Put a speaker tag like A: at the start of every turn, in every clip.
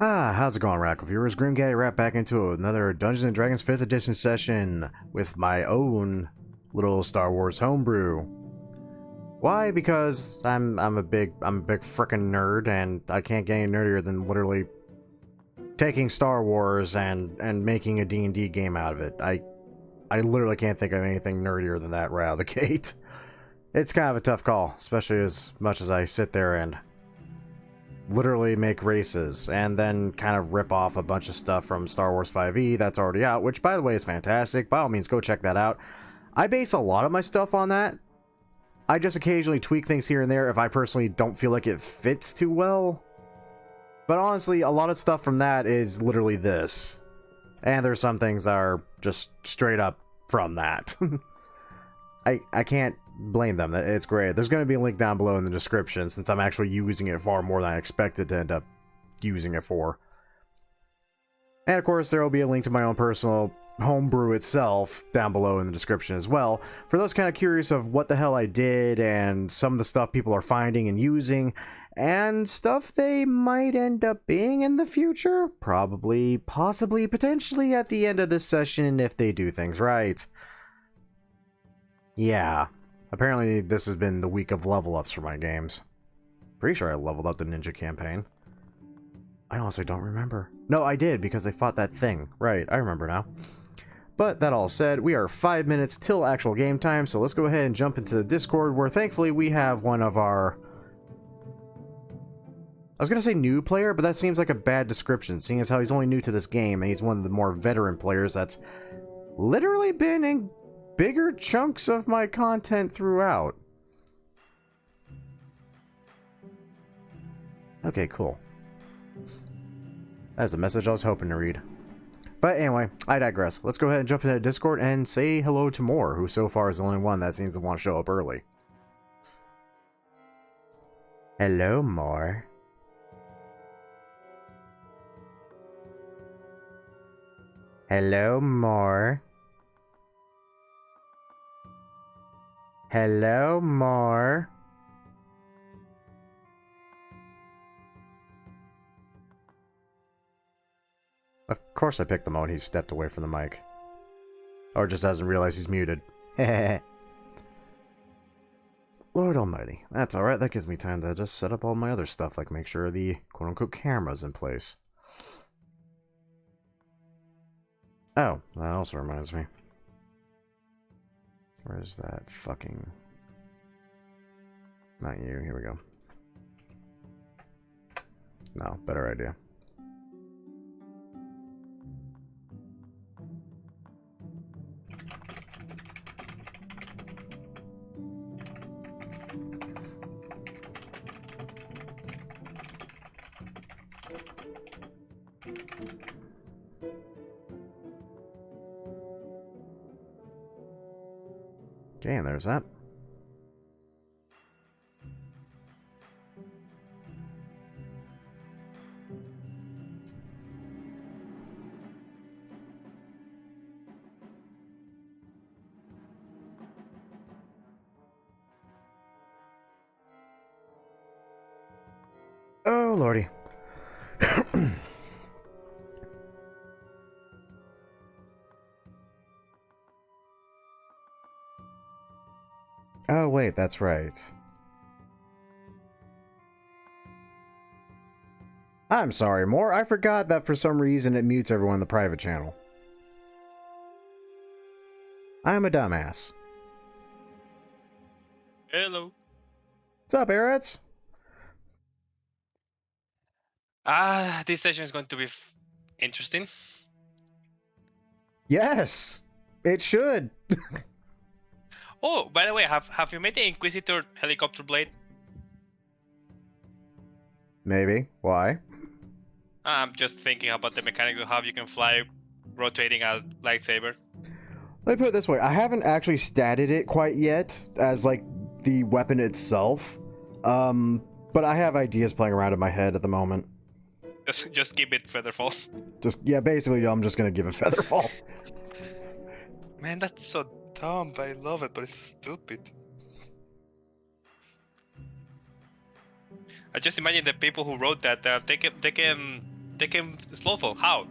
A: How's it going, Rackle viewers? Gaddy right back into another Dungeons & Dragons 5th edition session with my own little Star Wars homebrew. Why? Because I'm a big frickin' nerd, and I can't get any nerdier than literally taking Star Wars and making a D&D game out of it. I literally can't think of anything nerdier than that right out of the gate. It's kind of a tough call, especially as much as I sit there and literally make races and then kind of rip off a bunch of stuff from Star Wars 5E that's already out, which by the way is fantastic. By all means, go check that out. I base a lot of my stuff on that. I just occasionally tweak things here and there if I personally don't feel like it fits too well. But honestly, a lot of stuff from that is literally this. And there's some things that are just straight up from that. I can't blame them. It's great. There's going to be a link down below in the description since I'm actually using it far more than I expected to end up using it for. And of course, there will be a link to my own personal homebrew itself down below in the description as well. For those kind of curious of what the hell I did and some of the stuff people are finding and using and stuff they might end up being in the future. Probably, possibly, potentially at the end of this session if they do things right. Yeah. Apparently, this has been the week of level ups for my games. Pretty sure I leveled up the ninja campaign. I honestly don't remember. No, I did, because I fought that thing. Right, I remember now. But that all said, we are 5 minutes till actual game time, so let's go ahead and jump into the Discord, where thankfully we have one of our... I was going to say new player, but that seems like a bad description, seeing as how he's only new to this game, and he's one of the more veteran players that's literally been in bigger chunks of my content throughout. Okay, cool. That's the message I was hoping to read. But anyway, I digress. Let's go ahead and jump into Discord and say hello to Moore, who so far is the only one that seems to want to show up early. Hello, Moore. Hello, Moore. Hello, Moore. Of course I picked the moment he stepped away from the mic. Or just doesn't realize he's muted. Lord almighty. That's alright, that gives me time to just set up all my other stuff, like make sure the quote-unquote camera's in place. Oh, that also reminds me. Where's that fucking... Not you, here we go. No, better idea. Okay, and there's that. Oh, lordy. Oh, wait, that's right. I'm sorry, Moore. I forgot that for some reason it mutes everyone in the private channel. I'm a dumbass.
B: Hello.
A: What's up, Eretz?
B: This session is going to be interesting.
A: Yes, it should.
B: Oh, by the way, have you made the Inquisitor helicopter blade?
A: Maybe. Why?
B: I'm just thinking about the mechanics of how you can fly rotating a lightsaber.
A: Let me put it this way. I haven't actually statted it quite yet as, like, the weapon itself. But I have ideas playing around in my head at the moment.
B: Just give it featherfall.
A: Yeah, basically, I'm just gonna give it featherfall.
B: Man, that's so dumb, but I love it, but it's stupid. I just imagine the people who wrote that, they can taking Slowful? How?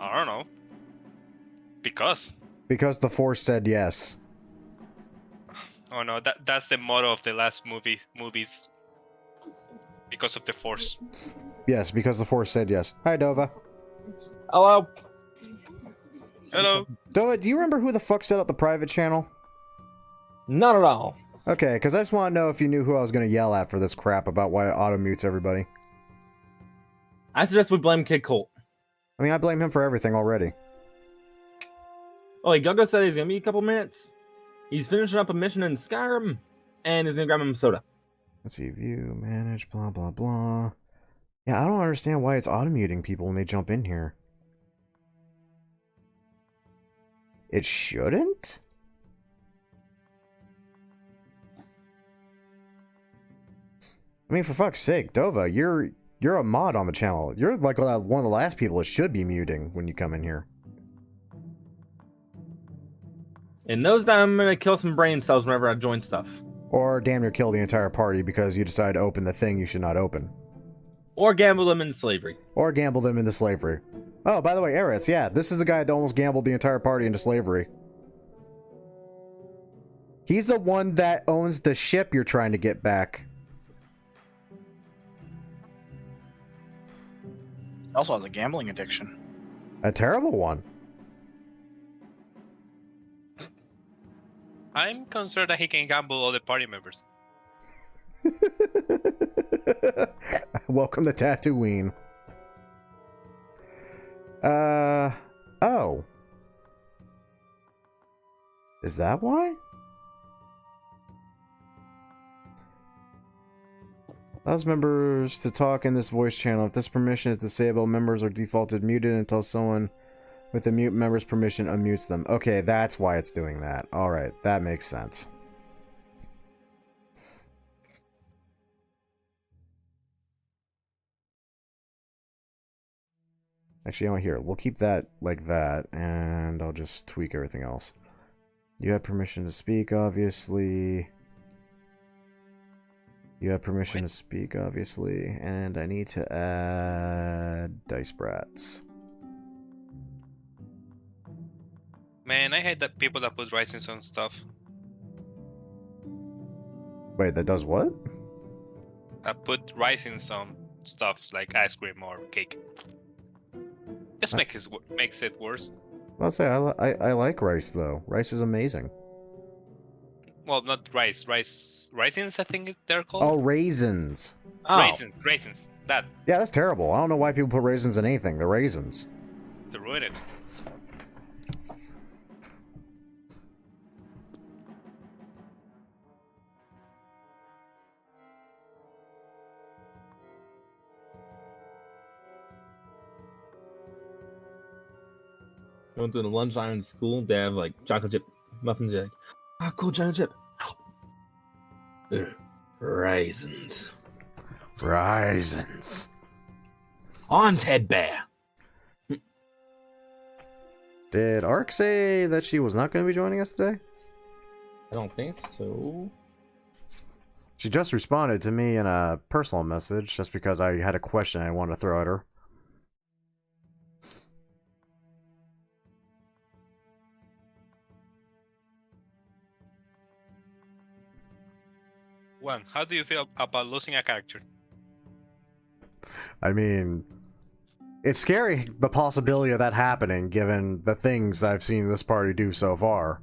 B: I don't know. Because.
A: Because the Force said yes.
B: Oh no, that's the motto of the last movies. Because of the Force.
A: Yes, because the Force said yes. Hi, Dova.
C: Hello.
B: Hello.
A: Dova, do you remember who the fuck set up the private channel?
C: Not at all.
A: Okay, because I just want to know if you knew who I was going to yell at for this crap about why it auto-mutes everybody.
C: I suggest we blame Kid Colt.
A: I mean, I blame him for everything already.
C: Oh, wait, Gogo said he's gonna be a couple minutes. He's finishing up a mission in Skyrim, and he's gonna grab him soda.
A: Let's see, view, manage, blah, blah, blah. Yeah, I don't understand why it's auto-muting people when they jump in here. It shouldn't? I mean, for fuck's sake, Dova, you're a mod on the channel. You're like one of the last people it should be muting when you come in here.
C: And knows that I'm gonna kill some brain cells whenever I join stuff.
A: Or damn near kill the entire party because you decide to open the thing you should not open.
C: Or gamble them in slavery.
A: Or gamble them into slavery. Oh, by the way, Eretz, yeah, this is the guy that almost gambled the entire party into slavery. He's the one that owns the ship you're trying to get back.
D: Also has a gambling addiction.
A: A terrible one.
B: I'm concerned that he can gamble all the party members.
A: Welcome to Tatooine. Oh. Is that why? Allows members to talk in this voice channel. If this permission is disabled, members are defaulted muted until someone with the mute member's permission unmutes them. Okay, that's why it's doing that. Alright, that makes sense. Actually, you know what, here, we'll keep that like that, and I'll just tweak everything else. You have permission to speak, obviously. You have permission to speak, obviously, and I need to add Dice Brats.
B: Man, I hate that people that put risings on stuff.
A: Wait, that does what?
B: That put risings on stuff like ice cream or cake. Just makes it worse.
A: I'll say I like rice though. Rice is amazing.
B: Well, not raisins. I think they're called.
A: Oh, raisins.
C: Oh.
B: Raisins. That
A: Yeah, that's terrible. I don't know why people put raisins in anything. They're raisins.
B: to ruin it.
C: Going through the lunchtime in school, they have like chocolate chip muffins. Like, ah, cool chocolate chip. Ugh, raisins.
A: Raisins.
C: On Ted Bear.
A: Did Ark say that she was not going to be joining us today?
C: I don't think so.
A: She just responded to me in a personal message just because I had a question I wanted to throw at her.
B: One, how do you feel about losing a character?
A: I mean, it's scary, the possibility of that happening, given the things I've seen this party do so far.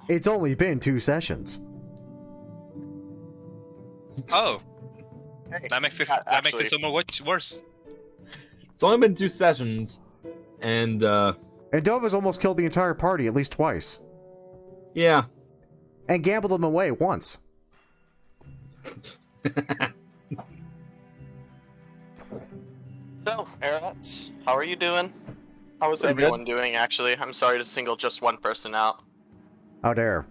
A: It's only been 2 sessions.
B: Oh,
D: Hey,
B: that makes it
D: actually,
B: so much worse.
C: It's only been 2 sessions, and
A: And Dova's almost killed the entire party at least twice.
C: yeah.
A: And gambled them away once.
D: So, Eretz, how are you doing? How is
C: Pretty good.
D: everyone doing, actually? I'm sorry to single just one person out.
A: How dare.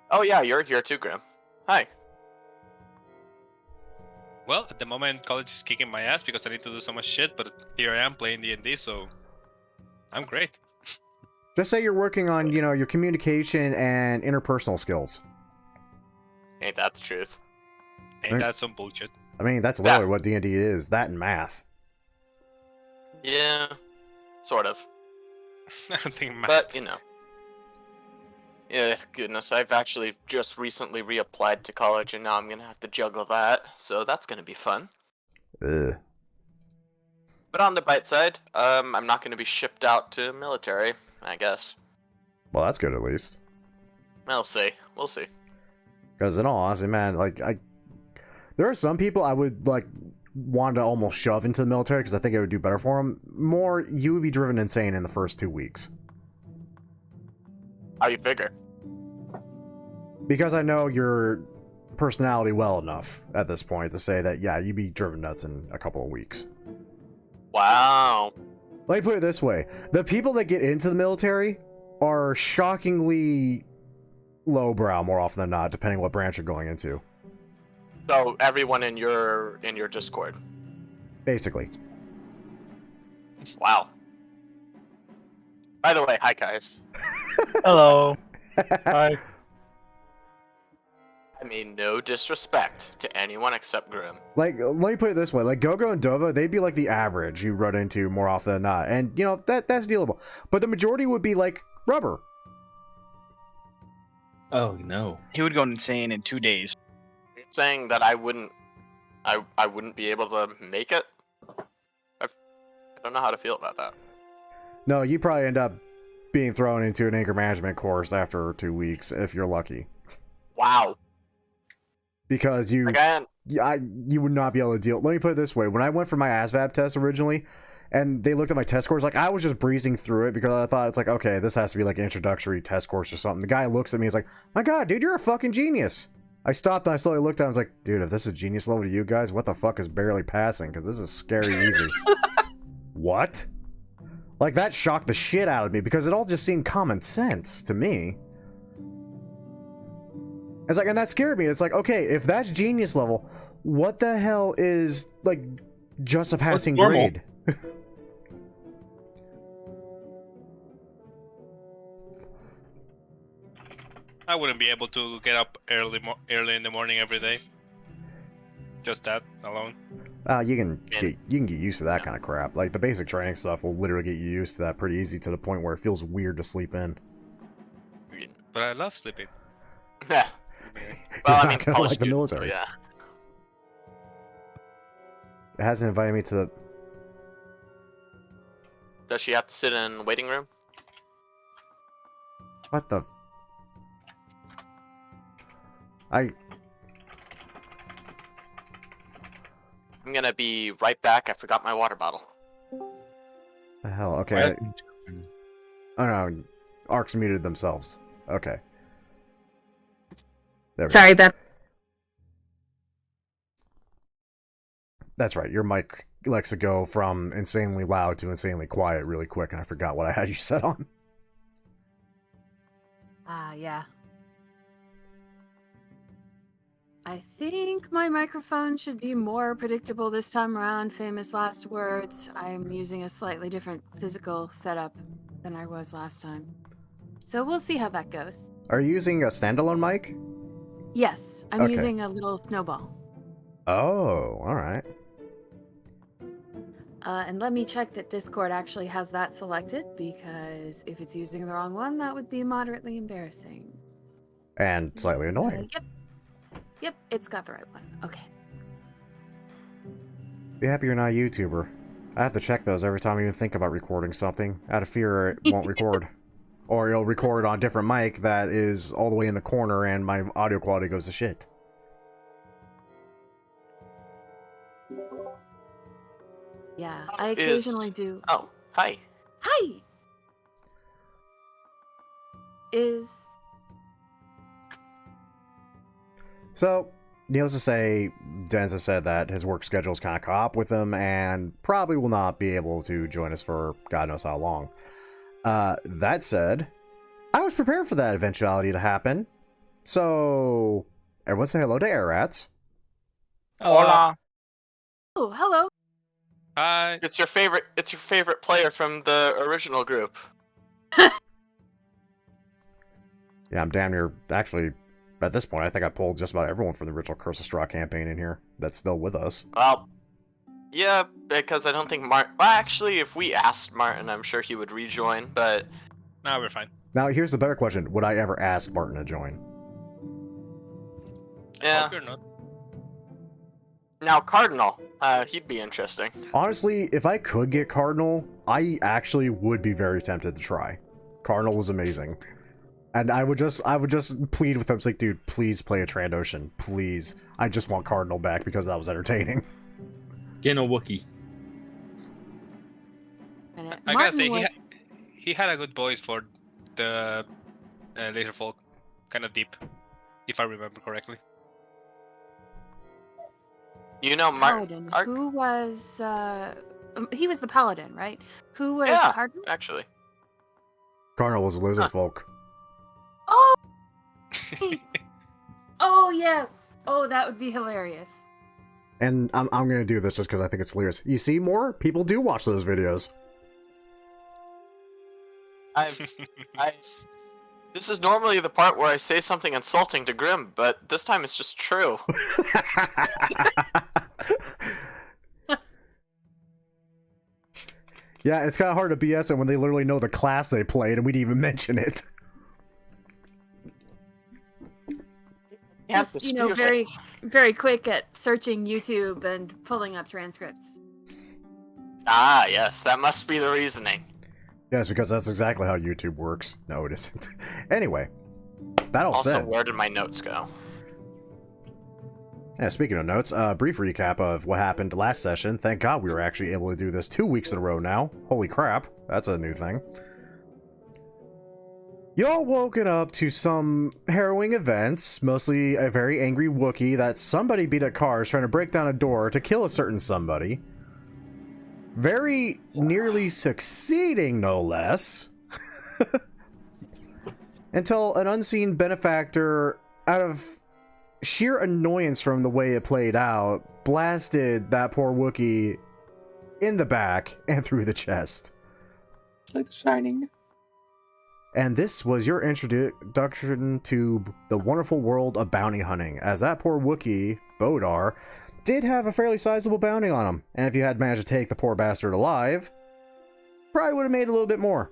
D: Oh yeah, you're here too, Grim. Hi.
B: Well, at the moment, college is kicking my ass because I need to do so much shit. But here I am playing D&D, so I'm great.
A: Just say you're working on, you know, your communication and interpersonal skills.
D: Ain't that the truth?
B: Ain't
A: Right.
B: that some bullshit?
A: I mean, that's literally what D&D is. That and math.
D: Yeah, sort of.
B: I don't think math.
D: But, you know. Yeah, goodness, I've actually just recently reapplied to college, and now I'm gonna have to juggle that, so that's gonna be fun.
A: Ugh.
D: But on the bright side, I'm not gonna be shipped out to military, I guess.
A: Well, that's good at least.
D: We'll see. We'll see.
A: Because in all honesty, man, like, there are some people I would, like, want to almost shove into the military because I think it would do better for them. More, you would be driven insane in the first 2 weeks.
D: How you figure?
A: Because I know your personality well enough at this point to say that, yeah, you'd be driven nuts in a couple of weeks.
D: Wow.
A: Let me put it this way. The people that get into the military are shockingly lowbrow more often than not, depending what branch you're going into.
D: So everyone in your Discord.
A: Basically.
D: Wow. By the way, hi guys.
E: Hello. Hi.
D: I mean, no disrespect to anyone except Grim.
A: Like, let me put it this way. Like, Gogo and Dova, they'd be like the average you run into more often than not. And, you know, that's dealable. But the majority would be like rubber.
C: Oh no.
E: He would go insane in 2 days.
D: Saying that I wouldn't be able to make it. I don't know how to feel about that.
A: No, you probably end up being thrown into an anger management course after 2 weeks, if you're lucky.
D: Wow.
A: Because you would not be able to deal. Let me put it this way. When I went for my ASVAB test originally, and they looked at my test scores, like, I was just breezing through it because I thought it's like, okay, this has to be like an introductory test course or something. The guy looks at me, he's like, my god, dude, you're a fucking genius. I stopped and I slowly looked at him, I was like, dude, if this is genius level to you guys, what the fuck is barely passing? Because this is scary easy. What? Like, that shocked the shit out of me because it all just seemed common sense to me. It's like, and that scared me. It's like, okay, if that's genius level, what the hell is, like, just a passing grade?
B: I wouldn't be able to get up early in the morning every day. Just that alone.
A: You can get used to that kind of crap. Like, the basic training stuff will literally get you used to that pretty easy to the point where it feels weird to sleep in.
B: But I love sleeping.
D: Yeah.
A: You're
D: Well, I
A: not
D: mean,
A: gonna
D: college
A: like the
D: students, so
A: military.
D: yeah.
A: It hasn't invited me to the...
D: Does she have to sit in waiting room?
A: What the...
D: I'm gonna be right back. I forgot my water bottle.
A: The hell? Okay. Oh no. Arcs muted themselves. Okay. There we
F: Sorry,
A: go.
F: Beth.
A: That's right. Your mic likes to go from insanely loud to insanely quiet really quick, and I forgot what I had you set on.
F: Yeah. I think my microphone should be more predictable this time around. Famous last words. I'm using a slightly different physical setup than I was last time. So we'll see how that goes.
A: Are you using a standalone mic?
F: Yes, I'm
A: Okay.
F: using a little snowball.
A: Oh, alright.
F: And let me check that Discord actually has that selected, because if it's using the wrong one, that would be moderately embarrassing.
A: And slightly annoying.
F: Yep, it's got the right one. Okay.
A: Be happy you're not a YouTuber. I have to check those every time I even think about recording something, out of fear it won't record. Or it'll record on a different mic that is all the way in the corner and my audio quality goes to shit.
F: Yeah, I occasionally do.
D: Oh, hi.
F: Hi!
A: So, needless to say, Denz has said that his work schedule is kind of caught up with him and probably will not be able to join us for God knows how long. That said, I was prepared for that eventuality to happen. So, everyone say hello to Airrats.
E: Hola.
F: Oh, hello.
B: Hi.
D: It's your favorite player from the original group.
A: Yeah, I'm damn near actually At this point, I think I pulled just about everyone from the original Curse of Straw campaign in here that's still with us.
D: Well, yeah, because I don't think Martin... Well, actually, if we asked Martin, I'm sure he would rejoin, but...
B: No, we're fine.
A: Now, here's the better question. Would I ever ask Martin to join?
D: Yeah.
B: Hope you're not.
D: Now, Cardinal, he'd be interesting.
A: Honestly, if I could get Cardinal, I actually would be very tempted to try. Cardinal was amazing. And I would just plead with him, it's like, dude, please play a Trandoshan. Please. I just want Cardinal back because that was entertaining.
C: Get a Wookiee.
B: I gotta say, he had a good voice for the later folk. Kind of deep, if I remember correctly.
D: You know, Martin...
F: Paladin. Who was... he was the Paladin, right? Who was
D: Yeah,
F: Cardinal?
D: actually.
A: Cardinal was lizard folk.
F: Oh! Oh, yes! Oh, that would be hilarious.
A: And I'm gonna do this just because I think it's hilarious. You see, more people do watch those videos.
D: This is normally the part where I say something insulting to Grim, but this time it's just true.
A: Yeah, it's kind of hard to BS it when they literally know the class they played and we didn't even mention it.
F: Just, you know, very, very quick at searching YouTube and pulling up transcripts.
D: Ah, yes, that must be the reasoning.
A: Yes, because that's exactly how YouTube works. No, it isn't. Anyway, that all
D: Also,
A: said.
D: where did my notes go?
A: Yeah, speaking of notes, brief recap of what happened last session. Thank God we were actually able to do this 2 weeks in a row now. Holy crap, that's a new thing. Y'all woken up to some harrowing events, mostly a very angry Wookiee that somebody beat at cars trying to break down a door to kill a certain somebody. Very nearly succeeding, no less. Until an unseen benefactor, out of sheer annoyance from the way it played out, blasted that poor Wookiee in the back and through the chest.
C: Like The Shining.
A: And this was your introduction to the wonderful world of bounty hunting, as that poor Wookiee, Bodar, did have a fairly sizable bounty on him, and if you had managed to take the poor bastard alive, probably would have made a little bit more.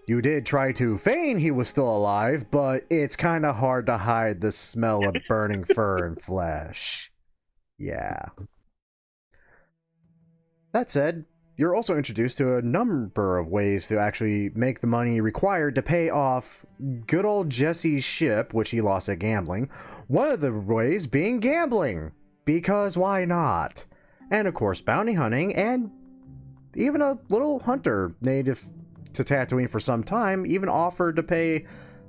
A: You did try to feign he was still alive, but it's kind of hard to hide the smell of burning fur and flesh. Yeah. That said, you're also introduced to a number of ways to actually make the money required to pay off good old Jesse's ship, which he lost at gambling. One of the ways being gambling, because why not? And of course, bounty hunting, and even a little hunter native to Tatooine for some time even offered to pay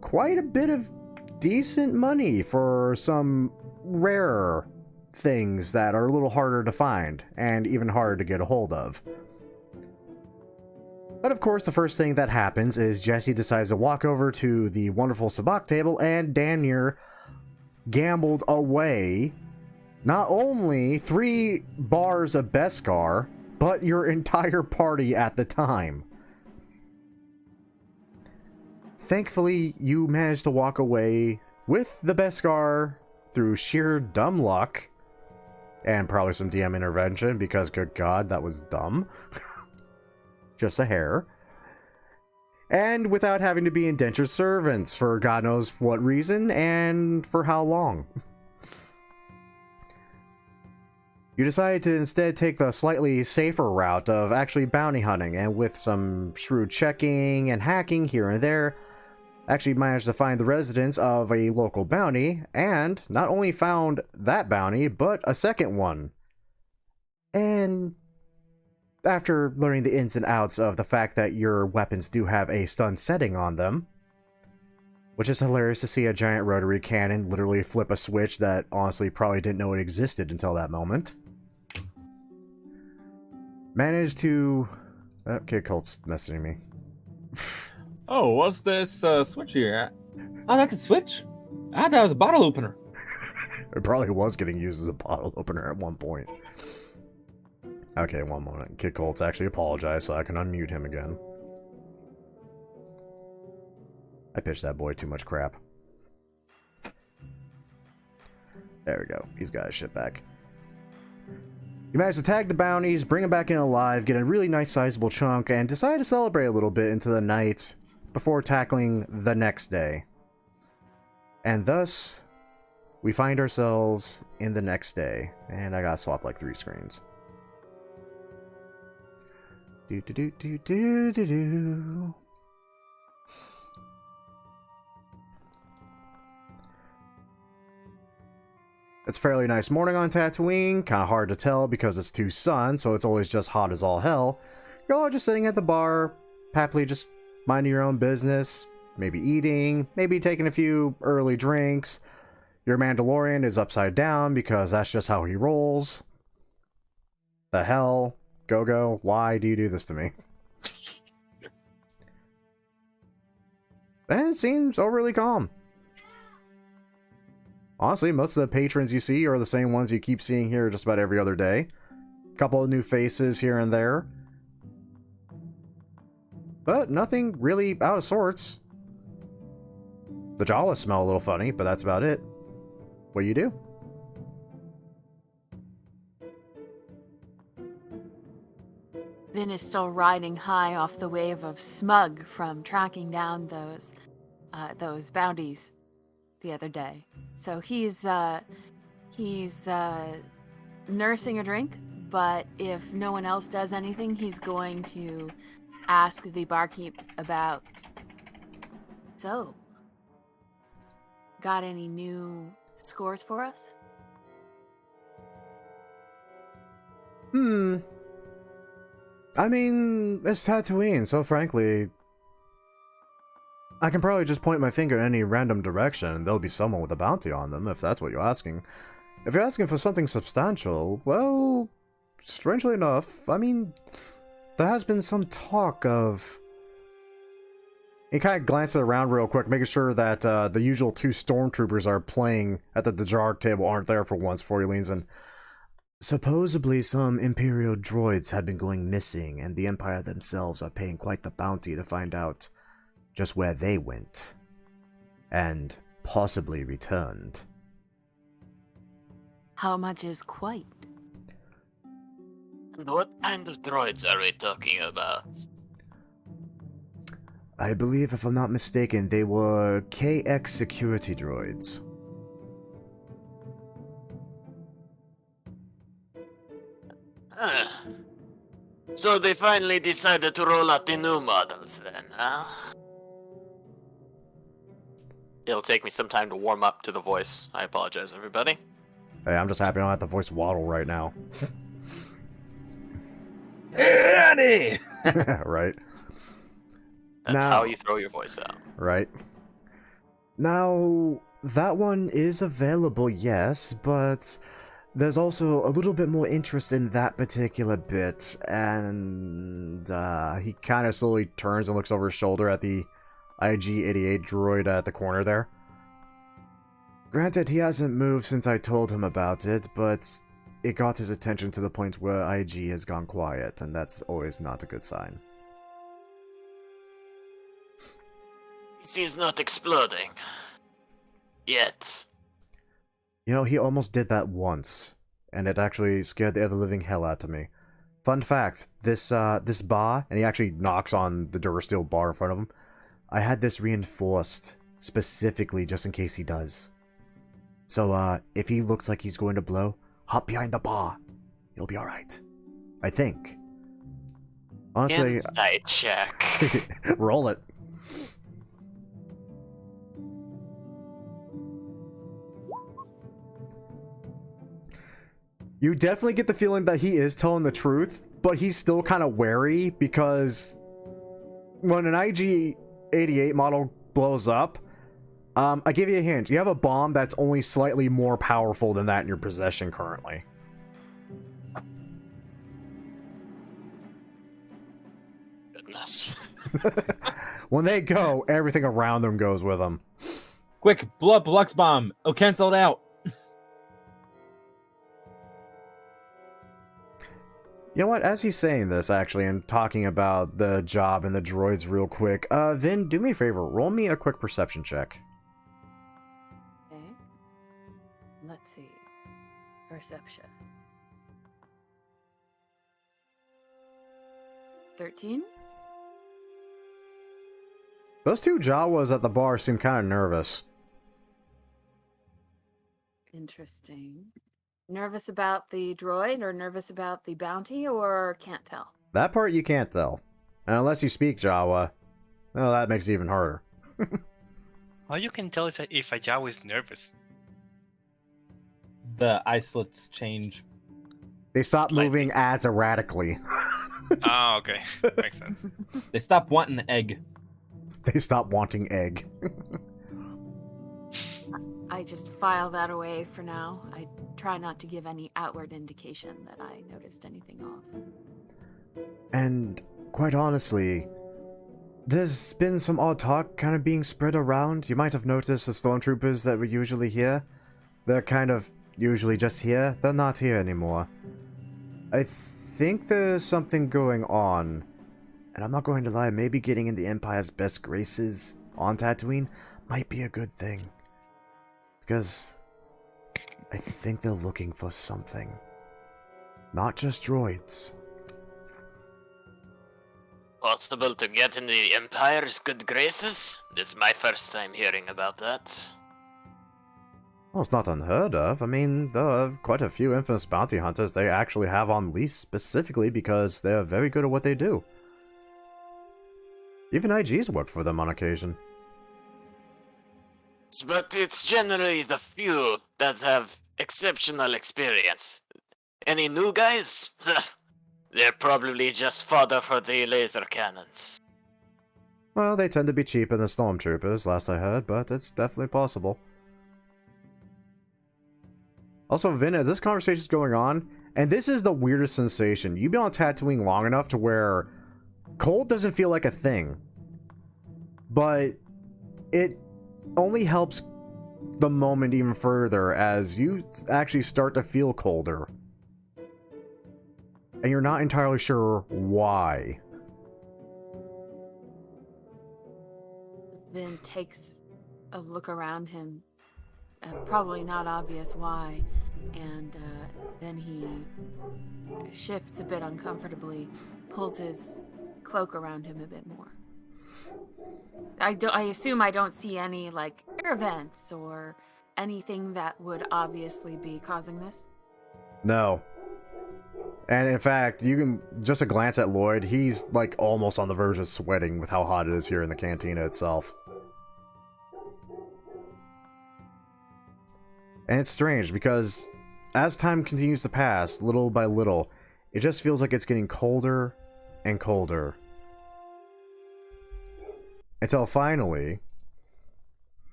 A: quite a bit of decent money for some rarer things that are a little harder to find and even harder to get a hold of. But of course, the first thing that happens is Jesse decides to walk over to the wonderful sabacc table and damn near gambled away not only 3 bars of Beskar, but your entire party at the time. Thankfully, you managed to walk away with the Beskar through sheer dumb luck, and probably some DM intervention, because good god, that was dumb. Just a hair. And without having to be indentured servants for god knows what reason, and for how long. You decided to instead take the slightly safer route of actually bounty hunting, and with some shrewd checking and hacking here and there, actually managed to find the residence of a local bounty, and not only found that bounty, but a second one. And after learning the ins and outs of the fact that your weapons do have a stun setting on them, which is hilarious to see a giant rotary cannon literally flip a switch that honestly probably didn't know it existed until that moment. Managed to... Oh, Kid Colt's messaging me.
C: Oh, what's this switch here? Oh, that's a switch? I thought that was a bottle opener.
A: It probably was getting used as a bottle opener at one point. Okay, one moment. Kid Colt's actually apologized, so I can unmute him again. I pitched that boy too much crap. There we go. He's got his shit back. You manage to tag the bounties, bring them back in alive, get a really nice sizable chunk, and decide to celebrate a little bit into the night before tackling the next day. And thus, we find ourselves in the next day. And I gotta swap like 3 screens. Do do do do do do do. It's a fairly nice morning on Tatooine, kind of hard to tell because it's too sun, so it's always just hot as all hell. You're all just sitting at the bar, happily just minding your own business, maybe eating, maybe taking a few early drinks. Your Mandalorian is upside down because that's just how he rolls. The hell? Go-Go, why do you do this to me? And it seems overly calm. Honestly, most of the patrons you see are the same ones you keep seeing here just about every other day. A couple of new faces here and there. But nothing really out of sorts. The Jawas smell a little funny, but that's about it. What do you do?
F: Vin is still riding high off the wave of smug from tracking down those bounties the other day. So he's nursing a drink, but if no one else does anything, he's going to ask the barkeep about, so, got any new scores for us?
A: I mean, it's Tatooine, so frankly, I can probably just point my finger in any random direction and there'll be someone with a bounty on them, if that's what you're asking. If you're asking for something substantial, well, strangely enough, I mean, there has been some talk of... He kind of glances around real quick, making sure that the usual 2 stormtroopers are playing at the Jarg table aren't there for once before he leans in. Supposedly some Imperial droids have been going missing, and the Empire themselves are paying quite the bounty to find out just where they went. And possibly returned.
F: How much is quite?
D: And what kind of droids are we talking about?
A: I believe, if I'm not mistaken, they were KX security droids.
D: So they finally decided to roll out the new models then, huh? It'll take me some time to warm up to the voice. I apologize, everybody.
A: Hey, I'm just happy I don't have to voice Waddle right now.
C: Gaddy!
A: Right.
D: That's
A: Now-
D: how you throw your voice out.
A: Right. Now, that one is available, yes, but there's also a little bit more interest in that particular bit, and he kind of slowly turns and looks over his shoulder at the IG-88 droid at the corner there. Granted, he hasn't moved since I told him about it, but it got his attention to the point where IG has gone quiet, and that's always not a good sign.
D: He's not exploding. Yet.
A: You know, he almost did that once, and it actually scared the ever-living hell out of me. Fun fact, this bar, and he actually knocks on the Durasteel bar in front of him, I had this reinforced specifically just in case he does. So, if he looks like he's going to blow, hop behind the bar. You'll be alright. I think. Honestly...
D: Insight check.
A: Roll it. You definitely get the feeling that he is telling the truth, but he's still kind of wary because when an IG-88 model blows up, I give you a hint. You have a bomb that's only slightly more powerful than that in your possession currently.
D: Goodness.
A: When they go, everything around them goes with them.
C: Quick, blow up Lux Bomb. Oh, canceled out.
A: You know what? As he's saying this, actually, and talking about the job and the droids real quick, Vin, do me a favor. Roll me a quick perception check.
F: Okay. Let's see. Perception. 13?
A: Those two Jawas at the bar seem kind of nervous.
F: Interesting. Nervous about the droid or nervous about the bounty or can't tell?
A: That part you can't tell. And unless you speak Jawa, well, that makes it even harder.
B: All you can tell is that if a Jawa is nervous.
C: The islets change.
A: They stop
B: Slightly.
A: moving as erratically.
B: Ah, okay. Makes sense.
C: They stop wanting the egg.
A: They stop wanting egg.
F: I just file that away for now. I try not to give any outward indication that I noticed anything off.
A: And quite honestly, there's been some odd talk kind of being spread around. You might have noticed the stormtroopers that were usually here. They're kind of usually just here. They're not here anymore. I think there's something going on. And I'm not going to lie, maybe getting in the Empire's best graces on Tatooine might be a good thing. Because I think they're looking for something. Not just droids.
D: Possible to get in the Empire's good graces? This is my first time hearing about that.
A: Well, it's not unheard of. I mean, there are quite a few infamous bounty hunters they actually have on lease specifically because they're very good at what they do. Even IGs work for them on occasion.
D: But it's generally the few that have exceptional experience. Any new guys? They're probably just fodder for the laser cannons.
A: Well, they tend to be cheaper than stormtroopers, last I heard, but it's definitely possible. Also, Vin, as this conversation's going on, and this is the weirdest sensation, you've been on Tatooine long enough to where cold doesn't feel like a thing. But it only helps the moment even further as you actually start to feel colder. And you're not entirely sure why.
F: Then takes a look around him. Probably not obvious why. And then he shifts a bit uncomfortably, pulls his cloak around him a bit more. I assume I don't see any, like, air vents or anything that would obviously be causing this?
A: No. And in fact, you can just a glance at Lloyd, he's like almost on the verge of sweating with how hot it is here in the cantina itself. And it's strange because as time continues to pass, little by little, it just feels like it's getting colder and colder. Until finally...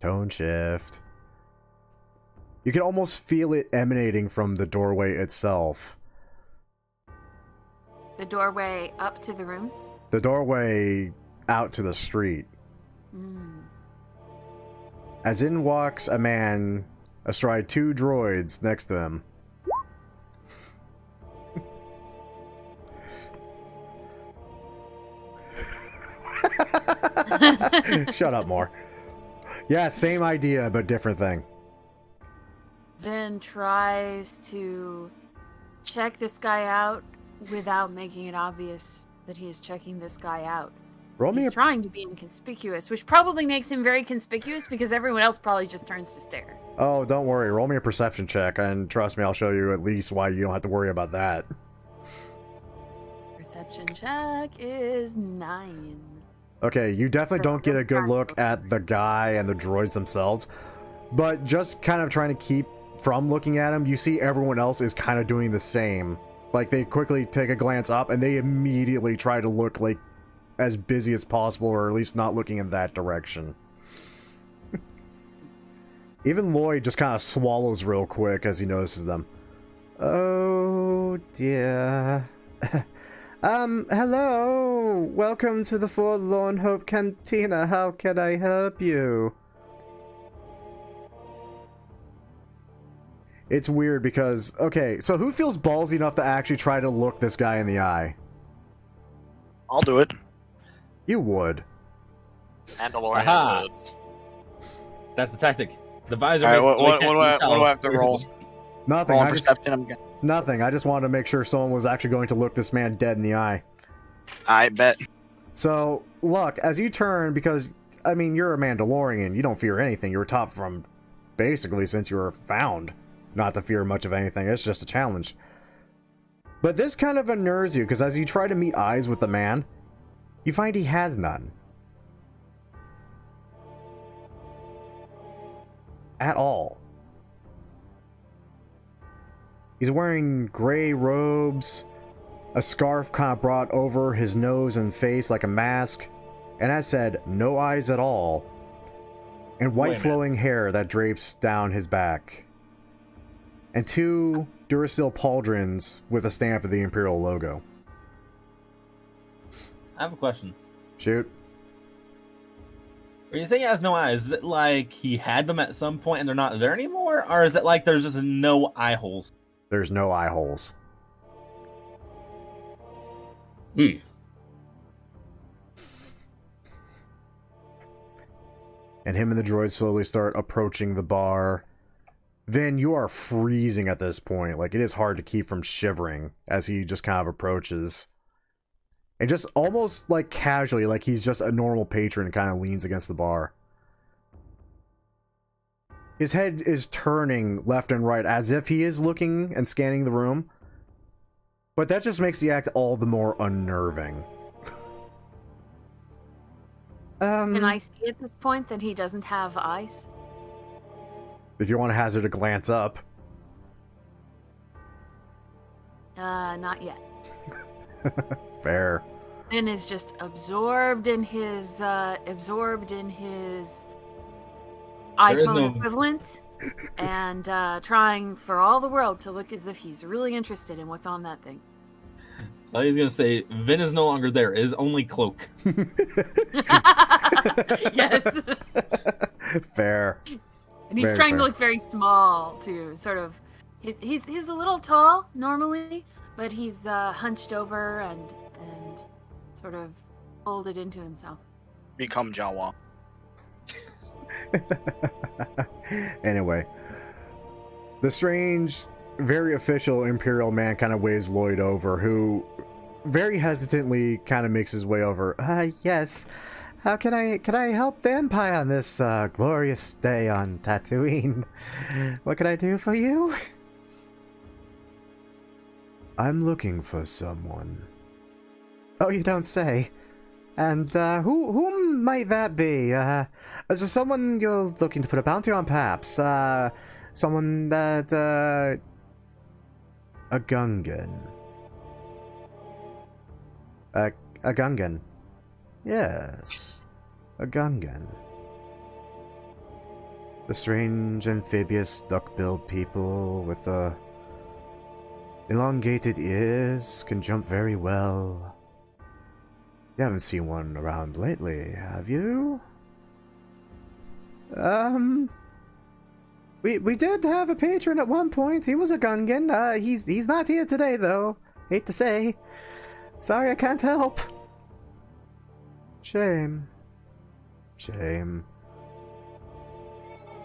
A: Tone shift. You can almost feel it emanating from the doorway itself.
F: The doorway up to the rooms?
A: The doorway out to the street. As in walks a man astride two droids next to him. Shut up, Moore. Yeah, same idea, but different thing.
F: Then tries to check this guy out without making it obvious that he is checking this guy out.
A: Roll me
F: He's
A: a...
F: trying to be inconspicuous, which probably makes him very conspicuous because everyone else probably just turns to stare.
A: Oh, don't worry. Roll me a perception check, and trust me, I'll show you at least why you don't have to worry about that.
F: Perception check is 9.
A: Okay, you definitely don't get a good look at the guy and the droids themselves, but just kind of trying to keep from looking at him, you see everyone else is kind of doing the same. Like, they quickly take a glance up, and they immediately try to look, like, as busy as possible, or at least not looking in that direction. Even Lloyd just kind of swallows real quick as he notices them. Oh, dear. Hello! Welcome to the Forlorn Hope Cantina. How can I help you? It's weird because, okay, so who feels ballsy enough to actually try to look this guy in the eye?
E: I'll do it.
A: You would.
D: Mandalorian
C: Aha.
D: mood.
C: That's the tactic. The visor
E: All right,
C: makes
E: what
C: it
E: do
C: so you
E: I
C: can't
E: what do I
C: tell
E: have to
C: where
E: roll?
C: he's looking.
A: Nothing.
E: Rolling
A: I just
E: perception. I'm good.
A: nothing. I just wanted to make sure someone was actually going to look this man dead in the eye.
E: I bet.
A: So, Luck, as you turn, because I mean you're a Mandalorian, you don't fear anything. You were taught from basically since you were found not to fear much of anything. It's just a challenge. But this kind of unnerves you because as you try to meet eyes with the man, you find he has none. At all. He's wearing gray robes, a scarf kind of brought over his nose and face like a mask, and as said, no eyes at all, and white flowing hair that drapes down his back, and 2 Duracell pauldrons with a stamp of the Imperial logo.
C: I have a question.
A: Shoot.
C: When you say he has no eyes, is it like he had them at some point and they're not there anymore? Or is it like there's just no eye holes?
A: There's no eye holes.
C: Hmm.
A: And him and the droid slowly start approaching the bar. Then you are freezing at this point. Like, it is hard to keep from shivering as he just kind of approaches. And just almost like casually, like he's just a normal patron, kind of leans against the bar. His head is turning left and right as if he is looking and scanning the room. But that just makes the act all the more unnerving.
F: Can I see at this point that he doesn't have eyes?
A: If you want to hazard a glance up.
F: Not yet.
A: Fair.
F: Finn is just absorbed in his iPhone equivalent, and trying for all the world to look as if he's really interested in what's on that thing.
C: I was gonna say, Vin is no longer there. It is only Cloak.
F: Yes.
A: Fair.
F: And he's trying to look very small too. Sort of, he's a little tall normally, but he's hunched over and sort of folded into himself.
E: Become Jawa.
A: Anyway, the strange, very official Imperial man kind of waves Lloyd over, who very hesitantly kind of makes his way over. Yes. How can I help the Empire on this glorious day on Tatooine? What can I do for you? I'm looking for someone. Oh, you don't say. And whom might that be? Is there someone you're looking to put a bounty on, perhaps? Someone that a Gungan. A Gungan. Yes, a Gungan. The strange amphibious duck-billed people with elongated ears can jump very well. You haven't seen one around lately, have you? We did have a patron at one point. He was a Gungan. He's not here today though. Hate to say. Sorry, I can't help. Shame. Shame.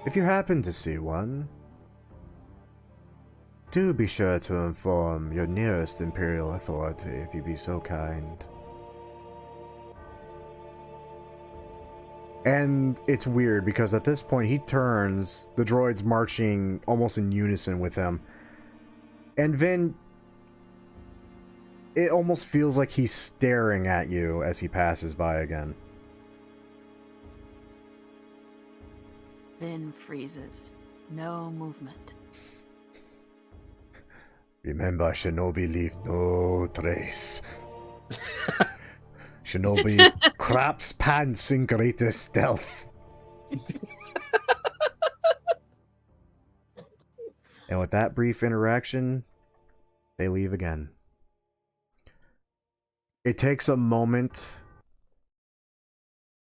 A: If you happen to see one, do be sure to inform your nearest Imperial authority if you'd be so kind. And it's weird because at this point he turns, the droid's marching almost in unison with him. And Vin, it almost feels like he's staring at you as he passes by again.
F: Finn freezes. No movement.
A: Remember, Shinobi leave no trace. Shinobi craps pants in greatest stealth. And with that brief interaction, they leave again. It takes a moment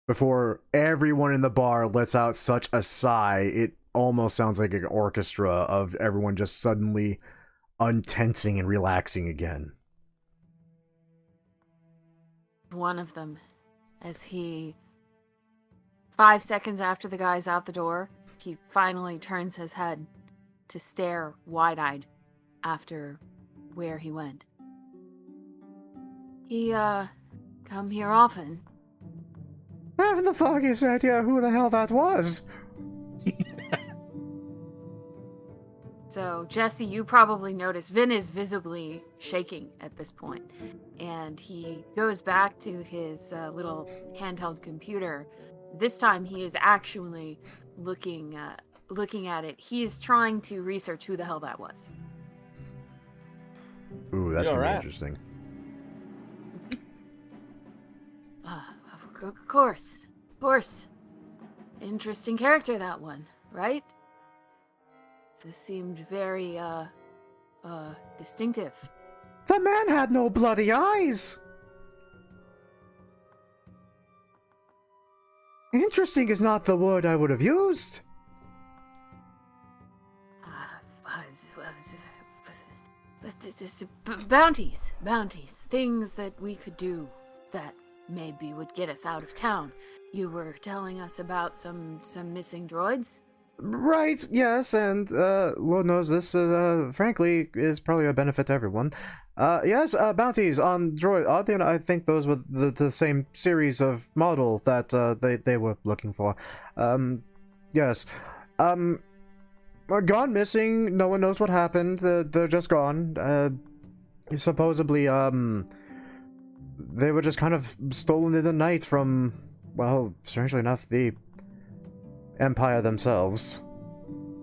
A: before everyone in the bar lets out such a sigh. It almost sounds like an orchestra of everyone just suddenly untensing and relaxing again.
F: One of them, as he 5 seconds after the guy's out the door, he finally turns his head to stare wide-eyed after where he went. He, come here often.
A: I haven't the foggiest idea who the hell that was.
F: So, Jesse, you probably notice Vin is visibly shaking at this point, and he goes back to his little handheld computer. This time, he is actually looking at it. He's trying to research who the hell that was.
A: Ooh, that's
C: You
A: gonna be
C: alright?
A: interesting.
F: Of course. Interesting character, that one, right? This seemed very, distinctive.
A: The man had no bloody eyes! Interesting is not the word I would have used.
F: Bounties. Things that we could do that maybe would get us out of town. You were telling us about some missing droids?
A: Right, yes, and Lord knows this, frankly, is probably a benefit to everyone. Yes, bounties on droid. Oddly enough, I think those were the same series of model that they were looking for. Yes. Gone missing, no one knows what happened, they're just gone. Supposedly, they were just kind of stolen in the night from, well, strangely enough, the Empire themselves.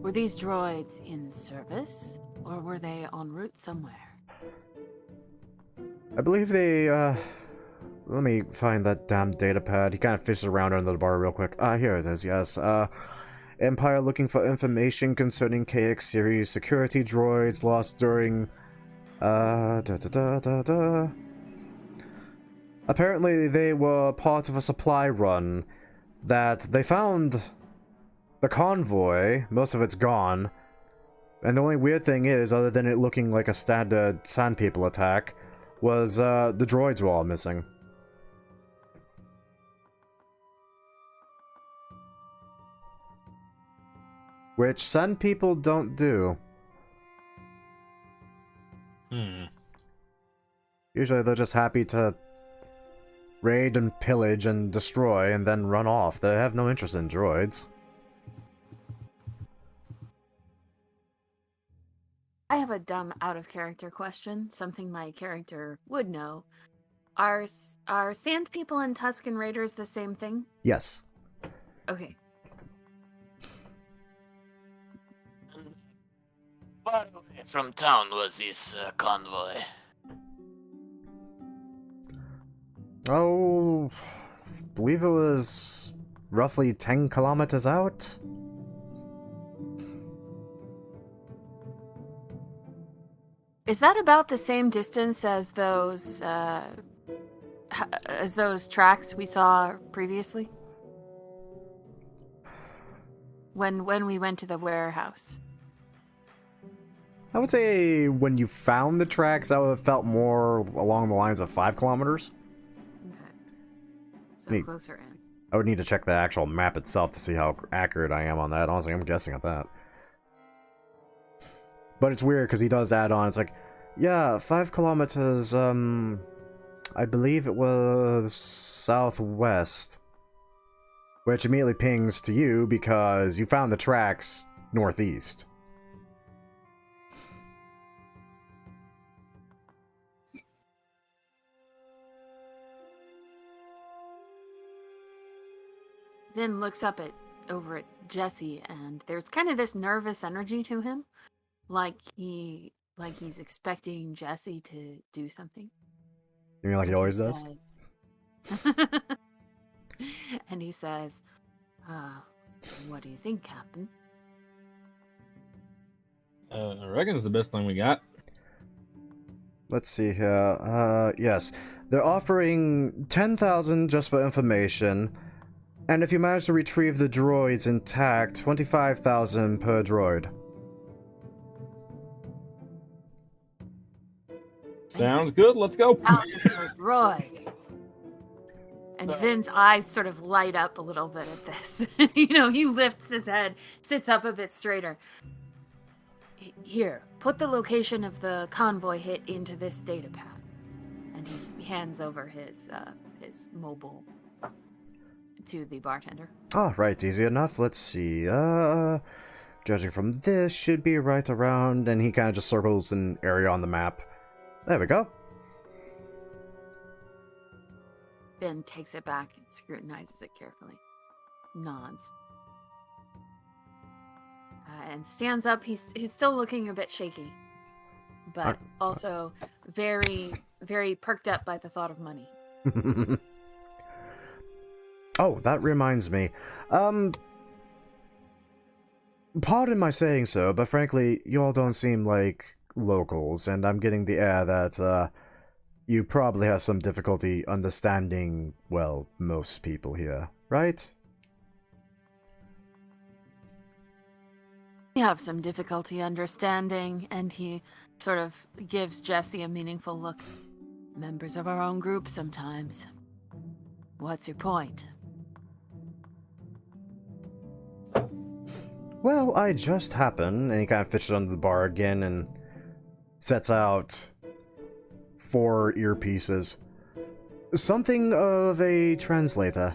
F: Were these droids in service, or were they en route somewhere?
A: I believe they, let me find that damn data pad. He kind of fishes around under the bar real quick. Here it is, yes. Empire looking for information concerning KX series security droids lost during, Apparently they were part of a supply run that they found the convoy, most of it's gone, and the only weird thing is, other than it looking like a standard Sand People attack, was the droids were all missing. Which Sand People don't do. Usually they're just happy to raid and pillage and destroy and then run off. They have no interest in droids.
F: I have a dumb out-of-character question, something my character would know. Are Sand People and Tusken Raiders the same thing?
A: Yes.
F: Okay.
D: Far away from town was this convoy.
A: Oh, I believe it was roughly 10 kilometers out.
F: Is that about the same distance as those tracks we saw previously? When we went to the warehouse.
A: I would say when you found the tracks, that would have felt more along the lines of 5 kilometers.
F: Okay. So
A: Neat.
F: closer in.
A: I would need to check the actual map itself to see how accurate I am on that. Honestly, I'm guessing at that. But it's weird because he does add on. It's like, yeah, 5 kilometers, I believe it was southwest. Which immediately pings to you because you found the tracks northeast.
F: Vin looks over at Jesse, and there's kind of this nervous energy to him, like he's expecting Jesse to do something.
A: You mean like he always does?
F: And he says, what do you think, Captain?
C: I reckon it's the best thing we got.
A: Let's see here. Yes. They're offering 10,000 just for information. And if you manage to retrieve the droids intact, 25,000 per droid.
C: Sounds good. Let's go.
F: Out for droid. And Vin's eyes sort of light up a little bit at this. He lifts his head, sits up a bit straighter. Here, put the location of the convoy hit into this data pad. And he hands over his mobile to the bartender.
A: Oh, right, easy enough. Let's see. Judging from this, should be right around, and he kind of just circles an area on the map. There we go.
F: Ben takes it back and scrutinizes it carefully. Nods. And stands up. He's still looking a bit shaky. But also very, very perked up by the thought of money.
A: Oh, that reminds me. Pardon my saying so, but frankly, you all don't seem like locals, and I'm getting the air that, you probably have some difficulty understanding, well, most people here, right?
F: We have some difficulty understanding, and he sort of gives Jesse a meaningful look. Members of our own group sometimes. What's your point?
A: Well, I just happen, and he kind of fishes under the bar again and sets out 4 earpieces. Something of a translator.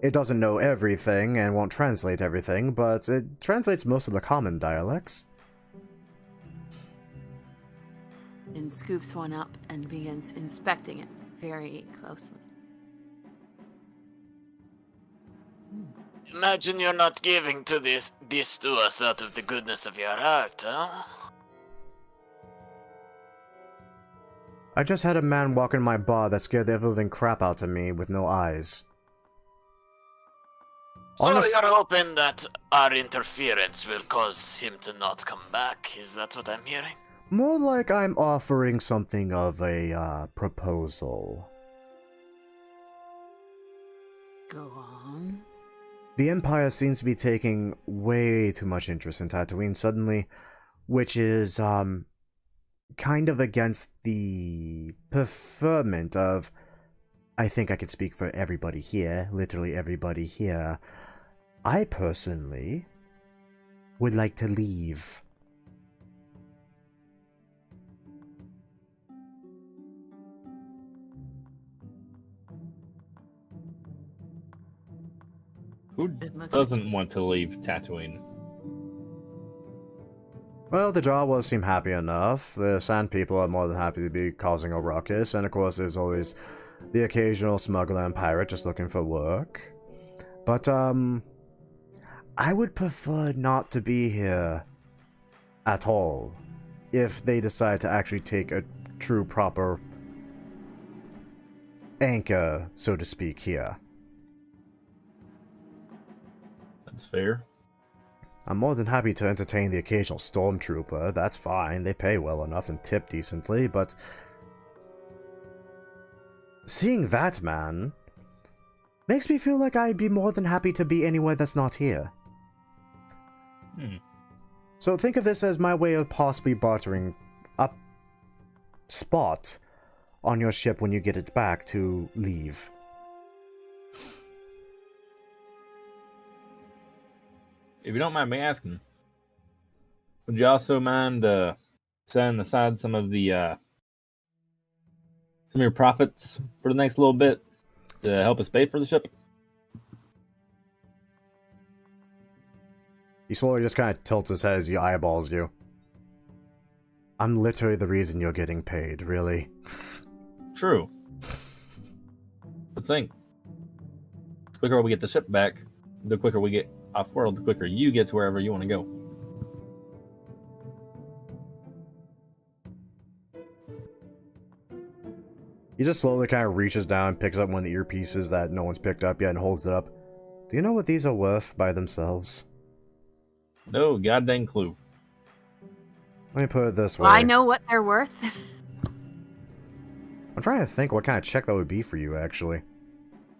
A: It doesn't know everything and won't translate everything, but it translates most of the common dialects.
F: And scoops one up and begins inspecting it very closely.
D: Imagine you're not giving to this to us out of the goodness of your heart, huh?
A: I just had a man walk in my bar that scared the ever-living crap out of me with no eyes.
D: So you're hoping that our interference will cause him to not come back? Is that what I'm hearing?
A: More like I'm offering something of a, proposal.
F: Go on.
A: The Empire seems to be taking way too much interest in Tatooine suddenly, which is, kind of against the preferment of, I think I could speak for everybody here, literally everybody here. I personally would like to leave.
C: Who doesn't want to leave Tatooine?
A: Well, the Jawas seem happy enough. The Sand People are more than happy to be causing a ruckus, and of course there's always the occasional smuggler and pirate just looking for work. But, I would prefer not to be here at all, if they decide to actually take a true, proper anchor, so to speak, here.
C: That's fair.
A: I'm more than happy to entertain the occasional stormtrooper, that's fine, they pay well enough and tip decently, but seeing that man makes me feel like I'd be more than happy to be anywhere that's not here. So think of this as my way of possibly bartering a spot on your ship when you get it back to leave.
C: If you don't mind me asking, would you also mind setting aside some of your profits for the next little bit to help us pay for the ship?
A: He slowly just kind of tilts his head as he eyeballs you. I'm literally the reason you're getting paid, really.
C: True. But think, the quicker we get the ship back, the quicker we get off-world, the quicker you get to wherever you want to go.
A: He just slowly kind of reaches down and picks up one of the earpieces that no one's picked up yet and holds it up. Do you know what these are worth by themselves?
C: No goddamn clue.
A: Let me put it this way.
F: Well, I know what they're worth.
A: I'm trying to think what kind of check that would be for you, actually.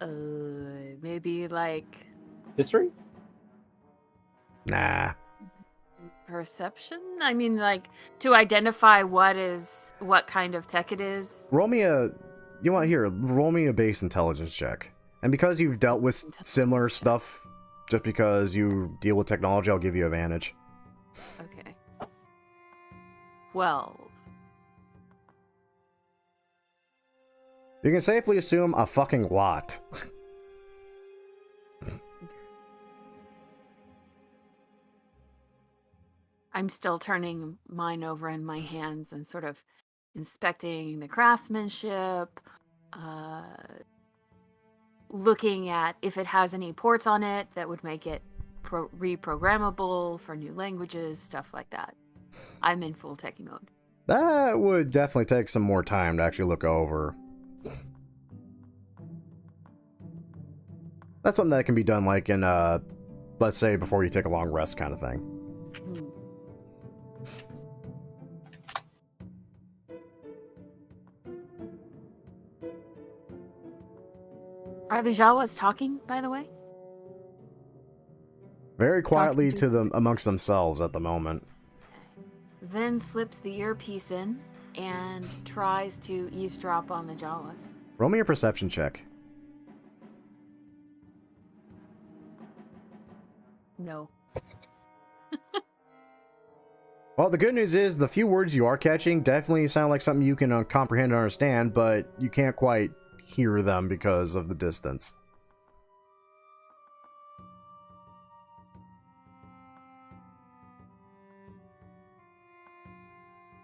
F: Maybe like
C: History?
A: Nah.
F: perception? I mean, like to identify what kind of tech it is.
A: Roll me a You want here? Roll me a base intelligence check. And because you've dealt with similar stuff, just because you deal with technology, I'll give you advantage.
F: Okay. 12.
A: You can safely assume a fucking lot.
F: I'm still turning mine over in my hands and sort of inspecting the craftsmanship, looking at if it has any ports on it that would make it reprogrammable for new languages, stuff like that. I'm in full techie mode.
A: That would definitely take some more time to actually look over. That's something that can be done like in, let's say, before you take a long rest kind of thing.
F: Hmm. Are the Jawas talking, by the way?
A: Very quietly
F: Talking
A: to them amongst themselves at the moment.
F: Vin slips the earpiece in and tries to eavesdrop on the Jawas.
A: Roll me a perception check.
F: No.
A: Well, the good news is the few words you are catching definitely sound like something you can comprehend and understand, but you can't quite hear them because of the distance.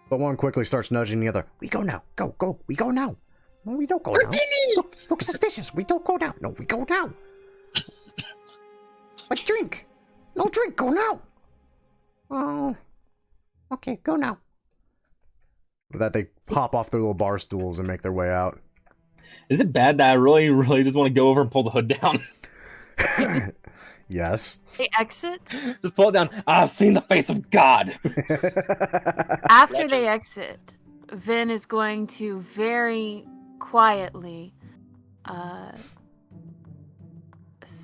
A: But one quickly starts nudging the other. We go now. Go, go. We go now. No, we don't go now. Look suspicious. We don't go now. No, we go now. Let's drink. No drink. Go now. Oh. Okay, go now. With that, they hop off their little bar stools and make their way out.
C: Is it bad that I really, really just want to go over and pull the hood down?
A: Yes.
F: They exit.
C: Just pull it down. I've seen the face of God.
F: After they exit, Vin is going to very quietly,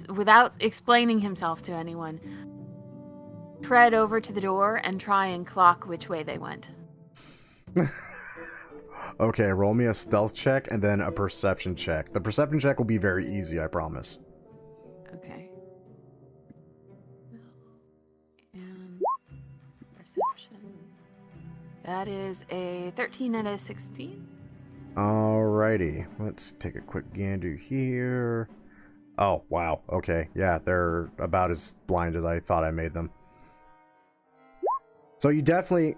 F: without explaining himself to anyone, tread over to the door and try and clock which way they went.
A: Okay, roll me a stealth check and then a perception check. The perception check will be very easy, I promise.
F: Okay. And perception. That is a 13 and a 16.
A: Alrighty, let's take a quick gander here. Oh, wow. Okay, yeah, they're about as blind as I thought I made them. So you definitely...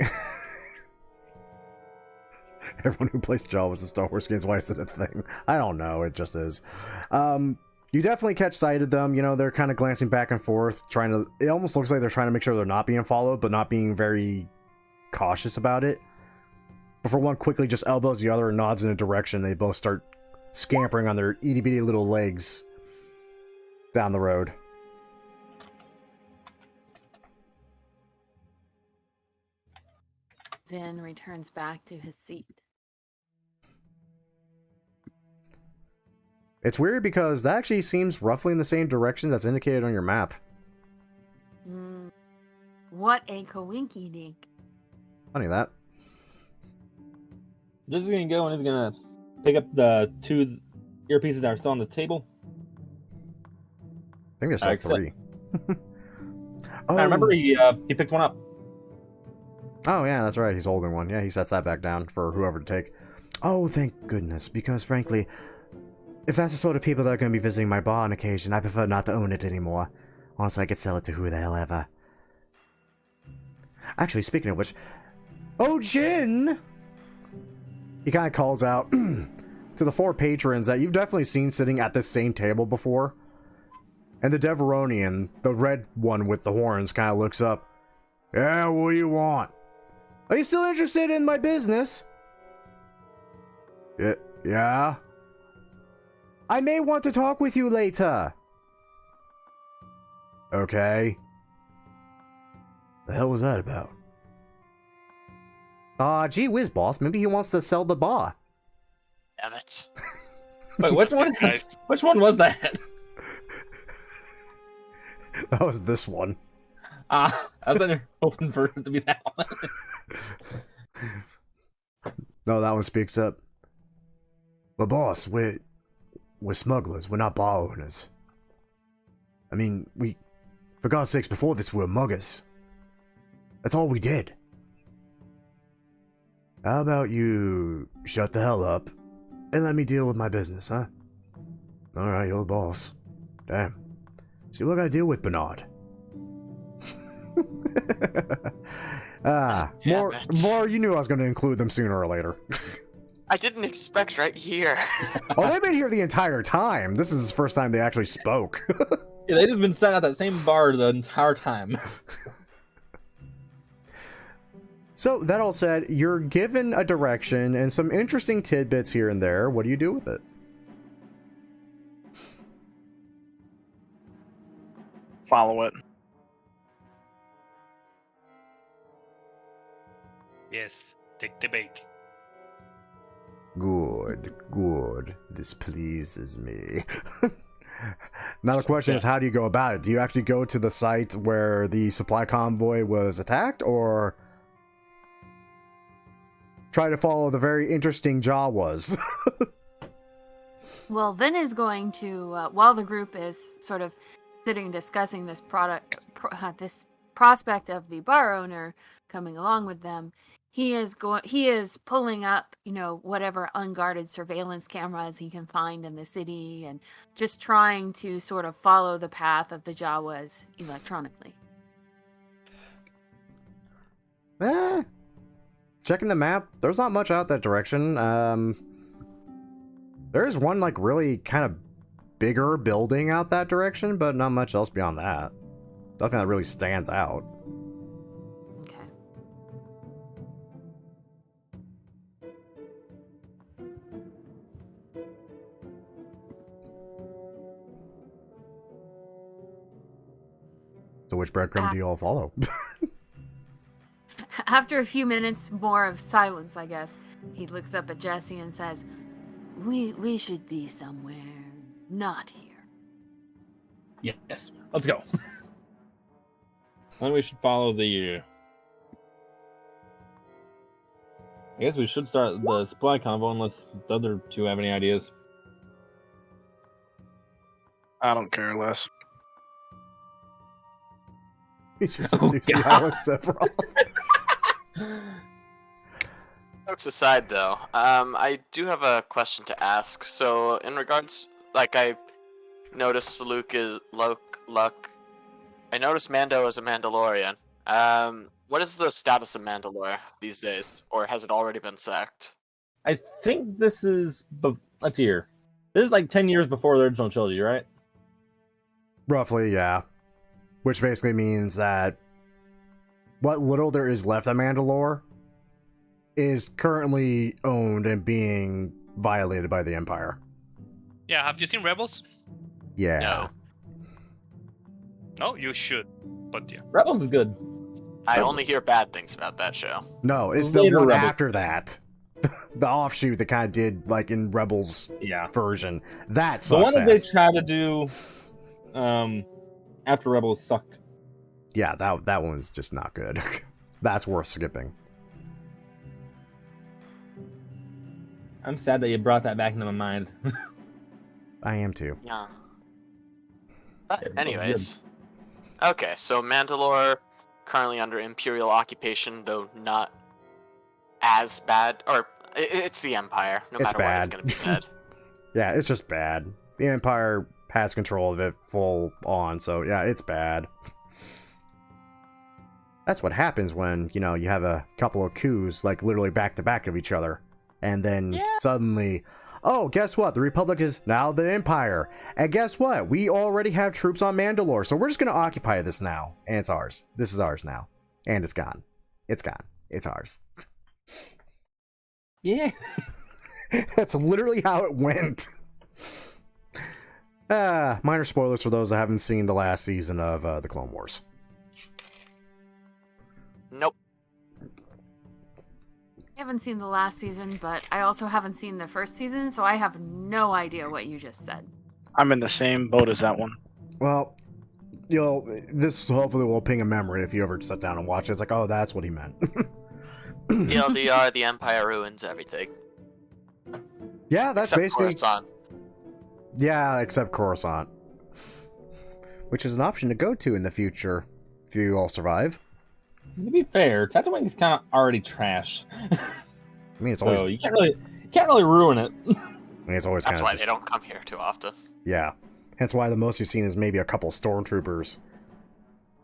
A: Everyone who plays Jawas in Star Wars games, why is it a thing? I don't know, it just is. You definitely catch sight of them, you know, they're kind of glancing back and forth, trying to... It almost looks like they're trying to make sure they're not being followed, but not being very cautious about it. Before one quickly just elbows the other and nods in a direction, they both start scampering on their itty-bitty little legs down the road.
F: Vin returns back to his seat.
A: It's weird because that actually seems roughly in the same direction that's indicated on your map.
F: What a coinky dink.
A: Funny that.
C: Just gonna go and he's gonna pick up the 2 earpieces that are still on the table.
A: I think there's still 3. Oh.
C: I remember he picked one up.
A: Oh, yeah, that's right. He's holding one. Yeah, he sets that back down for whoever to take. Oh, thank goodness, because frankly, if that's the sort of people that are going to be visiting my bar on occasion, I prefer not to own it anymore. Honestly, I could sell it to who the hell ever. Actually, speaking of which... Oh, Jin! He kind of calls out to the 4 patrons that you've definitely seen sitting at this same table before. And the Deveronian, the red one with the horns, kind of looks up. Yeah, what do you want? Are you still interested in my business? Yeah. I may want to talk with you later. Okay. The hell was that about? Gee whiz, boss. Maybe he wants to sell the bar.
D: Damn it.
C: Wait, which one? Which one was that?
A: That was this one.
C: I was hoping for it to be that one.
A: No, that one speaks up. But boss, we're smugglers. We're not bar owners. I mean, for God's sakes, before this, we were muggers. That's all we did. How about you shut the hell up and let me deal with my business, huh? Alright, you're the boss. Damn. See what I deal with, Bernard.
D: Damn it.
A: More, you knew I was going to include them sooner or later.
D: I didn't expect right here.
A: Oh, they've been here the entire time. This is the first time they actually spoke.
C: Yeah, they just been sat at that same bar the entire time.
A: So, that all said, you're given a direction and some interesting tidbits here and there. What do you do with it?
E: Follow it.
B: Yes, take the bait.
A: Good, good. This pleases me. Now the question is, how do you go about it? Do you actually go to the site where the supply convoy was attacked, or try to follow the very interesting Jawas?
F: Well, Vin is going to, while the group is sort of sitting and discussing this this prospect of the bar owner coming along with them, he is pulling up, whatever unguarded surveillance cameras he can find in the city, and just trying to sort of follow the path of the Jawas electronically.
A: Checking the map, there's not much out that direction. There is one really kind of bigger building out that direction, but not much else beyond that. Nothing that really stands out.
F: Okay.
A: So which breadcrumb do you all follow?
F: After a few minutes more of silence, I guess, he looks up at Jesse and says, We should be somewhere not here.
C: Yes, let's go. Then we should follow the... I guess we should start the supply convo unless the other two have any ideas.
E: I don't care less.
A: You should introduce the Isle of Sephiroth.
D: Jokes aside, though, I do have a question to ask. So, in regards, I noticed I noticed Mando is a Mandalorian. What is the status of Mandalore these days, or has it already been sacked?
C: I think this is... Let's hear. This is 10 years before the original trilogy, right?
A: Roughly, yeah. Which basically means that what little there is left of Mandalore is currently owned and being violated by the Empire.
B: Yeah, have you seen Rebels?
A: Yeah.
B: No. No, you should. But yeah.
C: Rebels is good.
D: I only hear bad things about that show.
A: No, it's the
C: Later
A: one
C: Rebels.
A: after that. The offshoot that kind of did in Rebels version. That
C: The
A: sucks
C: one that they
A: ass.
C: tried to do after Rebels sucked.
A: Yeah, that one's just not good. That's worth skipping.
C: I'm sad that you brought that back into my mind.
A: I am too.
D: Yeah.
C: Yeah,
D: Anyways. Okay, so Mandalore currently under Imperial occupation, though not as bad. Or, it's the Empire, no
A: It's
D: matter what, it's
A: bad.
D: gonna be bad.
A: Yeah, it's just bad. The Empire has control of it full on, so yeah, it's bad. That's what happens when, you have a couple of coups, literally back to back of each other. And then suddenly, oh, guess what? The Republic is now the Empire. And guess what? We already have troops on Mandalore, so we're just going to occupy this now. And it's ours. This is ours now. And it's gone. It's gone. It's ours.
C: Yeah.
A: That's literally how it went. Minor spoilers for those that haven't seen the last season of the Clone Wars.
D: Nope.
F: I haven't seen the last season, but I also haven't seen the first season, so I have no idea what you just said.
E: I'm in the same boat as that one.
A: Well, this hopefully will ping a memory if you ever sit down and watch it. It's oh, that's what he meant.
D: TLDR, the Empire ruins everything.
A: Yeah, that's
D: Except
A: basically...
D: Coruscant.
A: Yeah, except Coruscant. Which is an option to go to in the future, if you all survive.
C: To be fair, Tatooine is kind of already trash.
A: I mean, it's always...
C: So you can't really ruin it.
A: I mean, it's always
D: That's
A: kind
D: why
A: of just...
D: they don't come here too often.
A: Yeah. Hence why the most you've seen is maybe a couple stormtroopers.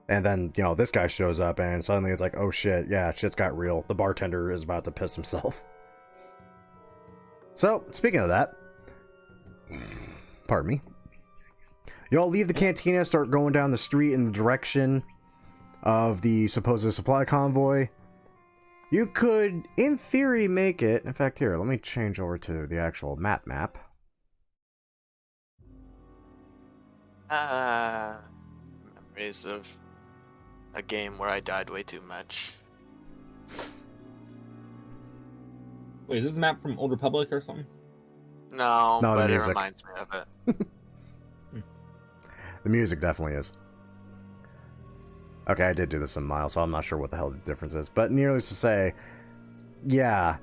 A: And then, you know, this guy shows up and suddenly it's like, oh shit, yeah, shit's got real. The bartender is about to piss himself. So, speaking of that, pardon me, you all leave the cantina, start going down the street in the direction of the supposed supply convoy. You could, in theory, make it. In fact, here, let me change over to the actual map.
D: Memories of a game where I died way too much.
C: Wait, is this a map from Old Republic or something?
D: No,
A: No, the
D: but it
A: music.
D: reminds me of it.
A: The music definitely is. Okay, I did do this in Miles, so I'm not sure what the hell the difference is. But needless to say, yeah,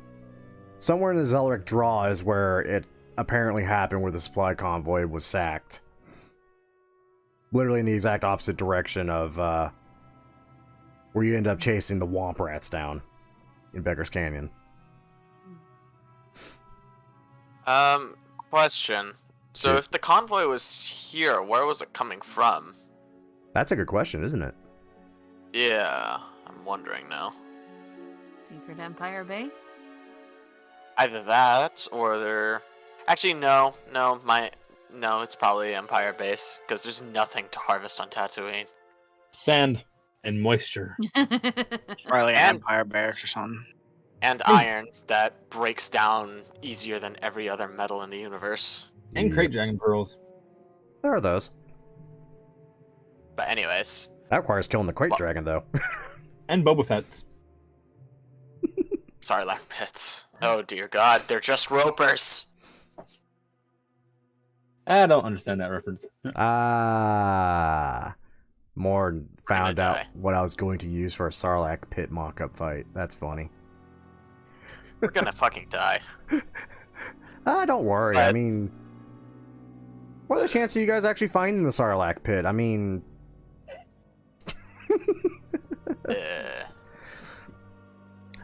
A: somewhere in the Zelric Draw is where it apparently happened, where the supply convoy was sacked. Literally in the exact opposite direction of where you end up chasing the Womp Rats down in Beggar's Canyon.
D: Question. So
A: Yeah.
D: if the convoy was here, where was it coming from?
A: That's a good question, isn't it?
D: Yeah, I'm wondering now.
F: Secret Empire base?
D: Either that, or they're... Actually, no, it's probably Empire base, because there's nothing to harvest on Tatooine.
C: Sand and moisture.
E: Probably an
D: And-
E: Empire barracks or something.
D: And iron that breaks down easier than every other metal in the universe.
C: And crate dragon pearls.
A: There are those.
D: But anyways,
A: That requires killing the Crate Dragon, though.
C: And Boba Fett's.
D: Sarlacc pits. Oh dear god, they're just ropers.
C: I don't understand that reference.
A: More found out
D: die.
A: what I was going to use for a Sarlacc pit mock-up fight. That's funny.
D: We're gonna fucking die.
A: Don't worry. I
D: But-
A: mean, what are the chances of you guys actually finding the Sarlacc pit? I mean,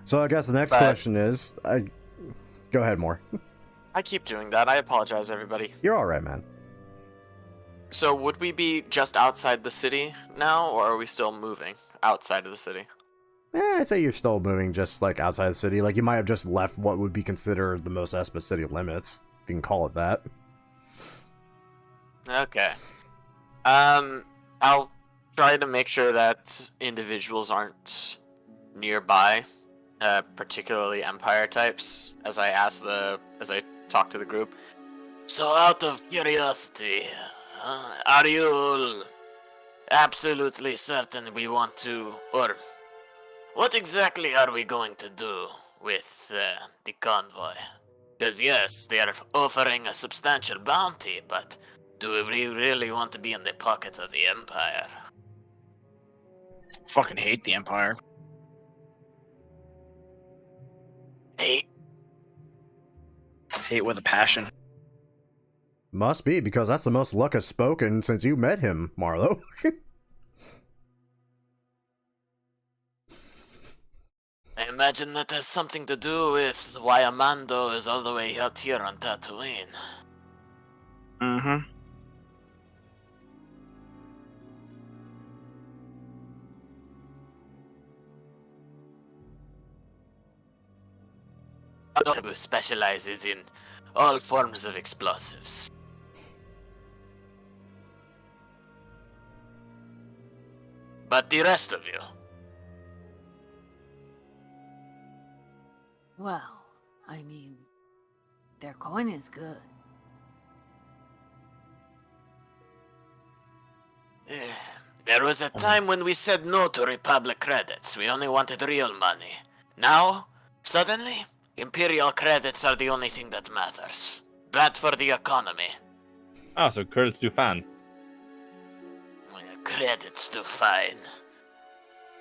A: so I guess the next
D: But-
A: question is, go ahead, more.
D: I keep doing that. I apologize, everybody.
A: You're all right, man.
D: So would we be just outside the city now, or are we still moving outside of the city?
A: I'd say you're still moving just like outside the city. Like you might have just left what would be considered the most Espa city limits, if you can call it that.
D: Okay. I'll try to make sure that individuals aren't nearby, particularly Empire types, as I talk to the group. So out of curiosity, are you absolutely certain we want to, or what exactly are we going to do with the convoy? Because yes, they are offering a substantial bounty, but do we really want to be in the pocket of the Empire?
E: Fucking hate the Empire.
D: Hey,
E: Hate with a passion.
A: Must be, because that's the most Luck has spoken since you met him, Marlo.
D: I imagine that has something to do with why Amando is all the way out here on Tatooine.
E: Mm-hmm.
D: Amando specializes in all forms of explosives. But the rest of you,
F: Well, I mean, their coin is good.
D: there was a time when we said no to Republic credits. We only wanted real money. Now, suddenly, Imperial credits are the only thing that matters. Bad for the economy.
C: Oh, so credits do fine.
D: Credits do fine.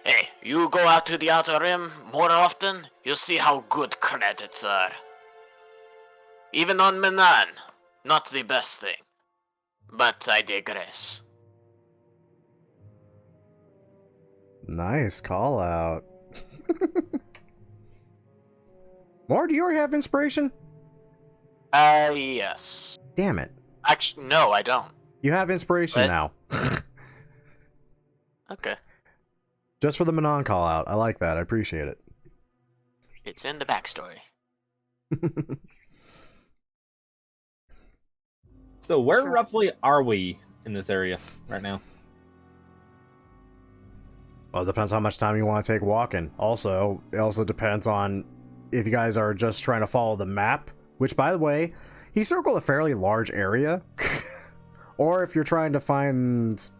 D: Hey, you go out to the Outer Rim more often, you'll see how good credits are. Even on Menan, not the best thing. But I digress.
A: Nice call out. More, do you already have inspiration?
D: Yes.
A: Damn it.
D: Actually, no, I don't.
A: You have inspiration
D: What?
A: now.
D: Okay.
A: Just for the Manon call out. I like that. I appreciate it.
D: It's in the backstory.
C: So where
F: Sure.
C: roughly are we in this area right now?
A: Well, it depends how much time you want to take walking. Also, it also depends on if you guys are just trying to follow the map, which, by the way, he circled a fairly large area. Or if you're trying to find,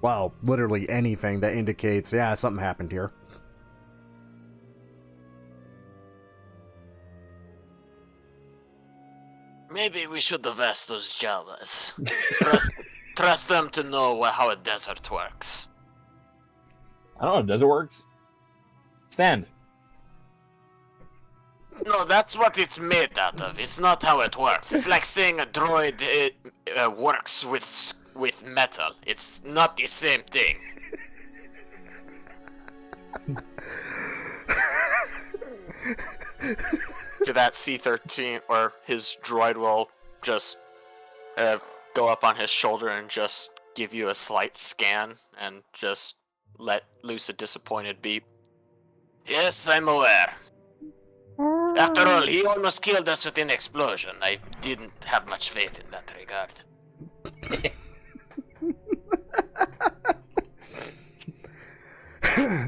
A: well, literally anything that indicates, yeah, something happened here.
D: Maybe we should have asked those Jawas. Trust them to know how a desert works.
C: I don't know. Does it works? Sand.
D: No, that's what it's made out of. It's not how it works. It's like saying a droid works with metal. It's not the same thing. To that C-13, or his droid will just go up on his shoulder and just give you a slight scan and just let loose a disappointed beep. Yes, I'm aware. After all, he almost killed us with an explosion. I didn't have much faith in that regard.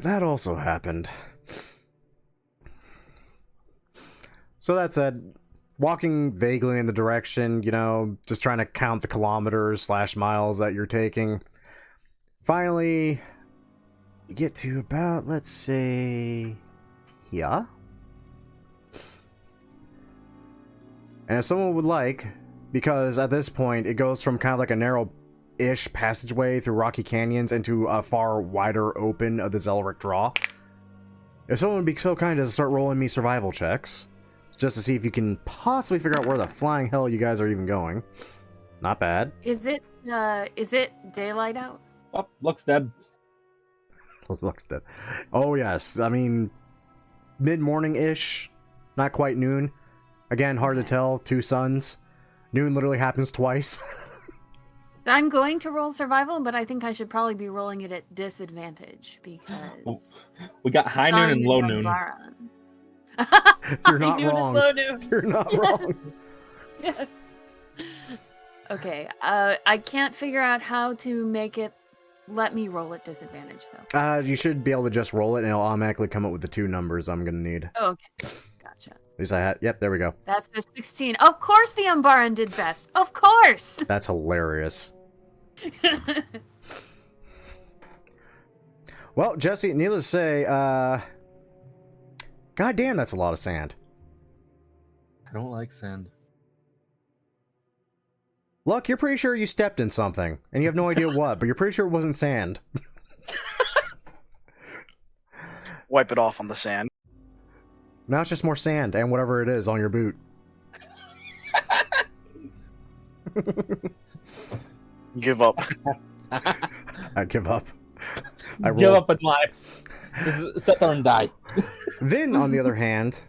A: That also happened. So that said, walking vaguely in the direction, you know, just trying to count the kilometers / miles that you're taking. Finally, you get to about, let's say, here. And if someone would like, because at this point it goes from kind of like a narrow-ish passageway through rocky canyons into a far wider open of the Zelric Draw. If someone would be so kind as to start rolling me survival checks, just to see if you can possibly figure out where the flying hell you guys are even going. Not bad.
F: Is it daylight out?
C: Oh, looks dead.
A: Looks dead. Oh yes, I mean, mid-morning-ish, not quite noon. Again, hard to tell, two suns. Noon literally happens twice.
F: I'm going to roll survival, but I think I should probably be rolling it at disadvantage because
C: We got high noon and low noon.
A: You're not
F: High noon and
A: wrong.
F: low noon.
A: You're not wrong.
F: Yes. Okay. I can't figure out how to make it let me roll at disadvantage though.
A: You should be able to just roll it and it'll automatically come up with the two numbers I'm gonna need.
F: Okay. Gotcha.
A: At least I had, yep, there we go.
F: That's the 16. Of course the Umbaran did best. Of course.
A: That's hilarious. Well, Jesse, needless to say, god damn, that's a lot of sand.
C: I don't like sand.
A: Luck, you're pretty sure you stepped in something, and you have no idea what, but you're pretty sure it wasn't sand.
E: Wipe it off on the sand.
A: Now it's just more sand and whatever it is on your boot.
E: Give up.
A: I give up.
C: Give up in life. Just sit there and die.
A: Then, on the other hand,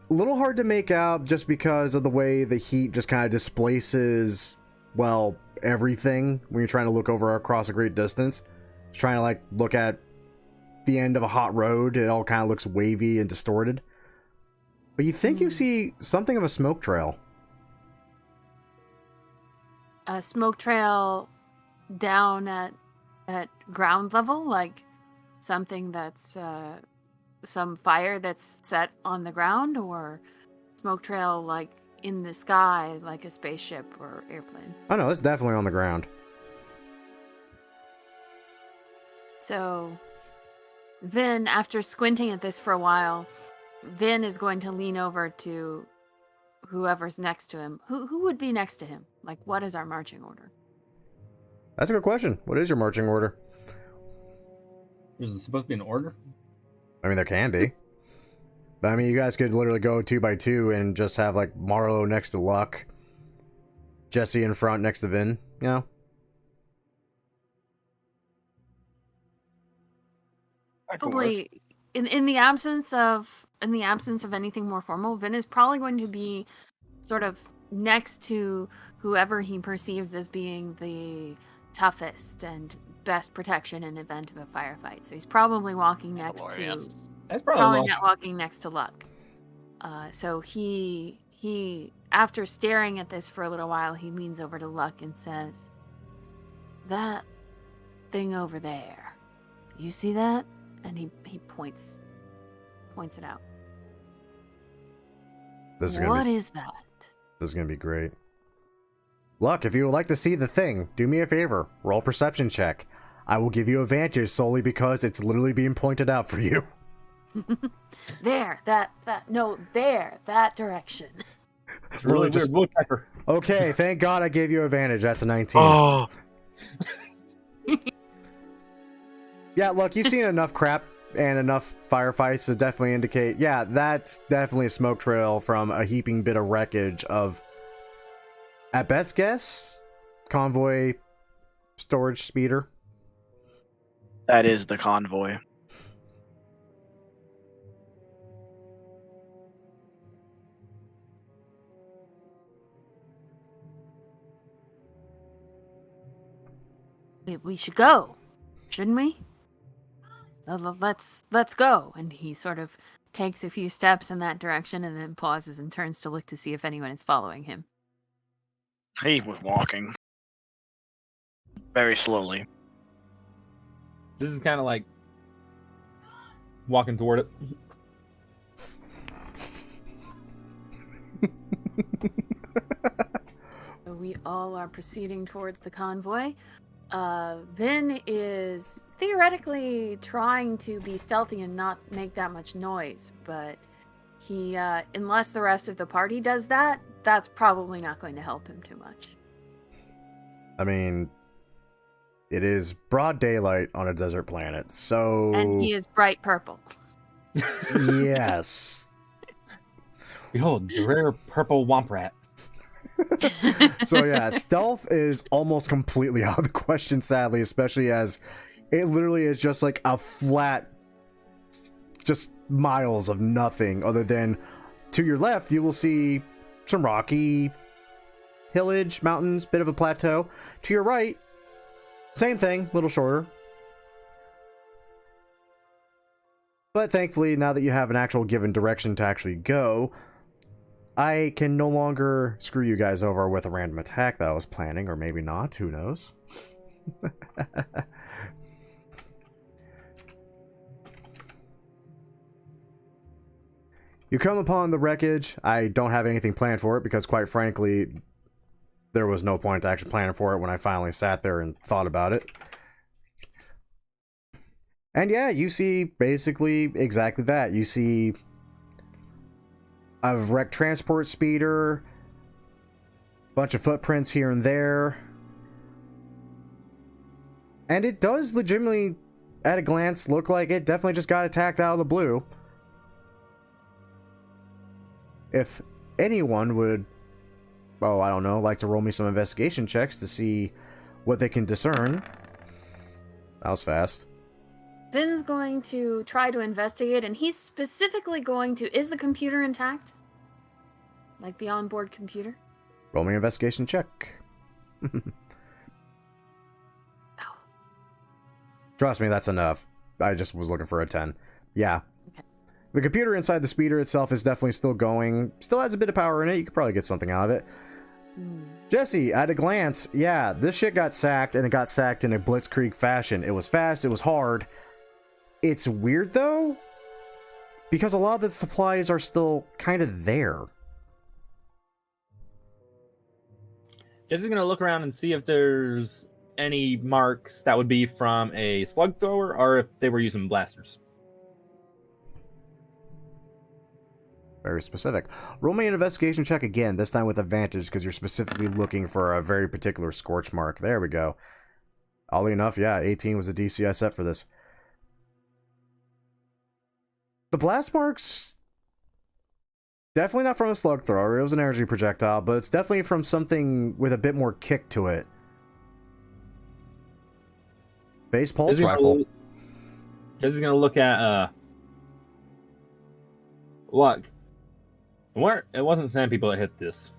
A: a little hard to make out just because of the way the heat just kind of displaces, well, everything when you're trying to look over across a great distance. Just trying to, like, look at the end of a hot road. It all kind of looks wavy and distorted. But you think you see something of a smoke trail.
F: A smoke trail down at ground level, like something that's some fire that's set on the ground, or smoke trail like in the sky, like a spaceship or airplane.
A: Oh no, it's definitely on the ground.
F: So Vin, after squinting at this for a while, Vin is going to lean over to whoever's next to him. Who would be next to him? Like, what is our marching order?
A: That's a good question. What is your marching order?
C: Is it supposed to be an order?
A: I mean, there can be. But I mean, you guys could literally go 2 by 2 and just have like Marlo next to Luck, Jesse in front next to Vin, you know?
E: That could work.
F: Probably in the absence of anything more formal, Vin is probably going to be sort of next to whoever he perceives as being the toughest and best protection in event of a firefight. So he's probably walking next
D: Mandalorian.
F: to
C: That's
F: probably
C: probably
F: not walking next to Luck. So he after staring at this for a little while, he leans over to Luck and says, "That thing over there, you see that?" And he points it out. What is that?
A: This is gonna be great. Luck, if you would like to see the thing, do me a favor. Roll perception check. I will give you advantage solely because it's literally being pointed out for you.
F: There, that direction.
C: It's really
A: just-
C: weird woodpecker.
A: Okay, thank God I gave you advantage. That's a 19.
E: Oh,
A: Yeah, look, you've seen enough crap and enough firefights to definitely indicate, yeah, that's definitely a smoke trail from a heaping bit of wreckage of, at best guess, convoy storage speeder.
E: that is the convoy.
F: We should go, shouldn't we? Let's go. And he sort of takes a few steps in that direction and then pauses and turns to look to see if anyone is following him.
E: He was walking very slowly.
C: This is kind of like walking toward it.
F: So we all are proceeding towards the convoy. Vin is theoretically trying to be stealthy and not make that much noise, but he, unless the rest of the party does that, that's probably not going to help him too much.
A: I mean, it is broad daylight on a desert planet, so...
F: And he is bright purple.
A: Yes.
C: Behold, the rare purple womp rat.
A: So yeah, stealth is almost completely out of the question, sadly, especially as it literally is just like a flat, just miles of nothing other than to your left you will see some rocky hillage, mountains, bit of a plateau. To your right, same thing, a little shorter. But thankfully, now that you have an actual given direction to actually go, I can no longer screw you guys over with a random attack that I was planning, or maybe not, who knows. You come upon the wreckage. I don't have anything planned for it because, quite frankly, there was no point to actually planning for it when I finally sat there and thought about it. And yeah, you see basically exactly that. You see a wrecked transport speeder, bunch of footprints here and there. And it does legitimately, at a glance, look like it definitely just got attacked out of the blue. If anyone would, oh, I don't know, like to roll me some investigation checks to see what they can discern. That was fast.
F: Vin's going to try to investigate, and he's specifically going to... Is the computer intact? Like the onboard computer?
A: Roll me an investigation check. Trust me, that's enough. I just was looking for a 10. Yeah.
F: Okay.
A: The computer inside the speeder itself is definitely still going. Still has a bit of power in it. You could probably get something out of it. Jesse, at a glance, yeah, this shit got sacked, and it got sacked in a blitzkrieg fashion. It was fast, it was hard. It's weird, though, because a lot of the supplies are still kind of there.
C: Jesse's gonna look around and see if there's any marks that would be from a slug thrower or if they were using blasters.
A: Very specific. Roll me an investigation check again, this time with advantage, because you're specifically looking for a very particular scorch mark. There we go. Oddly enough, yeah, 18 was the DC I set for this. The blast marks Definitely not from a slug thrower. It was an energy projectile, but it's definitely from something with a bit more kick to it. Base pulse rifle.
C: This is gonna look at look. It wasn't sand people that hit this.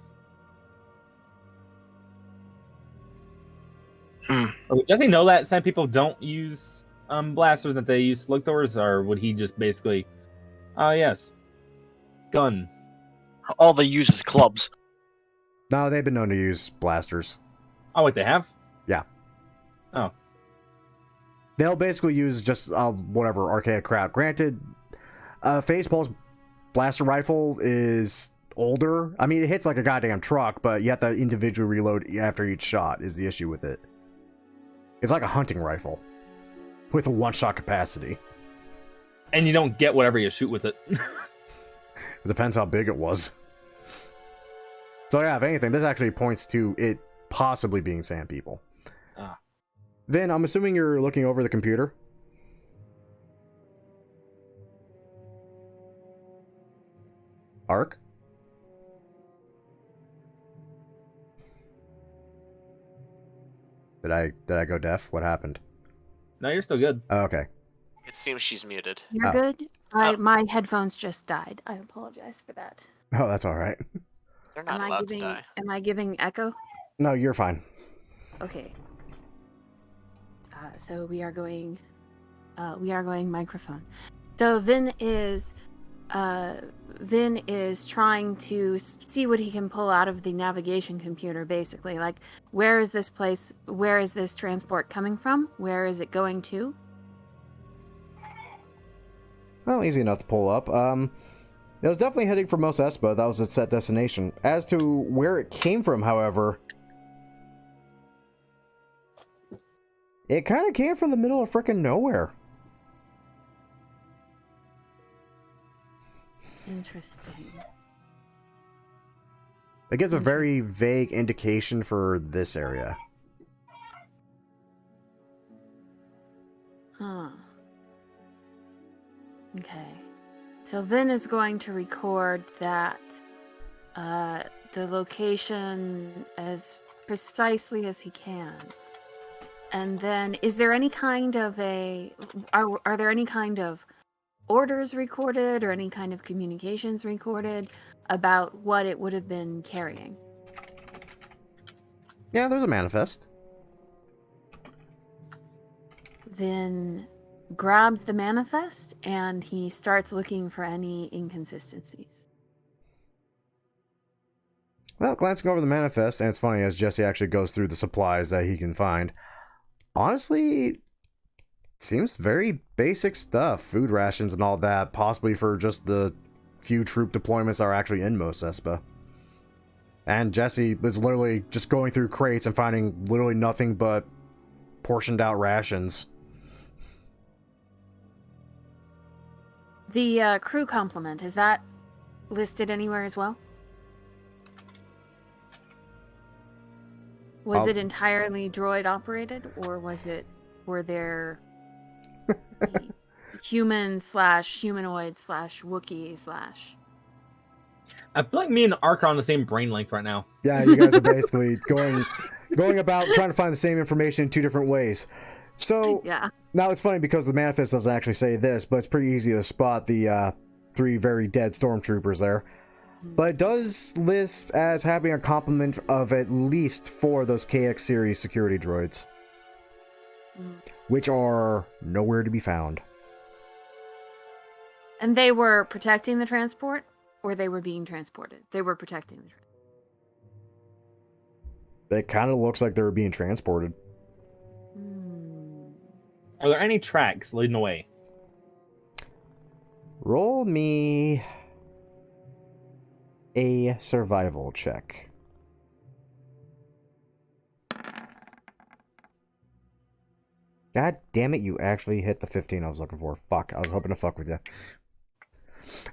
C: Would Jesse know that sand people don't use blasters, that they use slug throwers, or would he just basically, yes, gun?
E: All they use is clubs.
A: No, they've been known to use blasters.
C: Oh, wait, they have?
A: Yeah.
C: Oh.
A: They'll basically use just whatever archaic crap. Granted, phase pulse blaster rifle is older. I mean, it hits like a goddamn truck, but you have to individually reload after each shot is the issue with it. It's like a hunting rifle with a one-shot capacity.
C: And you don't get whatever you shoot with it.
A: It depends how big it was. So yeah, if anything, this actually points to it possibly being sand people.
C: Ah.
A: Vin, I'm assuming you're looking over the computer. Ark? Did I go deaf? What happened?
C: No, you're still good.
A: Oh, okay.
D: It seems she's muted.
F: You're good? My headphones just died. I apologize for that.
A: Oh, that's all right.
D: They're not allowed to die.
F: Am I giving echo?
A: No, you're fine.
F: Okay. So we are going microphone. So Vin is trying to see what he can pull out of the navigation computer, basically. Like, where is this place? Where is this transport coming from? Where is it going to?
A: Well, easy enough to pull up. It was definitely heading for Mos Espa. That was its set destination. As to where it came from, however, it kind of came from the middle of frickin' nowhere.
F: Interesting.
A: It gives a very vague indication for this area.
F: Huh. Okay. So Vin is going to record that the location as precisely as he can. And then, is there any kind of are there any kind of orders recorded or any kind of communications recorded about what it would have been carrying?
A: Yeah, there's a manifest.
F: Vin grabs the manifest and he starts looking for any inconsistencies.
A: Well, glancing over the manifest, and it's funny as Jesse actually goes through the supplies that he can find. Honestly, seems very basic stuff. Food rations and all that, possibly for just the few troop deployments that are actually in Mos Espa. And Jesse is literally just going through crates and finding literally nothing but portioned out rations.
F: The crew complement, is that listed anywhere as well? Was it entirely droid operated, or were there human / humanoid / Wookiee /
C: I feel like me and Ark are on the same brain length right now.
A: Yeah, you guys are basically going about trying to find the same information in two different ways. So
F: yeah.
A: Now it's funny because the manifest doesn't actually say this, but it's pretty easy to spot the 3 very dead stormtroopers there. But it does list as having a complement of at least 4 of those KX series security droids, which are nowhere to be found.
F: And they were protecting the transport, or they were being transported? They were protecting the transport.
A: It kind of looks like they were being transported.
C: Are there any tracks leading away?
A: Roll me a survival check. God damn it, you actually hit the 15 I was looking for. Fuck, I was hoping to fuck with you.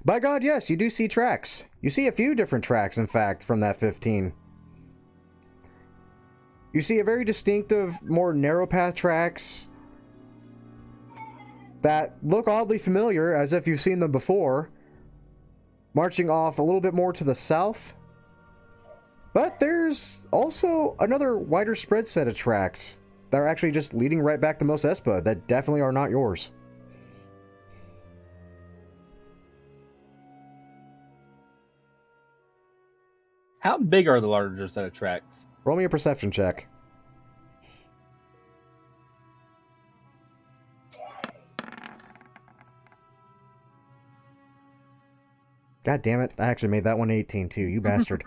A: By God, yes, you do see tracks. You see a few different tracks, in fact, from that 15. You see a very distinctive, more narrow path tracks that look oddly familiar, as if you've seen them before. marching off a little bit more to the south. But there's also another wider spread set of tracks that are actually just leading right back to Mos Espa that definitely are not yours.
C: How big are the larger set of tracks?
A: Roll me a perception check. God damn it, I actually made that one 18 too, you bastard.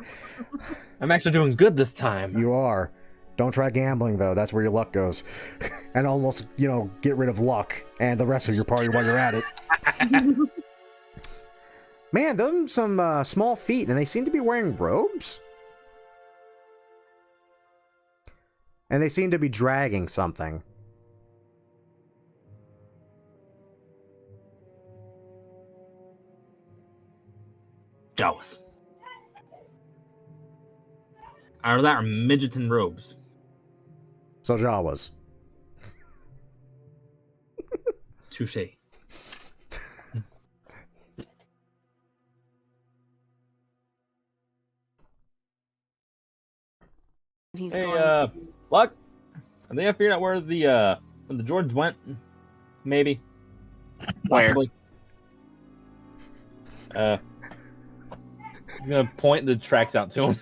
C: I'm actually doing good this time.
A: You are. Don't try gambling though, that's where your luck goes. And almost, get rid of luck and the rest of your party while you're at it. Man, those are some small feet, and they seem to be wearing robes? And they seem to be dragging something.
C: Jawas. Either that or midgets in robes.
A: So Jawas.
C: Touche.
F: He's
C: Hey,
F: going.
C: Luck? Have they figured out where the Jordans went? Maybe.
E: Where?
C: Possibly. I'm gonna point the tracks out to him.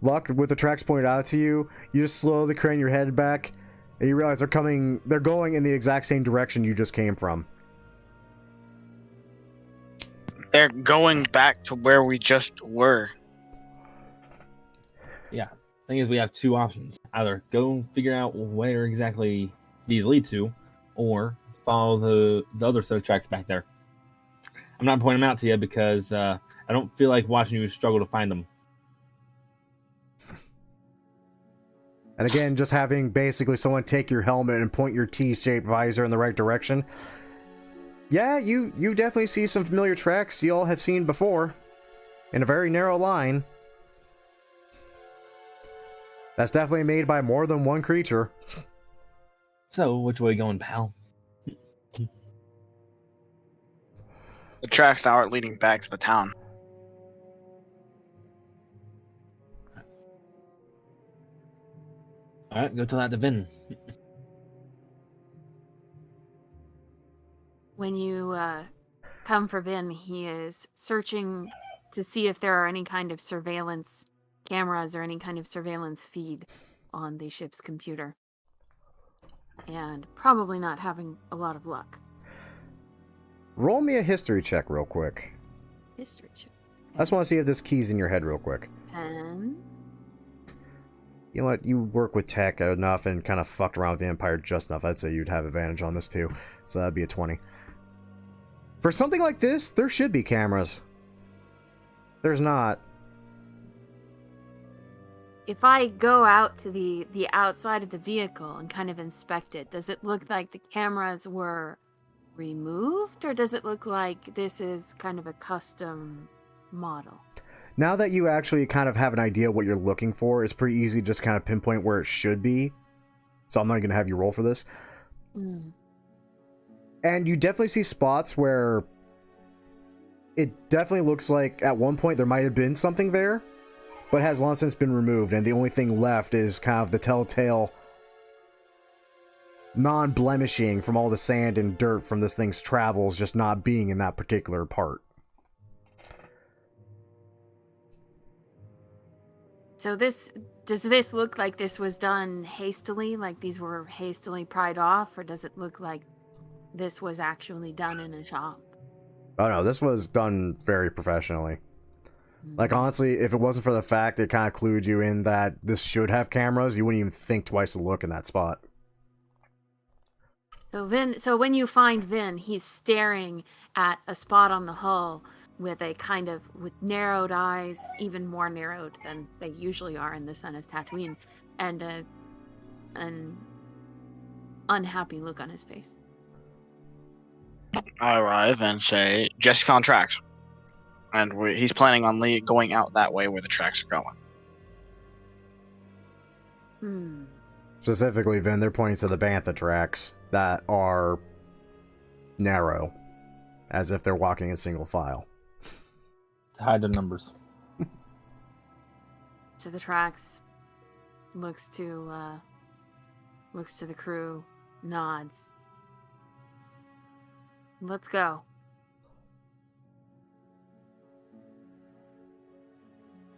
A: Luck, with the tracks pointed out to you, you just slowly crane your head back, and you realize they're going in the exact same direction you just came from.
E: They're going back to where we just were.
C: Yeah. Thing is, we have two options. Either go figure out where exactly these lead to, or follow the other set of tracks back there. I'm not pointing them out to you because I don't feel like watching you struggle to find them.
A: And again, just having basically someone take your helmet and point your T-shaped visor in the right direction. Yeah, you definitely see some familiar tracks you all have seen before. In a very narrow line. That's definitely made by more than one creature.
C: So, which way going, pal?
E: The tracks now are leading back to the town.
C: Alright, go tell that to Vin.
F: When you come for Vin, he is searching to see if there are any kind of surveillance cameras or any kind of surveillance feed on the ship's computer. And probably not having a lot of luck.
A: Roll me a history check real quick.
F: History check.
A: I just want to see if this key's in your head real quick.
F: 10.
A: You know what? You work with tech enough and kind of fucked around with the Empire just enough. I'd say you'd have advantage on this too. So that'd be a 20. For something like this, there should be cameras. There's not.
F: If I go out to the outside of the vehicle and kind of inspect it, does it look like the cameras were removed, or does it look like this is kind of a custom model?
A: Now that you actually kind of have an idea what you're looking for, it's pretty easy to just kind of pinpoint where it should be. So I'm not going to have you roll for this.
F: Mm.
A: And you definitely see spots where it definitely looks like at one point there might have been something there, but has long since been removed, and the only thing left is kind of the telltale non-blemishing from all the sand and dirt from this thing's travels just not being in that particular part.
F: So does this look like this was done hastily, like these were hastily pried off, or does it look like this was actually done in a shop?
A: Oh no, this was done very professionally. Like, honestly, if it wasn't for the fact it kind of clued you in that this should have cameras, you wouldn't even think twice to look in that spot.
F: So when you find Vin, he's staring at a spot on the hull with with narrowed eyes, even more narrowed than they usually are in the Son of Tatooine, and an unhappy look on his face.
E: I arrive and say, Jesse found tracks. And he's planning on going out that way where the tracks are going.
A: Specifically, Vin, they're pointing to the Bantha tracks that are narrow. as if they're walking in single file.
C: To hide their numbers.
F: To the tracks. Looks to the crew. Nods. Let's go.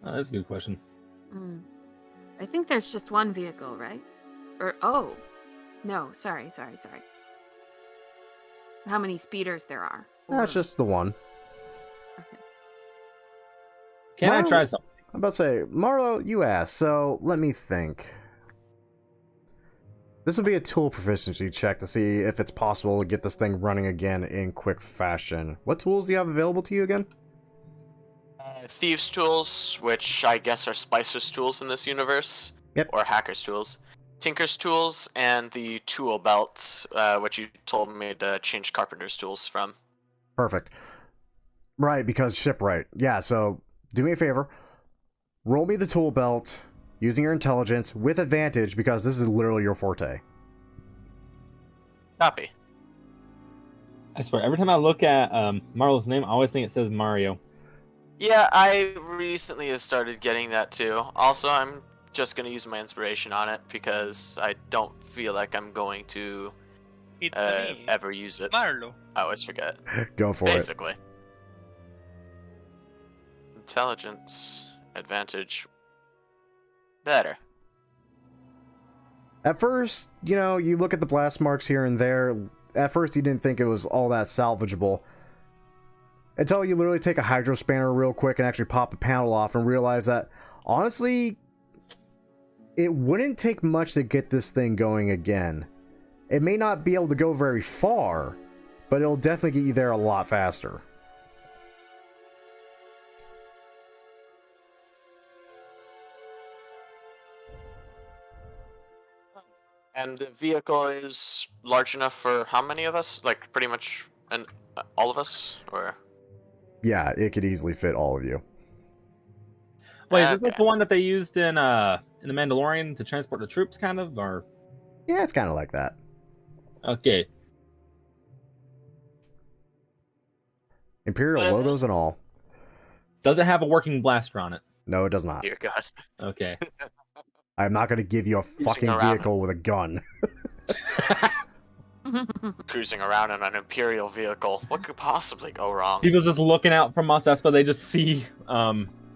C: Oh, that's a good question.
F: I think there's just one vehicle, right? Or no, sorry. How many speeders there are?
A: That's just the one.
F: Okay.
C: Can I try something?
A: I'm about to say, Marlo, you asked, so let me think. This would be a tool proficiency check to see if it's possible to get this thing running again in quick fashion. What tools do you have available to you again?
D: Thieves' tools, which I guess are Splicer's tools in this universe.
A: Yep.
D: Or Hacker's tools. Tinker's tools, and the tool belt, which you told me to change Carpenter's tools from.
A: Perfect. Right, because shipwright. Yeah, so do me a favor. Roll me the tool belt using your intelligence with advantage because this is literally your forte.
D: Copy.
C: I swear, every time I look at Marlo's name, I always think it says Mario.
D: Yeah, I recently have started getting that too. Also, I'm just going to use my inspiration on it because I don't feel like I'm going to ever use it.
B: Marlo.
D: I always forget.
A: Go for
D: Basically. Intelligence, advantage. Better.
A: At first, you know, you look at the blast marks here and there. At first, you didn't think it was all that salvageable. Until you literally take a hydro spanner real quick and actually pop the panel off and realize that, honestly, it wouldn't take much to get this thing going again. It may not be able to go very far, but it'll definitely get you there a lot faster.
D: And the vehicle is large enough for how many of us? Like, pretty much all of us? Or...
A: Yeah, it could easily fit all of you.
C: Wait, is this like the one that they used in The Mandalorian to transport the troops, kind of, or?
A: Yeah, it's kind of like that.
C: Okay.
A: Imperial logos and all.
C: Does it have a working blaster on it?
A: No, it does not.
D: Dear God.
C: Okay.
A: I'm not going to give you a fucking vehicle with a gun.
D: Cruising around in an Imperial vehicle. What could possibly go wrong?
C: People just looking out from Mos Espa, they just see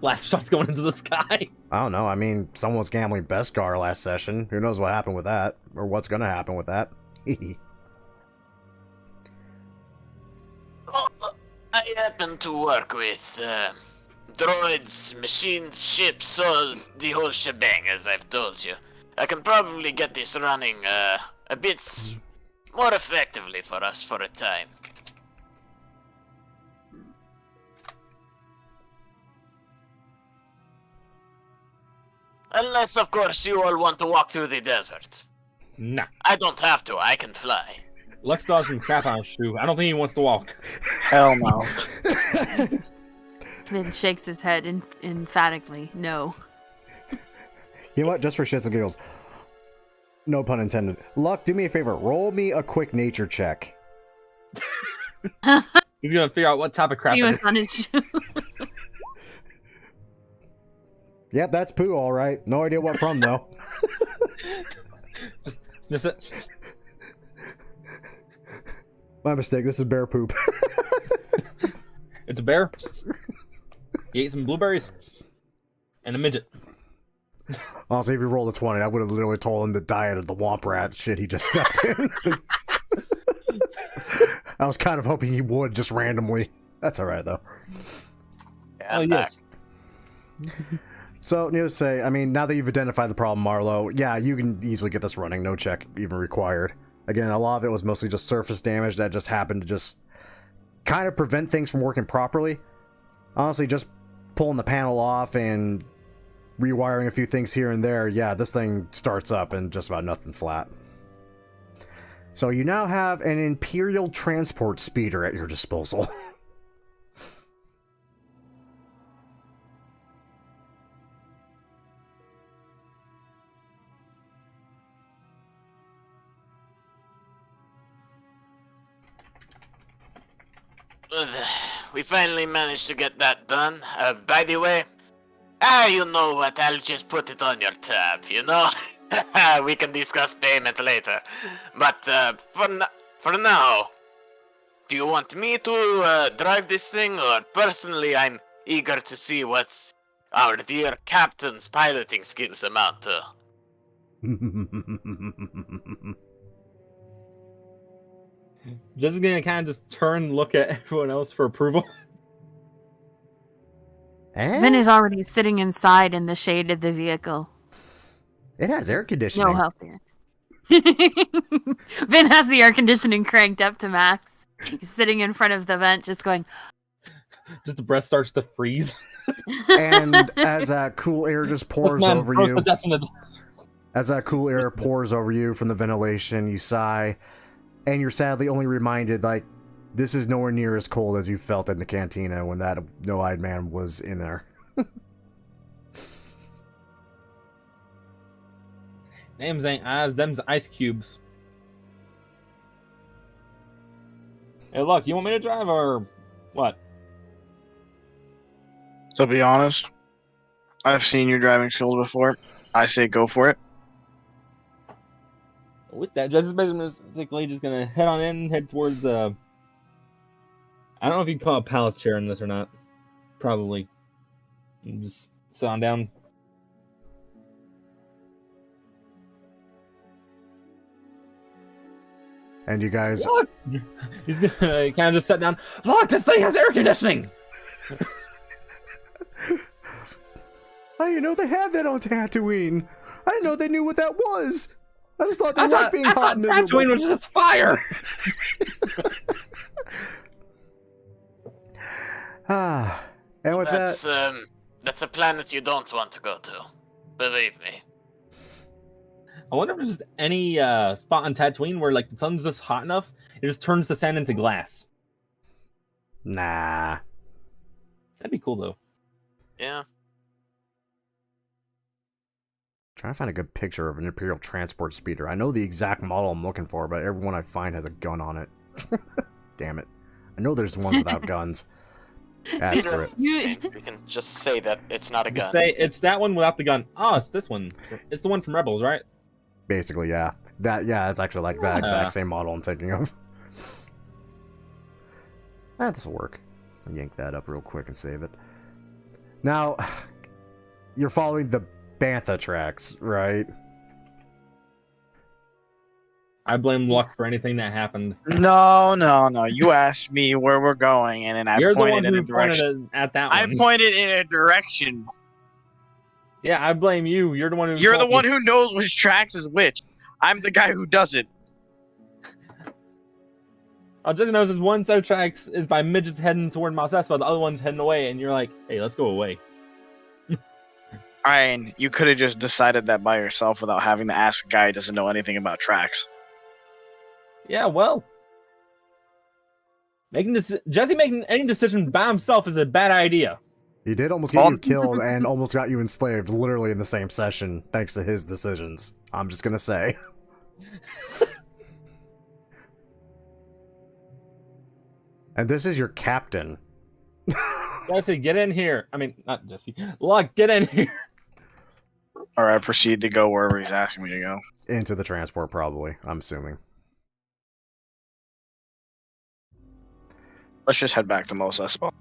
C: blast shots going into the sky.
A: I don't know. I mean, someone was gambling Beskar last session. Who knows what happened with that? Or what's going to happen with that?
D: Well, I happen to work with droids, machines, ships, all the whole shebang, as I've told you. I can probably get this running a bit more effectively for us for a time. Unless, of course, you all want to walk through the desert.
C: Nah.
D: I don't have to, I can fly.
C: Lex does some crap on his shoe. I don't think he wants to walk.
E: Hell no.
F: Then shakes his head emphatically. No.
A: You know what? Just for shits and giggles. No pun intended. Luck, do me a favor. Roll me a quick nature check.
C: He's gonna figure out what type of crap
F: See
C: it
F: what's
C: is.
F: on his shoe.
A: Yep, that's poo, all right. No idea what from, though.
C: Just sniff it.
A: My mistake. This is bear poop.
C: It's a bear. He ate some blueberries. And a midget.
A: Honestly, if you rolled a 20, I would have literally told him the diet of the womp rat shit he just stepped in. I was kind of hoping he would just randomly. That's all right, though.
D: Yeah,
C: Oh, yes.
A: So, needless to say, I mean, now that you've identified the problem, Marlo, yeah, you can easily get this running. No check even required. Again, a lot of it was mostly just surface damage that just happened to just kind of prevent things from working properly. Honestly, just pulling the panel off and rewiring a few things here and there, yeah, this thing starts up and just about nothing flat. So you now have an Imperial transport speeder at your disposal.
D: We finally managed to get that done. By the way, you know what? I'll just put it on your tab, you know? We can discuss payment later. But for now, do you want me to drive this thing, or personally, I'm eager to see what our dear captain's piloting skills amount to?
C: Just gonna kind of just turn and look at everyone else for approval.
F: Vin is already sitting inside in the shade of the vehicle.
A: It has air conditioning.
F: No help here. Vin has the air conditioning cranked up to max. He's sitting in front of the vent, just going.
C: Just the breath starts to freeze.
A: And as that cool air just pours over you, as that cool air pours over you from the ventilation, you sigh, and you're sadly only reminded, like, this is nowhere near as cold as you felt in the cantina when that no-eyed man was in there.
C: Names ain't eyes, them's ice cubes. Hey, look, you want me to drive or what?
E: To be honest, I've seen your driving skills before. I say go for it.
C: With that, Jess is basically just gonna head on in, head towards the. I don't know if you'd call it a palace chair in this or not. Probably. Just sit on down.
A: And you guys...
C: Look! He's gonna kind of just sit down. Look, this thing has air conditioning!
A: I didn't know they had that on Tatooine. I didn't know they knew what that was. I just thought they liked being hot and miserable.
C: Tatooine was just fire!
A: And with
D: that's a planet you don't want to go to. Believe me.
C: I wonder if there's just any spot on Tatooine where like the sun's just hot enough, it just turns the sand into glass.
A: Nah.
C: That'd be cool though.
D: Yeah.
A: Trying to find a good picture of an Imperial transport speeder. I know the exact model I'm looking for, but everyone I find has a gun on it. Damn it. I know there's ones without guns. Ask for it.
D: We can just say that it's not a gun.
C: Say it's that one without the gun. Oh, it's this one. It's the one from Rebels, right?
A: Basically, yeah. It's actually like that exact same model I'm thinking of. This'll work. I'll yank that up real quick and save it. Now, you're following the Bantha tracks, right?
C: I blame luck for anything that happened.
E: No. You asked me where we're going, and then I pointed in a direction.
C: At that one.
E: I pointed in a direction.
C: Yeah, I blame you. You're the one who.
E: You're the one who knows which tracks is which. I'm the guy who doesn't.
C: All Jesse knows is one set of tracks is by midgets heading toward Mos Espa, the other one's heading away, and you're like, hey, let's go away.
E: Ryan, you could have just decided that by yourself without having to ask a guy who doesn't know anything about tracks.
C: Yeah, well. Jesse making any decision by himself is a bad idea.
A: He did almost get you killed and almost got you enslaved literally in the same session, thanks to his decisions. I'm just gonna say. And this is your captain.
C: Jesse, get in here. I mean, not Jesse. Luck, get in here.
E: Or I proceed to go wherever he's asking me to go.
A: Into the transport, probably, I'm assuming.
E: Let's just head back to Mos Espa.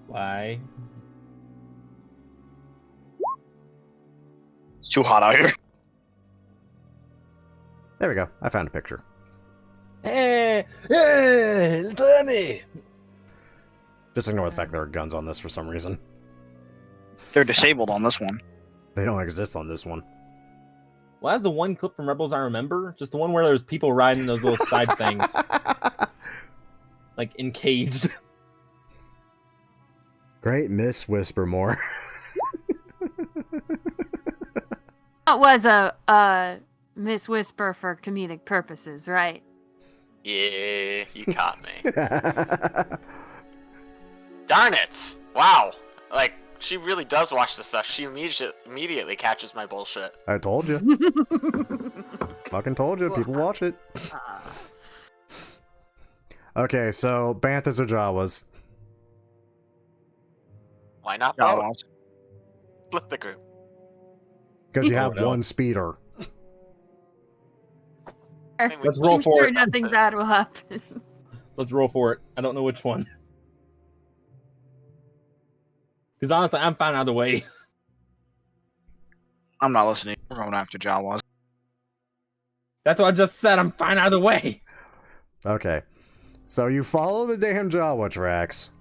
C: Why?
E: It's too hot out here.
A: There we go. I found a picture.
C: Hey, little Annie.
A: Just ignore the fact there are guns on this for some reason.
E: They're disabled on this one.
A: They don't exist on this one.
C: Well, that's the one clip from Rebels I remember. Just the one where there's people riding those little side things. Like, encaged.
A: Great Miss Whispermore.
F: That was a Miss Whisper for comedic purposes, right?
D: Yeah, you caught me. Darn it! Wow. Like, she really does watch this stuff. She immediately catches my bullshit.
A: I told you. Fucking told you, people watch it.
F: Uh,
A: Okay, so Banthas or Jawas?
D: Why not both?
E: Jawas.
D: Split the group.
A: Because you
C: Oh,
A: have
C: no.
A: one speeder.
D: mean, we-
C: Let's roll
F: I'm
C: for
F: sure
C: it.
F: nothing bad will happen.
C: Let's roll for it. I don't know which one. Because honestly, I'm fine either way.
E: I'm not listening. We're going after Jawas.
C: That's what I just said. I'm fine either way.
A: Okay. So you follow the damn Jawa tracks.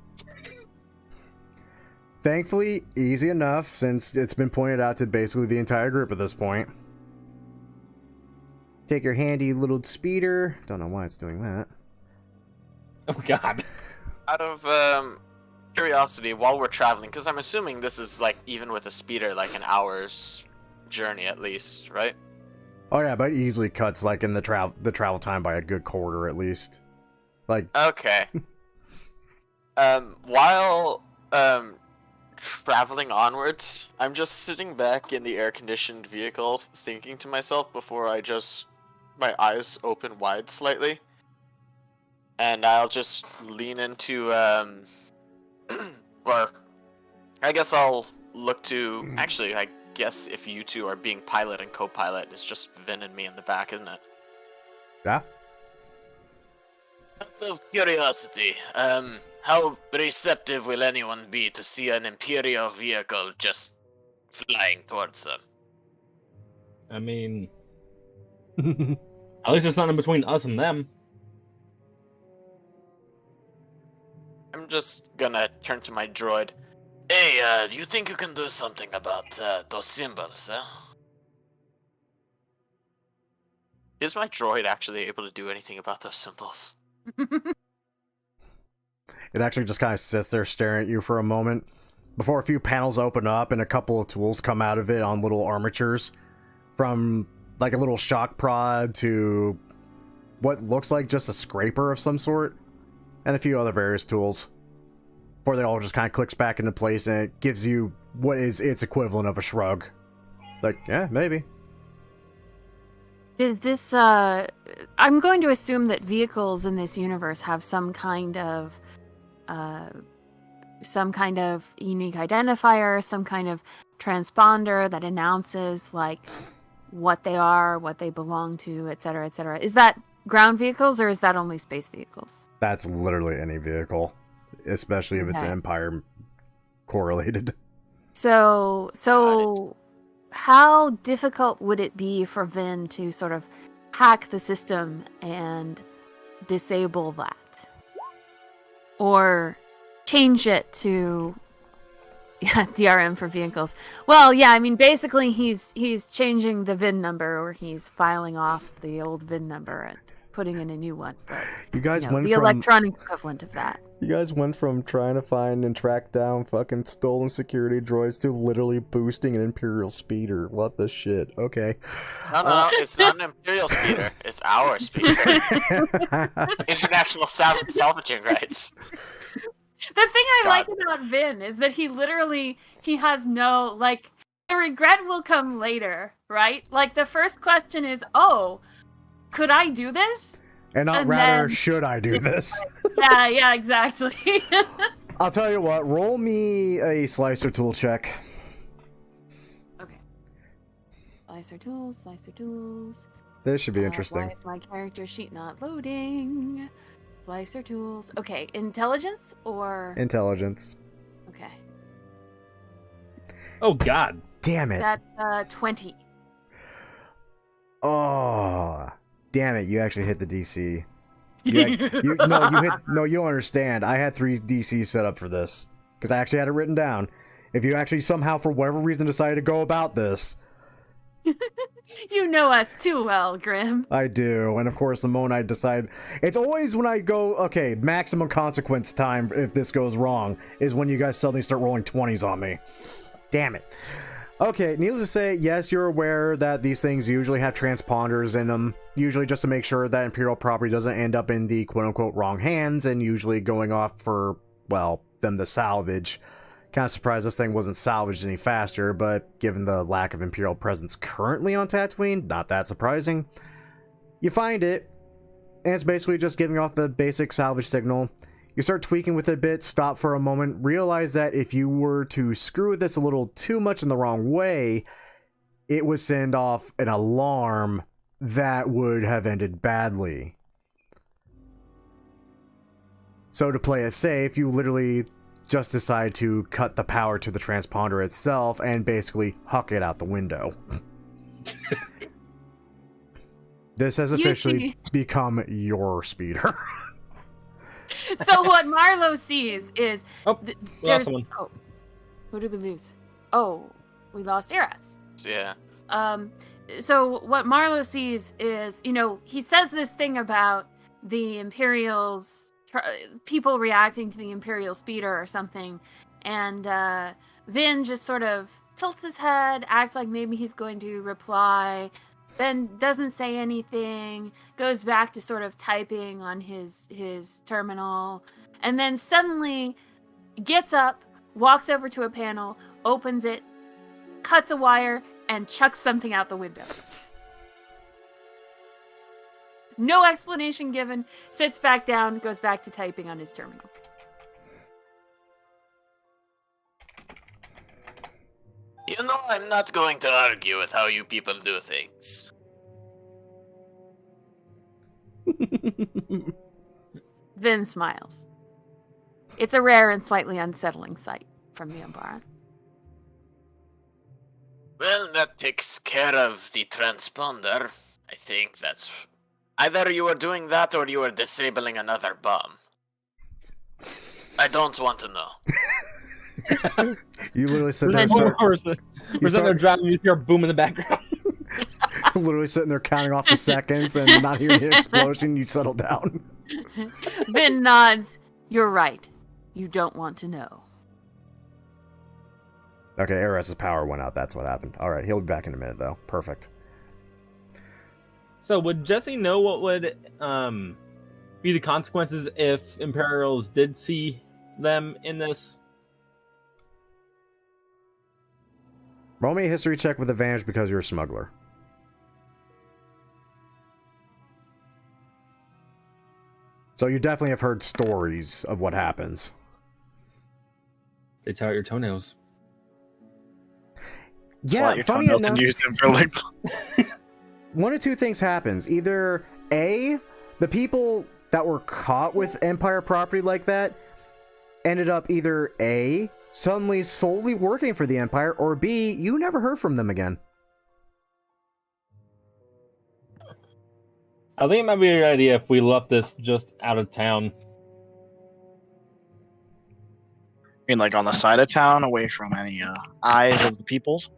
A: Thankfully, easy enough since it's been pointed out to basically the entire group at this point. Take your handy little speeder. Don't know why it's doing that.
C: Oh God.
D: Out of curiosity, while we're traveling, because I'm assuming this is like even with a speeder, like an hour's journey at least, right?
A: Oh yeah, but it easily cuts like in the travel time by a good quarter at least. Like
D: Okay. While traveling onwards, I'm just sitting back in the air-conditioned vehicle, thinking to myself before my eyes open wide slightly, and I'll just lean into or I guess I'll look to. Actually, I guess if you two are being pilot and co-pilot, it's just Vin and me in the back, isn't it?
A: yeah.
D: Out of curiosity, how receptive will anyone be to see an Imperial vehicle just flying towards them?
C: I mean, at least there's something between us and them.
D: I'm just gonna turn to my droid. Hey, do you think you can do something about those symbols, huh? Is my droid actually able to do anything about those symbols?
A: It actually just kind of sits there staring at you for a moment before a few panels open up and a couple of tools come out of it on little armatures, from like a little shock prod to what looks like just a scraper of some sort, and a few other various tools. Before they all just kind of clicks back into place and it gives you what is its equivalent of a shrug. Like, yeah, maybe.
F: Is this, I'm going to assume that vehicles in this universe have some kind of unique identifier, some kind of transponder that announces, like, what they are, what they belong to, etc., etc. Is that ground vehicles, or is that only space vehicles?
A: That's literally any vehicle, especially if it's
F: Okay.
A: Empire correlated.
F: So how difficult would it be for Vin to sort of hack the system and disable that? Or change it to DRM for vehicles? Well, yeah, I mean, basically he's changing the VIN number, or he's filing off the old VIN number and putting in a new one. But,
A: You guys went
F: the
A: from
F: electronic equivalent of that.
A: You guys went from trying to find and track down fucking stolen security droids to literally boosting an Imperial speeder. What the shit? Okay.
D: No, it's not an Imperial speeder. It's our speeder. International salvaging rights.
F: The thing I
D: God.
F: like about Vin is that he has no, like, the regret will come later, right? Like, the first question is, oh, could I do this?
A: And not
F: And
A: rather,
F: then-
A: should I do this?
F: Yeah, exactly.
A: I'll tell you what, roll me a slicer tool check.
F: Okay. Slicer tools.
A: This should be
F: Why
A: interesting.
F: is my character sheet not loading? Slicer tools. Okay, intelligence or...
A: Intelligence.
F: Okay.
C: Oh God.
A: Damn it.
F: That's 20.
A: Oh, damn it! You actually hit the DC. You don't understand. I had 3 DCs set up for this because I actually had it written down. If you actually somehow, for whatever reason, decided to go about this,
F: You know us too well, Grim.
A: I do. And of course, the moment I decide, it's always when I go, okay, maximum consequence time if this goes wrong is when you guys suddenly start rolling 20s on me. Damn it. Okay, needless to say, yes, you're aware that these things usually have transponders in them, usually just to make sure that Imperial property doesn't end up in the quote-unquote wrong hands, and usually going off for, well, them to salvage. Kind of surprised this thing wasn't salvaged any faster, but given the lack of Imperial presence currently on Tatooine, not that surprising. You find it, and it's basically just giving off the basic salvage signal. You start tweaking with it a bit, stop for a moment, realize that if you were to screw with this a little too much in the wrong way, it would send off an alarm that would have ended badly. So to play it safe, you literally just decide to cut the power to the transponder itself and basically huck it out the window. This has officially become your speeder.
F: So what Marlo sees is
C: Lost someone.
F: Oh, who did we lose? Oh, we lost Eras.
D: Yeah.
F: So what Marlo sees is, he says this thing about the Imperials, people reacting to the Imperial speeder or something, and Vin just sort of tilts his head, acts like maybe he's going to reply, then doesn't say anything, goes back to sort of typing on his terminal, and then suddenly gets up, walks over to a panel, opens it, cuts a wire, and chucks something out the window. No explanation given, sits back down, goes back to typing on his terminal.
D: I'm not going to argue with how you people do things.
F: Vin smiles. It's a rare and slightly unsettling sight from the Umbara.
D: Well, that takes care of the transponder. I think that's... Either you are doing that or you are disabling another bomb. I don't want to know.
A: You literally sit there
C: There's
A: and
C: one
A: start,
C: person. We're sitting there driving, you hear a boom in the background.
A: literally sitting there counting off the seconds and not hearing the explosion. You settle down.
F: Vin nods. You're right. You don't want to know.
A: Okay, Eris's power went out. That's what happened. All right, he'll be back in a minute, though. Perfect.
C: So would Jesse know what would be the consequences if Imperials did see them in this?
A: Roll me a history check with advantage because you're a smuggler. So you definitely have heard stories of what happens.
C: They tear out your toenails.
A: Yeah,
E: your
A: funny
E: toenails
A: enough,
E: and use them for like.
A: one of two things happens. Either A, the people that were caught with Empire property like that ended up either A, suddenly solely working for the Empire, or B, you never heard from them again.
C: I think it might be a good idea if we left this just out of town.
E: I mean, like on the side of town, away from any eyes of the peoples.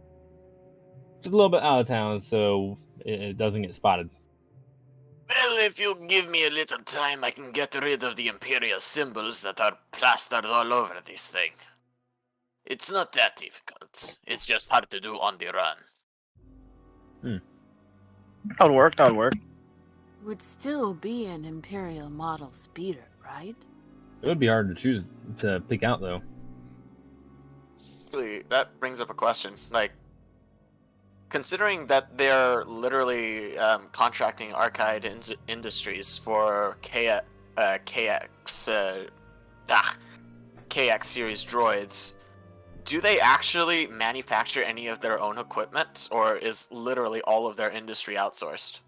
C: Just a little bit out of town so it doesn't get spotted.
D: Well, if you give me a little time, I can get rid of the Imperial symbols that are plastered all over this thing. It's not that difficult. It's just hard to do on the run.
E: That would work. That would work.
F: Would still be an Imperial model speeder, right?
C: It would be hard to choose to pick out, though.
D: Actually, that brings up a question. Like, considering that they're literally contracting Archive Industries for KX series droids, do they actually manufacture any of their own equipment, or is literally all of their industry outsourced?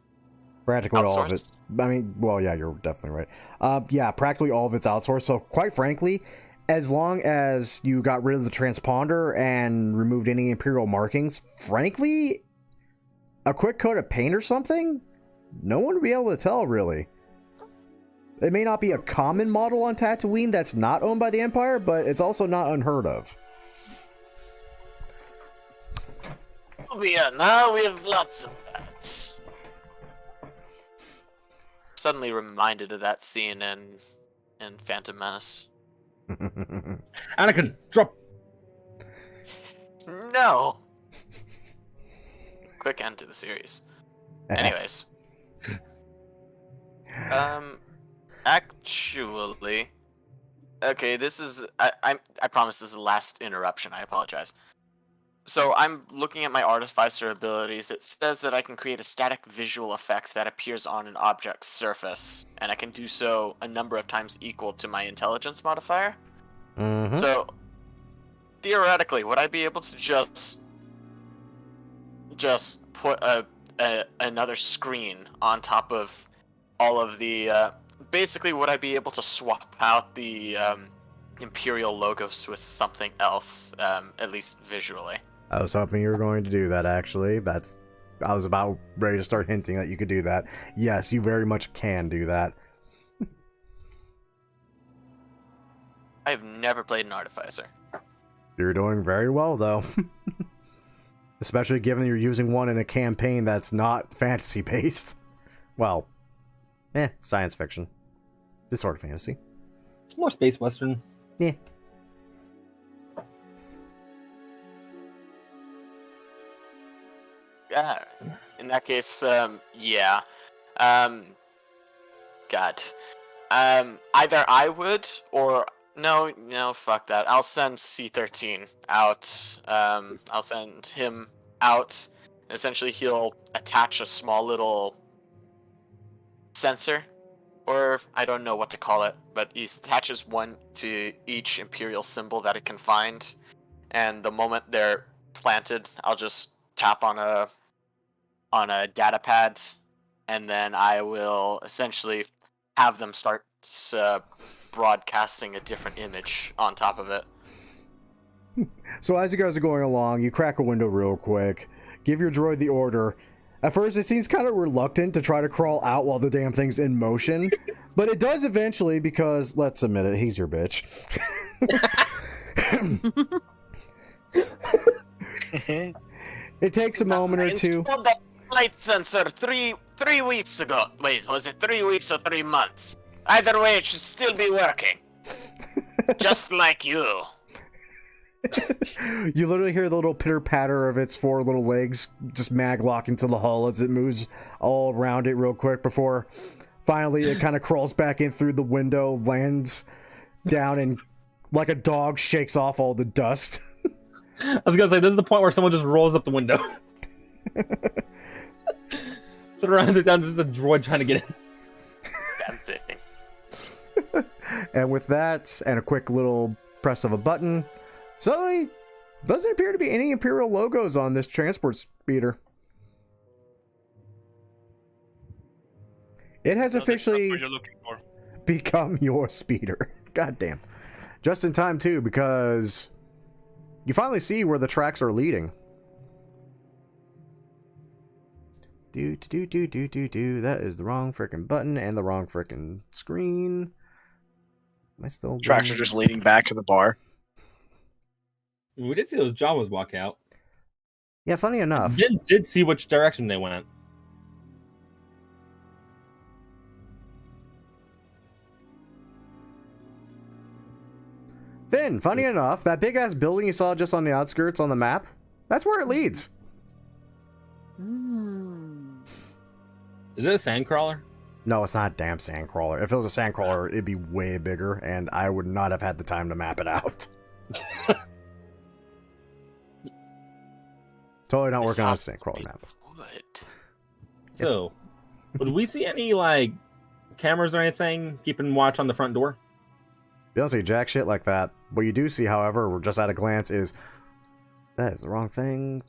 A: Practically all of it.
D: Outsourced?
A: I mean, well, yeah, you're definitely right. Yeah, practically all of it's outsourced. So, quite frankly, as long as you got rid of the transponder and removed any Imperial markings, frankly, a quick coat of paint or something, no one would be able to tell, really. It may not be a common model on Tatooine that's not owned by the Empire, but it's also not unheard of.
D: Yeah, now we have lots of that. Suddenly reminded of that scene in Phantom Menace.
C: Anakin, drop!
D: No. Quick end to the series. Anyways. Actually, okay, this is I promise this is the last interruption. I apologize. So I'm looking at my artificer abilities. It says that I can create a static visual effect that appears on an object's surface, and I can do so a number of times equal to my intelligence modifier.
A: Mm-hmm.
D: So theoretically, would I be able to just put another screen on top of all of the? Basically, would I be able to swap out the Imperial logos with something else, at least visually?
A: I was hoping you were going to do that, actually. I was about ready to start hinting that you could do that. Yes, you very much can do that.
D: I have never played an artificer.
A: You're doing very well, though. Especially given you're using one in a campaign that's not fantasy-based. Well, science fiction. This sort of fantasy.
C: It's more space western.
A: Yeah.
D: In that case, yeah. God. Either I would, or no, fuck that. I'll send C13 out. I'll send him out. Essentially, he'll attach a small little sensor, or I don't know what to call it, but he attaches one to each Imperial symbol that it can find, and the moment they're planted, I'll just tap on a data pad, and then I will essentially have them start broadcasting a different image on top of it.
A: So as you guys are going along, you crack a window real quick, give your droid the order. At first, it seems kind of reluctant to try to crawl out while the damn thing's in motion, but it does eventually because, let's admit it, he's your bitch. It takes a moment or two.
D: Installed that light sensor three weeks ago. Wait, was it 3 weeks or 3 months? Either way, it should still be working. Just like you.
A: You literally hear the little pitter patter of its 4 little legs just maglock into the hull as it moves all around it real quick before finally it kind of crawls back in through the window, lands down, and like a dog shakes off all the dust.
C: I was gonna say, this is the point where someone just rolls up the window. Sit around it down, there's a droid trying to get in.
D: That's it.
A: And with that, and a quick little press of a button, suddenly doesn't appear to be any Imperial logos on this transport speeder. It has officially
B: what you're looking for.
A: become your speeder. Goddamn. Just in time, too, because you finally see where the tracks are leading. That is the wrong frickin' button and the wrong frickin' screen. Am I still...
E: Tracks are just leading back to the bar.
C: We did see those Jawas walk out.
A: Yeah, funny enough.
C: Did see which direction they went.
A: Finn, funny enough, that big-ass building you saw just on the outskirts on the map, that's where it leads.
C: Is it a sandcrawler?
A: No, it's not a damn sandcrawler. If it was a sandcrawler, it'd be way bigger, and I would not have had the time to map it out. Totally not working on a sandcrawler map.
C: So, would we see any, like, cameras or anything keeping watch on the front door?
A: You don't see jack shit like that. What you do see, however, just at a glance, is... That is the wrong thing.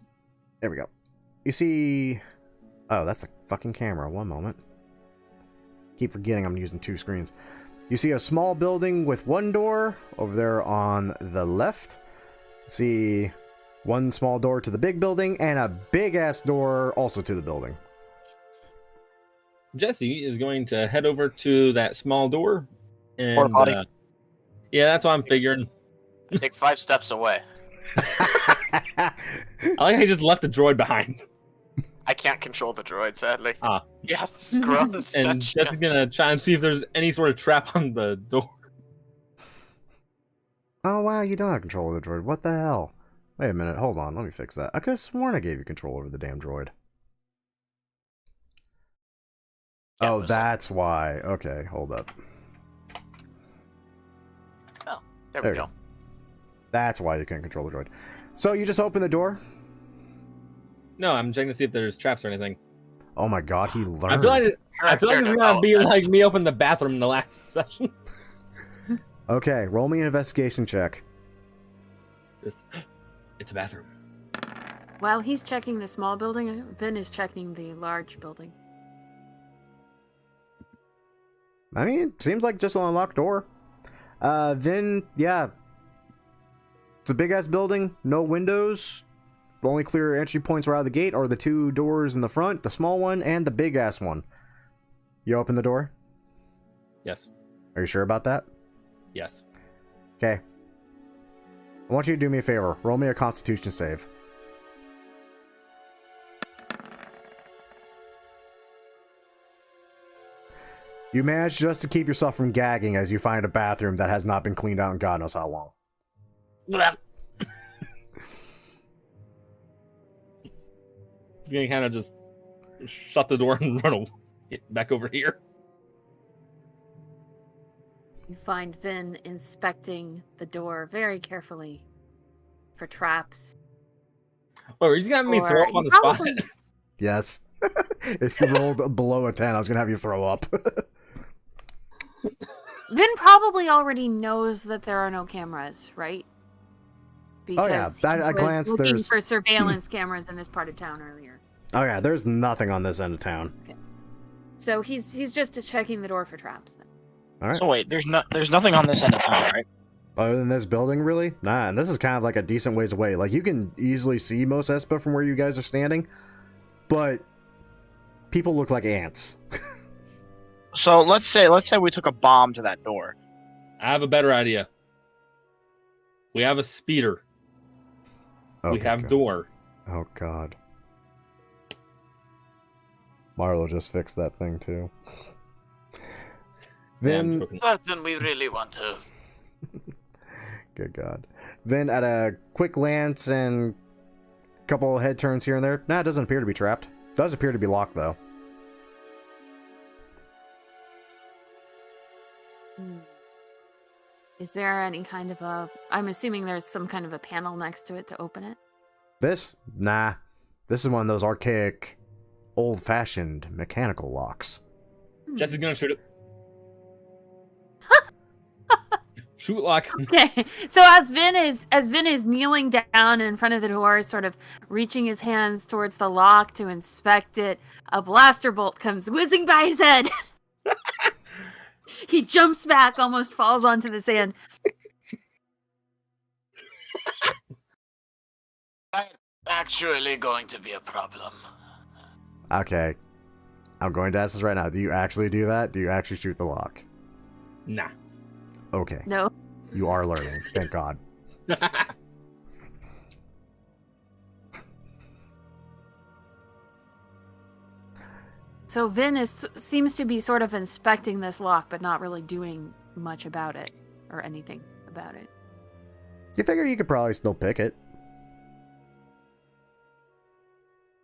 A: There we go. You see... Oh, that's a fucking camera. One moment. Keep forgetting I'm using 2 screens. You see a small building with 1 door over there on the left. See 1 small door to the big building and a big-ass door also to the building.
C: Jesse is going to head over to that small door. And,
E: Porta potty.
C: yeah, that's what I'm figuring.
D: Take 5 steps away.
C: I like how he just left the droid behind.
D: I can't control the droid, sadly.
C: Ah.
D: Yeah, scrub and
C: And
D: stench.
C: Jesse's gonna try and see if there's any sort of trap on the door.
A: Oh, wow, you don't have control of the droid. What the hell? Wait a minute, hold on, let me fix that. I could have sworn I gave you control over the damn droid.
D: Yeah,
A: Oh,
D: listen.
A: that's why. Okay, hold up.
D: Oh, there
A: There
D: we
A: you
D: go.
A: That's why you can't control the droid. So you just open the door?
C: No, I'm checking to see if there's traps or anything.
A: Oh my god, he learned.
C: I feel like it's gonna be like me opening the bathroom in the last session.
A: Okay, roll me an investigation check.
C: It's a bathroom.
F: While he's checking the small building, Vin is checking the large building.
A: I mean, it seems like just an unlocked door. Then, yeah. It's a big-ass building, no windows. The only clear entry points right out of the gate are the two doors in the front, the small one, and the big-ass one. You open the door?
C: Yes.
A: Are you sure about that?
C: Yes.
A: Okay. I want you to do me a favor. Roll me a Constitution save. You manage just to keep yourself from gagging as you find a bathroom that has not been cleaned out in God knows how long.
C: He's gonna kind of just shut the door and run back over here.
F: You find Vin inspecting the door very carefully for traps.
C: Oh, he's got me
F: Or
C: throw up
F: he
C: on the spot.
F: probably-
A: Yes. If you rolled below a 10, I was going to have you throw up.
F: Vin probably already knows that there are no cameras, right?
A: Oh, yeah.
F: Because
A: At
F: he
A: a
F: was
A: glance,
F: looking
A: there's-
F: for surveillance cameras in this part of town earlier.
A: Oh yeah, there's nothing on this end of town.
F: So he's just checking the door for traps then.
A: All right.
E: So wait, there's nothing on this end of town, right?
A: Other than this building, really? Nah, and this is kind of like a decent ways away. Like, you can easily see most Espa from where you guys are standing, but people look like ants.
E: So let's say we took a bomb to that door.
C: I have a better idea. We have a speeder. We have
A: God.
C: door.
A: Oh god. Marlo just fixed that thing too.
C: Yeah, I'm
A: Then,
C: joking.
D: But then we really want to.
A: good god. Then at a quick glance and a couple head turns here and there, nah, it doesn't appear to be trapped. Does appear to be locked though.
F: Is there any kind of a... I'm assuming there's some kind of a panel next to it to open it?
A: This? Nah. This is one of those archaic, old-fashioned mechanical locks.
C: Jesse's gonna shoot it. Shoot lock.
F: Okay, so as Vin is kneeling down in front of the door, sort of reaching his hands towards the lock to inspect it, a blaster bolt comes whizzing by his head. He jumps back, almost falls onto the sand.
D: That's actually going to be a problem.
A: Okay. I'm going to ask this right now. Do you actually do that? Do you actually shoot the lock?
C: Nah.
A: Okay.
F: No.
A: You are learning. Thank God.
F: So Vin seems to be sort of inspecting this lock, but not really doing much about it, or anything about it.
A: You figure you could probably still pick it.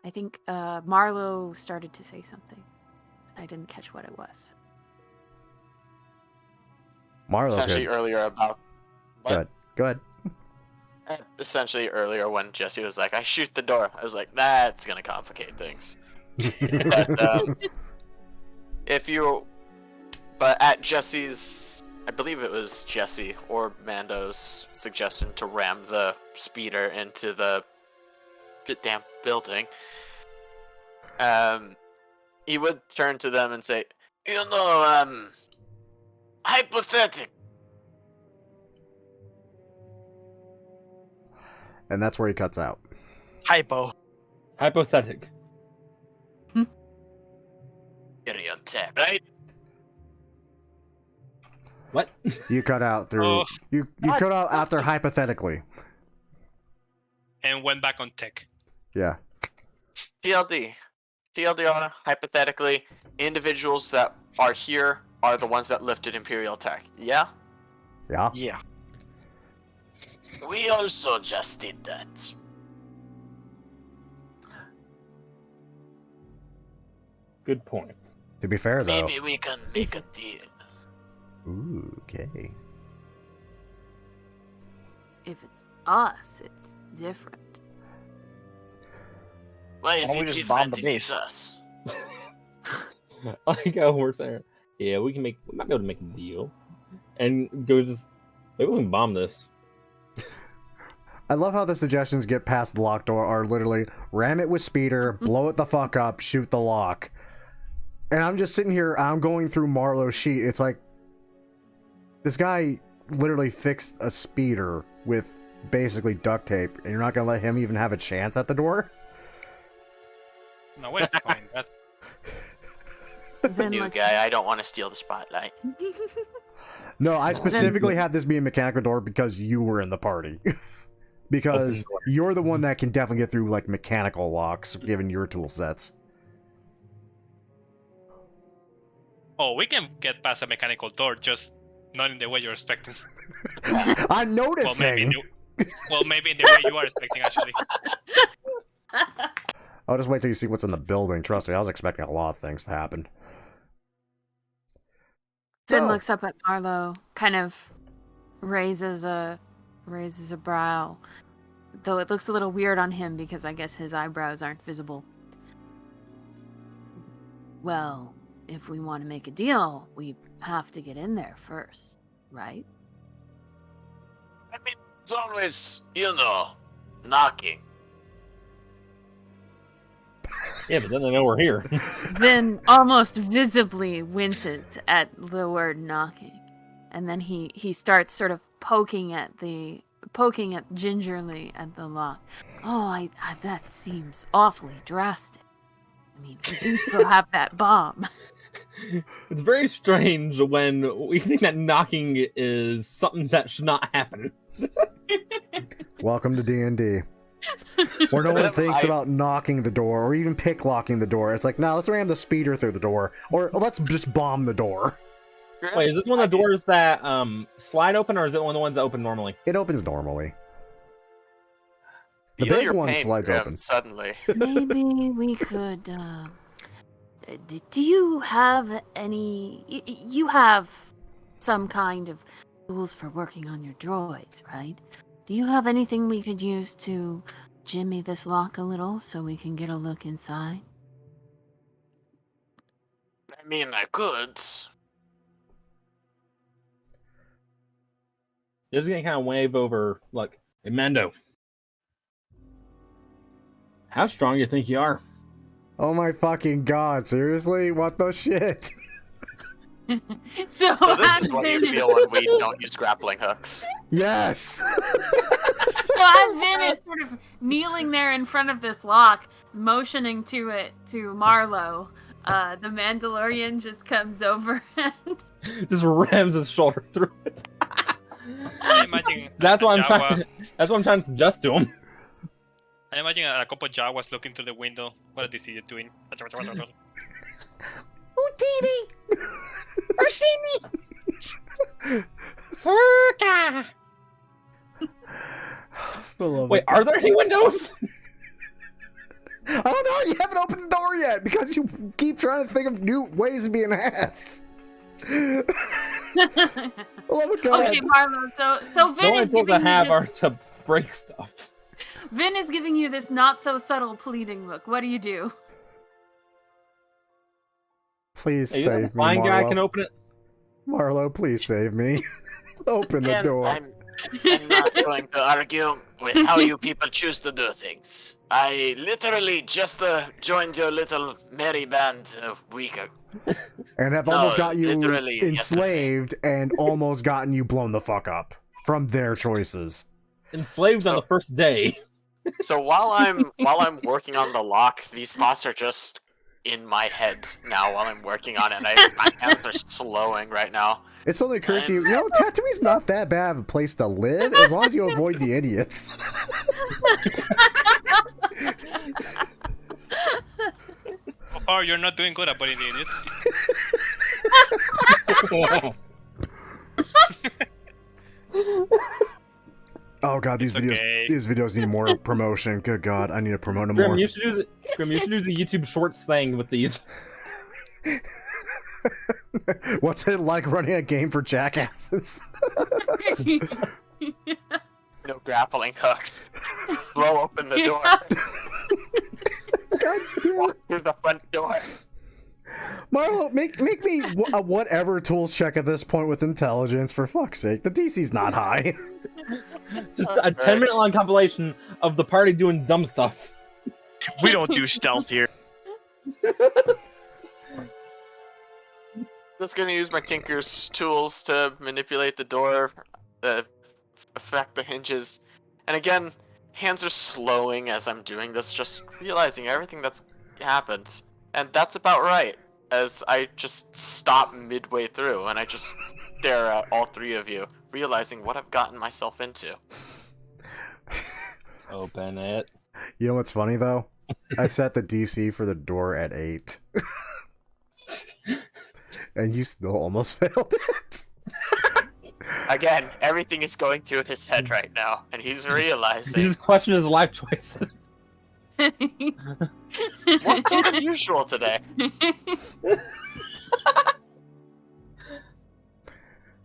F: I think Marlo started to say something. I didn't catch what it was.
A: Marlo
D: Essentially
A: could.
D: earlier about...
A: Go ahead. Go ahead.
D: Essentially earlier when Jesse was like, I shoot the door. I was like, that's going to complicate things. But but at Jesse's, I believe it was Jesse or Mando's suggestion to ram the speeder into the damn building, he would turn to them and say, hypothetical.
A: And that's where he cuts out.
E: Hypo.
C: Hypothetic.
D: Stereotype, right?
C: What?
A: You cut out through.
B: Oh.
A: You cut out after hypothetically.
B: And went back on tech.
A: Yeah.
D: TLDR, hypothetically, individuals that are here are the ones that lifted Imperial tech. Yeah?
A: Yeah.
E: Yeah.
D: We also just did that.
C: Good point.
A: To be fair though.
D: Maybe we can make a deal.
A: Ooh, okay.
F: If it's us, it's different.
D: Why is
E: Why don't
D: it
E: we just bomb
D: different
E: the
D: if it's
E: base?
D: us?
C: Like how we're saying, yeah, we might be able to make a deal. And goes just, maybe we can bomb this.
A: I love how the suggestions get past the locked door are literally ram it with speeder, blow it the fuck up, shoot the lock. And I'm just sitting here, I'm going through Marlowe's sheet. It's like, this guy literally fixed a speeder with basically duct tape, and you're not gonna let him even have a chance at the door?
B: No way to find that.
F: Then
D: New
F: look-
D: guy, I don't want to steal the spotlight.
A: No, I specifically had this be a mechanical door because you were in the party. Because you're the one that can definitely get through, like, mechanical locks, given your tool sets.
B: Oh, we can get past a mechanical door, just not in the way you're expecting.
A: I'm noticing!
B: Well, maybe in the way you are expecting, actually.
A: I'll just wait till you see what's in the building. Trust me, I was expecting a lot of things to happen.
F: Finn
A: So-
F: looks up at Marlowe, kind of raises a brow, though it looks a little weird on him because I guess his eyebrows aren't visible. Well, if we want to make a deal, we have to get in there first, right?
D: I mean, it's always, knocking.
C: Yeah, but then they know we're here.
F: Then almost visibly winces at the word knocking, and then he starts sort of poking gingerly at the lock. Oh, I that seems awfully drastic. I mean, we do still have that bomb.
C: It's very strange when we think that knocking is something that should not happen.
A: Welcome to D&D. Where no one thinks about knocking the door or even pick locking the door. It's like, no, let's ram the speeder through the door. Or let's just bomb the door.
C: Wait, is this one of the doors that slide open, or is it one of the ones that open normally?
A: It opens normally. The
D: Feel
A: big
D: your
A: one
D: pain,
A: slides
D: Grim,
A: open.
D: Suddenly.
F: Maybe we could. Do you have any? You have some kind of tools for working on your droids, right? Do you have anything we could use to jimmy this lock a little so we can get a look inside?
D: I mean, I could.
C: This is gonna kind of wave over, like, hey, Mando. How strong do you think you are?
A: Oh my fucking god, seriously? What the shit?
F: So
D: So this
F: as
D: is what you
F: Vin-
D: feel when we don't use grappling hooks.
A: Yes!
F: So as Vin is sort of kneeling there in front of this lock, motioning to it to Marlowe, the Mandalorian just comes over and
C: Just rams his shoulder through it.
B: I imagine
C: That's
B: a
C: what I'm
B: Jawa-
C: trying. That's what I'm trying to suggest to him.
B: I imagine a couple of Jawas looking through the window. What are these idiots doing?
A: Houdini!
C: Wait, are there any windows?
A: I don't know, you haven't opened the door yet because you keep trying to think of new ways of being ass. Oh my god.
F: Okay, Marlowe. So
C: The
F: Vin
C: only
F: is
C: tools
F: giving
C: I
F: you
C: have
F: this,
C: are to break stuff.
F: Vin is giving you this not so subtle pleading look. What do you do?
A: Please
C: Hey, you know the
A: save me,
C: flying guy can
A: Marlo.
C: open it.
A: Marlo, please save me. Open the
D: And
A: door.
D: I'm not going to argue with how you people choose to do things. I literally just joined your little merry band a week ago.
A: And have
D: No,
A: almost got you
D: literally
A: enslaved and almost gotten you blown the fuck up from their choices.
C: Enslaved on
D: So-
C: the first day.
D: So while I'm working on the lock, these thoughts are just in my head now while I'm working on it. And my hands are slowing right now.
A: It suddenly occurs to you, you know, Tatooine's not that bad of a place to live as long as you avoid the idiots.
B: So far, you're not doing good at avoiding the idiots.
A: Oh god, these
B: It's
A: videos
B: okay.
A: these videos need more promotion. Good god, I need to promote them
C: Grim,
A: more.
C: you should do the YouTube Shorts thing with these.
A: What's it like running a game for jackasses?
D: no grappling hooks. Blow open the door.
A: God damn
D: Walk
A: it.
D: through the front door.
A: Marlo, make me a whatever tools check at this point with intelligence, for fuck's sake. The DC's not high.
C: Just a 10-minute long compilation of the party doing dumb stuff.
E: We don't do stealth here.
D: Just gonna use my Tinker's tools to manipulate the door, affect the hinges. And again, hands are slowing as I'm doing this, just realizing everything that's happened. And that's about right, as I just stop midway through and I just stare at all three of you, realizing what I've gotten myself into.
C: Open it.
A: You know what's funny, though? I set the DC for the door at 8. And you still almost failed it.
D: Again, everything is going through his head right now, and he's realizing
C: He's questioning his life choices.
D: what's so unusual today.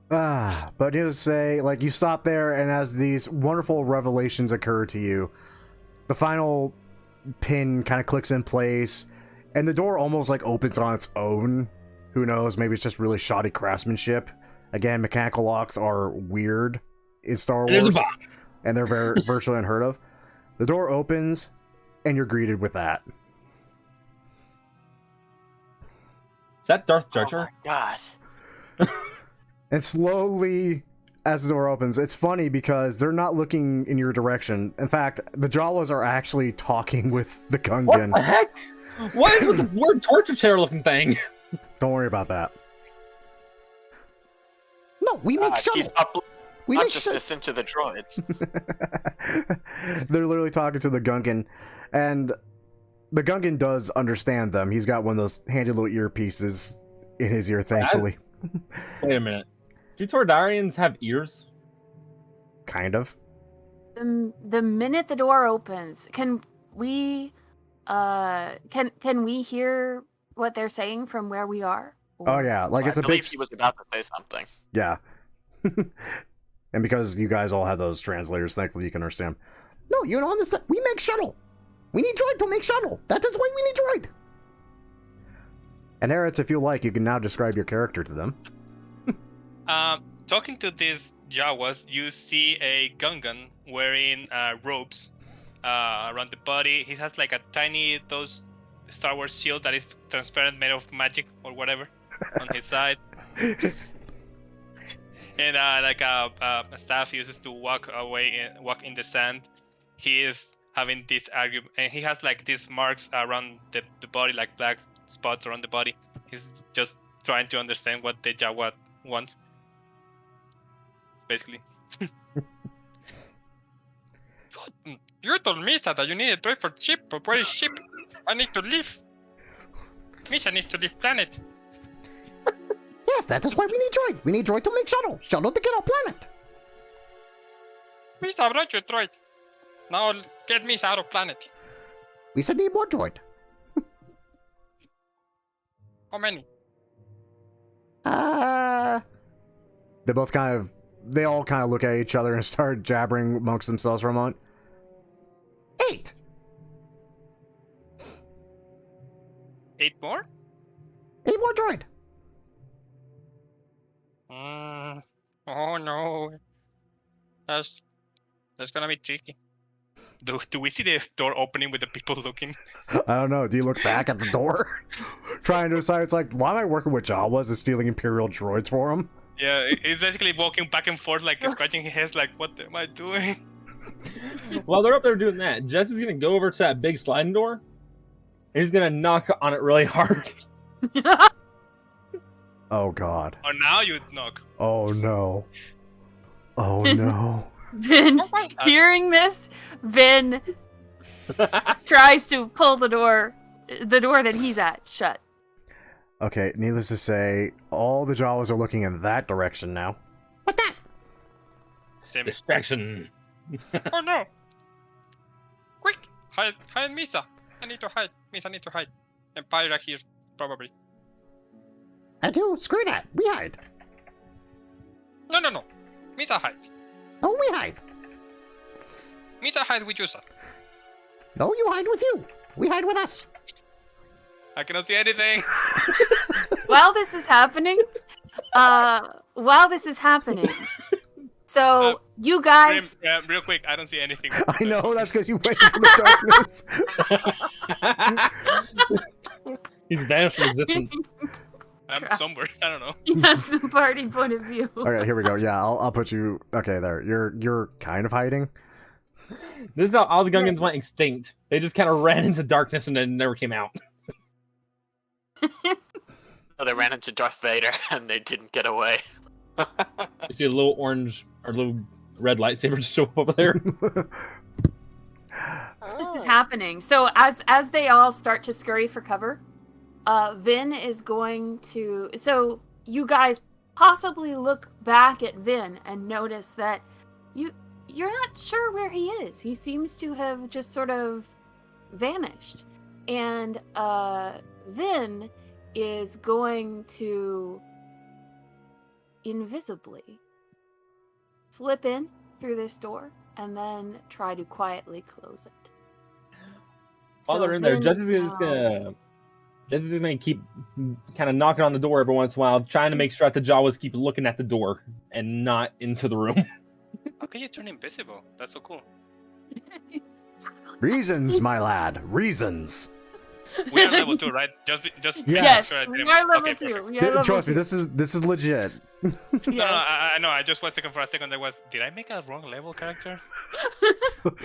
A: But needless to say, like, you stop there, and as these wonderful revelations occur to you, the final pin kind of clicks in place, and the door almost like opens on its own. Who knows? Maybe it's just really shoddy craftsmanship. Again, mechanical locks are weird in Star
C: There's a
A: Wars,
C: bomb.
A: and they're very virtually unheard of. The door opens, and you're greeted with that.
C: Is that Darth
D: Oh
C: Jar?
D: my god.
A: And slowly, as the door opens, it's funny because they're not looking in your direction. In fact, the Jawas are actually talking with the
C: What
A: Gungan.
C: the heck? What is with the weird torture chair looking thing?
A: Don't worry about that. No, we make
D: He's
A: shuttle. We make shuttle.
D: consciousness into the droids.
A: They're literally talking to the Gungan, and the Gungan does understand them. He's got one of those handy little earpieces in his ear, thankfully.
C: Wait a minute. Do Tordarians have ears?
A: Kind of.
F: The minute the door opens, can we hear what they're saying from where we are?
A: Oh yeah, like it's
D: I
A: a
D: believe
A: big.
D: he was about to say something.
A: Yeah. And because you guys all have those translators, thankfully you can understand. No, you don't understand. We make shuttle. We need droid to make shuttle. That is why we need droid. And Eretz, if you like, you can now describe your character to them.
B: Talking to these Jawas, you see a Gungan wearing robes around the body. He has like a tiny Star Wars shield that is transparent, made of magic or whatever, on his side. And like a staff he uses to walk in the sand. He is having this argument, and he has like these marks around the body, like black spots around the body. He's just trying to understand what the Jawa wants, basically. You told Misa that you need a droid for ship, but where is ship? I need to leave. Misa needs to leave planet.
A: Yes, that is why we need droid. We need droid to make shuttle. Shuttle to get our planet.
B: Misa brought you a droid. Now get Misa out of planet.
A: We said need more droid.
B: How many?
A: They all kind of look at each other and start jabbering amongst themselves for a moment. 8.
B: 8 more?
A: 8 more droid.
B: Oh no. That's gonna be tricky. Do we see the door opening with the people looking?
A: I don't know. Do you look back at the door? Trying to decide, it's like, why am I working with Jawas and stealing Imperial droids for him?
B: Yeah, he's basically walking back and forth, like scratching his head, like, what am I doing?
C: While they're up there doing that, Jess is gonna go over to that big sliding door, and he's gonna knock on it really hard.
A: Oh god.
B: Oh, now you knock.
A: Oh no. Oh no.
F: Vin, hearing this, Vin tries to pull the door that he's at, shut.
A: Okay, needless to say, all the Jawas are looking in that direction now. What's that?
B: Same.
C: Distraction.
B: Oh no! Quick! Hide Misa! I need to hide. Misa need to hide. And Pyra here, probably.
A: I do. Screw that. We hide.
B: No. Misa hides.
A: Oh, we hide.
B: Means I hide with you, sir.
A: No, you hide with you. We hide with us.
B: I cannot see anything.
F: While this is happening, so you guys,
B: Real quick, I don't see anything.
A: I know, that's because you went into the darkness.
C: He's vanished from existence.
B: I'm somewhere. I don't know.
F: that's the party point of view.
A: Okay, here we go. Yeah, I'll put you. Okay, there. You're kind of hiding.
C: This is how all the Gungans went extinct. They just kind of ran into darkness and then never came out.
D: Oh, they ran into Darth Vader and they didn't get away.
C: You see a little orange or little red lightsaber just show up over there.
F: This is happening. So as they all start to scurry for cover, Vin is going to. So you guys possibly look back at Vin and notice that you're not sure where he is. He seems to have just sort of vanished, and Vin is going to invisibly slip in through this door and then try to quietly close it.
C: While they're in there, Jesse's gonna keep kind of knocking on the door every once in a while, trying to make sure that the Jawas keep looking at the door and not into the room.
B: How can you turn invisible? That's so cool.
A: Reasons, my lad. Reasons.
B: We are level 2, right? Just
A: Yes.
F: Yes,
B: make sure I
F: we
B: didn't-
F: are level
B: okay,
F: 2.
B: perfect.
F: We are level
A: Trust me,
F: 2.
A: this is legit.
B: No,
F: Yes.
B: I know. I just was thinking for a second. Did I make a wrong level character?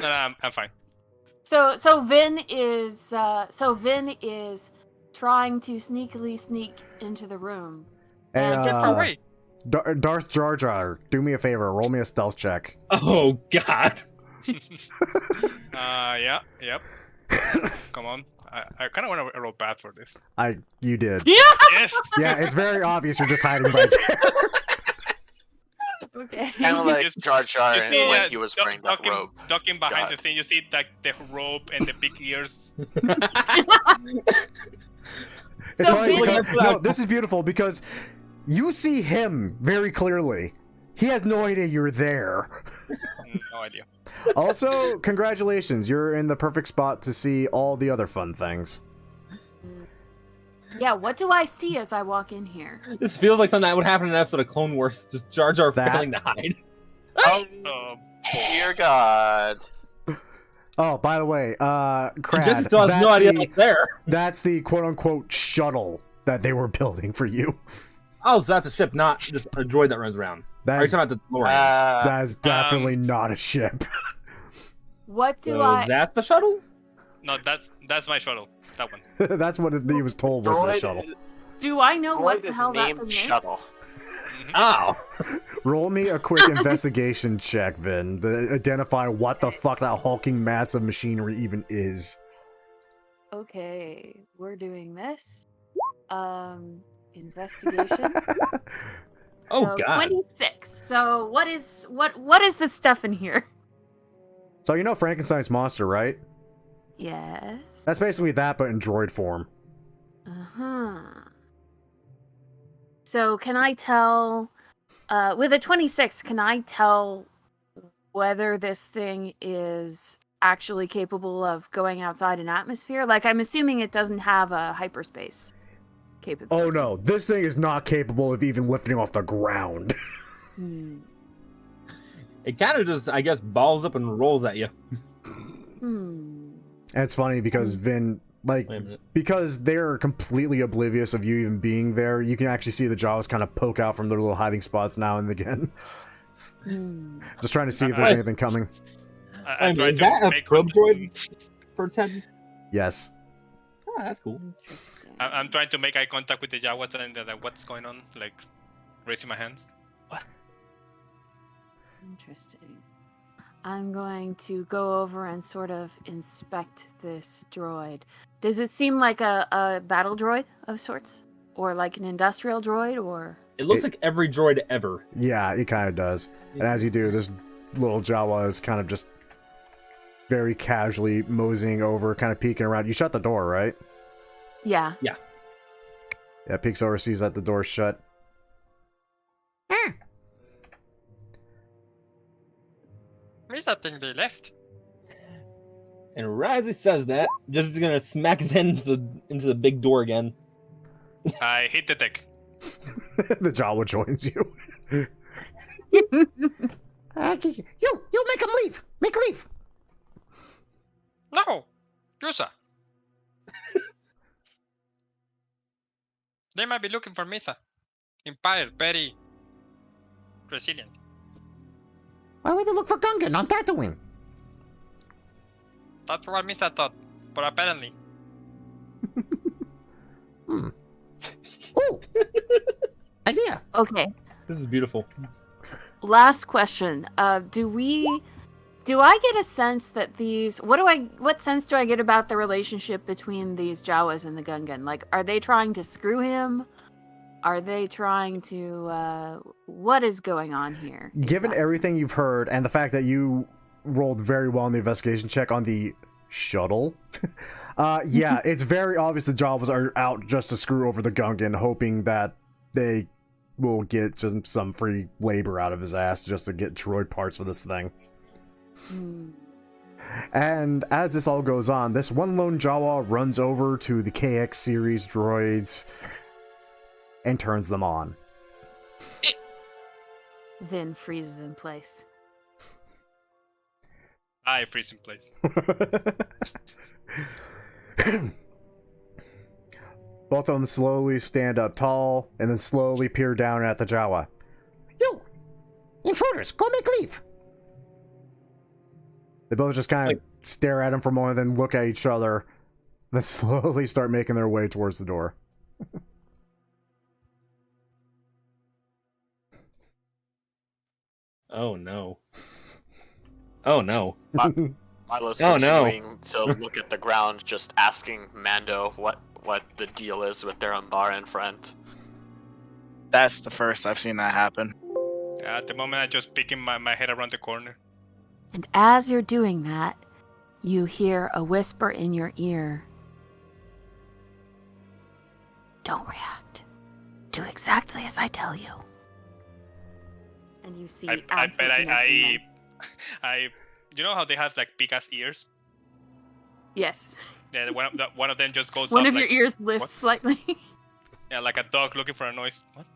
B: No, I'm fine.
F: So Vin is trying to sneakily sneak into the room.
A: Hey,
F: Just
B: Hurry!
A: Darth Jar Jar, do me a favor. Roll me a stealth check.
C: Oh God!
B: Yeah, yep. Come on. I kind of want to roll bad for this.
A: You did.
B: Yes.
A: Yeah, it's very obvious you're just hiding right there.
F: Okay.
D: Kind of like
B: Just-
D: Jar Jar
B: You see,
D: when he was wearing that robe.
B: Ducking behind
D: God.
B: the thing, you see like the rope and the big ears.
A: It's
F: So
A: funny
F: Vin-
A: because, no, this is beautiful because you see him very clearly. He has no idea you're there.
B: No idea.
A: Also, congratulations. You're in the perfect spot to see all the other fun things.
F: Yeah, what do I see as I walk in here?
C: This feels like something that would happen in an episode of Clone Wars. Just Jar Jar
A: That-
C: failing to hide.
D: Dear God.
A: Oh, by the way,
C: And
A: Crad,
C: Jesse still has no idea what's there.
A: that's the quote-unquote shuttle that they were building for you.
C: Oh, so that's a ship, not just a droid that runs around. Are you
A: That's,
C: talking about the DeLorean?
A: that is definitely not a ship.
F: What do
C: So
F: I
C: that's the shuttle?
B: No, that's my shuttle. That one.
A: That's what he was told was the
D: Droid-
A: shuttle.
F: do I know what
D: Droid
F: the
D: is
F: hell that
D: named
F: thing is?
D: Shuttle.
C: Oh.
A: Roll me a quick investigation check, Vin, to identify what the fuck that hulking mass of machinery even is.
F: Okay, we're doing this. Investigation.
C: Oh
F: So
C: God.
F: 26. So what is the stuff in here?
A: So you know Frankenstein's monster, right?
F: Yes.
A: That's basically that, but in droid form.
F: Uh-huh. So can I tell with a 26, can I tell whether this thing is actually capable of going outside an atmosphere? Like, I'm assuming it doesn't have a hyperspace capability.
A: Oh no, this thing is not capable of even lifting off the ground.
F: Hmm.
C: It kind of just, I guess, balls up and rolls at you.
F: Hmm.
A: And it's funny because Vin, like,
C: Wait a minute.
A: because they're completely oblivious of you even being there, you can actually see the Jawas kind of poke out from their little hiding spots now and again.
F: Hmm.
A: Just trying to see if there's
C: Wait.
A: anything coming.
B: I
C: Wait a minute,
B: tried
C: is
B: to
C: that a
B: make
C: probe
B: contact-
C: droid for its head?
A: Yes.
C: Oh, that's cool.
F: Interesting.
B: I'm trying to make eye contact with the Jawa, and they're like, what's going on? Like, raising my hands.
F: Interesting. I'm going to go over and sort of inspect this droid. Does it seem like a battle droid of sorts? Or like an industrial droid? Or
C: It looks like every droid ever.
A: Yeah, it kind of does. And as you do, this little Jawa is kind of just very casually moseying over, kind of peeking around. You shut the door, right?
F: yeah.
A: Yeah, peeks over, sees that the door's shut.
B: Where's that thing they left?
C: And right as he says that, just is gonna smack his head into the big door again.
B: I hit the deck.
A: The Jawa joins you.
G: You make him leave. Make leave.
B: No, Yusa. They might be looking for Misa. Empire, very resilient.
G: Why would they look for Gungan on Tatooine?
B: That's what Misa thought, but apparently.
G: Ooh. Idea.
F: Okay.
C: This is beautiful.
F: Last question. Do I get a sense that what sense do I get about the relationship between these Jawas and the Gungan? Like, are they trying to screw him? Are they trying to, what is going on here?
A: Given
F: exactly?
A: everything you've heard and the fact that you rolled very well in the investigation check on the shuttle, yeah, it's very obvious the Jawas are out just to screw over the Gungan, hoping that they will get just some free labor out of his ass just to get droid parts for this thing. And as this all goes on, this one lone Jawa runs over to the KX series droids and turns them on.
F: Vin freezes in place.
B: I freeze in place.
A: Both of them slowly stand up tall and then slowly peer down at the Jawa.
G: You! Intruders, go make leave!
A: They both just kind of stare at him for a moment, then look at each other, then slowly start making their way towards the door.
C: Oh no. Oh no.
D: Milo's
C: Oh, no.
D: continuing to look at the ground, just asking Mando what the deal is with their Umbaran friend.
E: That's the first I've seen that happen.
B: At the moment, I just peeking my head around the corner.
F: And as you're doing that, you hear a whisper in your ear. Don't react. Do exactly as I tell you. And you see
B: I bet
F: absolutely nothing then.
B: you know how they have like big ass ears?
F: Yes.
B: Yeah, one of them just goes
F: One
B: up
F: of your
B: like,
F: ears lifts
B: what?
F: slightly.
B: Yeah, like a dog looking for a noise. What?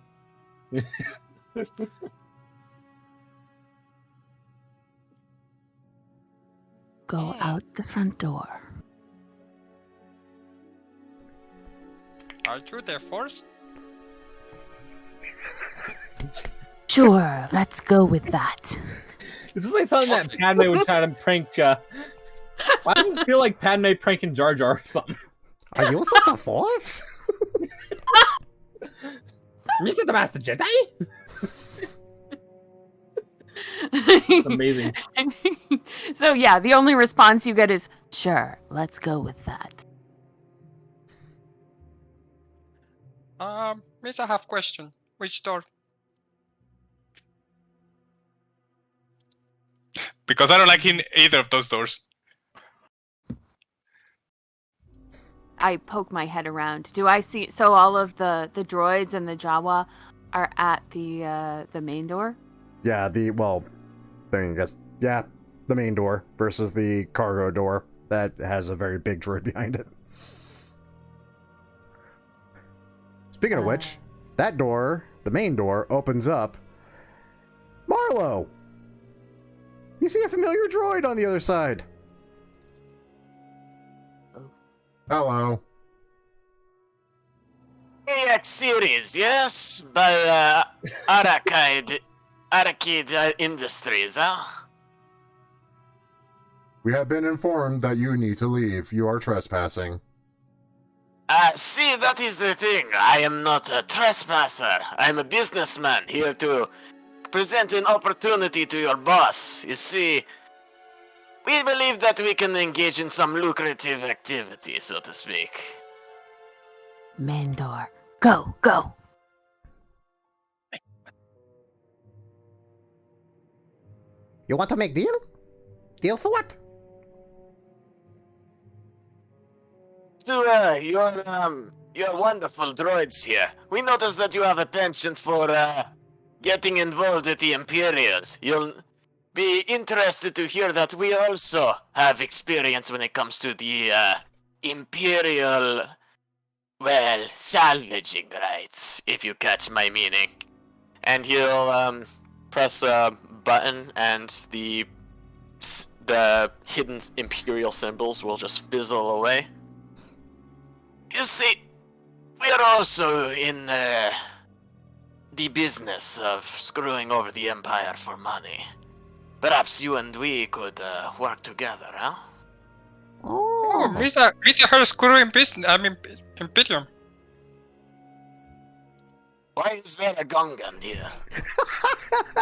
F: Go out the front door.
B: Are you the Force?
F: Sure, let's go with that.
C: This is like something that Padme would try to prank. Why does this feel like Padme pranking Jar Jar or something?
A: Are you also the Force?
C: Mr. the Master Jedi? Amazing.
F: So yeah, the only response you get is, sure, let's go with that.
B: Miss, I have question. Which door? Because I don't like in either of those doors.
F: I poke my head around. Do I see, so all of the droids and the Jawa are at the main door?
A: Yeah, the main door versus the cargo door that has a very big droid behind it. Speaking of which, that door, the main door, opens up. Marlo! You see a familiar droid on the other side. Hello.
D: AX series, yes? By Arakid Industries, huh?
A: We have been informed that you need to leave. You are trespassing.
D: See, that is the thing. I am not a trespasser. I'm a businessman here to present an opportunity to your boss. You see, we believe that we can engage in some lucrative activity, so to speak.
F: Main door. Go, go.
G: You want to make deal? Deal for what?
D: To your wonderful droids here. We noticed that you have a penchant for getting involved with the Imperials. be interested to hear that we also have experience when it comes to the Imperial, well, salvaging rights, if you catch my meaning. And he'll press a button, and the hidden Imperial symbols will just fizzle away. You see, we are also in the business of screwing over the Empire for money. Perhaps you and we could work together, huh?
B: Oh,
G: Oh,
B: Mr. Her screwing business. I mean, Imperium.
D: Why is there a Gungan here?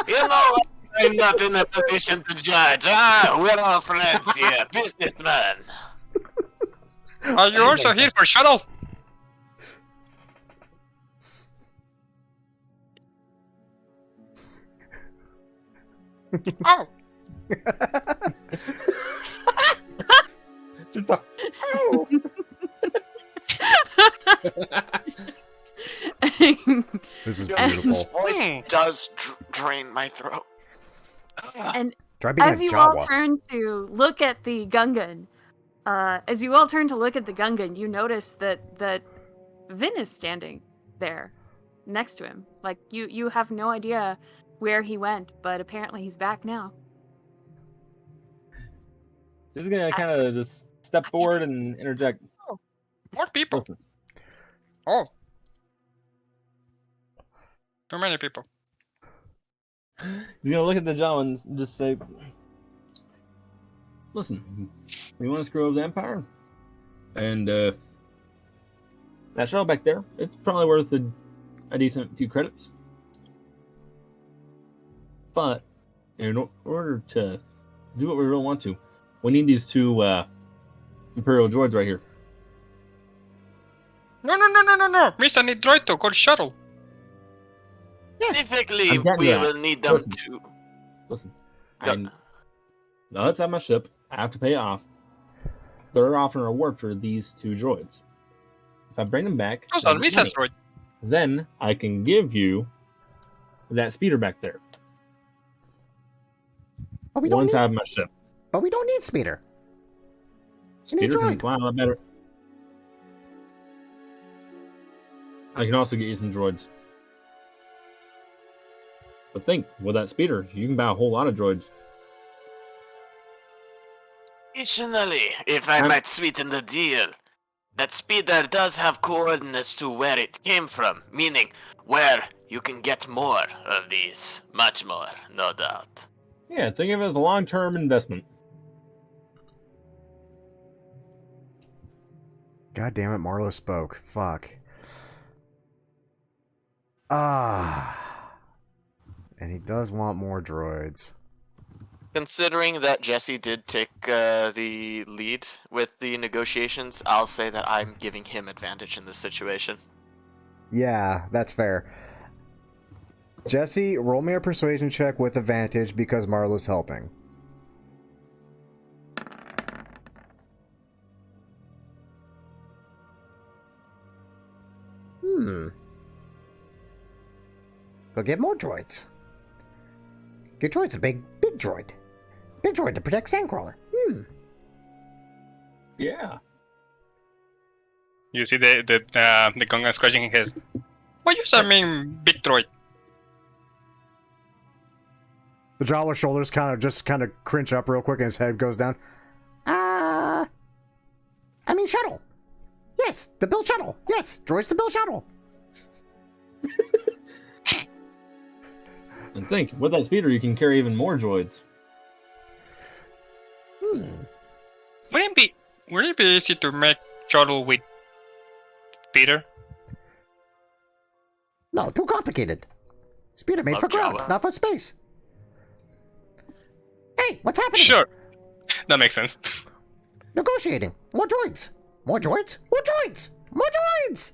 D: You know, I'm not in a position to judge. We're all friends here, businessmen.
B: Are you also here for shuttle? Oh,
C: Just a-
A: This is
D: His
A: beautiful.
D: voice does drain my throat.
F: And
A: Try being
F: as
A: a
F: you all
A: Jawa.
F: turn to look at the Gungan, you notice that Vin is standing there next to him. Like you have no idea where he went, but apparently he's back now.
C: Just gonna kind of just step forward and interject.
B: more people.
C: Listen,
B: Oh, too many people.
C: he's gonna look at the Jawans and just say, "Listen, we want to screw over the Empire, and that shuttle back there, it's probably worth a decent few credits. But in order to do what we really want to, we need these two Imperial droids right here.
B: No. Mr. Need droid to go shuttle.
D: Specifically,
C: I'm getting
D: we
C: that.
D: will need them
C: Listen.
D: to.
C: Listen,
D: Go-
C: I'm now outside my ship. I have to pay it off. They're offering a reward for these two droids. If I bring them back,
B: Those
C: I'll
B: are
C: get
B: Mrs.
C: money.
B: droid.
C: Then I can give you that speeder back there.
G: but we don't
C: Once
G: need.
C: I have my ship.
G: But we don't need speeder. We need
C: Speeder can
G: droid.
C: fly a lot better. I can also get you some droids. But think, with that speeder, you can buy a whole lot of droids.
D: Additionally, if I might sweeten the deal, that speeder does have coordinates to where it came from, meaning where you can get more of these. Much more, no doubt.
C: Yeah, think of it as a long-term investment.
A: God damn it, Marlo spoke. Fuck. Ah. And he does want more droids.
D: Considering that Jesse did take the lead with the negotiations, I'll say that I'm giving him advantage in this situation.
A: Yeah, that's fair. Jesse, roll me a persuasion check with advantage because Marlo's helping.
G: Go get more droids. Get droids, a big droid. Big droid to protect Sandcrawler.
C: Yeah.
B: You see the Gungan scratching his. What does that mean, big droid?
A: The Jawa's shoulders kind of cringe up real quick and his head goes down.
G: I mean shuttle. Yes, the build shuttle. Yes, droids to build shuttle.
C: And think, with that speeder, you can carry even more droids.
B: Wouldn't it be easy to make shuttle with speeder?
G: No, too complicated. Speeder made
D: Love
G: for ground,
D: Jawa.
G: not for space. Hey, what's happening?
B: Sure, that makes sense.
G: Negotiating. More droids. More droids. More droids. More droids.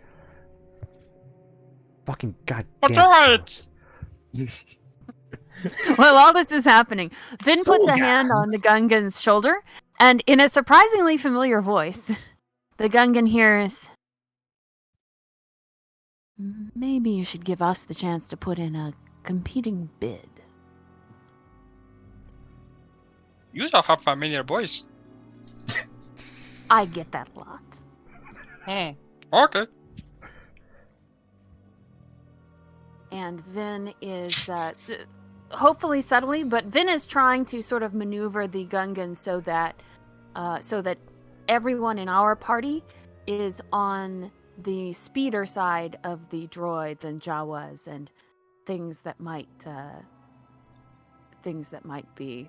A: Fucking goddamn.
B: What droids?
F: While all this is happening, Vin puts a hand on the Gungan's shoulder, and in a surprisingly familiar voice, the Gungan hears, "Maybe you should give us the chance to put in a competing bid."
H: You don't have familiar voice.
F: I get that a lot.
H: Okay.
F: And Vin is hopefully subtly, but Vin is trying to sort of maneuver the Gungan so that everyone in our party is on the speeder side of the droids and Jawas and things that might be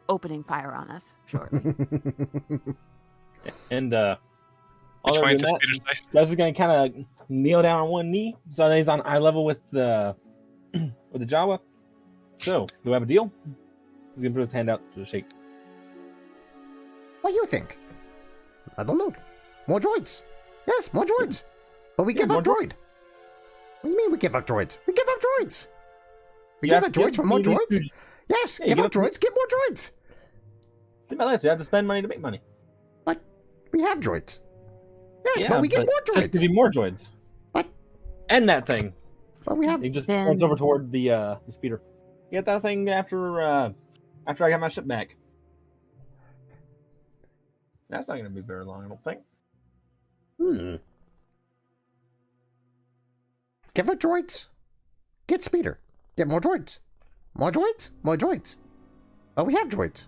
F: opening fire on us shortly.
C: And
B: Which
C: other
B: one is
C: than
B: the speeder
C: that,
B: size?
C: Gus is gonna kind of kneel down on one knee, so that he's on eye level with the Jawa. So, do we have a deal? He's gonna put his hand out to shake.
G: What do you think? I don't know. More droids. Yes, more droids. But we give
C: more
G: up droid. What do you mean we give up droids? We give up droids. We give up droids for more droids? Yes,
C: Yeah,
G: give
C: give
G: up
C: up-
G: droids, get more droids.
C: Think about this. You have to spend money to make money.
G: But we have droids. Yes,
C: Yeah,
G: but we get more
C: Just give
G: droids.
C: you more droids.
G: What?
C: And that thing.
G: But we have.
C: He just
F: Then-
C: points over toward the speeder. Get that thing after I got my ship back. That's not gonna be very long, I don't think.
G: Give up droids. Get speeder. Get more droids. More droids? More droids. But we have droids.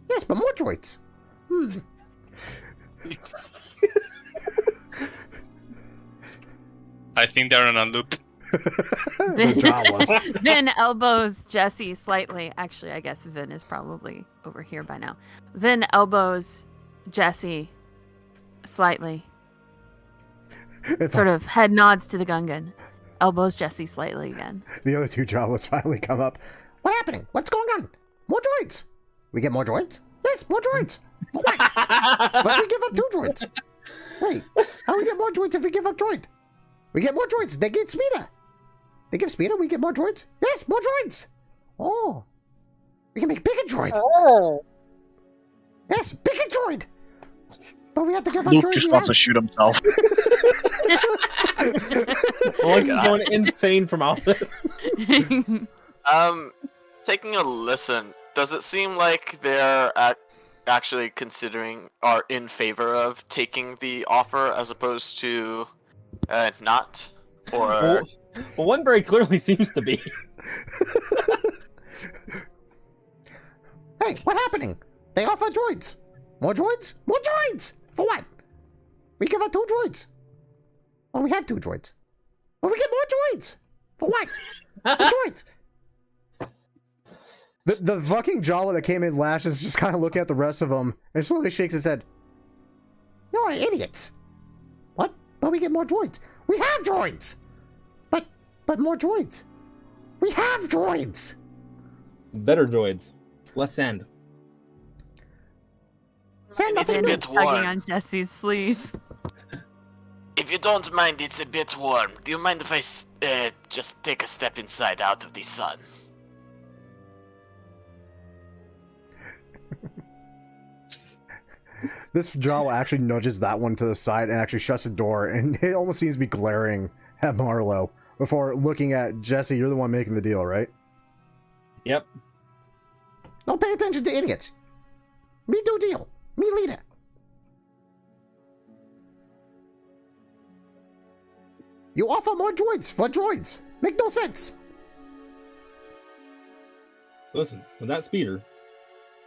G: Yes, but more droids.
B: I think they're on a loop.
A: The Jawas.
F: Vin elbows Jesse slightly. Actually, I guess Vin is probably over here by now. Vin elbows Jesse slightly.
A: It's
F: Sort of head nods to the Gungan. Elbows Jesse slightly again.
A: the other two Jawas finally come up.
G: What's happening? What's going on? More droids. We get more droids? Yes, more droids. For what? Unless we give up 2 droids. Wait, how do we get more droids if we give up droid? We get more droids. They get speeder. They give speeder, we get more droids? Yes, more droids. Oh. We can make bigger droids.
E: Oh.
G: Yes, bigger droid. But we have to give up
E: Luke
G: droids.
E: just
G: we
E: wants to
G: have.
E: shoot himself.
C: Alex is going insane from all this.
D: Taking a listen, does it seem like they're actually considering or in favor of taking the offer as opposed to not? Or
C: Well, one very clearly seems to be.
G: Hey, what's happening? They offer droids. More droids? More droids! For what? We give up 2 droids. Well, we have 2 droids. Well, we get more droids. For what? For droids.
A: The fucking Jawa that came in last is just kind of looking at the rest of them and slowly shakes his head.
G: You're idiots. What? But we get more droids. We have droids. But more droids. We have droids.
C: Better droids. Less sand.
G: Send
D: It's a
G: nothing new.
D: bit
F: Tugging
D: warm.
F: on Jesse's sleeve.
D: If you don't mind, it's a bit warm. Do you mind if I just take a step inside out of the sun?
A: This Jawa actually nudges that one to the side and actually shuts the door, and it almost seems to be glaring at Marlowe before looking at Jesse. You're the one making the deal, right?
C: Yep.
G: Don't pay attention to idiots. Me do deal. Me leader. You offer more droids for droids. Make no sense.
C: Listen, with that speeder,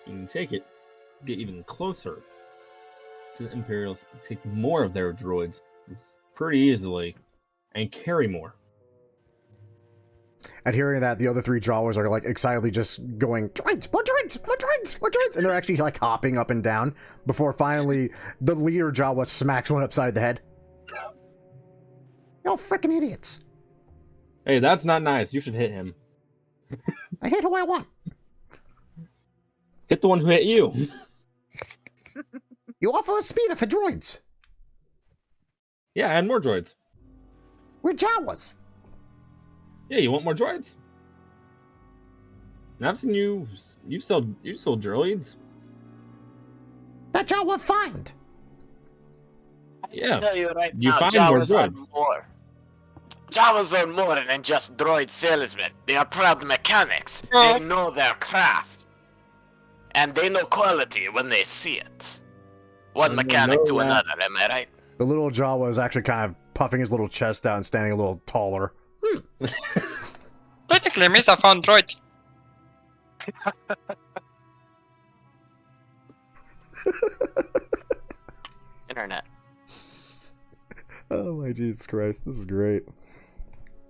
C: you can take it, get even closer to the Imperials, take more of their droids pretty easily, and carry more.
A: At hearing that, the other 3 Jawas are like excitedly just going,
G: Droids, more droids, more droids, more droids.
A: and they're actually like hopping up and down before finally the leader Jawa smacks one upside the head.
G: Y'all freaking idiots.
C: Hey, that's not nice. You should hit him.
G: I hit who I want.
C: Hit the one who hit you.
G: You offer a speeder for droids.
C: Yeah, and more droids.
G: We're Jawas.
C: Yeah, you want more droids? And I've seen you sold droids.
G: That Jawa find.
C: Yeah.
D: Tell you right
C: You
D: now,
C: find more
D: Jawas are
C: droids.
D: more. Jawas are more than just droid salesmen. They are proud mechanics. They know their craft. And they know quality when they see it. One
C: And they
D: mechanic
C: know
D: to
C: that-
D: another, am I right?
A: The little Jawa is actually kind of puffing his little chest out and standing a little taller.
H: Technically, Misa found droid.
D: Internet.
A: Oh my Jesus Christ, this is great.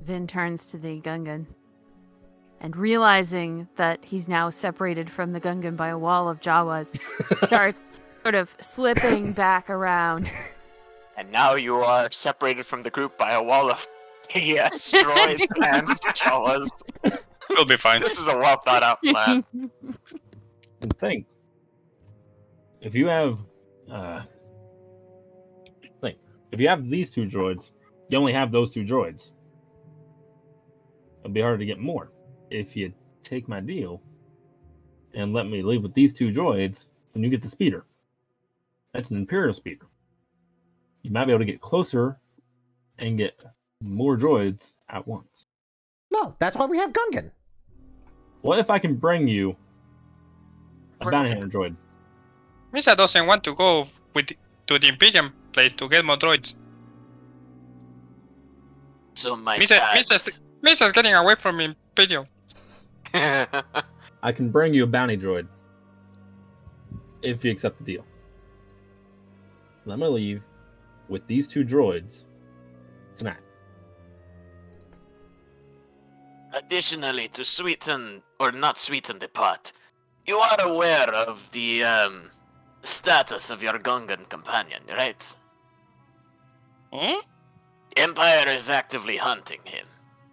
F: Vin turns to the Gungan. And realizing that he's now separated from the Gungan by a wall of Jawas, starts sort of slipping back around.
D: And now you are separated from the group by a wall of asteroids and Jawas.
B: We'll be fine.
D: This is a well thought out plan.
C: And think, if you have, if you have these two droids, you only have those two droids. It'll be hard to get more. If you take my deal and let me leave with these two droids, then you get the speeder. That's an Imperial speeder. You might be able to get closer and get more droids at once.
G: No, that's why we have Gungan.
C: What if I can bring you a bounty hunter droid?
H: Misa doesn't want to go to the Imperium place to get more droids.
D: So my
H: Misa's getting away from Imperium.
C: I can bring you a bounty droid if you accept the deal. Let me leave with these two droids tonight.
D: Additionally, to sweeten, or not sweeten the pot, you are aware of the status of your Gungan companion, right?
H: Hmm?
D: Empire is actively hunting him.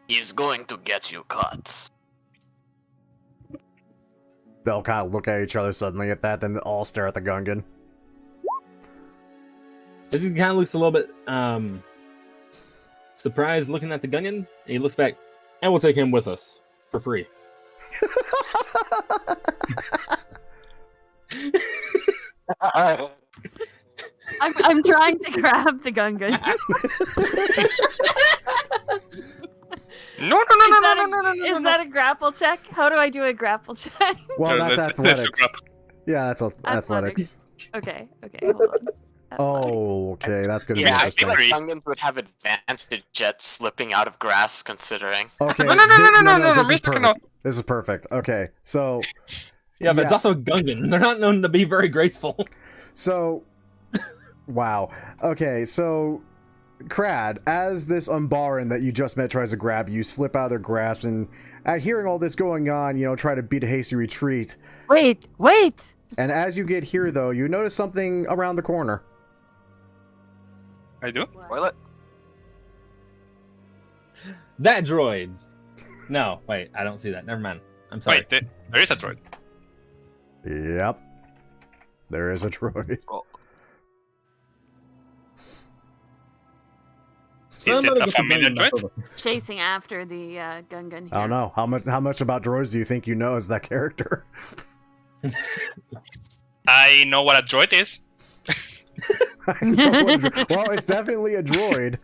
D: He's going to get you caught.
A: They'll kind of look at each other suddenly at that, then all stare at the Gungan.
C: He kind of looks a little bit surprised looking at the Gungan. And he looks back, and we'll take him with us for free.
F: I'm trying to grab the Gungan.
H: No.
F: Is that a grapple check? How do I do a grapple check?
A: Well,
B: No,
A: that's
B: that's
A: athletics.
B: crap.
A: Yeah, that's athletics.
F: Okay, hold on.
A: Oh, okay, that's gonna be
D: Yeah, I
A: interesting.
D: feel like Gungans would have advantage at slipping out of grass, considering.
A: Okay,
H: No,
A: this is
H: Mr.
A: perfect.
H: No.
A: This is perfect. Okay, so
C: Yeah, but it's
A: Yeah.
C: also a Gungan. They're not known to be very graceful.
A: wow. Okay, so Crad, as this Umbaran that you just met tries to grab you, slip out of their grasp, and at hearing all this going on, try to beat a hasty retreat.
F: Wait!
A: And as you get here, though, you notice something around the corner.
B: I do?
D: Toilet?
C: That droid. No, wait, I don't see that. Never mind. I'm sorry.
B: Wait, there is a droid.
A: Yep. There is a droid.
B: Is it a familiar droid?
F: Chasing after the Gungan here.
A: I don't know. How much about droids do you think you know as that character?
B: I know what a droid is.
A: I know what a well, it's definitely a droid.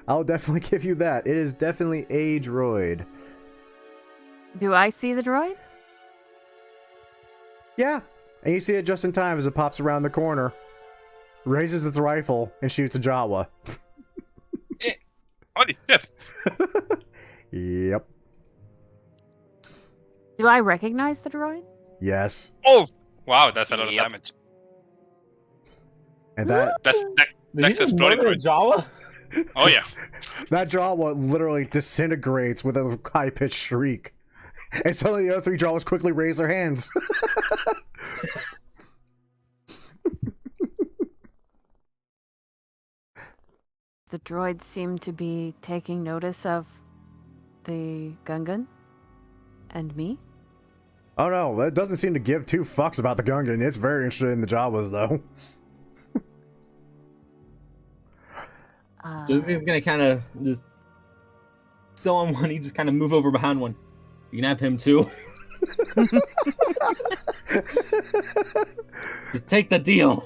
A: I'll definitely give you that. It is definitely a droid.
F: Do I see the droid?
A: Yeah. And you see it just in time as it pops around the corner, raises its rifle, and shoots a Jawa.
B: Holy shit.
A: Yep.
F: Do I recognize the droid?
A: Yes.
B: Oh, wow, that's a lot of
D: Yep.
B: damage.
A: And that
B: That's
C: Did you
B: Next
C: just
B: exploding
C: murder a Jawa?
B: oh yeah.
A: that Jawa literally disintegrates with a high-pitched shriek. And suddenly the other three Jawas quickly raise their hands.
F: The droids seem to be taking notice of the Gungan and me.
A: Oh no, that doesn't seem to give two fucks about the Gungan. It's very interested in the Jawas, though.
C: He's gonna kind of just still on one. He just kind of move over behind one. You can have him too. Just take the deal.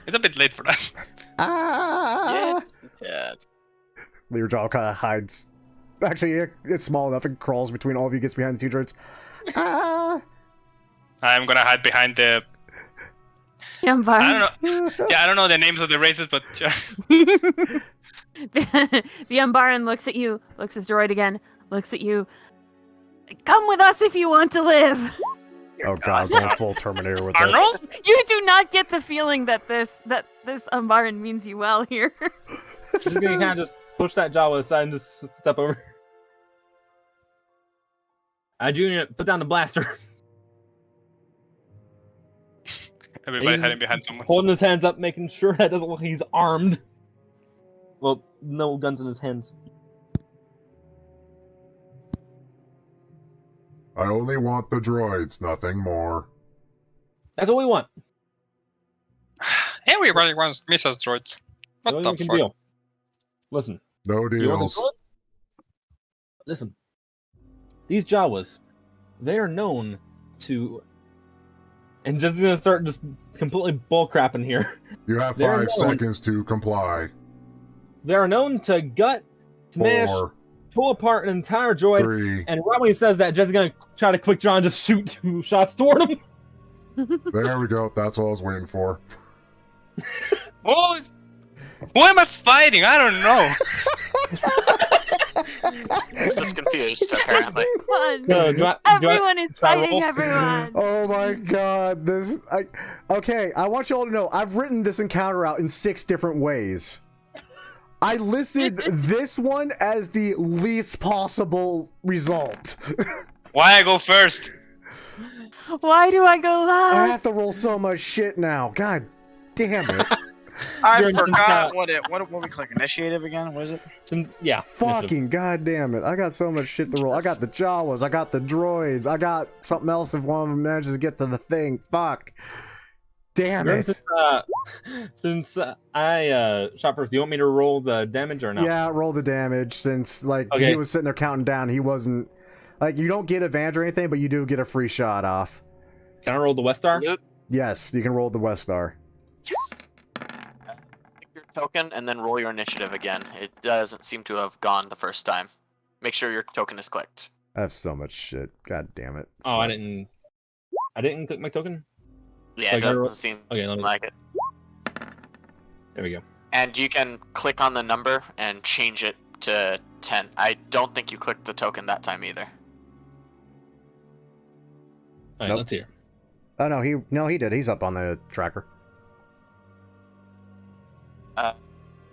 B: It's a bit late for that.
A: Ah!
D: Yeah.
A: Your Jawa kind of hides. Actually, it's small enough. It crawls between all of you, gets behind the two droids. Ah!
B: I'm gonna hide behind the.
F: Yambar.
B: I don't know. Yeah, I don't know the names of the races, but
F: the Umbaran looks at you, looks at the droid again, looks at you. Come with us if you want to live.
A: Oh god, going full Terminator with this.
B: Arnold?
F: You do not get the feeling that this Umbaran means you well here.
C: I'm just gonna kind of just push that Jawa aside and just step over. Junior, put down the blaster.
B: Everybody
C: He's
B: hiding behind someone.
C: Holding his hands up, making sure that doesn't look like he's armed. Well, no guns in his hands.
I: I only want the droids, nothing more.
C: That's what we want.
H: Everybody wants missiles droids. What
C: That's
H: the
C: all we can
H: fuck?
C: do. Listen,
I: No
C: you want the
I: deals.
C: droids? Listen, these Jawas, they are known to, and just gonna start just completely bullcrapping here.
I: You have
C: They're
I: 5
C: known-
I: seconds to comply.
C: They are known to gut, smash,
I: 4,
C: pull apart an entire droid.
I: 3.
C: And right when he says that, Jess is gonna try to quick draw and just shoot 2 shots toward him.
I: There we go. That's all I was waiting for.
B: Who am I fighting? I don't know.
D: He's just confused, apparently.
F: Everyone,
C: So, do I
F: everyone is
C: try to
F: fighting
C: roll?
F: everyone.
A: Oh my god, this... okay, I want you all to know, I've written this encounter out in 6 different ways. I listed this one as the least possible result.
B: Why I go first?
F: Why do I go last?
A: I have to roll so much shit now. God damn it.
E: I
C: You're in some
E: forgot
C: kind-
E: what we click. Initiative again? Was it?
C: Yeah.
A: Fucking goddamn it. I got so much shit to roll. I got the Jawas, I got the droids, I got something else if one of them manages to get to the thing. Fuck. Damn it.
C: Since I shot first, do you want me to roll the damage or no?
A: Yeah, roll the damage since, like,
C: Okay.
A: he was sitting there counting down. He wasn't... Like, you don't get advantage or anything, but you do get a free shot off.
C: Can I roll the West Star?
D: Yep.
A: Yes, you can roll the West Star.
D: Pick your token and then roll your initiative again. It doesn't seem to have gone the first time. Make sure your token is clicked.
A: I have so much shit. God damn it.
C: Oh, I didn't click my token.
D: Yeah,
C: So I
D: it
C: gotta
D: doesn't
C: roll-
D: seem
C: Okay, let me.
D: like it.
C: There we go.
D: And you can click on the number and change it to 10. I don't think you clicked the token that time either.
C: All right,
A: Nope.
C: let's hear.
A: Oh, no, he did. He's up on the tracker.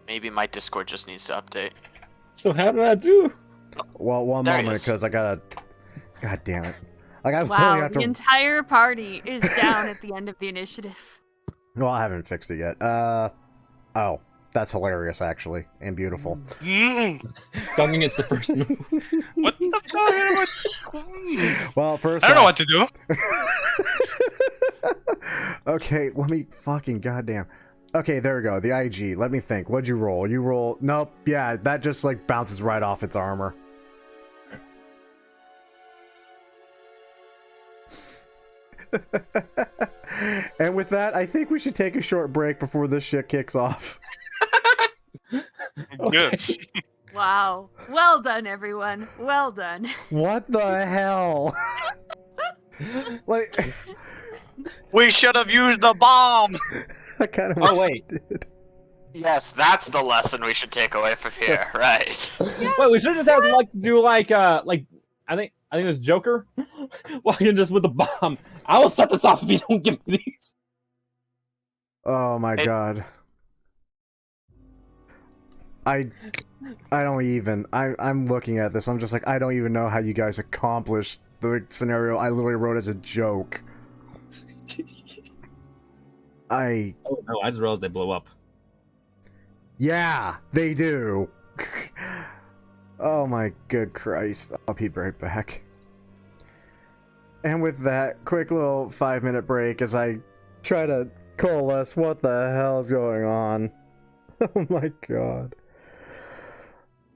D: Maybe my Discord just needs to update.
C: So how did I do?
A: Well, one
D: There he
A: moment,
D: is.
A: because I gotta... God damn it. Like, I literally
F: Wow,
A: have
F: the
A: to...
F: entire party is down at the end of the initiative.
A: Well, I haven't fixed it yet. Oh, that's hilarious, actually, and beautiful.
C: Dunking it's the first move.
B: What the fuck?
A: Well, first
B: I don't know
A: off-
B: what to do.
A: Okay, let me fucking goddamn. Okay, there we go. The IG. Let me think. What'd you roll? You roll. Nope. Yeah, that just like bounces right off its armor. And with that, I think we should take a short break before this shit kicks off.
B: Good.
F: Wow. Well done, everyone. Well done.
A: What the hell? Like,
E: We should have used the bomb.
A: I kind of.
C: Oh, wait.
A: Did.
D: Yes, that's the lesson we should take away from here, right?
C: Wait, we should just have to like do like I think it was Joker walking just with the bomb. I will set this off if you don't give me these.
A: Oh my god. I don't even. I'm looking at this. I'm just like, I don't even know how you guys accomplished the scenario I literally wrote as a joke.
C: Oh no, I just realized they blow up.
A: Yeah, they do. Oh my good Christ. I'll be right back. And with that, quick little 5-minute break as I try to coalesce what the hell is going on. Oh my god.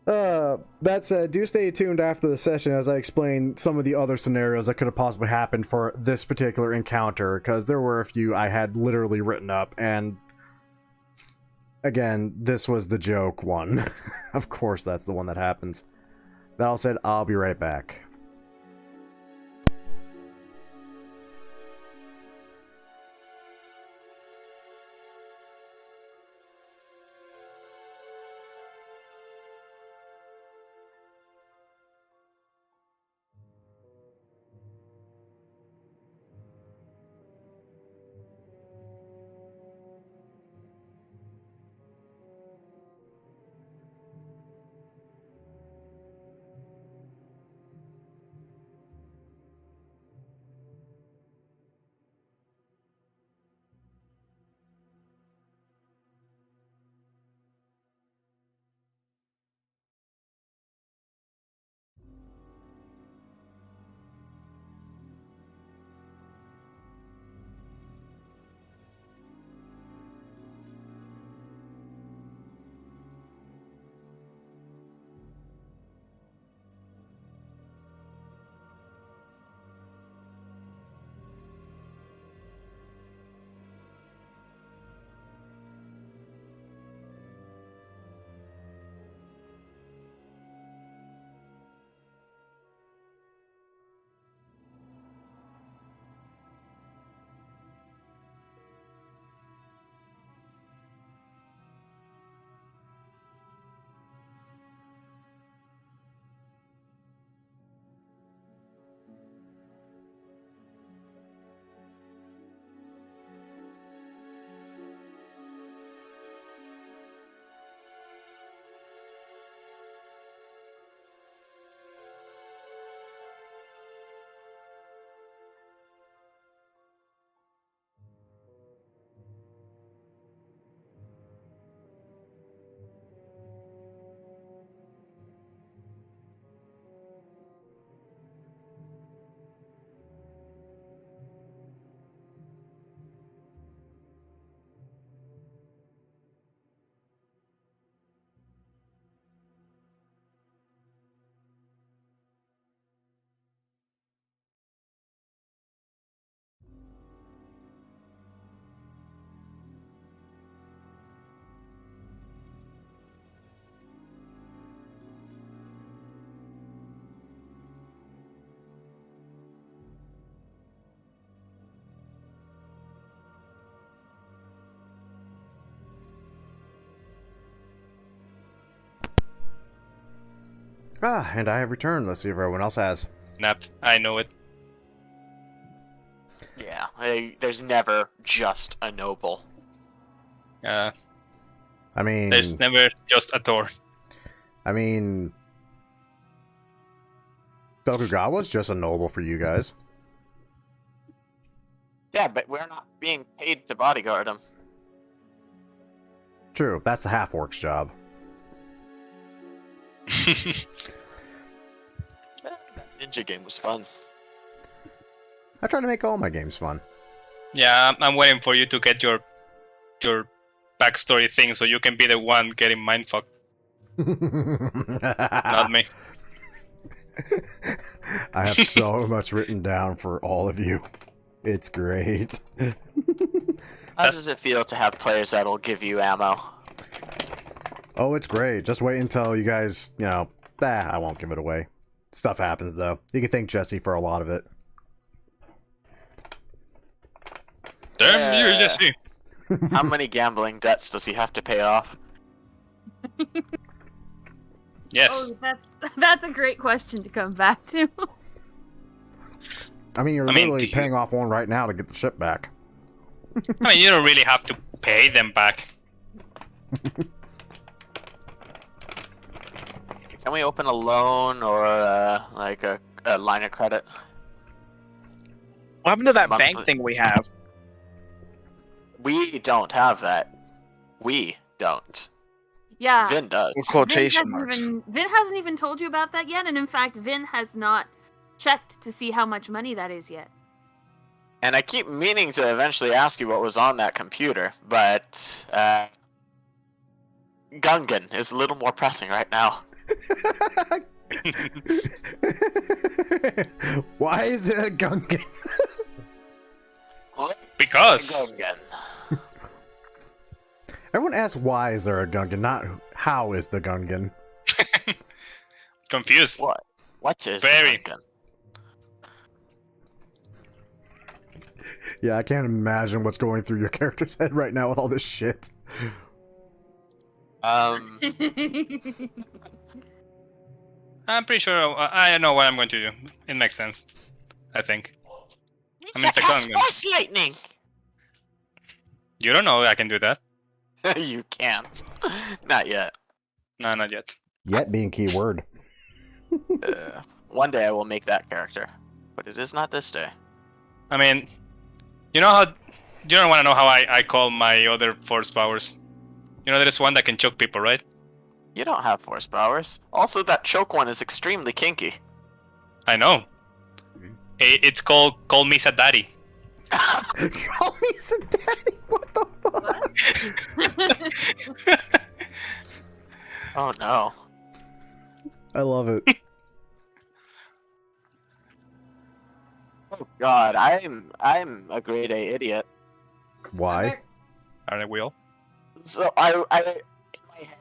A: That said, do stay tuned after the session as I explain some of the other scenarios that could have possibly happened for this particular encounter, because there were a few I had literally written up, and again, this was the joke one. Of course that's the one that happens. That all said, I'll be right back. Ah, and I have returned. Let's see if everyone else has.
B: Napped. I know it.
D: Yeah, there's never just a noble.
B: Uh,
A: I mean,
B: there's never just a door.
A: I mean, Tokugawa's just a noble for you guys.
D: Yeah, but we're not being paid to bodyguard him.
A: True, that's the half-orc's job.
D: That ninja game was fun.
A: I try to make all my games fun.
B: Yeah, I'm waiting for you to get your backstory thing so you can be the one getting mindfucked. Not me.
A: I have so much written down for all of you. It's great.
D: How does it feel to have players that'll give you ammo?
A: Oh, it's great. Just wait until you guys, I won't give it away. Stuff happens, though. You can thank Jesse for a lot of it.
B: Damn you, Jesse.
D: How many gambling debts does he have to pay off?
B: Yes.
F: Oh, that's a great question to come back to.
A: I mean, you're literally paying off one right now to get the ship back.
B: I mean, you don't really have to pay them back.
D: Can we open a loan or like a line of credit?
E: What happened to that
D: Monthly.
E: bank thing we have?
D: We don't have that. We don't.
F: Yeah.
D: Vin does.
E: Quotation marks.
F: Vin hasn't even told you about that yet, and in fact, Vin has not checked to see how much money that is yet.
D: And I keep meaning to eventually ask you what was on that computer, but Gungan is a little more pressing right now.
A: Why is it a Gungan?
B: Because.
D: Gungan.
A: Everyone asks why is there a Gungan, not how is the Gungan.
B: Confused.
D: What is
B: Very.
D: Gungan?
A: Yeah, I can't imagine what's going through your character's head right now with all this shit.
B: I'm pretty sure I know what I'm going to do. It makes sense. I think. I mean, it's a Gungan.
D: Force lightning!
B: You don't know I can do that.
D: You can't. Not yet.
B: No, not yet.
A: Yet being key word.
D: One day I will make that character, but it is not this day.
B: I mean, you don't want to know how I call my other force powers. You know, there's one that can choke people, right?
D: You don't have force powers. Also, that choke one is extremely kinky.
B: I know. It's called Call Me Sadari.
A: Call me Daddy. What the fuck?
D: Oh no.
A: I love it.
D: Oh god, I'm a grade A idiot.
A: Why?
B: Aren't we all?
D: So I in my head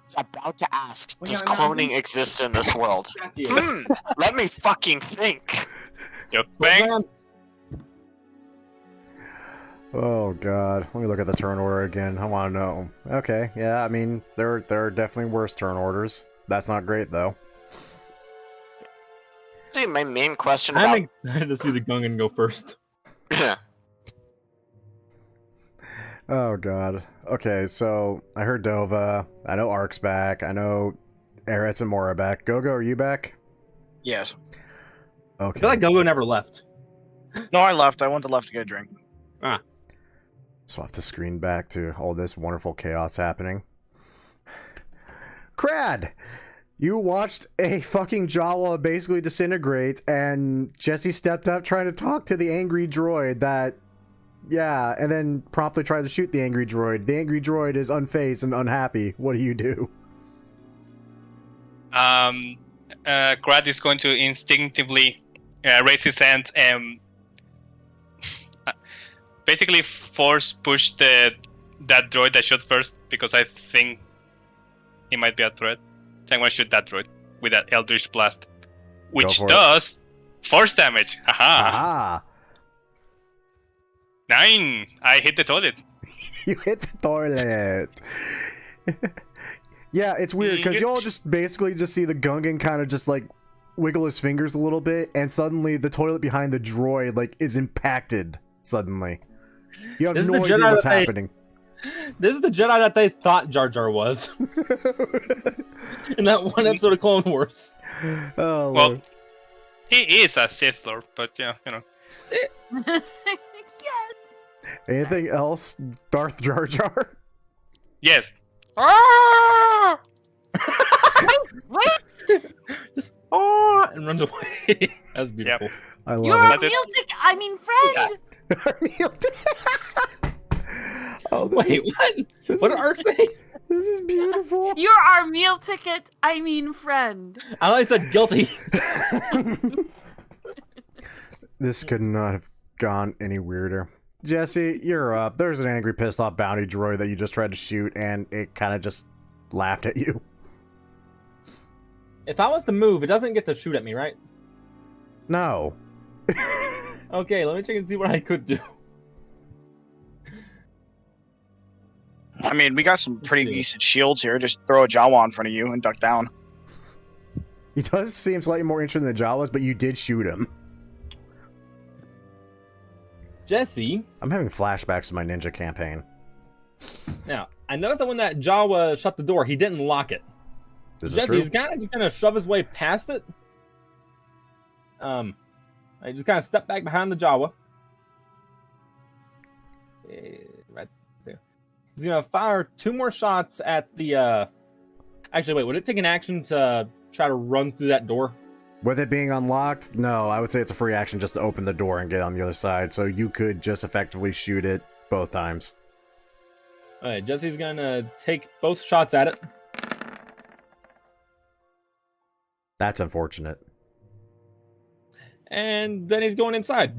D: was about to ask, does cloning exist in this world? Let me fucking think.
B: You think?
A: Oh god. Let me look at the turn order again. I want to know. Okay, yeah, I mean, there are definitely worse turn orders. That's not great, though.
D: Actually, my main question
C: I'm
D: about...
C: excited to see the Gungan go first.
A: Oh god. Okay, so I heard Dova. I know Ark's back. I know Eretz and Mora back. Gogo, are you back?
E: Yes.
C: I
A: Okay.
C: feel like Gogo never left.
E: No, I left. I went to left to get a drink.
A: So I have to screen back to all this wonderful chaos happening. Crad! You watched a fucking Jawa basically disintegrate, and Jesse stepped up trying to talk to the angry droid that... Yeah, and then promptly tried to shoot the angry droid. The angry droid is unfazed and unhappy. What do you do?
B: Grad is going to instinctively raise his hand and basically force push that droid that shot first, because I think he might be a threat. So I'm going to shoot that droid with that Eldritch Blast, which does force damage. Haha.
A: Aha! 9!
B: I hit the toilet.
A: You hit the toilet. Yeah, it's weird because you all just basically just see the Gungan kind of just like wiggle his fingers a little bit, and suddenly the toilet behind the droid like is impacted. Suddenly, you have no idea what's happening.
C: This is the Jedi that they thought Jar Jar was in that one episode of Clone Wars.
A: Oh,
B: Well,
A: Lord.
B: he is a Sith Lord, but yeah, you know.
F: Yes.
A: Anything else, Darth Jar Jar?
B: Yes.
H: Ah!
F: Wait,
C: Just and runs away. That's beautiful.
A: I
F: you're
A: love
F: a
B: That's it.
F: meal ticket. I mean, friend.
A: it. Oh, this
C: Wait,
A: is,
C: what?
A: this
C: What
A: is-
C: did Ark say?
A: this is beautiful.
F: You're our meal ticket. I mean, friend.
C: I only said guilty.
A: This could not have gone any weirder. Jesse, you're up. There's an angry, pissed off bounty droid that you just tried to shoot, and it kind of just laughed at you.
C: If I was to move, it doesn't get to shoot at me, right?
A: No.
C: Okay, let me check and see what I could do.
E: I mean, we got some pretty
C: see.
E: decent shields here. Just throw a Jawa in front of you and duck down.
A: He does seem slightly more interested in the Jawas, but you did shoot him.
C: Jesse,
A: I'm having flashbacks to my ninja campaign.
C: now, I noticed that when that Jawa shut the door, he didn't lock it.
A: This is
C: Jesse,
A: true.
C: he's kind of just going to shove his way past it. I just kind of step back behind the Jawa. Right there. He's going to fire 2 more shots at the, Actually, wait, would it take an action to try to run through that door?
A: With it being unlocked, no, I would say it's a free action just to open the door and get on the other side, so you could just effectively shoot it both times.
C: Alright, Jesse's going to take both shots at it.
A: That's unfortunate.
C: And then he's going inside.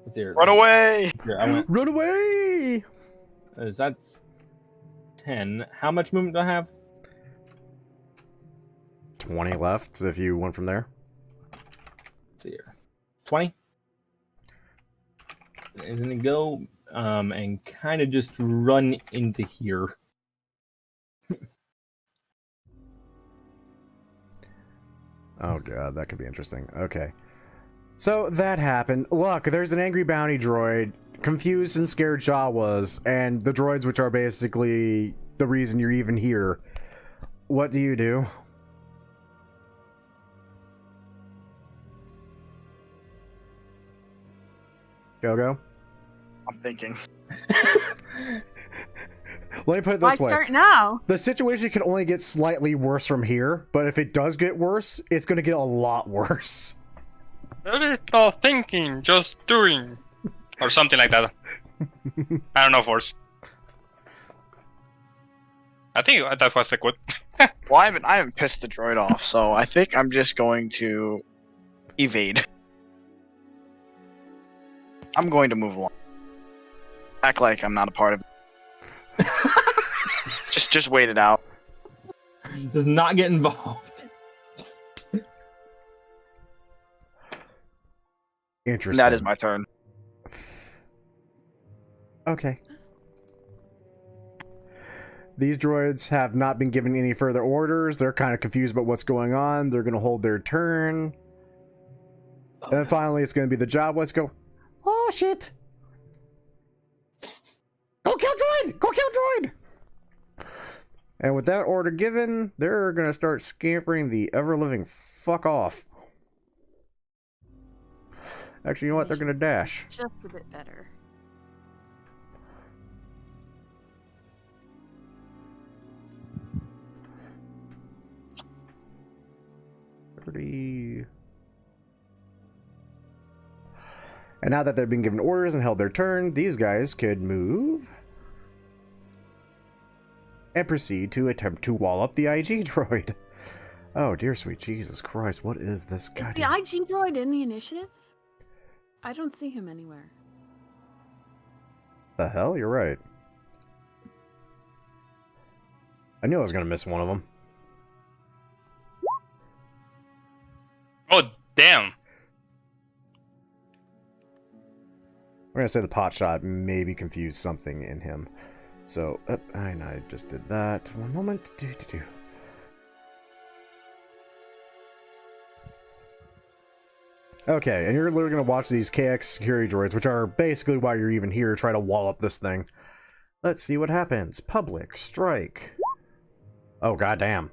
C: Let's see here.
E: Run away!
C: Here, I went,
A: Run away!
C: that's 10. How much movement do I have?
A: 20 left if you went from there.
C: Let's see here. 20. And then go and kind of just run into here.
A: Oh god, that could be interesting. Okay. So that happened. Look, there's an angry bounty droid, confused and scared Jawas, and the droids which are basically the reason you're even here. What do you do? Go.
E: I'm thinking.
A: Let me put it
F: Why
A: this way.
F: start now?
A: The situation can only get slightly worse from here, but if it does get worse, it's going to get a lot worse.
H: There is no thinking, just doing.
B: Or something like that. I don't know, Force. I think that was the quote.
E: Well, I haven't pissed the droid off, so I think I'm just going to evade. I'm going to move along. Act like I'm not a part of it. just wait it out.
C: Does not get involved.
A: Interesting.
E: That is my turn.
A: Okay. These droids have not been given any further orders. They're kind of confused about what's going on. They're going to hold their turn. And then finally, it's going to be the Jawas go, oh, shit. Go kill droid! Go kill droid! And with that order given, they're going to start scampering the ever-living fuck off. Actually, you know what? They're going to dash.
F: Just a bit better.
A: And now that they've been given orders and held their turn, these guys could move and proceed to attempt to wall up the IG droid. Oh, dear sweet Jesus Christ, what is this
F: Is
A: guy?
F: the IG droid in the initiative? I don't see him anywhere.
A: The hell? You're right. I knew I was going to miss one of them.
B: Oh, damn.
A: We're going to say the pot shot maybe confused something in him. So, I just did that. One moment. Okay, and you're literally going to watch these KX security droids, which are basically why you're even here, try to wall up this thing. Let's see what happens. Public strike. Oh, goddamn.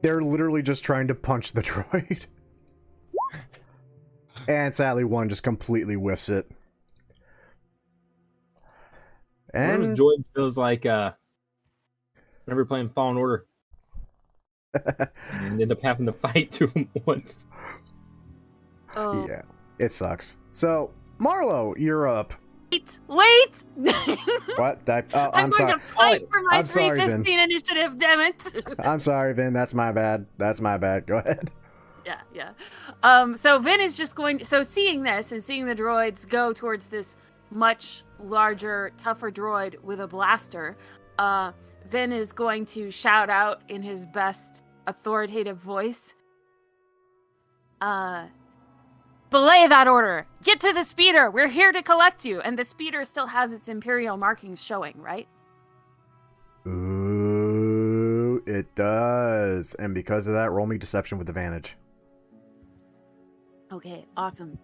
A: They're literally just trying to punch the droid. And sadly, one just completely whiffs it. And
C: droid feels like whenever playing Fallen Order. And end up having to fight to him once.
F: Oh.
A: Yeah, it sucks. So, Marlo, you're up.
F: Wait!
A: What?
F: I'm
A: sorry.
F: going to fight for my
A: I'm sorry,
F: 315 initiative, damn it!
A: I'm sorry, Vin. That's my bad. That's my bad. Go ahead.
F: Yeah. So Vin is just going. So seeing this and seeing the droids go towards this much larger, tougher droid with a blaster, Vin is going to shout out in his best authoritative voice. Belay that order. Get to the speeder. We're here to collect you. And the speeder still has its Imperial markings showing, right?
A: Ooh, it does. And because of that, roll me deception with advantage.
F: Okay, awesome.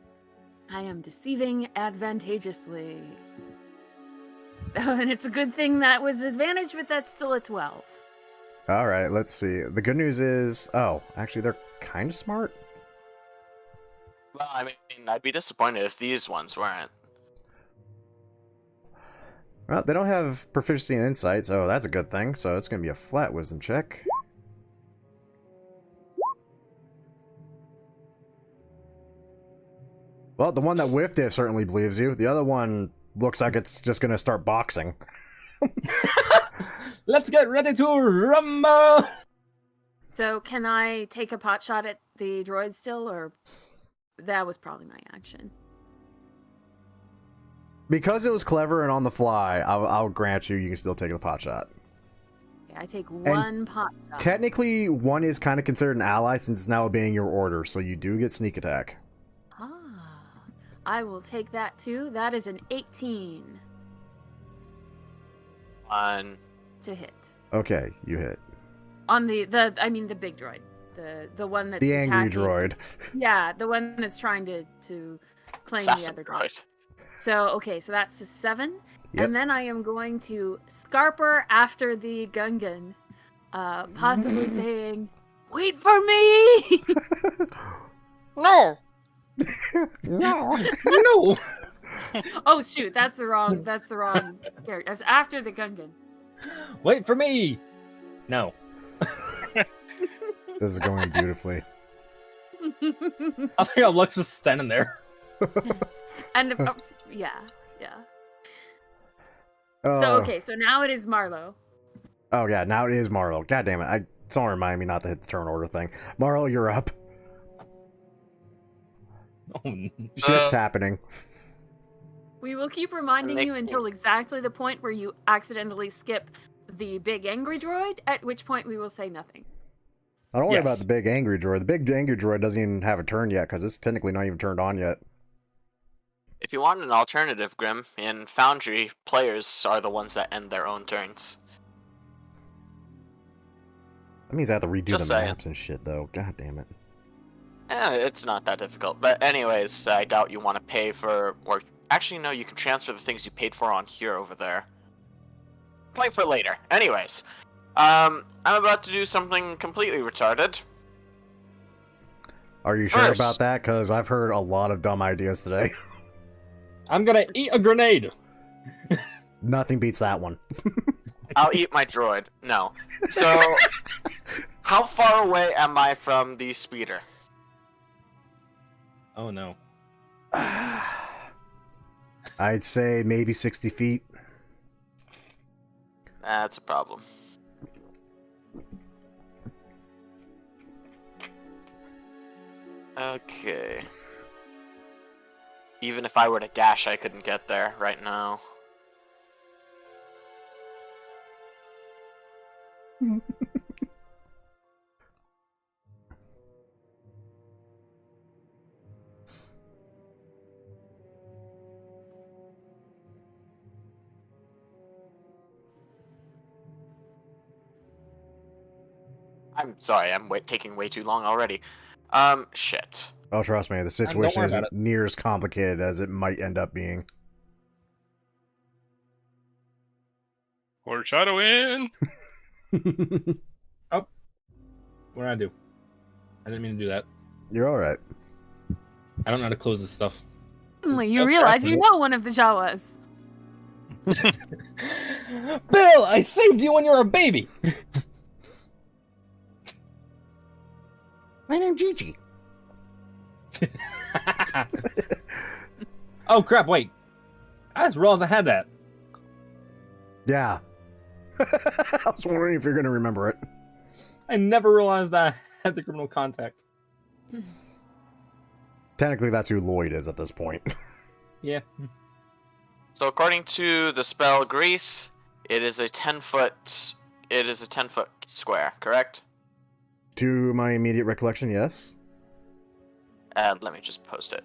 F: I am deceiving advantageously. And it's a good thing that was advantage, but that's still a 12.
A: All right, let's see. The good news is, oh, actually, they're kind of smart.
D: Well, I mean, I'd be disappointed if these ones weren't.
A: Well, they don't have proficiency in insight, so that's a good thing. So it's going to be a flat wisdom check. Well, the one that whiffed it certainly believes you. The other one looks like it's just going to start boxing.
C: Let's get ready to rumble!
F: So can I take a pot shot at the droid still, or that was probably my action?
A: Because it was clever and on the fly, I'll grant you can still take the pot shot.
F: Okay, I take one pot shot.
A: Technically, one is kind of considered an ally since it's now obeying your order, so you do get sneak attack.
F: I will take that too. That is an 18 to hit.
A: Okay, you hit.
F: On the big droid. The one that's
A: the angry
F: attacking.
A: droid.
F: Yeah, the one that's trying to claim the other droid. So, okay, so that's a 7.
A: Yep.
F: And then I am going to Scarper after the Gungan, possibly saying, "Wait for me!"
H: No!
G: No.
C: No!
F: Oh shoot, that's the wrong character. I was after the Gungan.
C: Wait for me! No.
A: This is going beautifully.
C: I think Lux just standing there.
F: And yeah. So now it is Marlo.
A: Oh yeah, now it is Marlo. God damn it! Someone remind me not to hit the turn order thing. Marlo, you're up.
C: Oh,
A: Shit's happening.
F: We will keep reminding you until exactly the point where you accidentally skip the big angry droid, at which point we will say nothing.
A: I don't worry about the big angry droid. The big angry droid doesn't even have a turn yet because it's technically not even turned on yet.
D: If you want an alternative, Grim, in Foundry, players are the ones that end their own turns.
A: That means I have to redo
D: Just
A: the
D: saying.
A: maps and shit, though. God damn it.
D: It's not that difficult. But anyways, I doubt you want to pay for... Or actually, no, you can transfer the things you paid for on here over there. Play for later. Anyways, I'm about to do something completely retarded.
A: Are you sure
D: First.
A: about that? Because I've heard a lot of dumb ideas today.
C: I'm gonna eat a grenade!
A: Nothing beats that one.
D: I'll eat my droid. No. So, how far away am I from the speeder?
C: Oh no.
A: I'd say maybe 60 feet.
D: That's a problem. Okay. Even if I were to dash, I couldn't get there right now. I'm sorry, I'm taking way too long already. Shit.
A: Oh, trust me, the
C: worry
A: situation
C: about
A: isn't
C: it.
A: near as complicated as it might end up being.
B: Foreshadowing.
C: What did I do? I didn't mean to do that.
A: You're alright.
C: I don't know how to close this stuff.
F: Suddenly you
C: Oh,
F: realize you
C: precedent.
F: know one of the Jawas.
C: Bill, I saved you when you were a baby.
G: My name's Gigi.
C: Oh crap! Wait, I just realized I had that.
A: Yeah. I was wondering if you're gonna remember it.
C: I never realized I had the criminal contact.
A: Technically, that's who Lloyd is at this point.
C: Yeah.
D: So according to the spell Grease, it is a 10-foot. It is a 10-foot square, correct?
A: To my immediate recollection, yes.
D: Let me just post it.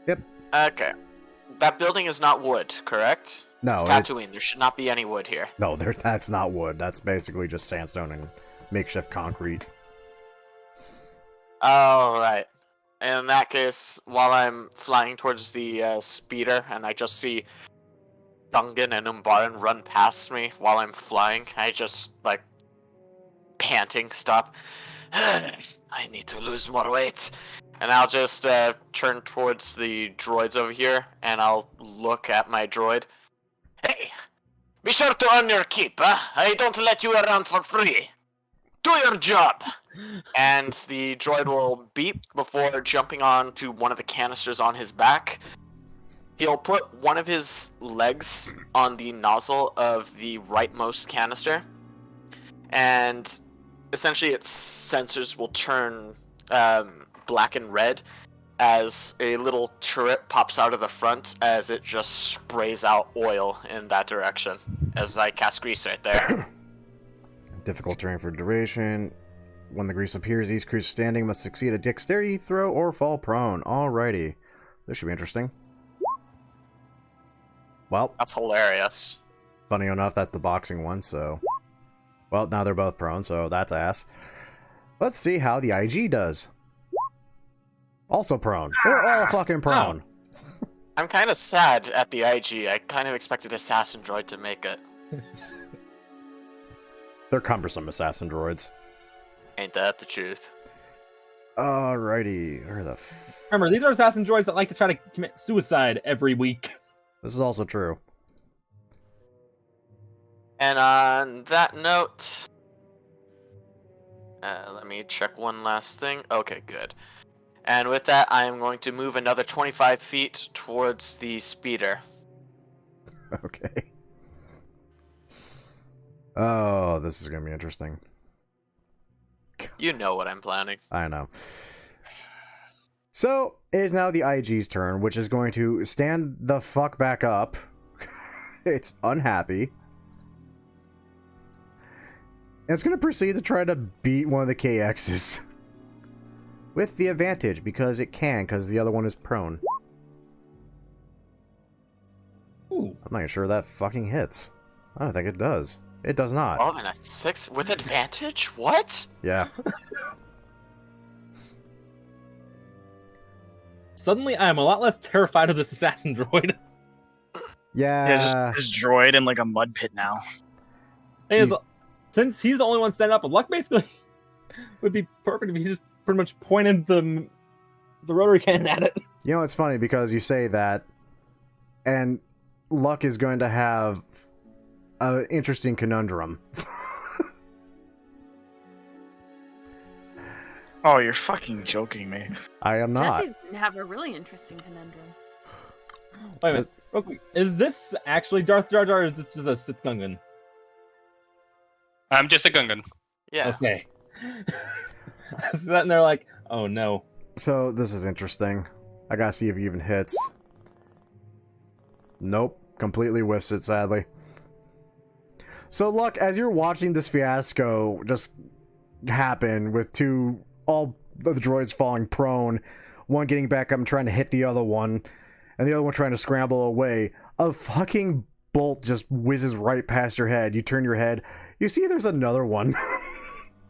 A: Yep.
D: Okay. That building is not wood, correct?
A: No,
D: It's Tatooine. There should not be any wood here.
A: no, that's not wood. That's basically just sandstone and makeshift concrete.
D: Alright. In that case, while I'm flying towards the speeder and I just see Dungan and Umbaran run past me while I'm flying, I just, like, panting, stop. I need to lose more weight. And I'll just turn towards the droids over here, and I'll look at my droid. Hey, be sure to earn your keep, huh? I don't let you around for free. Do your job. And the droid will beep before jumping on to one of the canisters on his back. He'll put one of his legs on the nozzle of the rightmost canister, and essentially its sensors will turn black and red as a little turret pops out of the front as it just sprays out oil in that direction as I cast Grease right there.
A: Difficult terrain for duration. When the grease appears, each creature standing must succeed a dexterity throw or fall prone. Alrighty. This should be interesting. Well,
D: That's hilarious.
A: funny enough, that's the boxing one, so... Well, now they're both prone, so that's ass. Let's see how the IG does. Also prone. They're all fucking prone.
D: I'm kind of sad at the IG. I kind of expected Assassin Droid to make it.
A: They're cumbersome assassin droids.
D: Ain't that the truth?
A: Alrighty. Where the
C: Remember, these are assassin droids that like to try to commit suicide every week.
A: This is also true.
D: And on that note, let me check one last thing. Okay, good. And with that, I am going to move another 25 feet towards the speeder.
A: Okay. Oh, this is gonna be interesting.
D: You know what I'm planning.
A: I know. So, it is now the IG's turn, which is going to stand the fuck back up. It's unhappy. And it's going to proceed to try to beat one of the KXs. With the advantage, because it can, because the other one is prone.
C: Ooh.
A: I'm not even sure that fucking hits. I don't think it does. It does not.
D: Oh, and a 6 with advantage? What?
A: Yeah.
C: Suddenly, I am a lot less terrified of this assassin droid.
A: Yeah.
E: Just droid in like a mud pit now.
C: Thing is, since he's the only one standing up, Luck basically would be perfect if he just pretty much pointed the rotary cannon at it.
A: You know, it's funny because you say that, and Luck is going to have an interesting conundrum.
E: Oh, you're fucking joking me.
A: I am not.
F: Jesse's gonna have a really interesting conundrum.
C: Wait a minute. Real quick, is this actually Darth Jar Jar, or is this just a Sith Gungan?
B: I'm just a Gungan.
D: Yeah.
C: Okay. I was sitting there like, oh no.
A: So, this is interesting. I gotta see if he even hits. Nope. Completely whiffs it, sadly. So, Luck, as you're watching this fiasco just happen with all the droids falling prone, one getting back up and trying to hit the other one, and the other one trying to scramble away, a fucking bolt just whizzes right past your head. You turn your head, you see there's another one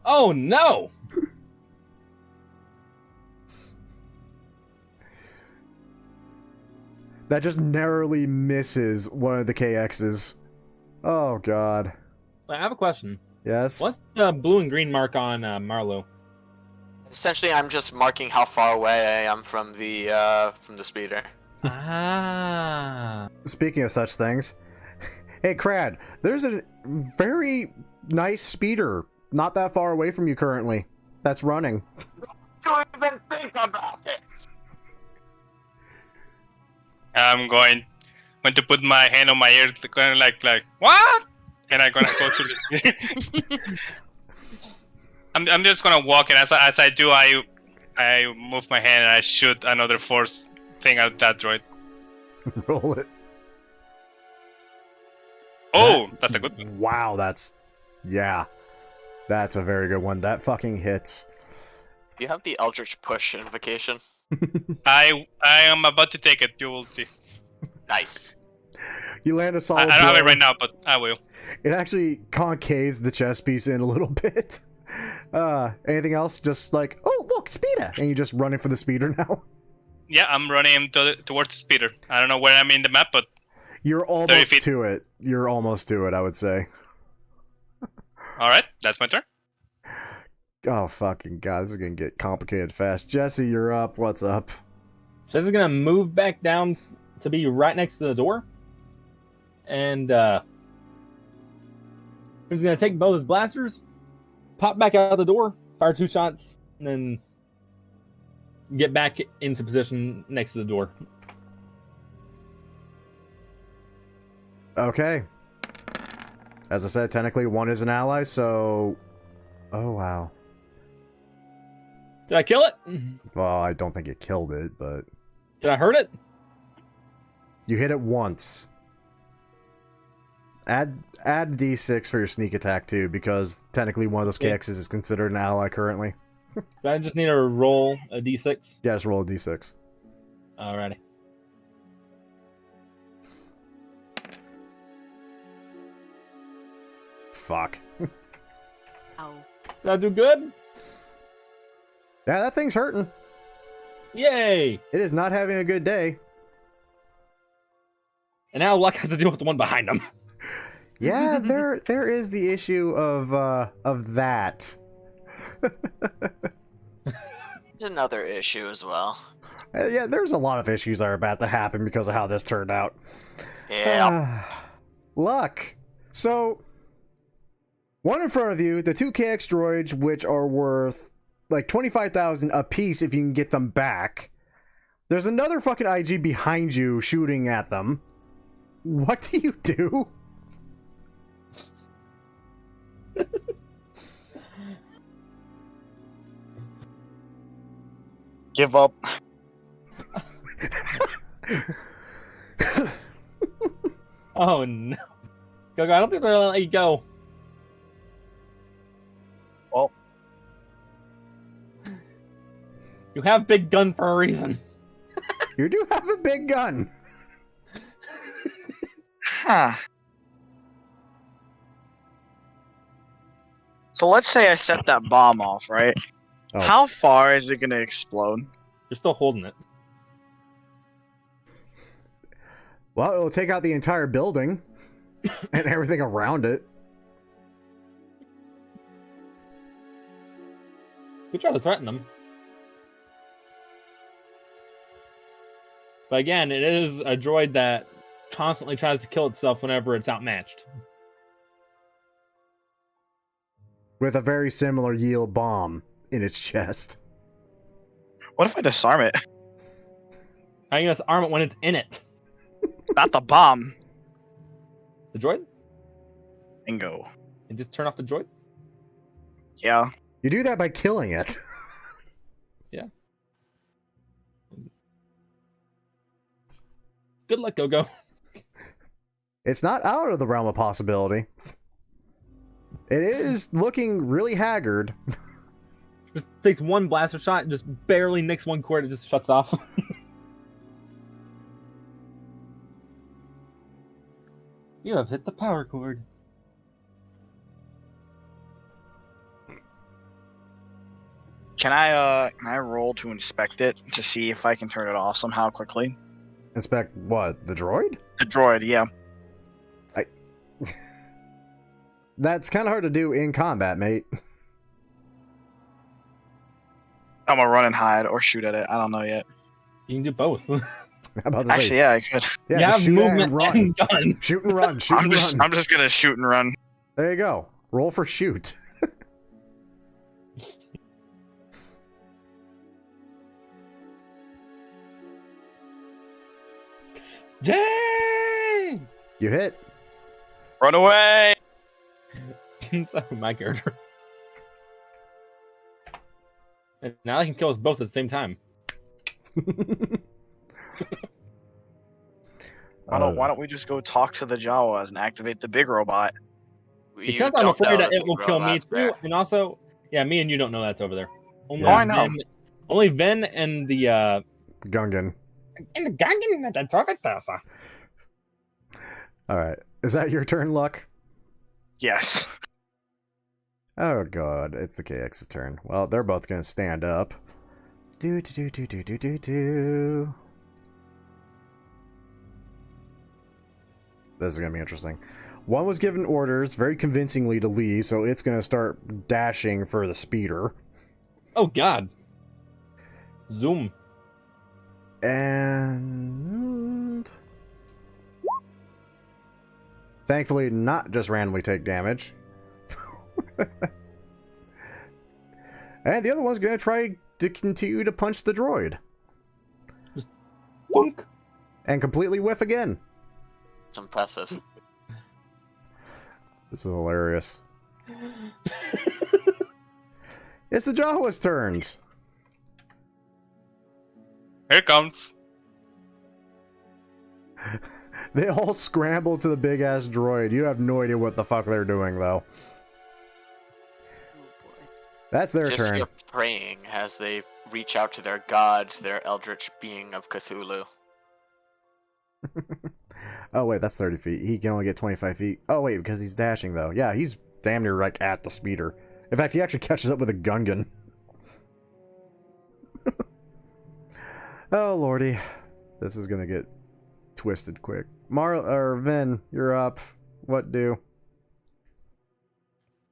C: Oh no!
A: That just narrowly misses one of the KXs. Oh god.
C: I have a question.
A: Yes?
C: What's the blue and green mark on Marlowe?
D: Essentially, I'm just marking how far away I am from the speeder.
C: Ah.
A: Speaking of such things, hey Crad, there's a very nice speeder not that far away from you currently that's running.
D: Don't even think about it.
B: I'm going to put my hand on my ear, kind of like what? And I'm gonna go to the. I'm just gonna walk, and as I do, I move my hand and I shoot another force thing at that droid.
A: Roll it.
B: Oh, that's a good one.
A: Wow, that's a very good one. That fucking hits.
D: Do you have the Eldritch Push invocation?
B: I am about to take it. You will see.
D: Nice.
A: You land a
B: I
A: solid
B: don't have it
A: blow.
B: right now, but I will.
A: It actually concaves the chest piece in a little bit. Anything else? Just like, oh look, speeder, and you just running for the speeder now.
B: Yeah, I'm running towards the speeder. I don't know where I'm in the map, but
A: You're almost to it. You're almost to it, I would say.
B: all right, that's my turn.
A: Oh fucking god, this is gonna get complicated fast. Jesse, you're up. What's up?
C: Jesse's gonna move back down to be right next to the door. And he's gonna take both his blasters, pop back out the door, fire 2 shots, and then get back into position next to the door.
A: Okay. As I said, technically one is an ally, so... Oh, wow.
C: Did I kill it?
A: Well, I don't think you killed it, but...
C: Did I hurt it?
A: You hit it once. Add D6 for your sneak attack, too, because technically one of those KXs is considered an ally currently.
C: So I just need to roll a d6.
A: Yeah, just roll a D6.
C: Alrighty.
A: Fuck.
F: Ow.
C: Did I do good?
A: Yeah, that thing's hurting.
C: Yay!
A: It is not having a good day.
C: And now Luck has to deal with the one behind him.
A: Yeah, there is the issue of that.
D: It's another issue as well.
A: Yeah, there's a lot of issues that are about to happen because of how this turned out.
D: Yeah.
A: Luck. So, one in front of you, the 2 KX droids, which are worth like 25,000 a piece if you can get them back. There's another fucking IG behind you shooting at them. What do you do?
E: Give up.
C: Oh no. Go, I don't think they're gonna let you go.
E: Well.
C: You have big gun for a reason.
A: You do have a big gun.
E: Huh. So let's say I set that bomb off, right?
A: Oh.
E: How far is it gonna explode?
C: You're still holding it.
A: Well, it'll take out the entire building and everything around it.
C: Good try to threaten them. But again, it is a droid that constantly tries to kill itself whenever it's outmatched.
A: With a very similar yield bomb in its chest.
E: What if I disarm it?
C: How are you gonna arm it when it's in it?
E: Not the bomb.
C: The droid?
E: Bingo.
C: And just turn off the droid?
E: Yeah.
A: You do that by killing it.
C: Yeah. Good luck, Go-Go.
A: It's not out of the realm of possibility. It is looking really haggard.
C: Just takes one blaster shot and just barely nicks one cord, it just shuts off. You have hit the power cord.
E: Can I roll to inspect it to see if I can turn it off somehow quickly?
A: Inspect what? The droid?
E: The droid, yeah.
A: That's kind of hard to do in combat, mate.
E: I'm gonna run and hide or shoot at it. I don't know yet.
C: You can do both.
A: I'm about to
E: Actually,
A: say,
E: yeah, I could.
A: yeah,
C: you
A: just
C: have
A: shoot
C: movement
A: and run.
C: and gun.
A: Shoot and run. Shoot and run.
E: I'm just gonna shoot and run.
A: There you go. Roll for shoot.
C: Dang!
A: You hit.
E: Run away!
C: So my character. And now I can kill us both at the same time.
E: Why don't we just go talk to the Jawas and activate the big robot?
C: Because I'm afraid that it will kill me too, and also, yeah, me and you don't know that's over there. Only
A: Yeah.
E: I know.
C: Only Ven and the
A: Gungan.
C: and the Gungan that talk at us.
A: All right. Is that your turn, Luck?
E: Yes.
A: Oh god, it's the KX's turn. Well, they're both gonna stand up. Do. This is gonna be interesting. One was given orders very convincingly to leave, so it's gonna start dashing for the speeder.
C: Oh god. Zoom.
A: And thankfully not just randomly take damage. And the other one's gonna try to continue to punch the droid.
C: Just bonk.
A: And completely whiff again.
D: It's impressive.
A: This is hilarious. It's the Jawa's turns.
H: Here it comes.
A: They all scramble to the big ass droid. You have no idea what the fuck they're doing though. That's their
D: Just
A: turn.
D: hear praying as they reach out to their god, their eldritch being of Cthulhu.
A: Oh wait, that's 30 feet. He can only get 25 feet. Oh wait, because he's dashing though. Yeah, he's damn near like at the speeder. In fact, he actually catches up with a Gungan. Oh lordy, this is gonna get twisted quick. Vin, you're up. What do?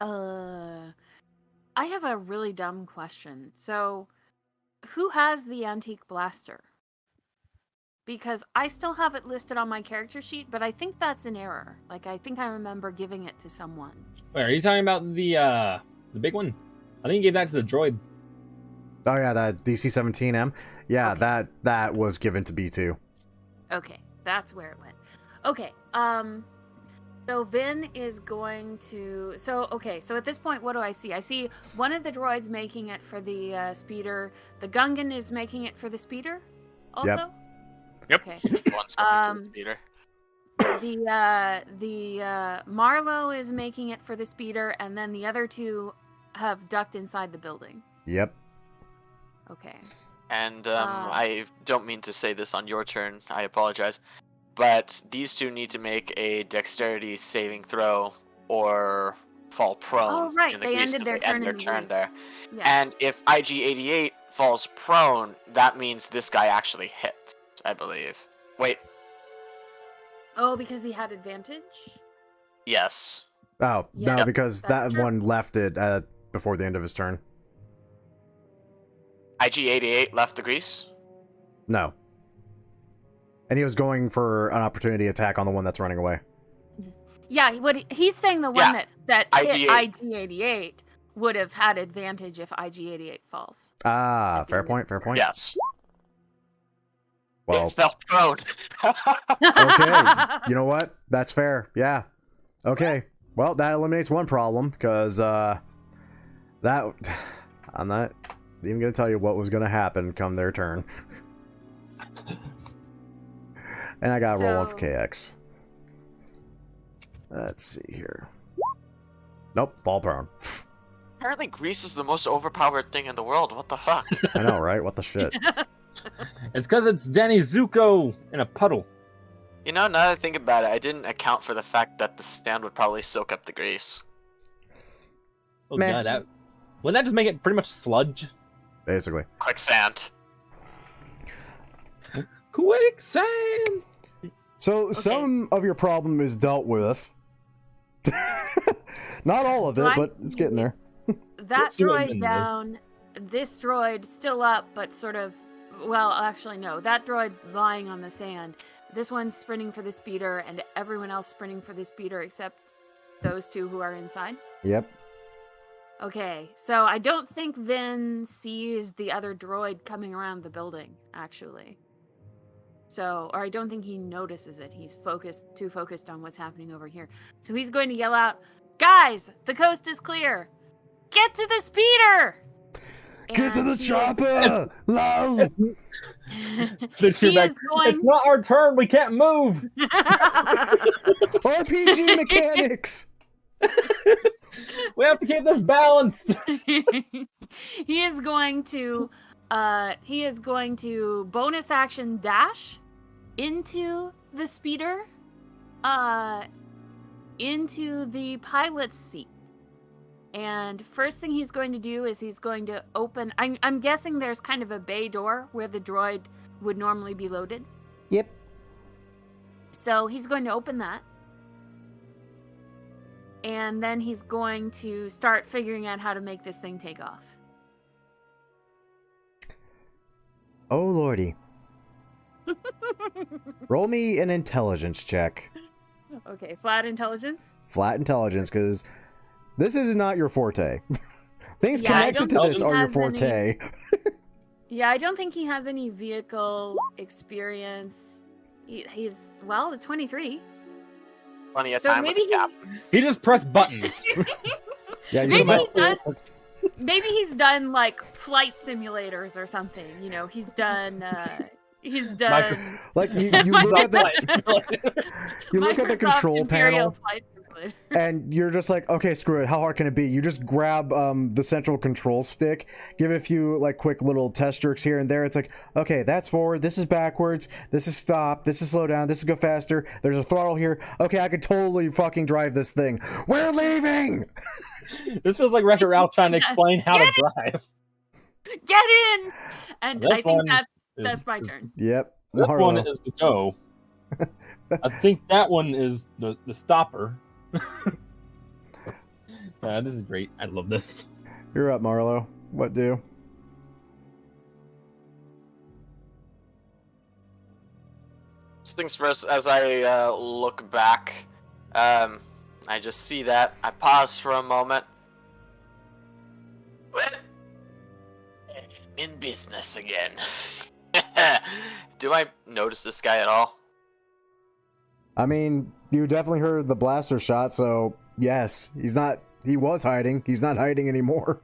F: I have a really dumb question. So, who has the antique blaster? Because I still have it listed on my character sheet, but I think that's an error. Like, I think I remember giving it to someone.
C: Wait, are you talking about the big one? I think you gave that to the droid.
A: Oh yeah, that DC-17M. Yeah,
F: Okay.
A: that was given to B2.
F: Okay, that's where it went. Okay, so Vin is going to... So at this point, what do I see? I see one of the droids making it for the speeder. The Gungan is making it for the speeder also?
H: Yep.
F: Okay.
D: One's coming to the speeder.
F: The Marlowe is making it for the speeder, and then the other two have ducked inside the building.
A: Yep.
F: Okay.
D: And I don't mean to say this on your turn, I apologize, but these two need to make a dexterity saving throw or fall prone.
F: Oh, right,
D: in the
F: they
D: grease
F: ended
D: 'cause
F: their
D: they
F: turn
D: end their
F: in the
D: turn
F: grease.
D: there.
F: Yeah.
D: And if IG-88 falls prone, that means this guy actually hits, I believe. Wait,
F: Oh, because he had advantage?
D: yes.
A: Oh,
F: Yeah,
A: no, because
F: that's
A: that
F: true.
A: one left it before the end of his turn.
D: IG-88 left the grease?
A: No. And he was going for an opportunity attack on the one that's running away.
F: Yeah, he's saying the one
D: Yeah,
F: that hit
D: IG-8.
F: IG-88 would have had advantage if IG-88 falls.
A: Ah,
F: At the
A: fair
F: end of
A: point,
F: the
A: fair
F: turn.
A: point.
D: Yes.
A: Well,
D: It fell prone.
A: okay. You know what? That's fair. Yeah. Okay. Well, that eliminates one problem, because, I'm not even going to tell you what was going to happen come their turn. And I got to roll one for
F: So-
A: KX. Let's see here. Nope, fall prone.
D: Apparently grease is the most overpowered thing in the world. What the fuck?
A: I know, right? What the shit?
C: It's because it's Danny Zuko in a puddle.
D: You know, now that I think about it, I didn't account for the fact that the stand would probably soak up the grease.
C: Oh
A: Meh.
C: god, wouldn't that just make it pretty much sludge?
A: basically.
D: Quicksand.
C: Quicksand.
A: So some of your problem is dealt with. Not all of it,
F: Right.
A: but it's getting there.
F: That
C: Let's see what I'm
F: droid
C: in
F: down, this droid still up, but sort of, well, actually, no. That droid lying on the sand. This one's sprinting for the speeder, and everyone else sprinting for the speeder except those two who are inside.
A: Yep.
F: Okay, so I don't think Vin sees the other droid coming around the building, actually. So, or I don't think he notices it. He's too focused on what's happening over here. So he's going to yell out, "Guys, the coast is clear! Get to the speeder!"
A: Get to
F: And
A: the
F: he is-
A: chopper! Lol!
F: He is going-
C: It's not our turn. We can't move.
A: RPG mechanics!
C: We have to keep this balanced.
F: He is going to bonus action dash into the speeder, into the pilot's seat. And first thing he's going to do is he's going to open. I'm guessing there's kind of a bay door where the droid would normally be loaded.
A: Yep.
F: So he's going to open that. And then he's going to start figuring out how to make this thing take off.
A: Oh lordy. Roll me an intelligence check.
F: Okay, flat intelligence.
A: Flat intelligence, because this is not your forte. Things
F: Yeah, I
A: connected
F: don't
A: to
F: think
A: this
F: he
A: are your
F: has
A: forte.
F: Yeah, I don't think he has any vehicle experience. He's, well, 23.
D: Plenty of
F: So
D: time with
F: maybe
D: the cap.
C: He just pressed buttons.
A: Yeah, you
F: Maybe
A: might-
F: he does. Maybe he's done like flight simulators or something. You know, he's done.
A: like you look at that. You look at the
F: Microsoft
A: control
F: Imperial
A: panel,
F: Flight Simulator.
A: and you're just like, okay, screw it. How hard can it be? You just grab the central control stick, give it a few like quick little test jerks here and there. It's like, okay, that's forward. This is backwards. This is stop. This is slow down. This is go faster. There's a throttle here. Okay, I could totally fucking drive this thing. We're leaving.
C: This feels like Wreck-It Ralph trying to explain how to drive.
F: Get in! And
C: This
F: I think
C: one
F: that's my turn.
A: Yep.
C: This
A: Marlo.
C: one is the go. I think that one is the stopper. This is great. I love this.
A: You're up, Marlo. What do?
D: First things first, as I look back, I just see that. I pause for a moment. Well, in business again. Do I notice this guy at all?
A: I mean, you definitely heard the blaster shot, so yes, he's not. He was hiding. He's not hiding anymore.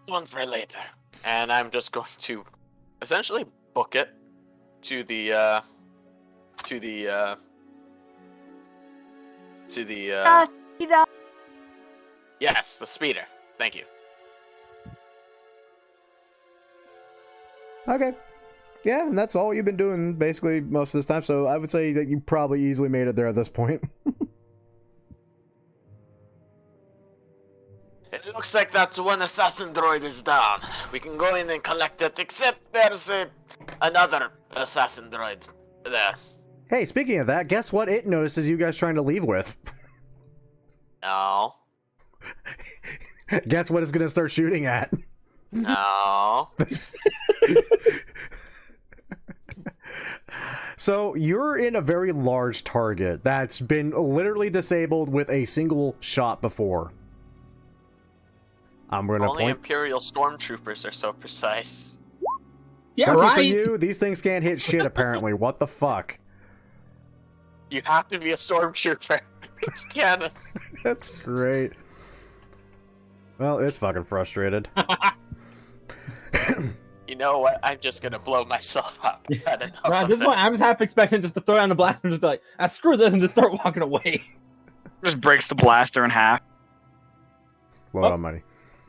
D: One for later. And I'm just going to essentially book it to the yes, the speeder. Thank you.
A: Okay. Yeah, and that's all you've been doing basically most of this time, so I would say that you probably easily made it there at this point.
D: It looks like that one assassin droid is down. We can go in and collect it, except there's another assassin droid there.
A: Hey, speaking of that, guess what it notices you guys trying to leave with?
D: No.
A: Guess what it's gonna start shooting at?
D: No.
A: So you're in a very large target that's been literally disabled with a single shot before. I'm gonna
D: Only
A: point.
D: Imperial stormtroopers are so precise.
C: Yeah,
A: Lucky for
C: right.
A: you, these things can't hit shit apparently. What the fuck?
D: You have to be a stormtrooper. It's canon.
A: That's great. Well, it's fucking frustrated.
D: You know what? I'm just gonna blow myself up. I've had enough
C: At
D: of
C: this
D: it.
C: point, I was half expecting just to throw down the blaster and just be like, screw this, and just start walking away.
E: Just breaks the blaster in half.
A: Load on money.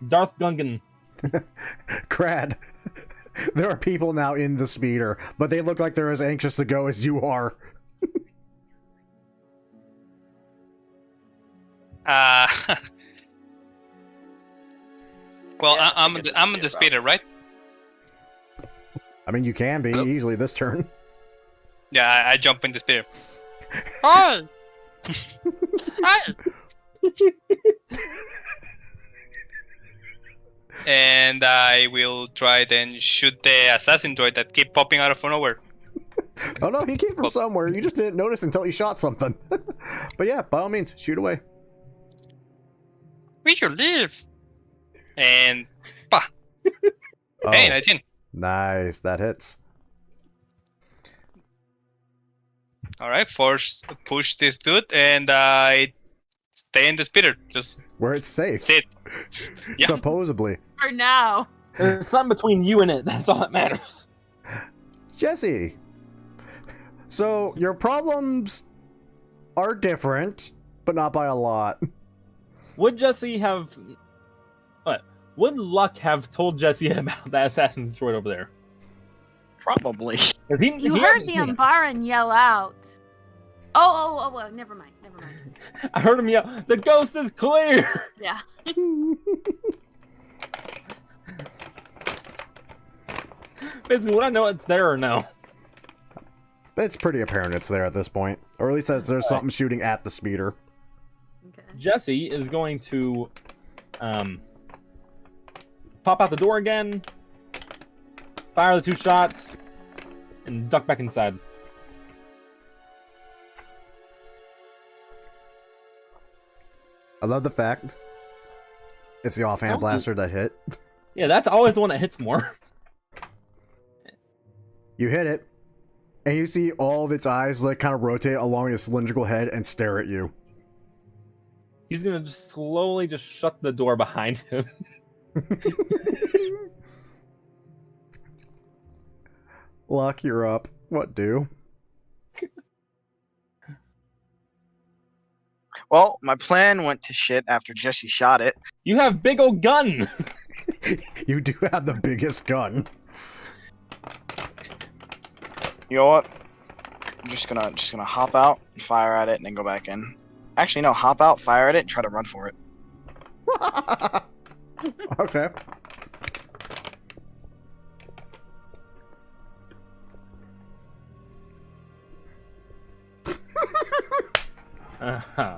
C: Darth Gungan.
A: Crad. There are people now in the speeder, but they look like they're as anxious to go as you are.
B: Well,
D: Yeah, I
B: I'm
D: think
B: the,
D: it
B: I'm
D: doesn't be
B: the
D: a
B: speeder, right?
A: I mean, you can be
B: Oh.
A: easily this turn.
B: Yeah, I jump in the speeder. Hi. Hi. And I will try then shoot the assassin droid that keep popping out of nowhere.
A: Oh no, he came from
B: Well-
A: somewhere. You just didn't notice until you shot something. But yeah, by all means, shoot away.
B: We should leave. And bah.
A: Oh,
B: Hey, 19.
A: nice. That hits.
B: All right, force push this dude, and I stay in the speeder. Just
A: Where it's safe.
B: sit. Yeah.
A: Supposedly.
F: For now.
C: There's something between you and it. That's all that matters.
A: Jesse. So, your problems are different, but not by a lot.
C: Would Jesse have... What? Would Luck have told Jesse about that assassin's droid over there?
E: Probably.
C: 'Cause
F: You
C: he
F: heard
C: hasn't
F: the
C: seen it.
F: Umbaran yell out. Oh, never mind.
C: I heard him yell, "The ghost is clear!"
F: Yeah.
C: Basically, would I know it's there or no?
A: It's pretty apparent it's there at this point. Or at least there's something shooting at the speeder.
F: Okay.
C: Jesse is going to pop out the door again, fire the 2 shots, and duck back inside.
A: I love the fact it's the offhand
C: Sounds
A: blaster that hit.
C: Yeah, that's always the one that hits more.
A: You hit it, and you see all of its eyes like kind of rotate along its cylindrical head and stare at you.
C: He's gonna just slowly just shut the door behind him.
A: Luck, you're up. What do?
E: Well, my plan went to shit after Jesse shot it.
C: You have big old gun.
A: You do have the biggest gun.
E: You know what? I'm just gonna hop out and fire at it and then go back in. Actually, no, hop out, fire at it, and try to run for it.
A: Okay.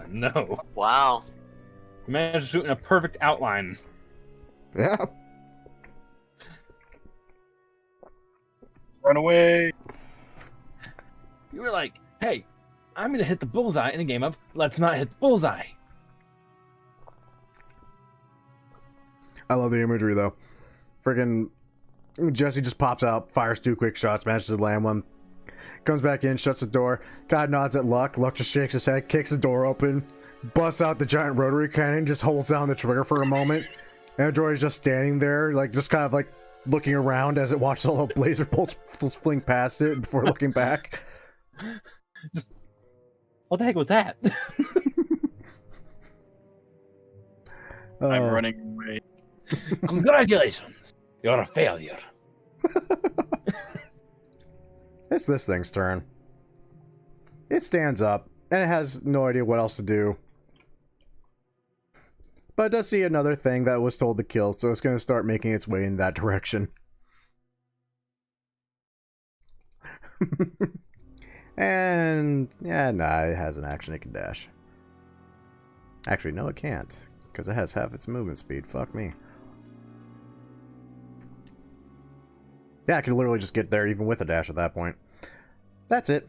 C: No.
D: Wow.
C: You managed to shoot in a perfect outline.
A: Yeah.
E: Run away.
C: You were like, "Hey, I'm gonna hit the bullseye" in a game of "Let's not hit the bullseye."
A: I love the imagery though. Friggin' Jesse just pops out, fires 2 quick shots, manages to land one. Comes back in, shuts the door. God nods at Luck. Luck just shakes his head, kicks the door open, busts out the giant rotary cannon, just holds down the trigger for a moment. And the droid is just standing there, like just kind of like looking around as it watches all the laser bolts fling past it before looking back.
C: Just, what the heck was that?
E: I'm running away.
C: Congratulations, you're a failure.
A: It's this thing's turn. It stands up, and it has no idea what else to do. But it does see another thing that was told to kill, so it's going to start making its way in that direction. And, yeah, nah, it has an action it can dash. Actually, no, it can't, because it has half its movement speed. Fuck me. Yeah, I could literally just get there even with a dash at that point. That's it.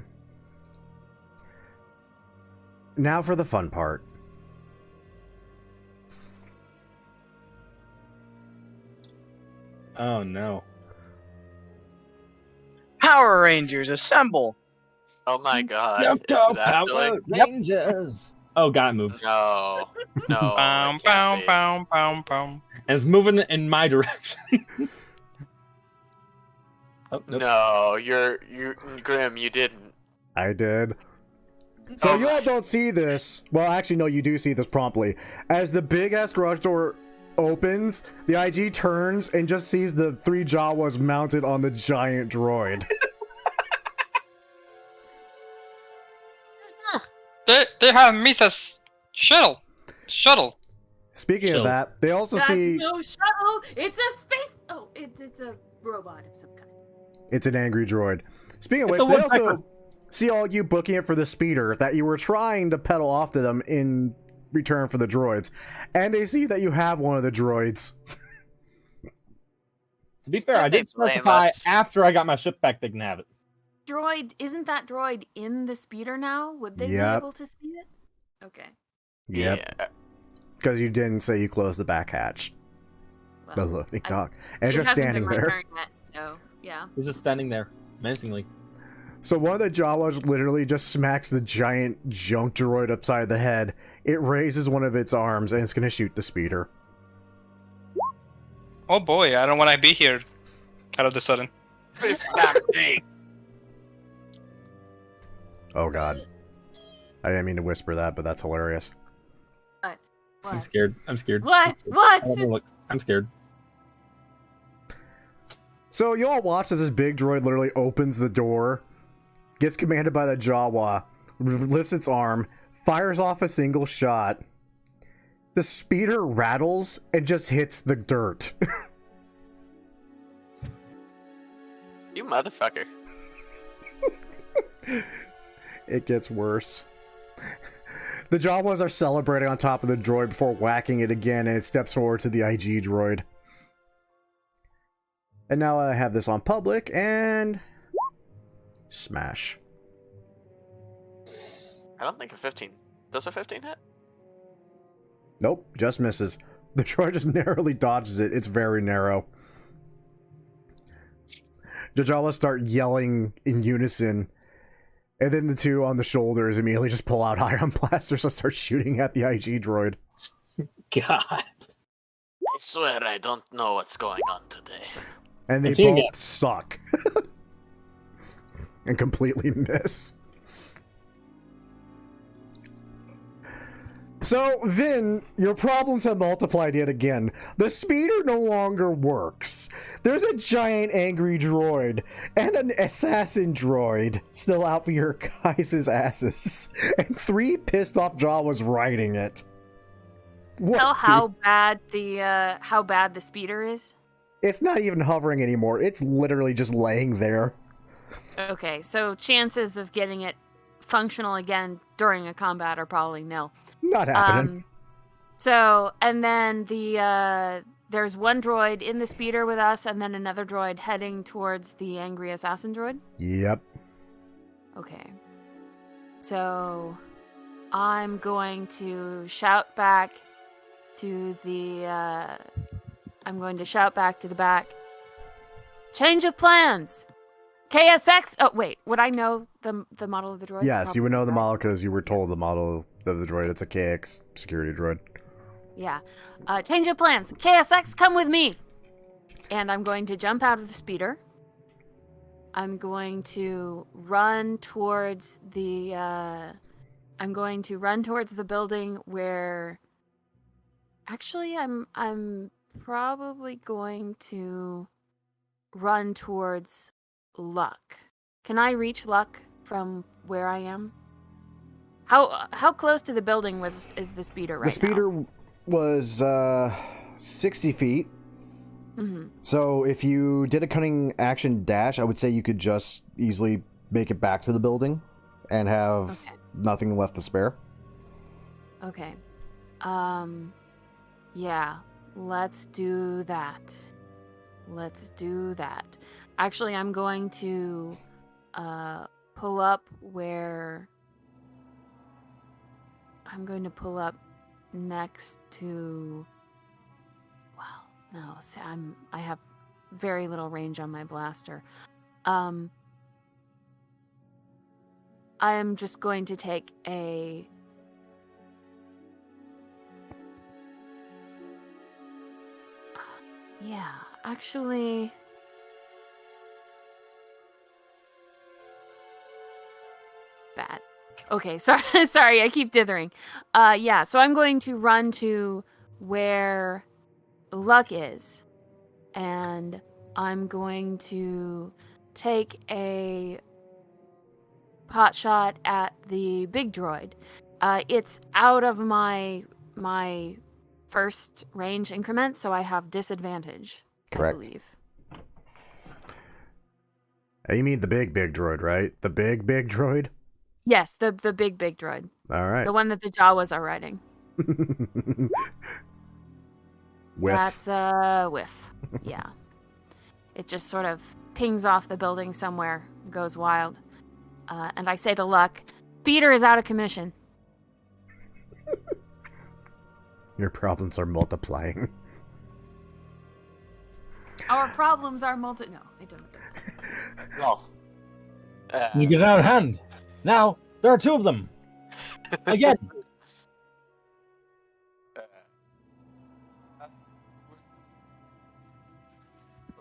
A: Now for the fun part.
C: Oh no.
E: Power Rangers, assemble!
D: Oh my god.
C: Yep,
D: Is
C: go
D: it actually?
C: Power Rangers. Oh god, it moved.
D: No. No.
H: Bum,
D: it can't
H: bum,
D: be.
H: bum, bum, bum.
C: And it's moving in my direction. Oh, nope.
D: No, you Grim, you didn't.
A: I did. So
D: Oh
A: you all
D: my-
A: don't see this. Well, actually, no, you do see this promptly. As the big-ass garage door opens, the IG turns and just sees the 3 Jawas mounted on the giant droid.
H: They have missed a shuttle.
A: Speaking of
C: Chill.
A: that, they also
F: That's
A: see
F: no shuttle. It's a space. Oh, it's a robot of some kind.
A: it's an angry droid. Speaking of
C: It's
A: which,
C: a
A: they
C: woodpecker.
A: also see all you booking it for the speeder that you were trying to peddle off to them in return for the droids, and they see that you have one of the droids.
C: To be fair, I
D: They
C: did
D: blame
C: specify
D: us.
C: after I got my ship back they can have it.
F: Droid, isn't that droid in the speeder now? Would they be
A: Yep.
F: able to see it? Okay.
A: Yep,
D: Yeah.
A: because you didn't say you closed the back hatch. The
F: Well,
A: loading
F: I-
A: dock, and it's
F: it
A: just
F: hasn't
A: standing
F: been my
A: there.
F: turn yet, so yeah.
C: He's just standing there, menacingly.
A: So one of the Jawas literally just smacks the giant junk droid upside the head. It raises one of its arms and it's gonna shoot the speeder.
H: Oh boy, I don't want to be here. Out of the sudden.
D: It's not me.
A: Oh god. I didn't mean to whisper that, but that's hilarious.
C: I'm
F: What?
C: scared. I'm scared.
F: What?
C: I'm scared.
F: What?
C: I don't know, look, I'm scared.
A: So you all watch as this big droid literally opens the door, gets commanded by the Jawa, lifts its arm, fires off a single shot. The speeder rattles and just hits the dirt.
D: You motherfucker.
A: It gets worse. The Jawas are celebrating on top of the droid before whacking it again, and it steps forward to the IG droid. And now I have this on public, and... smash.
D: I don't think a 15. Does a 15 hit?
A: Nope, just misses. The droid just narrowly dodges it. It's very narrow. The Jawas start yelling in unison, and then the two on the shoulders immediately just pull out ion blasters and start shooting at the IG droid.
C: God.
D: I swear I don't know what's going on today.
A: And they
C: If you
A: both
C: get-
A: suck. And completely miss. So, Vin, your problems have multiplied yet again. The speeder no longer works. There's a giant angry droid and an assassin droid still out for your guys' asses. And 3 pissed off Jawas riding it. What
F: Tell
A: the-
F: how bad the speeder is.
A: It's not even hovering anymore. It's literally just laying there.
F: Okay, so chances of getting it functional again during a combat are probably nil.
A: Not happening.
F: So, and then there's one droid in the speeder with us, and then another droid heading towards the angry assassin droid.
A: Yep.
F: Okay. So, I'm going to shout back to the back. Change of plans. KSX. Oh wait, would I know the model of the droid?
A: Yes, you would know the
F: Probably, right?
A: model because you were told the model of the droid. It's a KX security droid.
F: Yeah. Change of plans. KSX, come with me. And I'm going to jump out of the speeder. I'm going to run towards the building where actually I'm probably going to run towards Luck. Can I reach Luck from where I am? How close to the building is the speeder right now?
A: The speeder was 60 feet.
F: Mm-hmm.
A: So if you did a cunning action dash, I would say you could just easily make it back to the building and have
F: Okay.
A: nothing left to spare.
F: Okay. Yeah, let's do that. Actually, I'm going to pull up next to no, see, I have very little range on my blaster. I am just going to take a yeah, actually bad. Okay, sorry, I keep dithering. Yeah, so I'm going to run to where Luck is, and I'm going to take a pot shot at the big droid. It's out of my first range increment, so I have disadvantage.
A: Correct.
F: I believe.
A: You mean the big droid, right? The big droid?
F: Yes, the big droid.
A: All right.
F: The one that the Jawas are riding.
A: Whiff.
F: That's a whiff. Yeah. It just sort of pings off the building somewhere, goes wild. And I say to Luck, Peter is out of commission.
A: Your problems are multiplying.
F: Our problems are No, it doesn't say that.
D: Well,
C: You get out of hand. Now there are two of them. Again.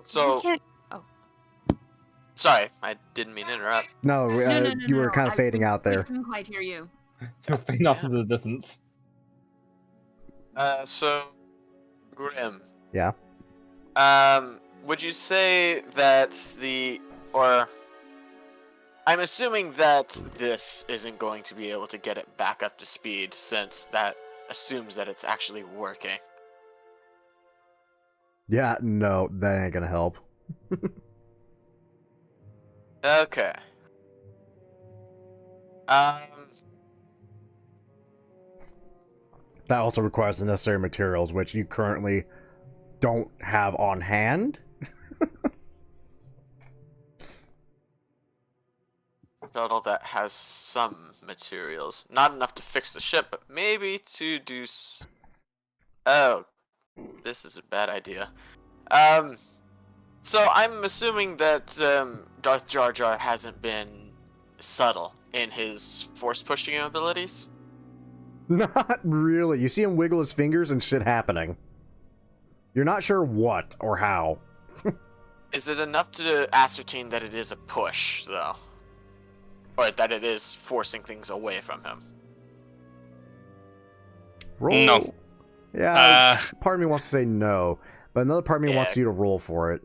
D: so
F: We can't...
D: sorry, I didn't mean to interrupt.
A: No, you were kind of fading out
F: We
A: there.
F: couldn't quite hear you.
C: To fade off into the distance.
D: So, Grim.
A: Yeah.
D: Would you say that I'm assuming that this isn't going to be able to get it back up to speed, since that assumes that it's actually working.
A: Yeah, no, that ain't gonna help.
D: Okay.
A: That also requires the necessary materials, which you currently don't have on hand.
D: Shuttle that has some materials. Not enough to fix the ship, but maybe to do Oh, this is a bad idea. So I'm assuming that Darth Jar Jar hasn't been subtle in his force pushing abilities.
A: Not really. You see him wiggle his fingers and shit happening. You're not sure what or how.
D: Is it enough to ascertain that it is a push, though? Or that it is forcing things away from him?
A: Roll.
H: No.
A: Yeah, part of me wants to say no, but another part of me wants you to roll for it.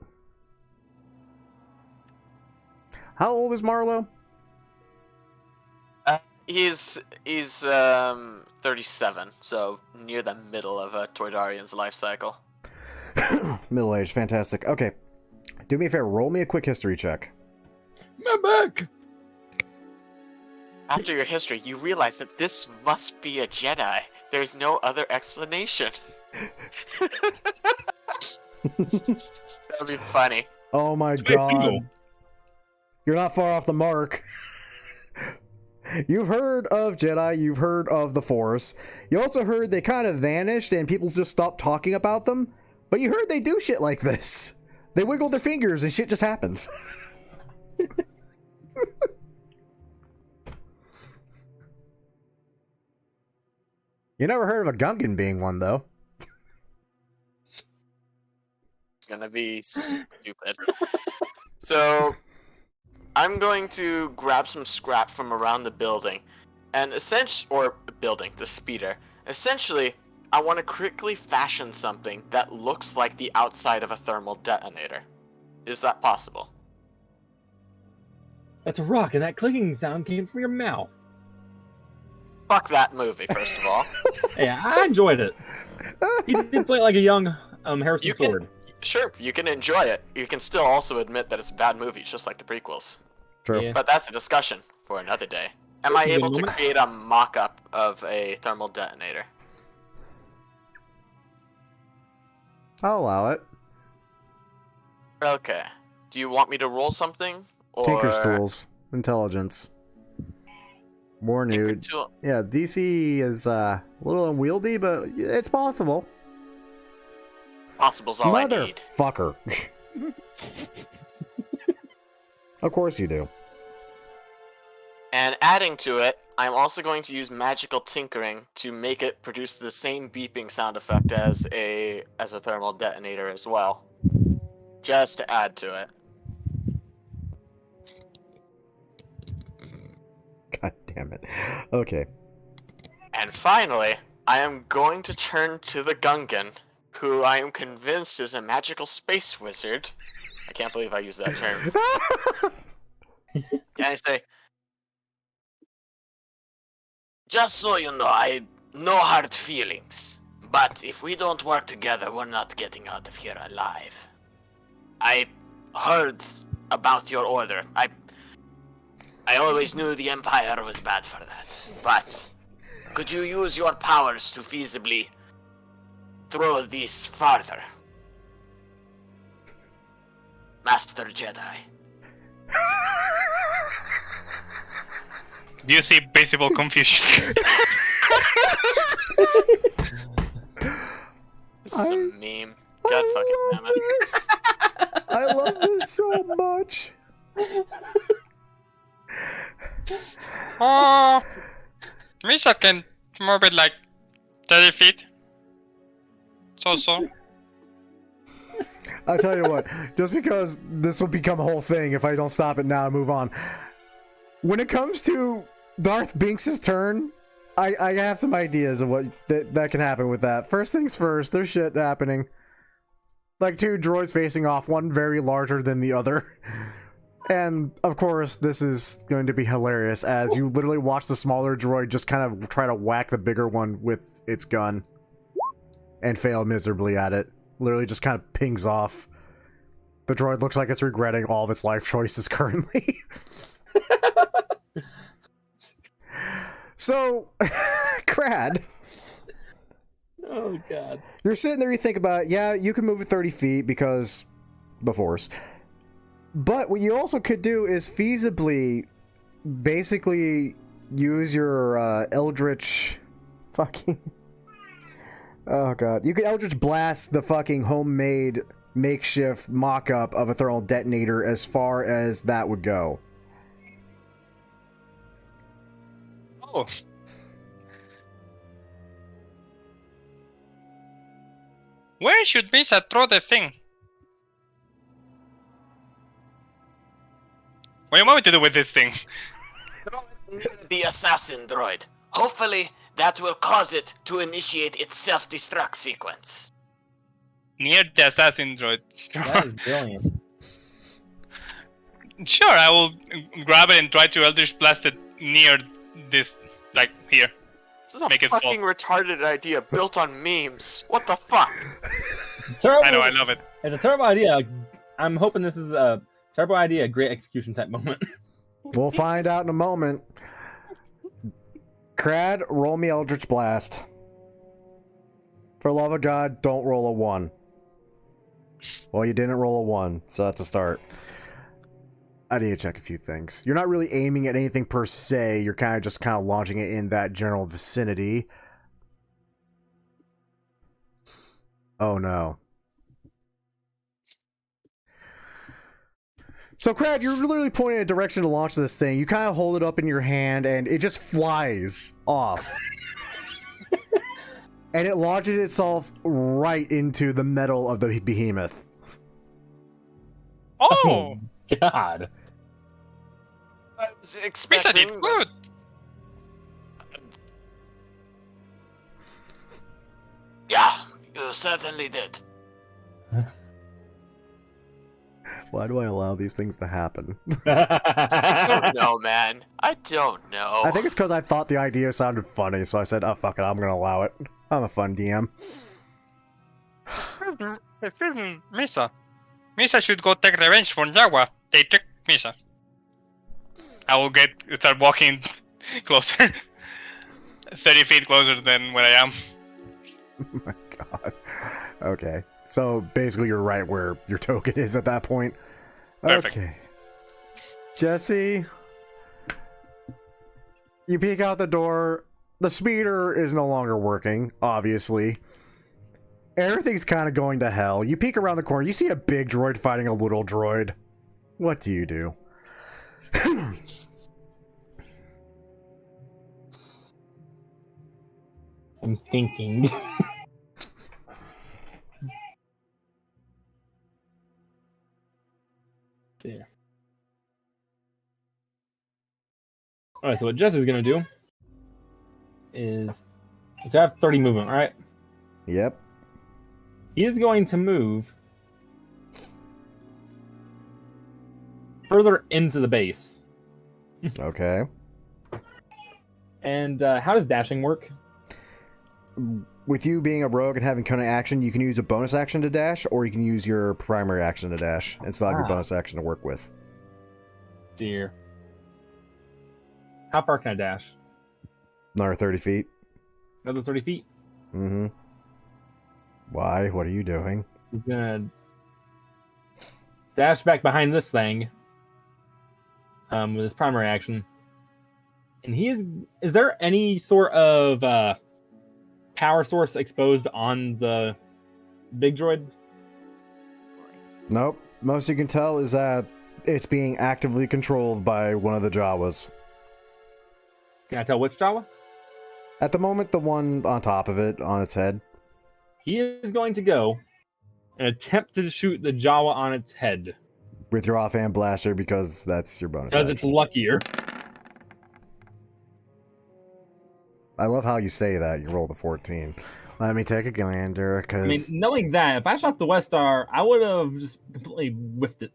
A: How old is Marlowe?
D: He's 37, so near the middle of a Toydarian's life cycle.
A: Middle age, fantastic. Okay, do me a favor, roll me a quick history check.
C: My back.
D: After your history, you realize that this must be a Jedi. There's no other explanation. That would be funny.
A: Oh my
C: It's very
A: god.
C: simple.
A: You're not far off the mark. You've heard of Jedi, you've heard of the Force. You also heard they kind of vanished and people just stopped talking about them. But you heard they do shit like this. They wiggle their fingers and shit just happens. You never heard of a Gungan being one, though.
D: It's gonna be stupid. So, I'm going to grab some scrap from around the building, and the speeder. Essentially, I want to quickly fashion something that looks like the outside of a thermal detonator. Is that possible?
C: That's a rock, and that clicking sound came from your mouth.
D: Fuck that movie, first of all.
C: Yeah, I enjoyed it. He did play like a young Harrison Ford.
D: Sure, you can enjoy it. You can still also admit that it's a bad movie, just like the prequels.
A: True.
C: Yeah.
D: But that's a discussion for another day. Am I able to create a mock-up of a thermal detonator?
A: I'll allow it.
D: Okay. Do you want me to roll something? Or...
A: Tinker's Tools. Intelligence. More
D: Tinker
A: nude.
D: tool.
A: Yeah, DC is a little unwieldy, but it's possible.
D: Possible's all I need.
A: Motherfucker. Of course you do.
D: And adding to it, I'm also going to use magical tinkering to make it produce the same beeping sound effect as a thermal detonator as well. Just to add to it.
A: God damn it. Okay.
D: And finally, I am going to turn to the Gungan, who I am convinced is a magical space wizard. I can't believe I used that term. And I say, just so you know, I no hard feelings, But if we don't work together, we're not getting out of here alive. I heard about your order. I always knew the Empire was bad for that. But could you use your powers to feasibly throw this farther? Master Jedi.
B: You see visible confusion.
D: This is a meme. God fucking damn it.
A: This. I love this so much.
H: Misha can move it like 30 feet. So.
A: I'll tell you what, just because this will become a whole thing if I don't stop it now and move on. When it comes to Darth Binks' turn, I have some ideas of what that can happen with that. First things first, there's shit happening. Like two droids facing off, one very larger than the other. And, of course, this is going to be hilarious as you literally watch the smaller droid just kind of try to whack the bigger one with its gun. And fail miserably at it. Literally just kind of pings off. The droid looks like it's regretting all of its life choices currently. So, Crad.
C: Oh, God.
A: You're sitting there, you think about, yeah, you can move it 30 feet because the Force. But what you also could do is feasibly basically use your Eldritch fucking... Oh, God. You could Eldritch Blast the fucking homemade makeshift mock-up of a thermal detonator as far as that would go.
H: Oh. Where should Misha throw the thing?
B: What do you want me to do with this thing?
D: The assassin droid. Hopefully, that will cause it to initiate its self-destruct sequence.
B: Near the assassin droid.
C: That is brilliant.
B: Sure, I will grab it and try to Eldritch Blast it near this, like, here.
D: This is a
B: Make it fall.
D: fucking retarded idea built on memes. What the fuck?
C: Terrible.
B: I know, I love it.
C: It's a terrible idea. I'm hoping this is a terrible idea, great execution type moment.
A: We'll find out in a moment. Crad, roll me Eldritch Blast. For love of God, don't roll a 1. Well, you didn't roll a 1, so that's a start. I need to check a few things. You're not really aiming at anything per se. You're kind of launching it in that general vicinity. Oh no. So, Crad, you're literally pointing a direction to launch this thing. You kind of hold it up in your hand, and it just flies off. And it launches itself right into the metal of the behemoth.
B: Oh!
C: God.
D: I was
H: Misha
D: expecting...
H: did good.
D: Yeah, you certainly did.
A: Why do I allow these things to happen?
D: I don't know, man. I don't know.
A: I think it's because I thought the idea sounded funny, so I said, oh, fuck it, I'm gonna allow it. I'm a fun DM.
H: Misha. Misha should go take revenge for Jawa. They took Misha.
B: I will start walking closer. 30 feet closer than where I am.
A: Oh my god. Okay. So basically you're right where your token is at that point.
B: Perfect.
A: Okay. Jesse, you peek out the door. The speeder is no longer working, obviously. Everything's kind of going to hell. You peek around the corner. You see a big droid fighting a little droid. What do you do?
C: I'm thinking. See. Alright, so what Jesse's gonna do is I have 30 movement, right?
A: Yep.
C: He is going to move further into the base.
A: Okay.
C: And how does dashing work?
A: with you being a rogue and having cunning action, you can use a bonus action to dash, or you can use your primary action to dash and still have your bonus action to work with.
C: Let's see here. How far can I dash?
A: Another 30 feet.
C: Another 30 feet?
A: Mm-hmm. Why? What are you doing?
C: He's gonna dash back behind this thing with his primary action. And is there any sort of power source exposed on the big droid?
A: Nope. Most you can tell is that it's being actively controlled by one of the Jawas.
C: Can I tell which Jawa?
A: At the moment, the one on top of it, on its head.
C: He is going to go and attempt to shoot the Jawa on its head.
A: With your offhand blaster, because that's your bonus
C: Because
A: action.
C: it's luckier.
A: I love how you say that. You roll the 14. Let me take a gander, because...
C: I mean, knowing that, if I shot the West Star, I would have just completely whiffed it.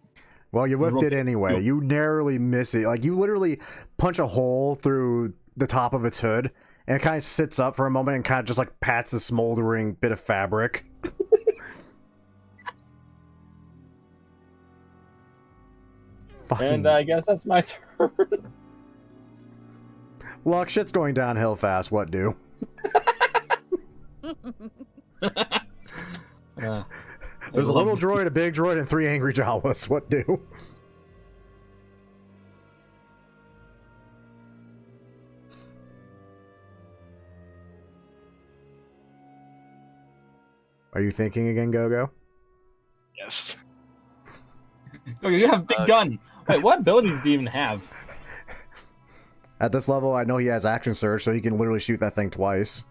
A: Well, you whiffed it anyway. You narrowly miss it. Like, you literally punch a hole through the top of its hood, and it kind of sits up for a moment and kind of just, like, pats the smoldering bit of fabric. Fucking...
C: And I guess that's my turn.
A: Look, shit's going downhill fast. What do? There's a little droid, a big droid, and 3 angry Jawas. What do? Are you thinking again, Go-Go?
E: Yes.
C: Oh, you have a big gun. Wait, what abilities do you even have?
A: At this level, I know he has action surge, so he can literally shoot that thing twice.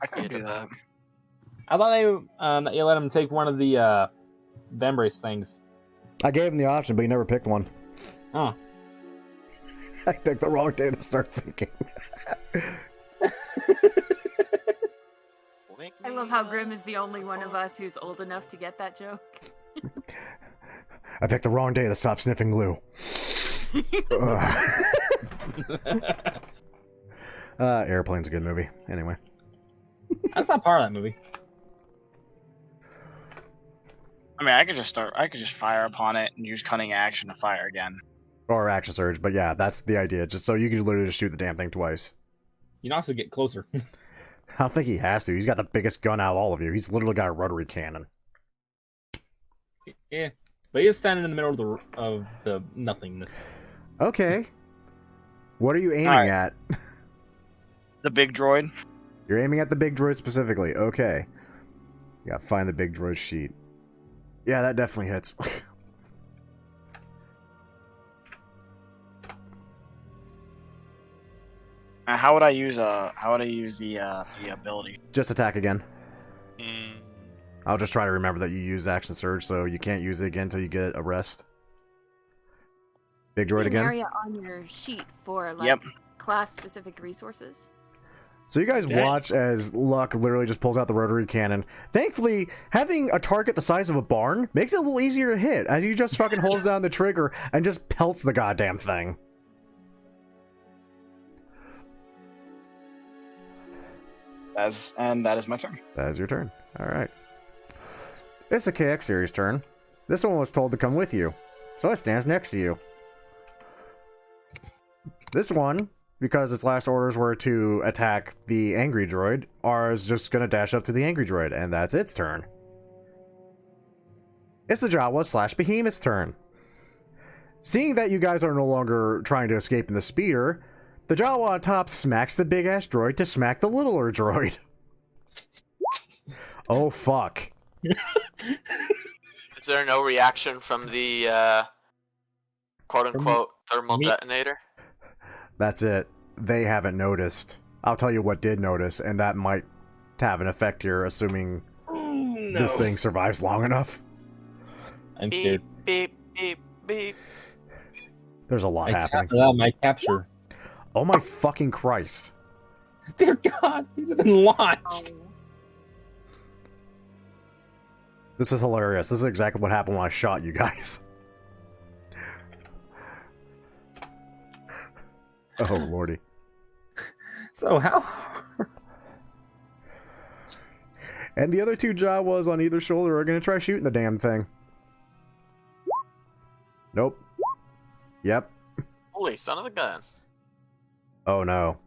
E: I could do that.
C: I thought that you let him take one of the Vambrace things.
A: I gave him the option, but he never picked one.
C: Oh.
A: I picked the wrong day to start thinking.
F: I love how Grim is the only one of us who's old enough to get that joke.
A: I picked the wrong day to stop sniffing glue. Airplane's a good movie. Anyway.
C: That's not part of that movie.
E: I mean, I could just fire upon it and use cunning action to fire again.
A: Or action surge, but yeah, that's the idea. Just so you can literally just shoot the damn thing twice.
C: You can also get closer.
A: I don't think he has to. He's got the biggest gun out of all of you. He's literally got a rotary cannon.
C: Yeah, but he is standing in the middle of the nothingness.
A: Okay. What are you aiming at?
E: The big droid.
A: You're aiming at the big droid specifically. Okay. You gotta find the big droid sheet. Yeah, that definitely hits.
E: How would I use the ability?
A: Just attack again.
B: Mm.
A: I'll just try to remember that you use action surge, so you can't use it again until you get a rest. Big droid
F: An
A: again.
F: area on your sheet for like
E: Yep.
F: class-specific resources.
A: So you guys watch as Luck literally just pulls out the rotary cannon. Thankfully, having a target the size of a barn makes it a little easier to hit, as he just fucking holds down the trigger and just pelts the goddamn thing.
E: That is my turn.
A: That is your turn. Alright. It's the KX series turn. This one was told to come with you, so it stands next to you. This one, because its last orders were to attack the angry droid, is just gonna dash up to the angry droid, and that's its turn. It's the Jawa / Behemoth's turn. Seeing that you guys are no longer trying to escape in the speeder, the Jawa on top smacks the big-ass droid to smack the littler droid. Oh, fuck.
D: Is there no reaction from the quote-unquote thermal detonator?
A: That's it. They haven't noticed. I'll tell you what did notice, and that might have an effect here, assuming this thing survives long enough.
C: I'm scared.
D: Beep, beep, beep.
A: There's a lot happening.
C: My capture.
A: Oh my fucking Christ.
C: Dear God, he's been launched.
A: This is hilarious. This is exactly what happened when I shot you guys. Oh, lordy.
C: So how?
A: And the other two Jawas on either shoulder are gonna try shooting the damn thing. Nope. Yep.
D: Holy son of a gun.
A: Oh no.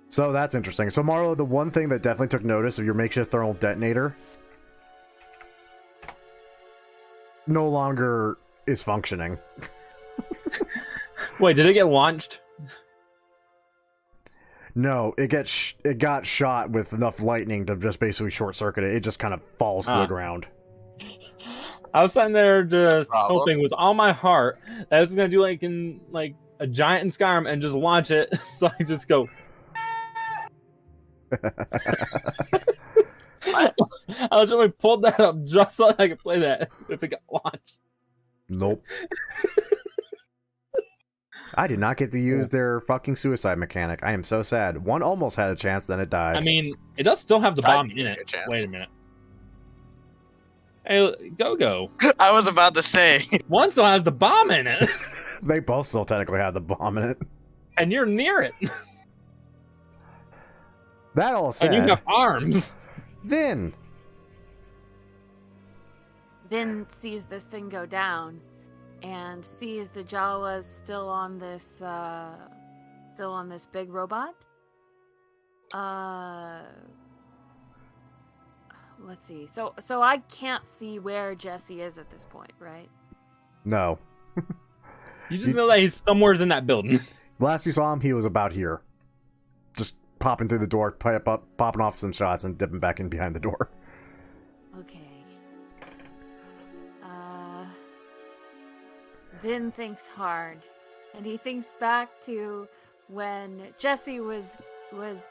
A: So that's interesting. So Marlo, the one thing that definitely took notice of your makeshift thermal detonator no longer is functioning.
C: Wait, did it get launched?
A: No, it got shot with enough lightning to just basically short circuit it. It just kind of falls to the ground.
C: I was sitting there just
D: Bravo.
C: hoping with all my heart that it's gonna do like a giant in Skyrim and just launch it, so I just go. I literally pulled that up just so I could play that if it got launched.
A: Nope. I did not get to use their fucking suicide mechanic. I am so sad. One almost had a chance, then it died.
C: I mean, it does still have the
D: Tried
C: bomb
D: giving
C: in
D: it a
C: it.
D: chance.
C: Wait a minute. Hey, go.
E: I was about to say.
C: One still has the bomb in it,
A: They both still technically have the bomb in it.
C: and you're near it,
A: That all
C: and
A: said,
C: you have arms.
A: Vin.
F: Vin sees this thing go down and sees the Jawas still on this big robot. Let's see. So I can't see where Jesse is at this point, right?
A: No.
C: You just know that he's somewhere in that building.
A: Last you saw him, he was about here. Just popping through the door, popping off some shots, and dipping back in behind the door.
F: Okay. Vin thinks hard, and he thinks back to when Jesse was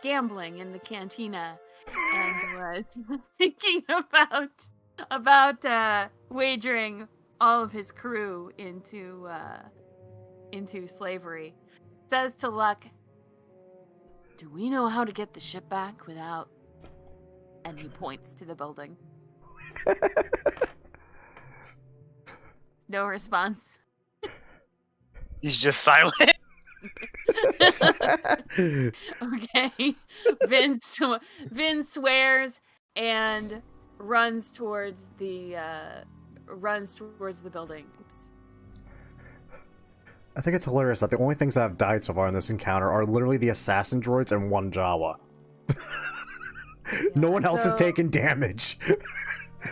F: gambling in the cantina and was thinking about wagering all of his crew into slavery. Says to Luck, "Do we know how to get the ship back without?" And he points to the building. No response.
E: He's just silent.
F: Okay. Vin swears and runs towards the building. Oops.
A: I think it's hilarious that the only things that have died so far in this encounter are literally the assassin droids and one Jawa. No one else has taken damage.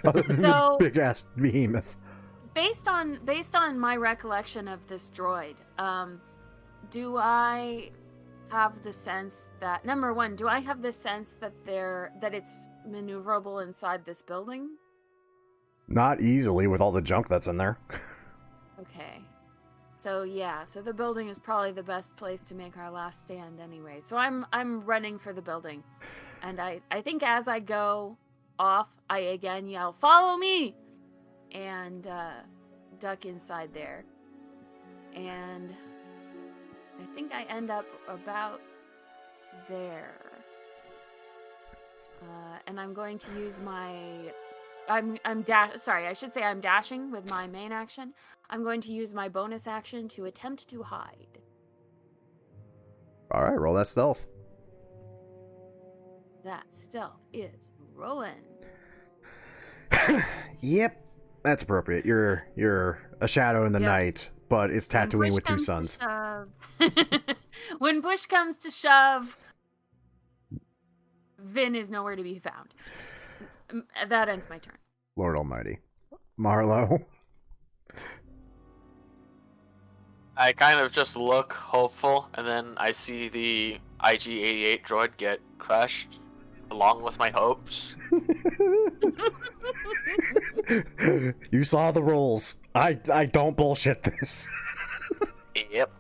A: Other than the big ass behemoth.
F: Based on my recollection of this droid, do I have the sense that number one, do I have the sense that it's maneuverable inside this building?
A: Not easily with all the junk that's in there.
F: Okay. So the building is probably the best place to make our last stand anyway. So I'm running for the building. And I think as I go off, I again yell, "Follow me!" And duck inside there. And I think I end up about there. And I'm going to use my I'm dashing with my main action. I'm going to use my bonus action to attempt to hide.
A: Alright, roll that stealth.
F: That stealth is rolling.
A: Yep. That's appropriate. You're a shadow in the night, but it's Tatooine with two suns.
F: When push comes to shove, Vin is nowhere to be found. That ends my turn.
A: Lord Almighty. Marlo.
D: I kind of just look hopeful, and then I see the IG-88 droid get crushed, along with my hopes.
A: You saw the rules. I don't bullshit this.
D: Yep.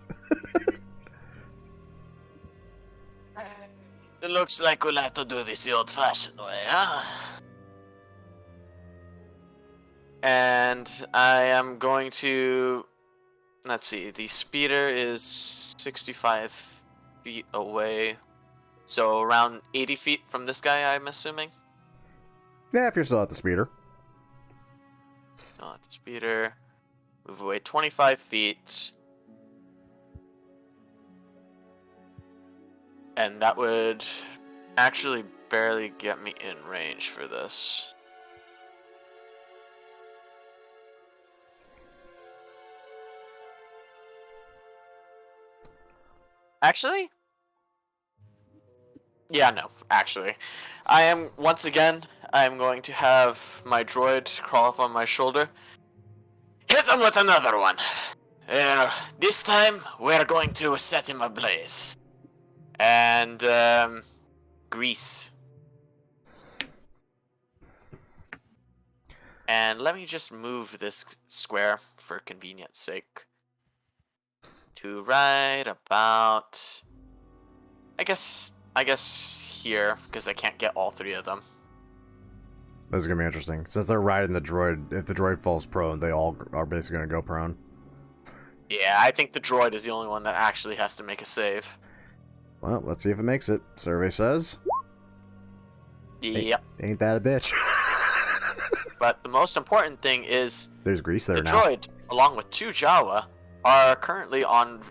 D: It looks like we'll have to do this the old-fashioned way, huh? And I am going to... Let's see, the speeder is 65 feet away. So around 80 feet from this guy, I'm assuming?
A: Yeah, if you're still at the speeder.
D: Still at the speeder. Move away 25 feet. And that would actually barely get me in range for this. Actually? Yeah, no, actually. I am going to have my droid crawl up on my shoulder. Hit him with another one. This time, we're going to set him ablaze. And, grease. And let me just move this square for convenience sake. To right about... I guess here, because I can't get all three of them.
A: This is gonna be interesting. Since they're riding the droid, if the droid falls prone, they all are basically gonna go prone.
D: Yeah, I think the droid is the only one that actually has to make a save.
A: Well, let's see if it makes it. Survey says.
D: Yep.
A: Ain't that a bitch?
D: But the most important thing is
A: There's grease there
D: the
A: now.
D: droid, along with 2 Jawa, are currently on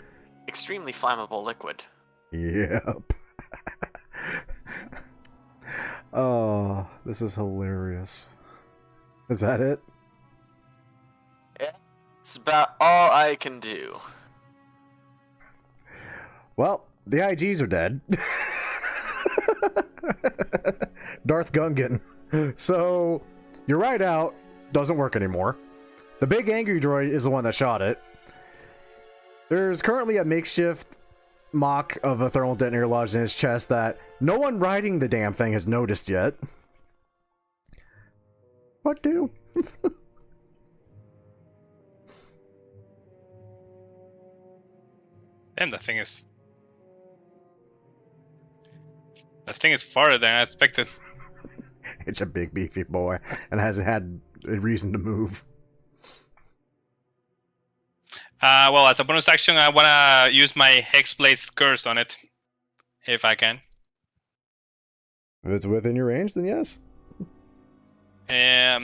D: extremely flammable liquid.
A: Yep. Oh, this is hilarious. Is that it?
D: Yeah, it's about all I can do.
A: Well, the IGs are dead. Darth Gungan. So, your ride out doesn't work anymore. The big angry droid is the one that shot it. There's currently a makeshift mock of a thermal detonator lodged in his chest that no one riding the damn thing has noticed yet. What do?
B: Damn, that thing is farther than I expected.
A: It's a big beefy boy and hasn't had a reason to move.
B: Well, as a bonus action, I wanna use my Hexblade's curse on it, if I can.
A: If it's within your range, then yes.
B: Yeah,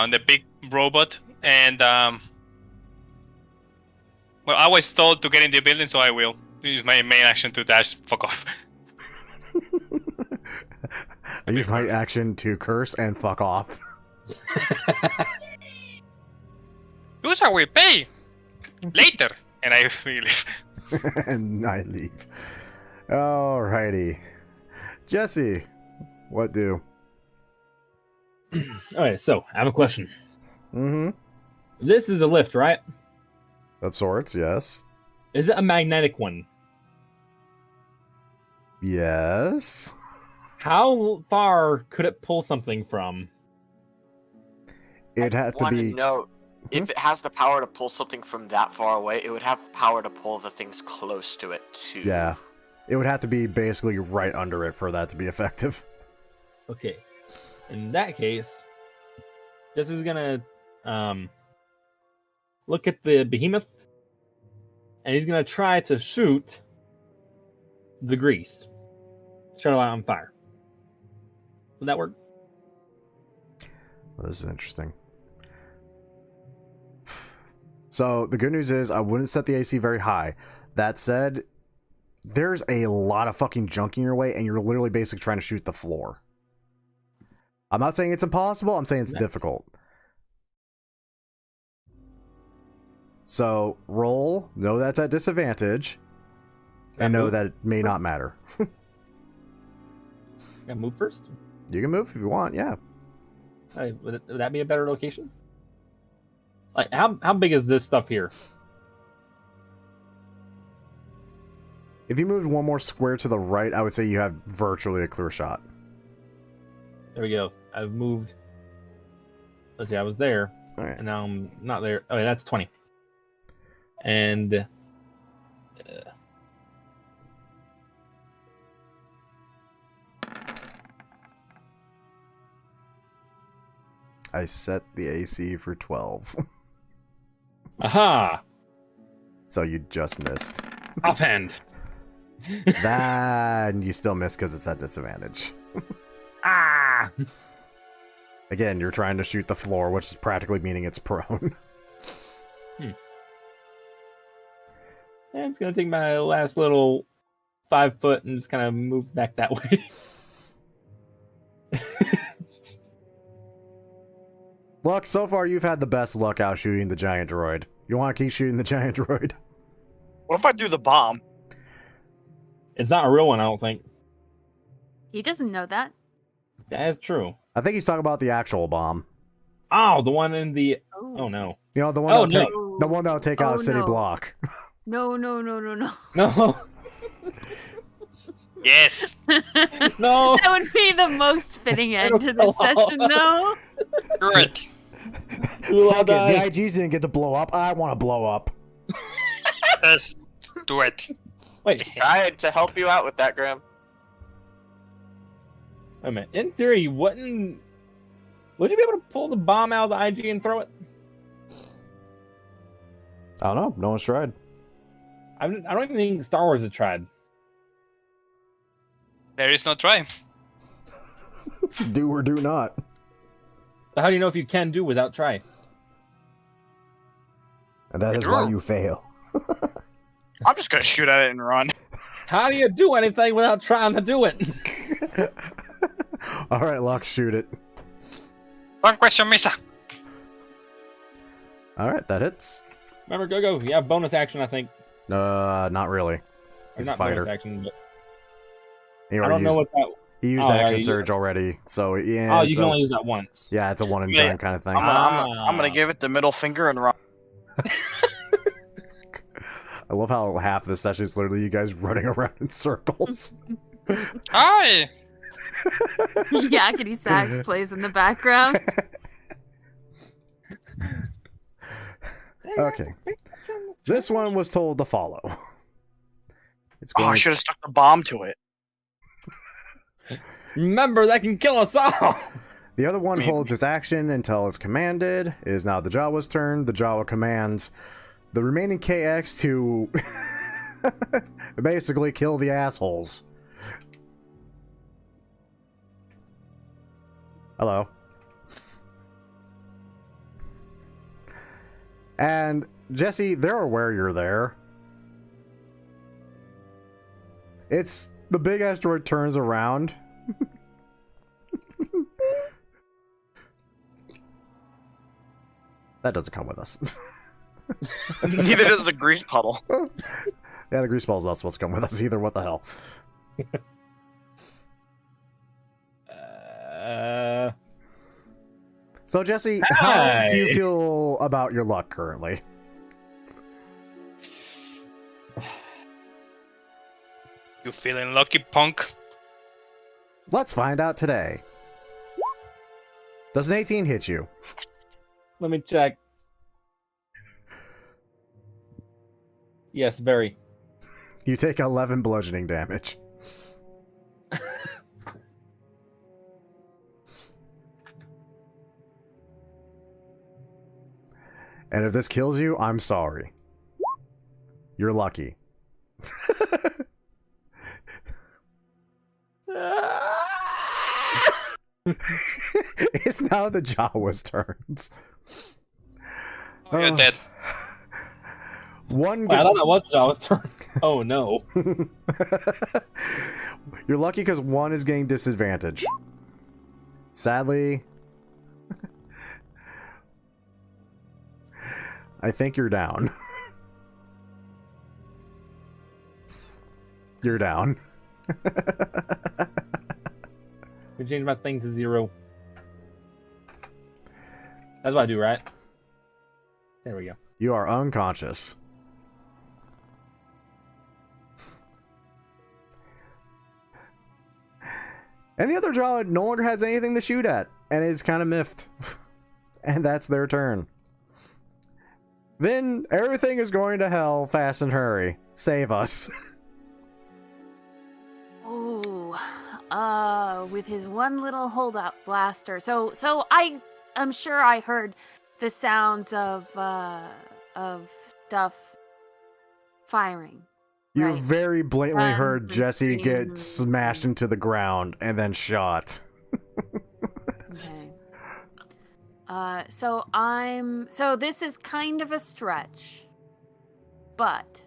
B: on the big robot, and well, I was told to get in the building, so I will use my main action to dash. Fuck off.
A: I use my action to curse and fuck off.
H: User will pay.
B: Later, and I leave.
A: And I leave. Alrighty. Jesse, what do?
C: Okay, so I have a question.
A: Mm-hmm.
C: This is a lift, right?
A: Of sorts, yes.
C: Is it a magnetic one?
A: Yes.
C: How far could it pull something from?
A: It'd have to be...
D: know if it has the power to pull something from that far away, it would have power to pull the things close to it too.
A: Yeah. It would have to be basically right under it for that to be effective.
C: Okay. In that case, this is gonna look at the behemoth, and he's gonna try to shoot the grease. Start it on fire. Would that work?
A: Well, this is interesting. So, the good news is I wouldn't set the AC very high. That said, there's a lot of fucking junk in your way, and you're literally basically trying to shoot the floor. I'm not saying it's impossible, I'm saying it's difficult. So, roll, know that's at disadvantage, and know that it may not matter.
C: Gotta move first?
A: You can move if you want, yeah.
C: Would that be a better location? Like, how big is this stuff here?
A: If you moved one more square to the right, I would say you have virtually a clear shot.
C: There we go. I've moved. Let's see, I was there,
A: Alright.
C: and now I'm not there. Okay, that's 20. And
A: I set the AC for 12.
C: aha!
A: So you just missed.
C: Offhand.
A: That and you still missed because it's at disadvantage.
C: Ah!
A: Again, you're trying to shoot the floor, which is practically meaning it's prone.
C: And it's gonna take my last little 5 foot and just kind of move back that way.
A: Look, so far you've had the best luck out shooting the giant droid. You want to keep shooting the giant droid?
E: What if I do the bomb?
C: It's not a real one, I don't think.
F: He doesn't know that.
C: That is true.
A: I think he's talking about the actual bomb.
C: Oh, the one in the... Oh, no.
A: You know, the one
C: Oh,
A: that'll
C: no.
A: the one that'll take out a city
F: no.
A: block.
F: No.
C: No.
H: Yes.
C: No.
F: That would be the most fitting end to this session, though.
H: Good.
A: Fuck it, the IGs didn't get to blow up. I want to blow up.
H: Yes. Do it.
C: Wait,
D: Tried to help you out with that, Graham.
C: wait a minute. In theory, would you be able to pull the bomb out of the IG and throw it?
A: I don't know. No one's tried.
C: I don't even think Star Wars has tried.
B: There is no try.
A: Do or do not.
C: But how do you know if you can do without try?
A: And that is why you fail.
E: I'm just gonna shoot at it and run.
C: How do you do anything without trying to do it?
A: All right, Locke, shoot it.
H: One question, Misa.
A: All right, that hits.
C: Remember, go. You have bonus action, I think.
A: Not really.
C: Or
A: He's a
C: not
A: fighter.
C: bonus action, but
A: He
C: I
A: already
C: don't know
A: used,
C: what that...
A: he used
C: Oh,
A: action
C: already
A: surge already, so yeah.
C: Oh,
A: it's
C: you can
A: a-
C: only use that once.
A: Yeah, it's a one and
E: Yeah.
A: done kind of thing.
E: I'm gonna give it the middle finger and run.
A: I love how half of the session is literally you guys running around in circles.
H: Hi.
F: Yakety sax plays in the background.
A: Okay. This one was told to follow. It's
E: Oh, I
A: going
E: should have stuck the bomb to it.
C: Remember, that can kill us all!
A: The other one
E: Maybe.
A: holds its action until it's commanded. It is now the Jawa's turn. The Jawa commands the remaining KX to basically kill the assholes. Hello. And Jesse, they're aware you're there. It's the big asteroid turns around. That doesn't come with us.
E: Neither does the grease puddle.
A: Yeah, the grease ball's not supposed to come with us either. What the hell? So, Jesse, how
C: Hi.
A: do you feel about your luck currently?
B: You feeling lucky, punk?
A: Let's find out today. Does an 18 hit you?
C: Let me check. Yes, very.
A: You take 11 bludgeoning damage. And if this kills you, I'm sorry. You're lucky. It's now the Jawa's turns.
B: Oh, you're dead.
A: One
C: Wait, I
A: gets...
C: thought that was Jawa's turn. Oh no.
A: You're lucky because one is getting disadvantage. Sadly, I think you're down. You're down.
C: We changed my thing to 0. That's what I do, right? There we go.
A: You are unconscious. And the other Jawa no longer has anything to shoot at, and is kind of miffed. And that's their turn. Then everything is going to hell fast and hurry. Save us.
F: Ooh, with his one little holdout blaster. So I'm sure I heard the sounds of stuff firing.
A: You
F: Right.
A: very blatantly heard
F: and
A: Jesse get
F: screams.
A: smashed into the ground and then shot.
F: Okay. So this is kind of a stretch, but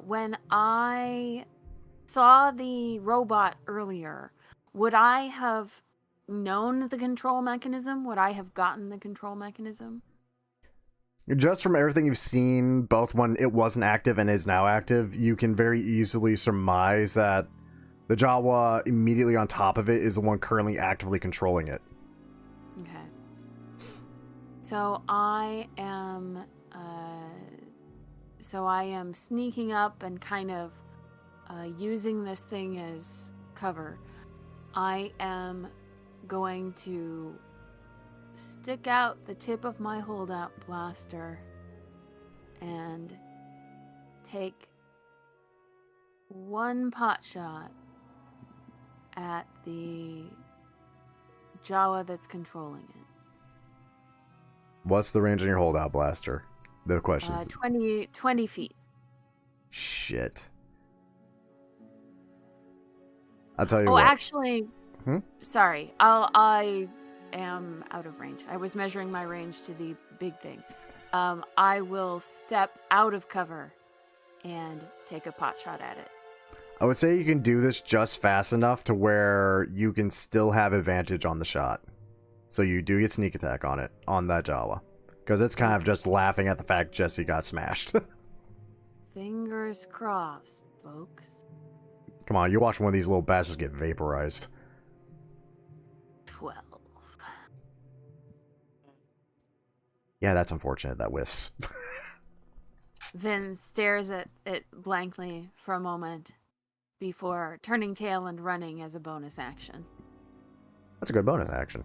F: when I saw the robot earlier, would I have known the control mechanism? Would I have gotten the control mechanism?
A: Just from everything you've seen, both when it wasn't active and is now active, you can very easily surmise that the Jawa immediately on top of it is the one currently actively controlling it.
F: Okay. So I am sneaking up and kind of using this thing as cover. I am going to stick out the tip of my holdout blaster and take one pot shot at the Jawa that's controlling it.
A: What's the range on your holdout blaster? The question is
F: 20 feet.
A: Shit. I'll tell you
F: Oh,
A: what.
F: actually, sorry. I am out of range. I was measuring my range to the big thing. I will step out of cover and take a pot shot at it.
A: I would say you can do this just fast enough to where you can still have advantage on the shot. So you do get sneak attack on it, on that Jawa. Because it's kind of just laughing at the fact Jesse got smashed.
F: Fingers crossed, folks.
A: Come on, you watch one of these little bastards get vaporized.
F: 12.
A: Yeah, that's unfortunate. That whiffs.
F: Vin stares at it blankly for a moment before turning tail and running as a bonus action.
A: That's a good bonus action.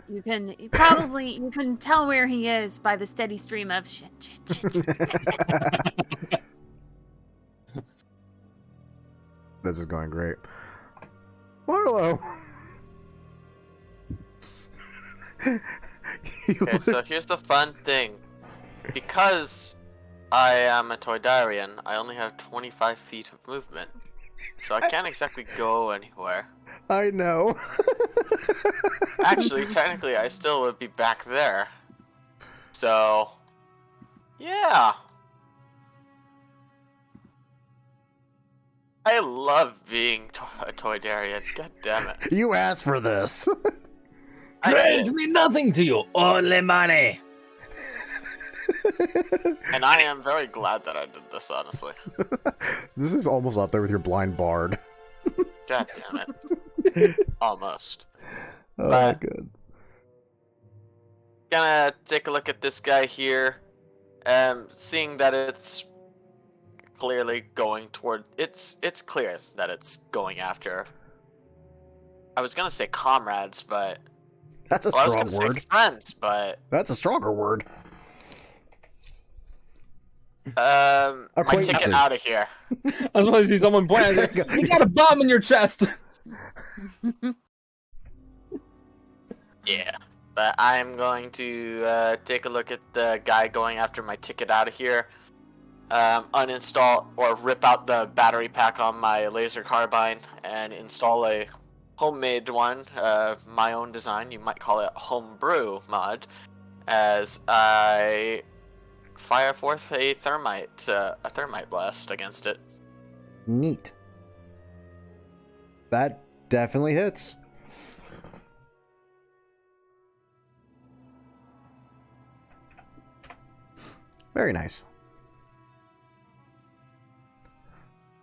F: You can tell where he is by the steady stream of shit.
A: This is going great. Marlo!
D: Okay, so here's the fun thing. Because I am a Toydarian, I only have 25 feet of movement. So I can't exactly go anywhere.
A: I know.
D: Actually, technically, I still would be back there. So, yeah. I love being a Toydarian. God damn it.
A: You asked for this.
D: I
C: Grant
D: did.
C: me nothing to you, only money.
D: And I am very glad that I did this, honestly.
A: This is almost up there with your blind bard.
D: God damn it. Almost.
A: Oh,
D: But-
A: good.
D: Gonna take a look at this guy here. Seeing that it's clearly going toward... It's clear that it's going after... I was gonna say comrades, but...
A: That's a
D: Well, I was
A: strong
D: gonna
A: word.
D: say friends, but...
A: That's a stronger word.
D: My
A: Acquaintances.
D: ticket out of here.
C: I was going to see someone point at it. You got a bomb in your chest.
D: Yeah. But I'm going to take a look at the guy going after my ticket out of here. Uninstall or rip out the battery pack on my laser carbine and install a homemade one, my own design. You might call it Homebrew mod, as I fire forth a thermite blast against it.
A: Neat. That definitely hits. Very nice.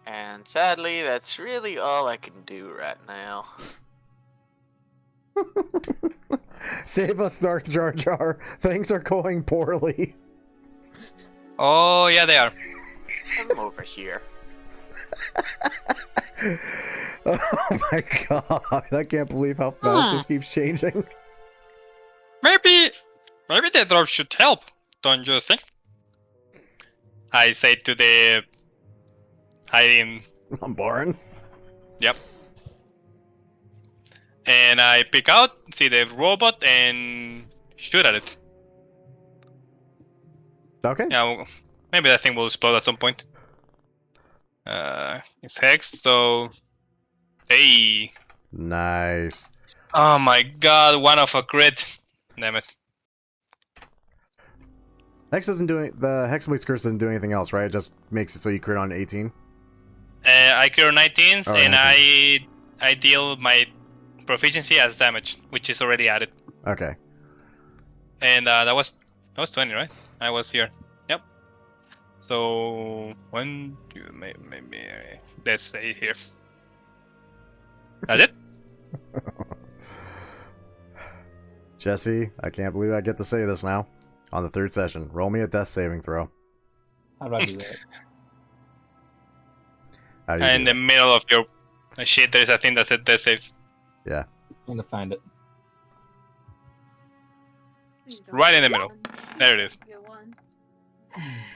D: And sadly, that's really all I can do right now.
A: Save us, Dark Jar Jar. Things are going poorly.
H: Oh, yeah, they are.
D: I'm over here.
A: Oh my god. I can't believe how fast this keeps changing.
H: Maybe the drop should help, don't you think? I say to the hiding.
A: I'm boring.
H: Yep. And I pick out, see the robot, and shoot at it.
A: Okay.
H: Yeah, well, maybe that thing will explode at some point. It's hex, so... Hey!
A: Nice.
H: Oh my god, one of a crit. Damn it.
A: Hex doesn't do the Hexblade's curse doesn't do anything else, right? It just makes it so you crit on 18.
B: I cure 19s,
A: Oh,
B: and
A: 19.
B: I deal my proficiency as damage, which is already added.
A: Okay.
B: And that was 20, right? I was here. Yep. So 1, 2, maybe let's say here. That's it.
A: Jesse, I can't believe I get to say this now. On the 3rd session, roll me a death saving throw.
C: How do I do that?
A: How do you
B: In
A: do
B: the middle of your shit, there's a thing that said death saves.
A: it? Yeah.
C: I'm gonna find it.
B: Right in the middle. There it is.
F: Get one.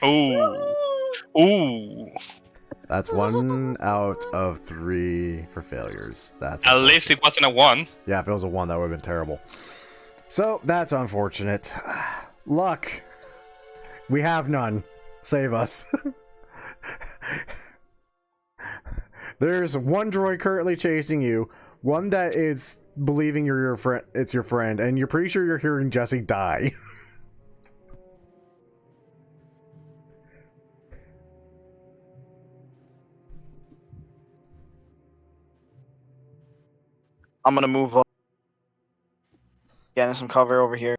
B: Ooh. Ooh.
A: That's 1 out of 3 for failures. That's
B: At least it wasn't a 1.
A: Yeah, if it was a 1, that would have been terrible. So, that's unfortunate. Luck. We have none. Save us. There's 1 droid currently chasing you, 1 that is believing you're your friend, it's your friend, and you're pretty sure you're hearing Jesse die.
E: I'm gonna move up. Getting some cover over here.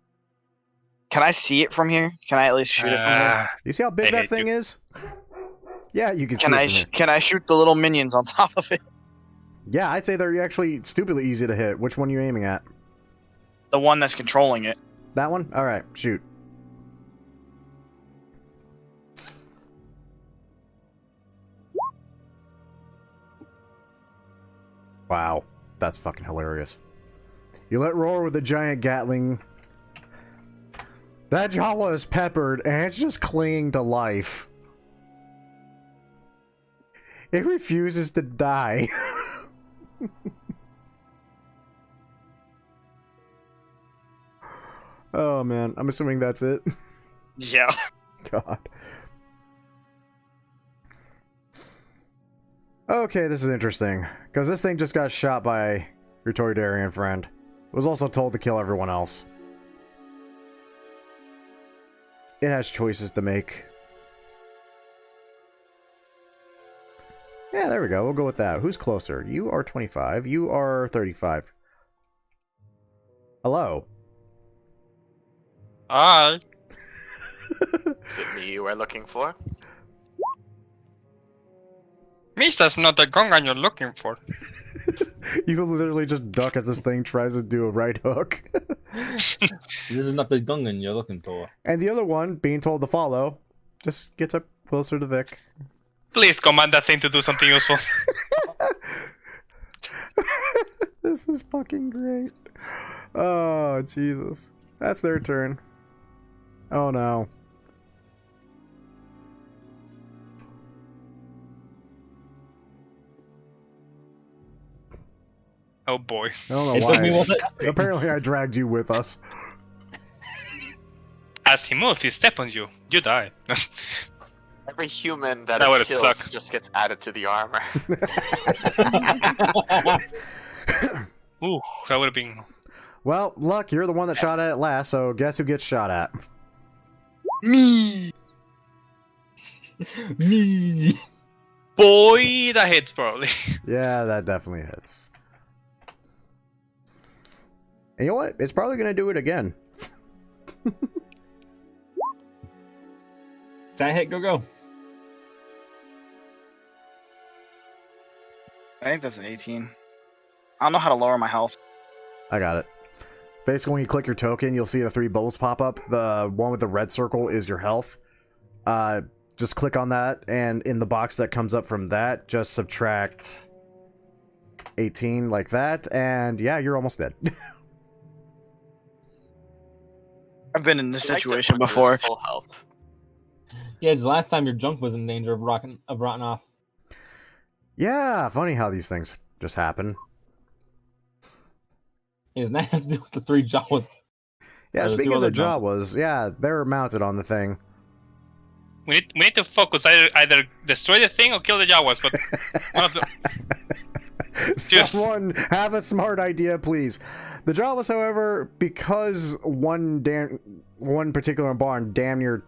E: Can I see it from here? Can I at least shoot it from here?
A: You see how big
B: I
A: that
B: hate
A: thing is? Yeah, you can
E: Can
A: see
E: I
A: it from here.
E: can I shoot the little minions on top of it?
A: Yeah, I'd say they're actually stupidly easy to hit. Which one are you aiming at?
E: The one that's controlling it.
A: That one? Alright, shoot. Wow, that's fucking hilarious. You let roar with a giant Gatling. That Jawa is peppered, and it's just clinging to life. It refuses to die. Oh man, I'm assuming that's it.
E: Yeah.
A: God. Okay, this is interesting. Because this thing just got shot by your Toydarian friend. It was also told to kill everyone else. It has choices to make. Yeah, there we go. We'll go with that. Who's closer? You are 25. You are 35. Hello.
H: Hi.
D: Is it me you are looking for?
H: Mista's not the Gungan you're looking for.
A: You literally just duck as this thing tries to do a right hook.
C: This is not the Gungan you're looking for.
A: And the other one, being told to follow, just gets up closer to Vic.
B: Please command that thing to do something useful.
A: This is fucking great. Oh, Jesus. That's their turn. Oh, no.
B: Oh boy.
A: I don't know
C: It took me
A: why.
C: one.
A: Apparently I dragged you with us.
B: As he moves, he steps on you. You die.
D: Every human that,
B: That
D: it
B: would've
D: kills
B: sucked.
D: just gets added to the armor.
B: Ooh, that would have been.
A: Well, Luck, you're the one that shot at it last, so guess who gets shot at?
E: Me.
C: Me.
B: Boy, that hits probably.
A: Yeah, that definitely hits. And you know what? It's probably going to do it again.
C: That hit, go.
E: I think that's an 18. I don't know how to lower my health.
A: I got it. Basically, when you click your token, you'll see the 3 bubbles pop up. The one with the red circle is your health. Just click on that, and in the box that comes up from that, just subtract 18 like that, and yeah, you're almost dead.
E: I've been in this
D: I like to
E: situation
D: put
E: before.
D: yours Full health.
C: Yeah, it's the last time your junk was in danger of rotting off.
A: Yeah, funny how these things just happen.
C: It does not have to do with the 3 Jawas.
A: Yeah,
C: the
A: speaking
C: two
A: of the
C: other jump.
A: Jawas, yeah, they're mounted on the thing.
B: We need to focus. Either destroy the thing or kill the Jawas. But one of them. Just-
A: Someone have a smart idea, please. The Jawas, however, because one particular barn damn near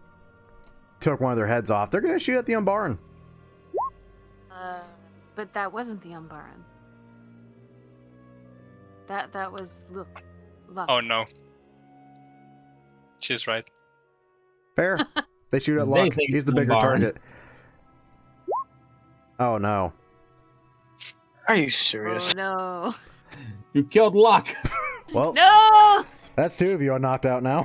A: took one of their heads off. They're gonna shoot at the Umbaran.
F: But that wasn't the Umbaran. That was Luck.
B: Oh no. She's right.
A: Fair. They shoot at
C: They
A: Luck.
C: think
A: He's the
C: it's
A: bigger
C: Umbaran.
A: target. Oh no.
E: Are you serious?
F: Oh no.
C: You killed Luck.
A: Well,
F: No!
A: that's 2 of you are knocked out now.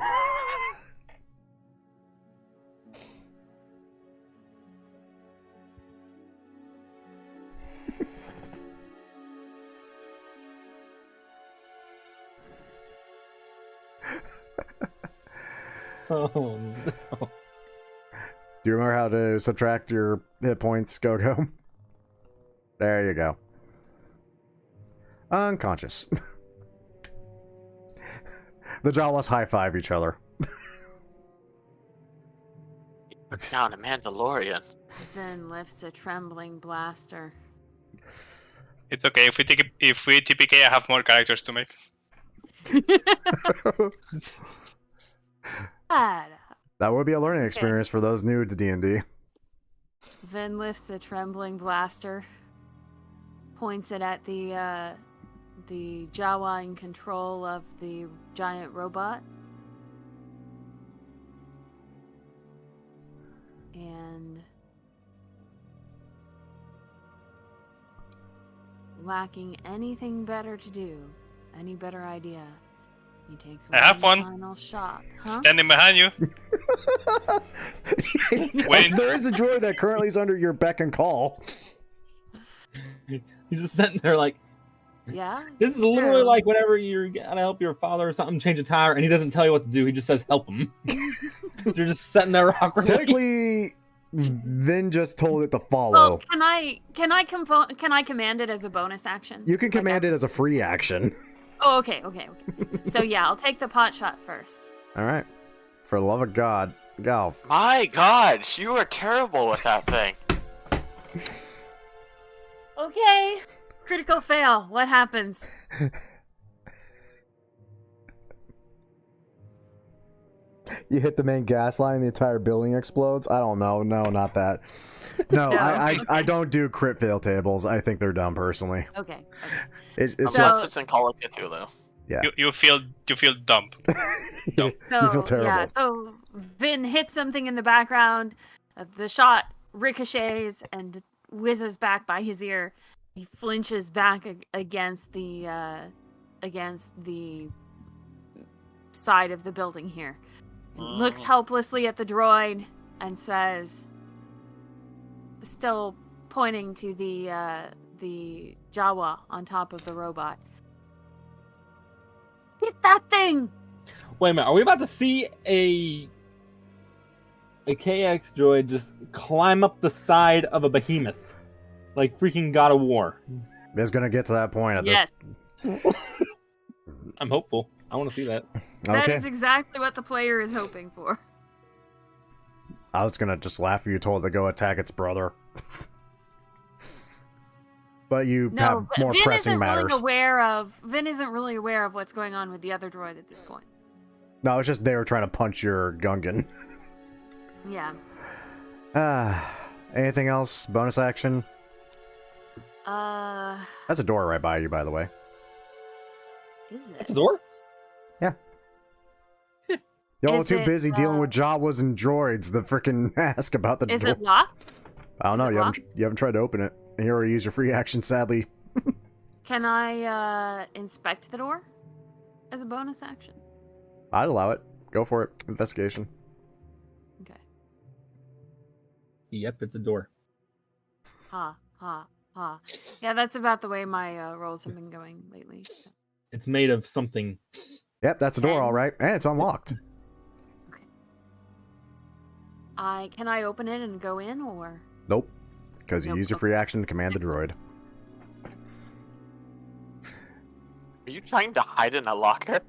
C: Oh no.
A: Do you remember how to subtract your hit points, Go-Go? There you go. Unconscious. The Jawas high-five each other.
D: Put down a Mandalorian.
F: Then lifts a trembling blaster.
B: It's okay. If we TPK, I have more characters to make.
F: God.
A: That would be a learning experience for those new to D&D.
F: Then lifts a trembling blaster. Points it at the Jawa in control of the giant robot. And lacking anything better to do, any better idea, he takes
B: I have one.
F: final shot. Huh?
B: Standing behind you. Wait.
A: There is a droid that currently is under your beck and call.
C: He's just sitting there like,
F: Yeah.
C: this is
F: it's
C: literally
F: true.
C: like whenever you're gotta help your father or something change a tire, and he doesn't tell you what to do. He just says, "Help him." So you're just sitting there awkwardly.
A: Technically, Vin just told it to follow.
F: Well, can I command it as a bonus action?
A: You can
F: Like
A: command it as a free action.
F: Oh, okay. So yeah, I'll take the pot shot first.
A: All right. For the love of God, go.
D: My God, you are terrible with that thing.
F: Okay. Critical fail. What happens?
A: You hit the main gas line, the entire building explodes. I don't know. No, not that. No,
F: No.
A: I don't do crit fail tables. I think they're dumb personally.
F: Okay.
A: It's
F: So-
A: just
D: Unless it's in Call of Cthulhu.
B: You feel dumb.
A: you feel terrible.
F: Yeah, so Vin hits something in the background. The shot ricochets and whizzes back by his ear. He flinches back against the side of the building here. And looks helplessly at the droid and says, still pointing to the Jawa on top of the robot, "Get that thing!"
C: Wait a minute, are we about to see a KX droid just climb up the side of a behemoth? Like freaking God of War.
A: It's gonna get to that point at
F: Yes,
C: I'm hopeful. I want to see that.
A: this.
F: that
A: Okay.
F: is exactly what the player is hoping for.
A: I was gonna just laugh if you told it to go attack its brother. But you
F: No,
A: have
F: but
A: more
F: Vin
A: pressing
F: isn't
A: matters.
F: Vin isn't really aware of what's going on with the other droid at this point.
A: No, it's just they were trying to punch your Gungan.
F: Yeah.
A: Anything else? Bonus action?
F: Uh,
A: That's a door right by you, by the way.
F: is it?
C: The door?
A: Y'all are
F: Is
A: too
F: it,
A: busy dealing with Jawas and droids to frickin' ask about the
F: Is
A: door.
F: it locked?
A: I don't know.
F: it
A: You haven't tried to open it. And you already used your free action, sadly.
F: Can I inspect the door as a bonus action?
A: I'd allow it. Go for it. Investigation.
F: Okay.
C: Yep, it's a door.
F: Ha ha ha. Yeah, that's about the way my rolls have been going lately. So.
C: It's made of something.
A: Yep, that's a door,
F: And-
A: all right. And it's unlocked.
F: Okay. Can I open it and go in, or?
A: Nope. Because you
F: Nope.
A: used your free action to command the droid.
D: Are you trying to hide in a locker?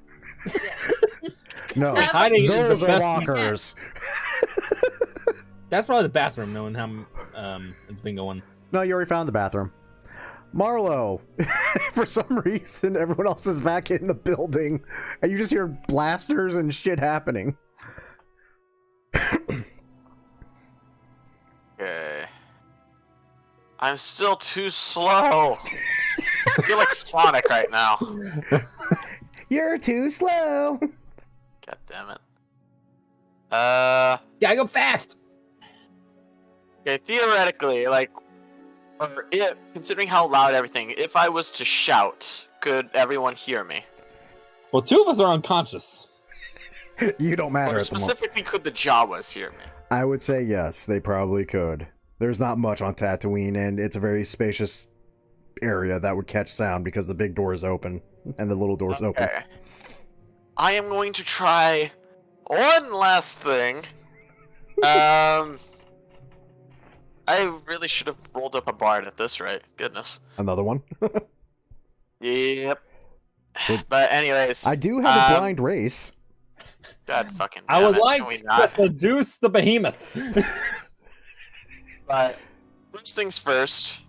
A: No,
C: Hiding is
A: those
C: the
A: are
C: best-
A: lockers.
C: That's probably the bathroom, knowing how it's been going.
A: No, you already found the bathroom. Marlo, for some reason, everyone else is back in the building, and you just hear blasters and shit happening.
D: Okay. I'm still too slow. I feel like Sonic right now.
A: You're too slow.
D: God damn it.
C: Gotta go fast.
D: Okay, theoretically, like, or considering how loud everything, if I was to shout, could everyone hear me?
C: Well, 2 of us are unconscious.
A: You don't matter
D: Or
A: at the moment.
D: specifically, could the Jawas hear me?
A: I would say yes, they probably could. There's not much on Tatooine, and it's a very spacious area that would catch sound because the big door is open and the little door's open.
D: Okay. I am going to try one last thing. I really should have rolled up a bard at this rate. Goodness.
A: Another one?
D: Yep.
A: Well,
D: But anyways,
A: I do have a blind race.
D: God fucking
C: I
D: damn
C: would
D: it,
C: like
D: can we
C: to
D: not?
C: seduce the behemoth.
D: But first things first,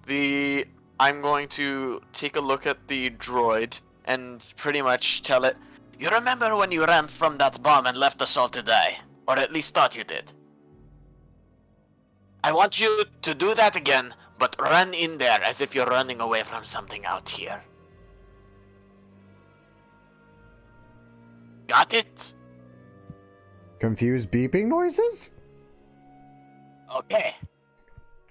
D: I'm going to take a look at the droid and pretty much tell it, you remember when you ran from that bomb and left us all to die? Or at least thought you did. I want you to do that again, but run in there as if you're running away from something out here. Got it?
A: Confused beeping noises?
D: Okay.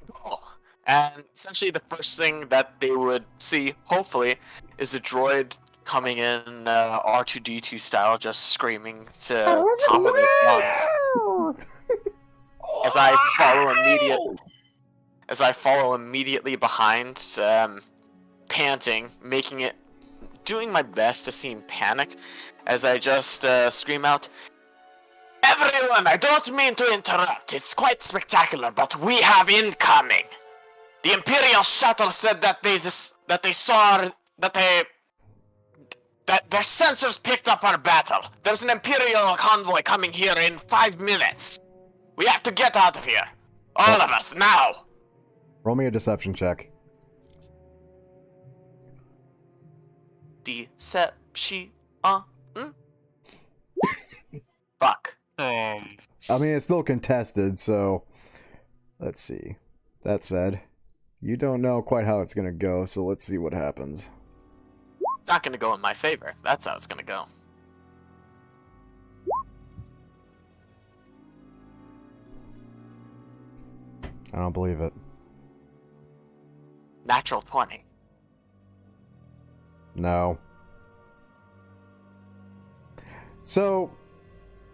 D: Cool. And essentially the first thing that they would see, hopefully, is the droid coming in R2-D2 style, just screaming to top of its lungs. As I follow immediately behind, panting, doing my best to seem panicked, as I just scream out, everyone, I don't mean to interrupt. It's quite spectacular, but we have incoming. The Imperial shuttle said that their sensors picked up our battle. There's an Imperial convoy coming here in 5 minutes. We have to get out of here. All of us, now.
A: Roll me a deception check.
D: Deception. Fuck.
A: I mean, it's still contested, so let's see. That said, you don't know quite how it's gonna go, so let's see what happens.
D: It's not gonna go in my favor. That's how it's gonna go.
A: I don't believe it.
D: Natural 20.
A: No. So,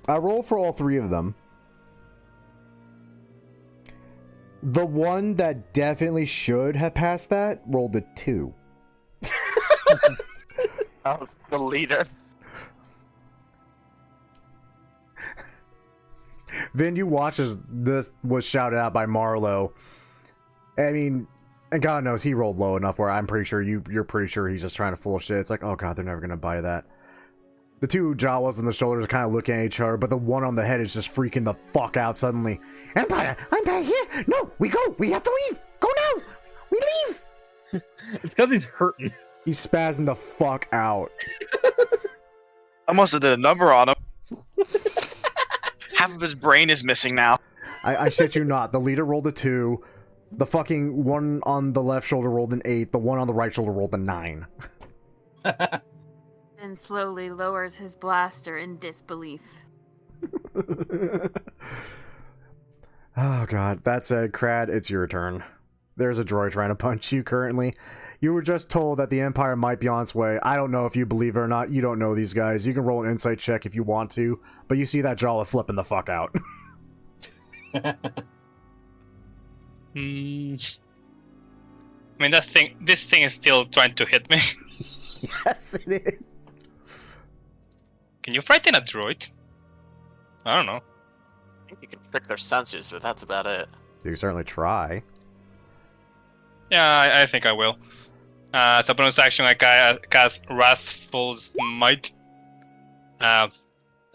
A: I roll for all 3 of them. The one that definitely should have passed that rolled a 2.
D: Oh, the leader.
A: Then you watch as this was shouted out by Marlowe. I mean, and God knows he rolled low enough where I'm pretty sure you're pretty sure he's just trying to fool shit. It's like, oh god, they're never gonna buy that. The 2 Jawas on the shoulders are kind of looking at each other, but the one on the head is just freaking the fuck out suddenly. Empire here! No, we go! We have to leave! Go now! We leave!
C: It's because he's hurting.
A: He's spazzing the fuck out.
E: I must have did a number on him. Half of his brain is missing now.
A: I shit you not. The leader rolled a 2. The fucking one on the left shoulder rolled an 8. The one on the right shoulder rolled a 9.
F: And slowly lowers his blaster in disbelief.
A: Oh god. That said, Crad, it's your turn. There's a droid trying to punch you currently. You were just told that the Empire might be on its way. I don't know if you believe it or not. You don't know these guys. You can roll an insight check if you want to, but you see that Jawa flipping the fuck out.
B: I mean, this thing is still trying to hit me.
A: Yes, it is.
B: Can you frighten a droid? I don't know.
D: I think you can trick their sensors, but that's about it.
A: You can certainly try.
B: Yeah, I think I will. As a bonus action, I cast Wrathful's Might. And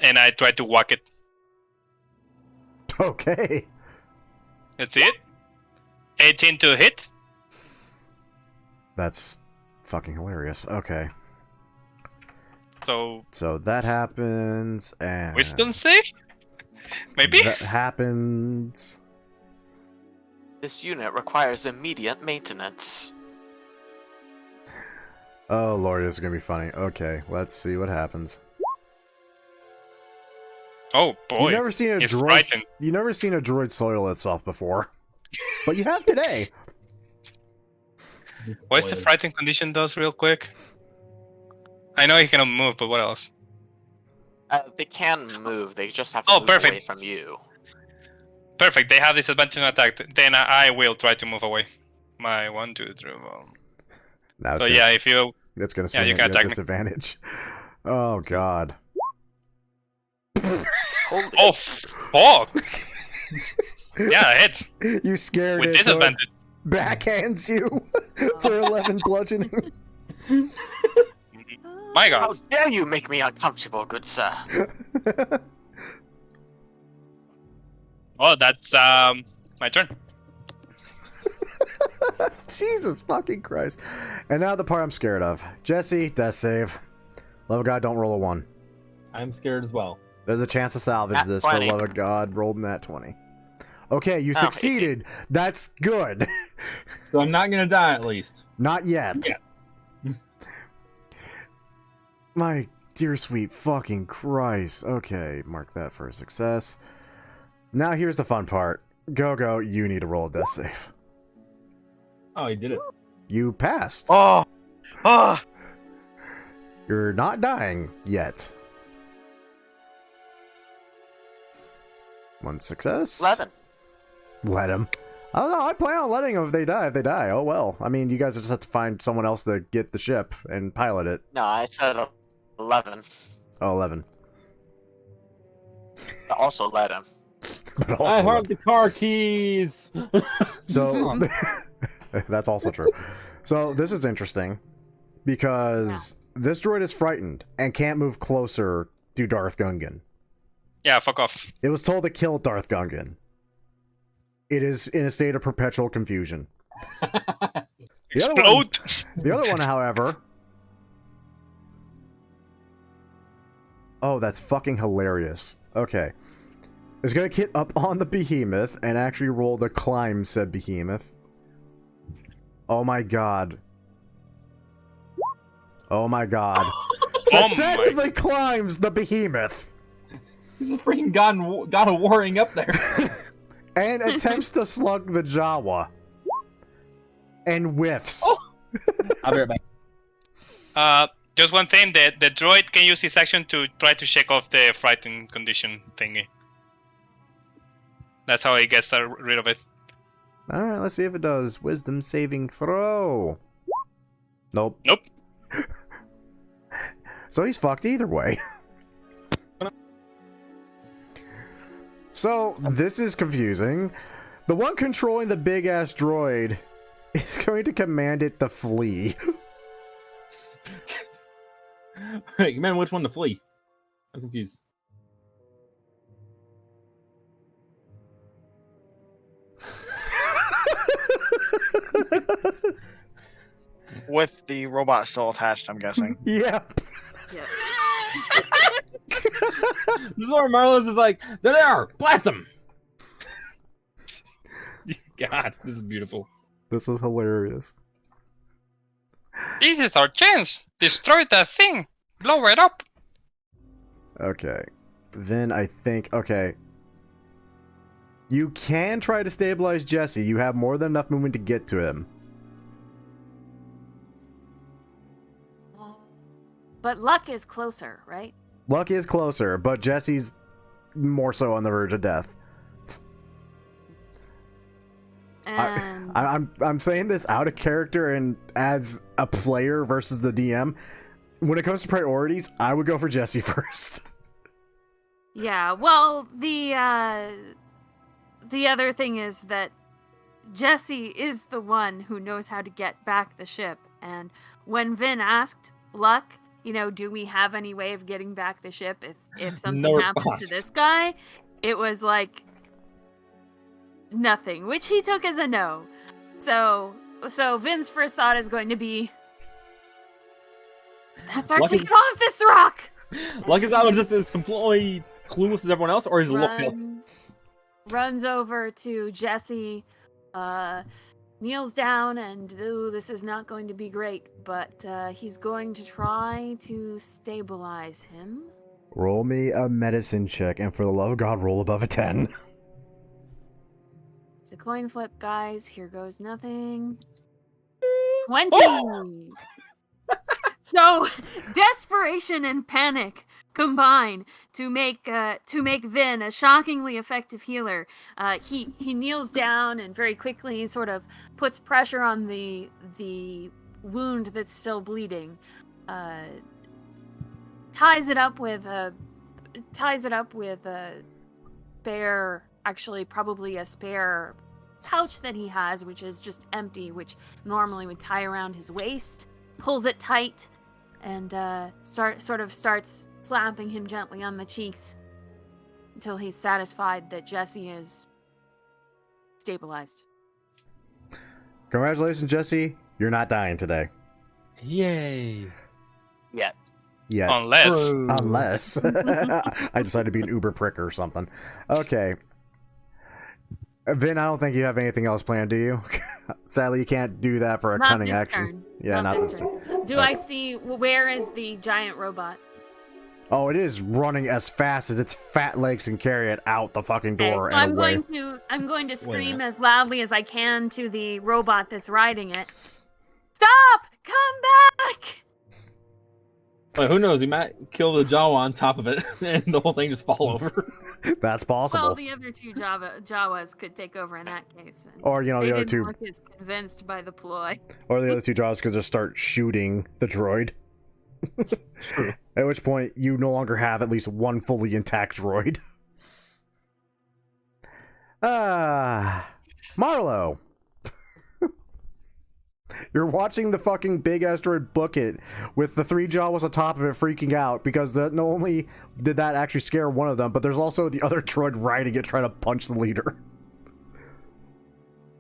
B: I try to whack it.
A: Okay.
B: That's it. 18 to hit.
A: That's fucking hilarious. Okay.
B: So
A: that happens, and...
B: Wisdom save? Maybe?
A: That happens...
D: This unit requires immediate maintenance.
A: Oh lord, this is gonna be funny. Okay, let's see what happens.
H: Oh boy.
A: You've never seen a
H: It's
A: droid.
H: frightened.
A: You've never seen a droid soil itself before, but you have today.
B: What's the frightened condition does real quick? I know he cannot move, but what else?
D: They can move. They just have to
B: Oh,
D: move away
B: perfect.
D: from you.
B: Perfect. They have disadvantage on attack. Then I will try to move away. My 1, 2, 3.
A: Now it's
B: So
A: gonna,
B: yeah, if you
A: it's gonna
B: yeah,
A: swing
B: you
A: at
B: can
A: your
B: attack me.
A: disadvantage. Oh god.
D: Holy
B: oh fuck. Yeah, it hits
A: You scared
B: with
A: it. So it
B: disadvantage.
A: backhands you for 11 bludgeoning.
B: My
D: How
B: god.
D: dare you make me uncomfortable, good sir?
B: Oh, that's my turn.
A: Jesus fucking Christ. And now the part I'm scared of. Jesse, death save. Love of God, don't roll a 1.
C: I'm scared as well.
A: There's a chance to salvage
D: Nat
A: this
D: 20.
A: for love of God. Rolled in that 20. Okay, you
D: Oh,
A: succeeded. That's good.
C: So I'm not gonna die at least.
A: Not yet. My dear sweet fucking Christ. Okay, mark that for a success. Now here's the fun part. Go, you need to roll a death save.
C: Oh, he did it.
A: You passed.
E: Oh! Oh!
A: You're not dying yet. 1 success.
D: 11.
A: Let him. I don't know. I plan on letting them if they die. If they die, oh well. I mean, you guys just have to find someone else to get the ship and pilot it.
D: No, I said 11.
A: Oh, 11.
D: But also let him.
A: But
C: I
A: also,
C: heard the car keys.
A: so that's also true. So this is interesting because this droid is frightened and can't move closer to Darth Gungan.
B: Yeah, fuck off.
A: It was told to kill Darth Gungan. It is in a state of perpetual confusion.
B: Explode!
A: The other one, however... Oh, that's fucking hilarious. Okay. Is gonna get up on the behemoth and actually roll to climb said behemoth. Oh my god. Oh my god. Successfully climbs the behemoth!
C: He's a freaking god of warring up there.
A: And attempts to slug the Jawa. And whiffs.
C: I'll be right back.
B: Just one thing, the droid can use his action to try to shake off the frightened condition thingy. That's how he gets rid of it.
A: Alright, let's see if it does. Wisdom saving throw. Nope.
B: Nope.
A: So he's fucked either way. So, this is confusing. The one controlling the big-ass droid is going to command it to flee.
C: Hey, man, which one to flee? I'm confused.
E: With the robot still attached, I'm guessing.
A: Yeah.
F: Yeah.
C: This is where Marlo's is like, they're there! Blast them! God, this is beautiful.
A: This is hilarious.
H: This is our chance. Destroy that thing. Blow it up.
A: Okay. Then I think... Okay. You can try to stabilize Jesse. You have more than enough movement to get to him.
F: But Luck is closer, right?
A: Luck is closer, but Jesse's more so on the verge of death.
F: And
A: I'm saying this out of character and as a player versus the DM. When it comes to priorities, I would go for Jesse first.
F: yeah, well, the other thing is that Jesse is the one who knows how to get back the ship. And when Vin asked Luck, you know, do we have any way of getting back the ship if something
C: No
F: happens to
C: response.
F: this guy? It was like nothing, which he took as a no. So Vin's first thought is going to be, that's our
C: Luck
F: ticket off this rock.
C: Luck is out just as completely clueless as everyone else, or is he looking?
F: Runs over to Jesse, kneels down and, ooh, this is not going to be great, but he's going to try to stabilize him.
A: Roll me a medicine check, and for the love of God, roll above a 10.
F: It's a coin flip, guys. Here goes nothing. 20! So, desperation and panic combine to make Vin a shockingly effective healer. He kneels down and very quickly sort of puts pressure on the wound that's still bleeding. Ties it up with a spare, actually probably a spare pouch that he has, which is just empty, which normally would tie around his waist. Pulls it tight and starts slapping him gently on the cheeks until he's satisfied that Jesse is stabilized.
A: Congratulations, Jesse. You're not dying today.
C: Yay.
D: Yeah.
A: Yet.
B: Unless.
A: I decided to be an Uber prick or something. Okay. Vin, I don't think you have anything else planned, do you? Sadly, you can't do that for a
F: Not
A: cunning
F: this
A: action.
F: turn.
A: Yeah, not this turn.
F: Do I see, where is the giant robot?
A: Oh, it is running as fast as its fat legs can carry it out the fucking door
F: So
A: and away.
F: I'm going to scream
C: Wait.
F: as loudly as I can to the robot that's riding it. Stop! Come back!
C: But who knows? He might kill the Jawa on top of it, and the whole thing just fall over.
A: That's possible.
F: Well, the other two Jawas could take over in that case. And
A: Or, you know,
F: they
A: the other
F: didn't
A: two.
F: look as convinced by the ploy.
A: Or the other two jobs could just start shooting the droid.
C: True.
A: At which point, you no longer have at least one fully intact droid. Marlo. You're watching the fucking big asteroid book it with the three Jawas on top of it freaking out because not only did that actually scare one of them, but there's also the other droid riding it trying to punch the leader.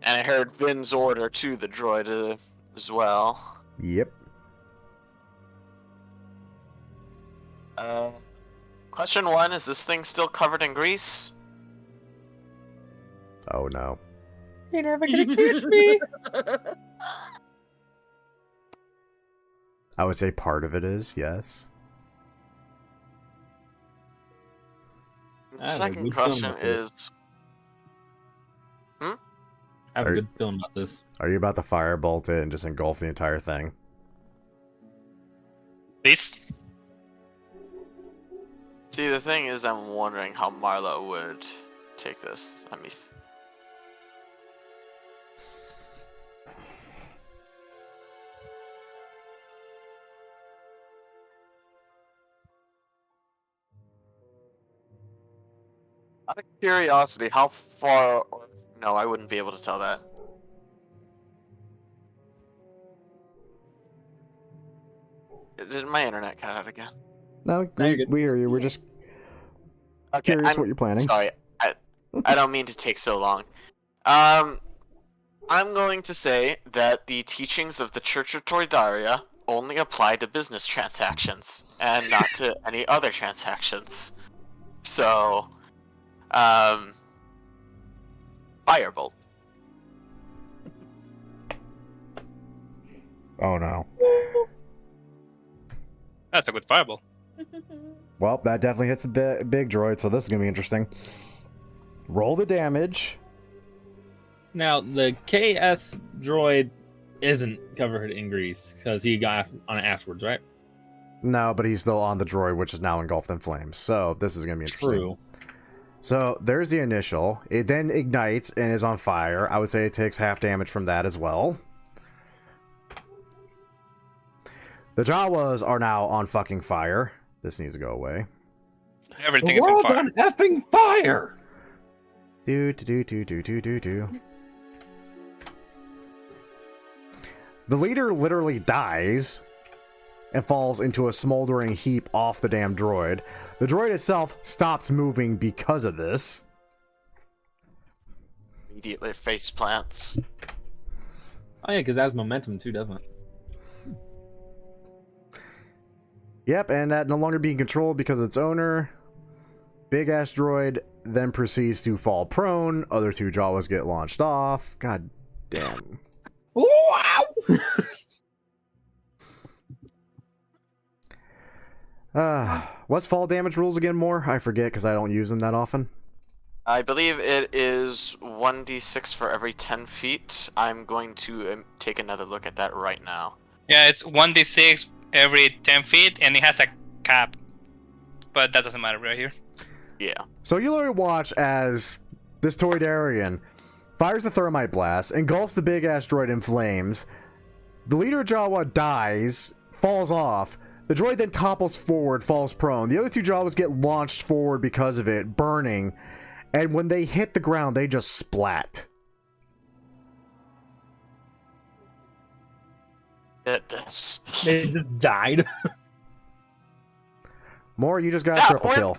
D: And I heard Vin's order to the droid as well.
A: Yep.
D: Question 1, is this thing still covered in grease?
A: Oh no.
C: You're never gonna catch me.
A: I would say part of it is, yes.
C: I have a
D: Second
C: good
D: question
C: feeling about this.
D: is...
C: I have a good feeling about this.
A: Are you about to firebolt it and just engulf the entire thing?
B: Please.
D: See, the thing is, I'm wondering how Marlo would take this. Let me... Out of curiosity, how far... No, I wouldn't be able to tell that. Did my internet cut out again?
A: No,
C: No, you're good.
A: we hear you. We're just
D: Okay,
A: curious what you're planning.
D: Sorry, I don't mean to take so long. I'm going to say that the teachings of the Church of Toydaria only apply to business transactions and not to any other transactions. So, firebolt.
A: Oh no.
B: That's a good fireball.
A: Well, that definitely hits the big droid, so this is gonna be interesting. Roll the damage.
C: Now, the KS droid isn't covered in grease because he got on it afterwards, right?
A: No, but he's still on the droid, which is now engulfed in flames. So this is gonna be interesting.
C: True.
A: So there's the initial. It then ignites and is on fire. I would say it takes half damage from that as well. The Jawas are now on fucking fire. This needs to go away.
B: Everything
C: The
B: is on
C: world's
B: fire.
C: on effing fire!
A: Do. The leader literally dies and falls into a smoldering heap off the damn droid. The droid itself stops moving because of this.
D: Immediately face plants.
C: Oh yeah, because it has momentum too, doesn't it?
A: Yep, and that no longer being controlled because of its owner. Big ass droid then proceeds to fall prone. Other two Jawas get launched off. God damn.
C: Wow!
A: What's fall damage rules again more? I forget because I don't use them that often.
D: I believe it is 1d6 for every 10 feet. I'm going to take another look at that right now.
H: Yeah, it's 1d6 every 10 feet, and it has a cap. But that doesn't matter right here.
D: Yeah.
A: So you literally watch as this Toydarian fires a thermite blast, engulfs the big ass droid in flames. The leader Jawa dies, falls off. The droid then topples forward, falls prone. The other two Jawas get launched forward because of it, burning. And when they hit the ground, they just splat.
D: Goodness.
C: They just died.
A: More, you just got a
D: That
A: triple
D: went-
A: kill.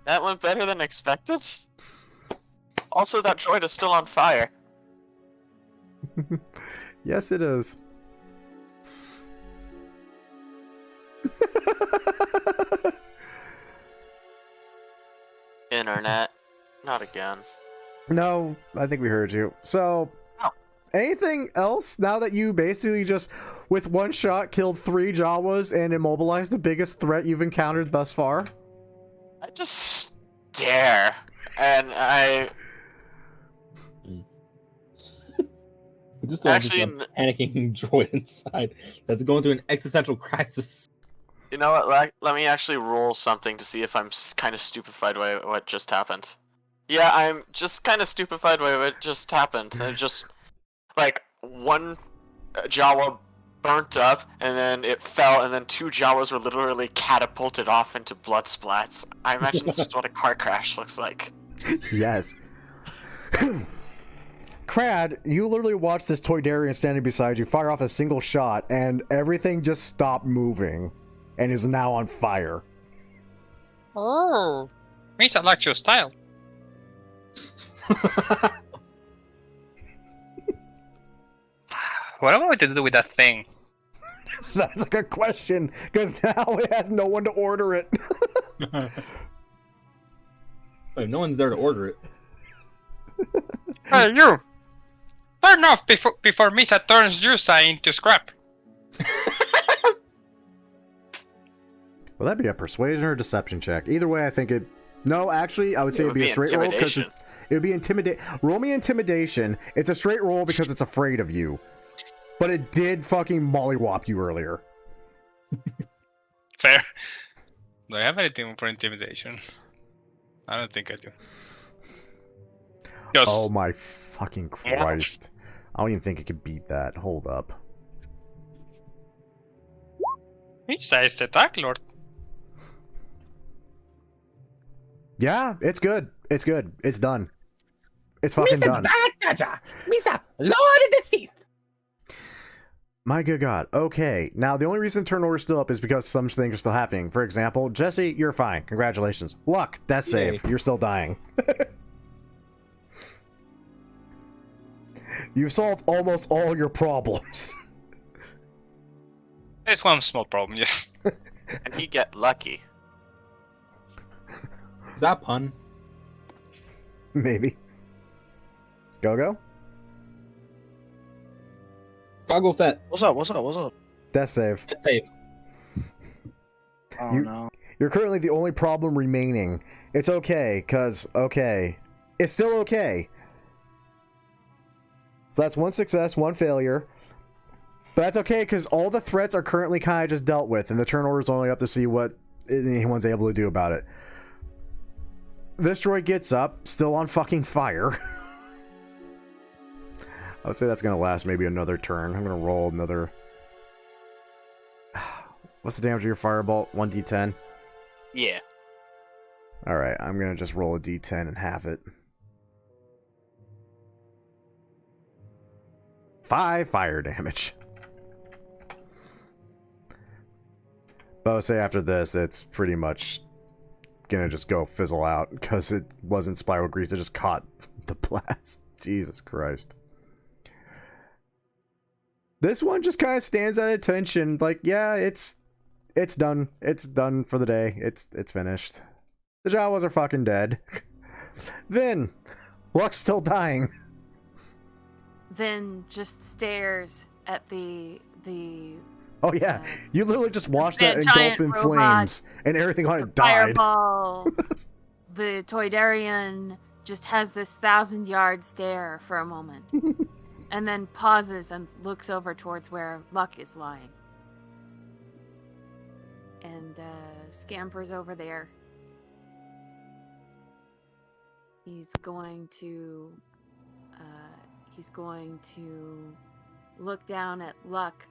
D: That went better than expected. Also, that droid is still on fire.
A: Yes, it is.
D: Internet. Not again.
A: No, I think we heard you. So,
D: Oh.
A: anything else now that you basically just, with one shot, killed 3 Jawas and immobilized the biggest threat you've encountered thus far?
D: I just stare. And I...
C: We just
D: Actually,
C: a panicking droid inside that's going through an existential crisis.
D: You know what? Let me actually roll something to see if I'm kind of stupefied by what just happened. Yeah, I'm just kind of stupefied by what just happened. And just like one Jawa burnt up, and then it fell, and then 2 Jawas were literally catapulted off into blood splats. I imagine this is what a car crash looks like.
A: Yes. Crad, you literally watched this Toydarian standing beside you fire off a single shot, and everything just stopped moving and is now on fire.
H: Oh. Misa likes your style. What am I going to do with that thing?
A: That's a good question, because now it has no one to order it.
C: Wait, no one's there to order it.
H: Hey, you! Turn off before Misa turns Yusa into scrap.
A: Will that be a persuasion or deception check? Either way, I think it... No, actually, I would say
D: It
A: it'd be a straight roll, because
D: intimidation.
A: it would be intimidate. Roll me intimidation. It's a straight roll because it's afraid of you. But it did fucking mollywop you earlier.
H: Fair. Do I have anything for intimidation? I don't think I do. Just,
A: Oh my fucking Christ. I don't even think it could beat that. Hold up.
H: Misa is the Dark Lord.
A: Yeah, it's good. It's good. It's done. It's fucking done.
C: Misa, Lord of the Sith.
A: My good God. Okay. Now, the only reason turn order's still up is because some things are still happening. For example, Jesse, you're fine. Congratulations. Luck, death save. You're still dying. You've solved almost all your problems.
H: There's one small problem, yes.
D: And he get lucky.
C: Is that a pun?
A: Maybe. Go.
C: Goggle Fett.
E: What's up? What's up? What's up?
A: Death save.
C: Save.
E: Oh
A: You-
E: no.
A: You're currently the only problem remaining. It's okay, cause okay. It's still okay. So that's 1 success, 1 failure. But that's okay, because all the threats are currently kind of just dealt with, and the turn order's only up to see what anyone's able to do about it. This droid gets up, still on fucking fire. I would say that's gonna last maybe another turn. I'm gonna roll another... What's the damage of your firebolt? 1d10?
D: Yeah.
A: Alright, I'm gonna just roll a d10 and half it. 5 fire damage. But I would say after this, it's pretty much gonna just go fizzle out, because it wasn't spiral grease, it just caught the blast. Jesus Christ. This one just kind of stands at attention, like, yeah, it's done. It's done for the day. It's finished. The Jawas are fucking dead. Vin, Luck's still dying.
F: Vin just stares at the
A: Oh yeah, you literally just watched that
F: giant
A: engulf in
F: robot,
A: flames, and everything on it died.
F: fireball. The Toydarian just has this 1,000-yard stare for a moment, and then pauses and looks over towards where Luck is lying, and scampers over there. He's going to look down at Luck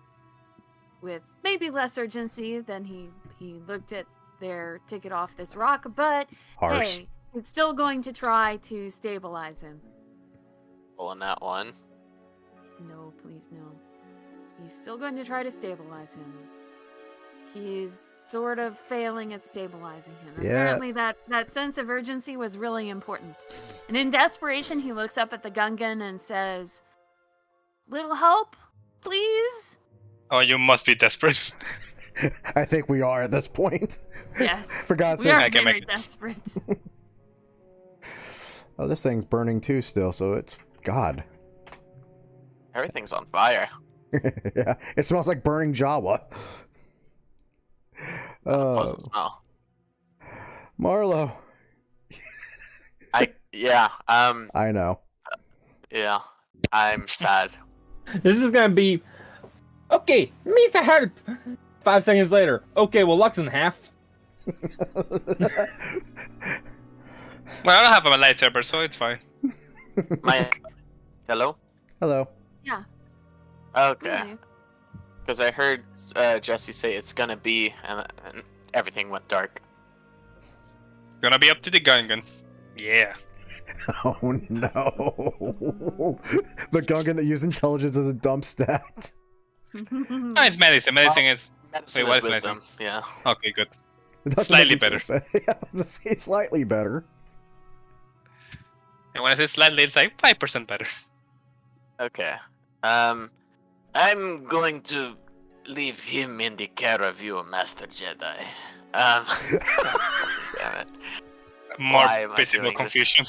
F: with maybe less urgency than he looked at their ticket off this rock, but
A: Harsh.
F: hey, he's still going to try to stabilize him.
D: Pulling that one.
F: No, please no. He's still going to try to stabilize him. He's sort of failing at stabilizing him.
A: Yeah.
F: Apparently that sense of urgency was really important. And in desperation, he looks up at the Gungan and says, "Little help, please?"
H: Oh, you must be desperate.
A: I think we are at this point.
F: Yes.
A: For God's
F: We are
A: sake.
H: can
F: very
H: make it.
F: desperate.
A: Oh, this thing's burning too still, so it's God.
D: Everything's on fire.
A: Yeah, it smells like burning Jawa.
D: Pleasant smell.
A: Marlo.
D: I
A: know.
D: yeah. I'm sad.
C: This is gonna be okay. Misa help. 5 seconds later. Okay, well, Luck's in half.
H: Well, I don't have a lightsaber, so it's fine.
D: Hello?
A: Hello.
F: Yeah.
D: Okay. Because I heard Jesse say it's gonna be, and everything went dark.
H: Gonna be up to the Gungan. Yeah.
A: Oh no. The Gungan that used intelligence as a dump stat.
H: No, it's medicine. Medicine is...
D: Medicine
H: Wait, what
D: is
H: is
D: wisdom. Yeah.
H: Okay, good.
A: It doesn't
H: Slightly
A: make me feel bad. Yeah, I was gonna say slightly better.
H: And when I say slightly, it's like 5% better.
D: Okay. I'm going to leave him in the care of you, Master Jedi. Damn it.
H: More
D: Why am I
H: visible
D: doing this?
H: confusion.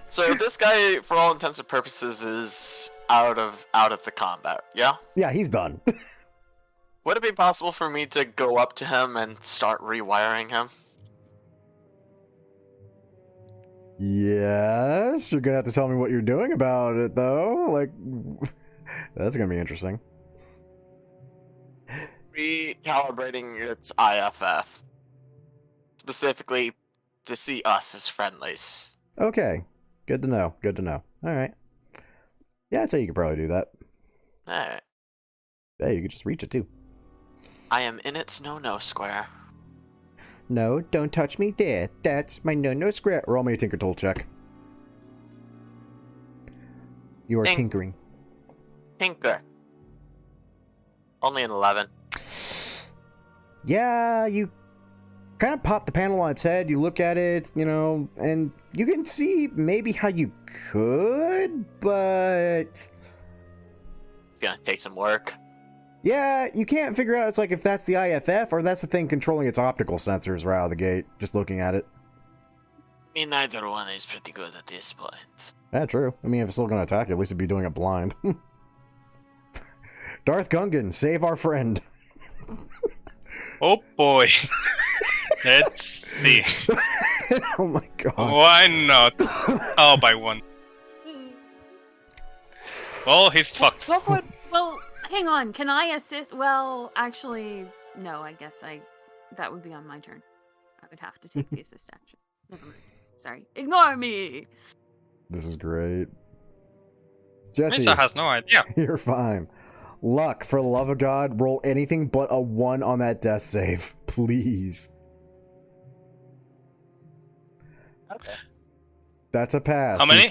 D: So this guy, for all intents and purposes, is out of the combat. Yeah.
A: Yeah, he's done.
D: Would it be possible for me to go up to him and start rewiring him?
A: Yes, you're gonna have to tell me what you're doing about it, though. Like, that's gonna be interesting.
D: Recalibrating its IFF. Specifically to see us as friendlies.
A: Okay, good to know. Good to know. All right. Yeah, I'd say you could probably do that.
D: Alright.
A: Yeah, you could just reach it too.
D: I am in its no square.
A: No, don't touch me there. That's my no square. Roll me a tinker tool check. You are
D: Ding.
A: tinkering.
D: Tinker. Only an 11.
A: Yeah, you kind of pop the panel on its head. You look at it, you know, and you can see maybe how you could, but
D: It's gonna take some work.
A: yeah, you can't figure out. It's like if that's the IFF or that's the thing controlling its optical sensors right out of the gate. Just looking at it.
D: I mean, neither one is pretty good at this point.
A: Yeah, true. I mean, if it's still going to attack you, at least it'd be doing it blind. Darth Gungan, save our friend.
H: Oh boy. Let's see.
A: Oh my god.
H: Why not? Oh, by one. Oh, he's fucked.
F: Well, hang on. Can I assist? Well, actually, no. I guess that would be on my turn. I would have to take the assist action. Never mind. Sorry. Ignore me.
A: This is great. Jesse,
H: Misha has no idea.
A: you're fine. Luck, for the love of God, roll anything but a 1 on that death save. Please.
D: Okay.
A: That's a pass.
H: How many?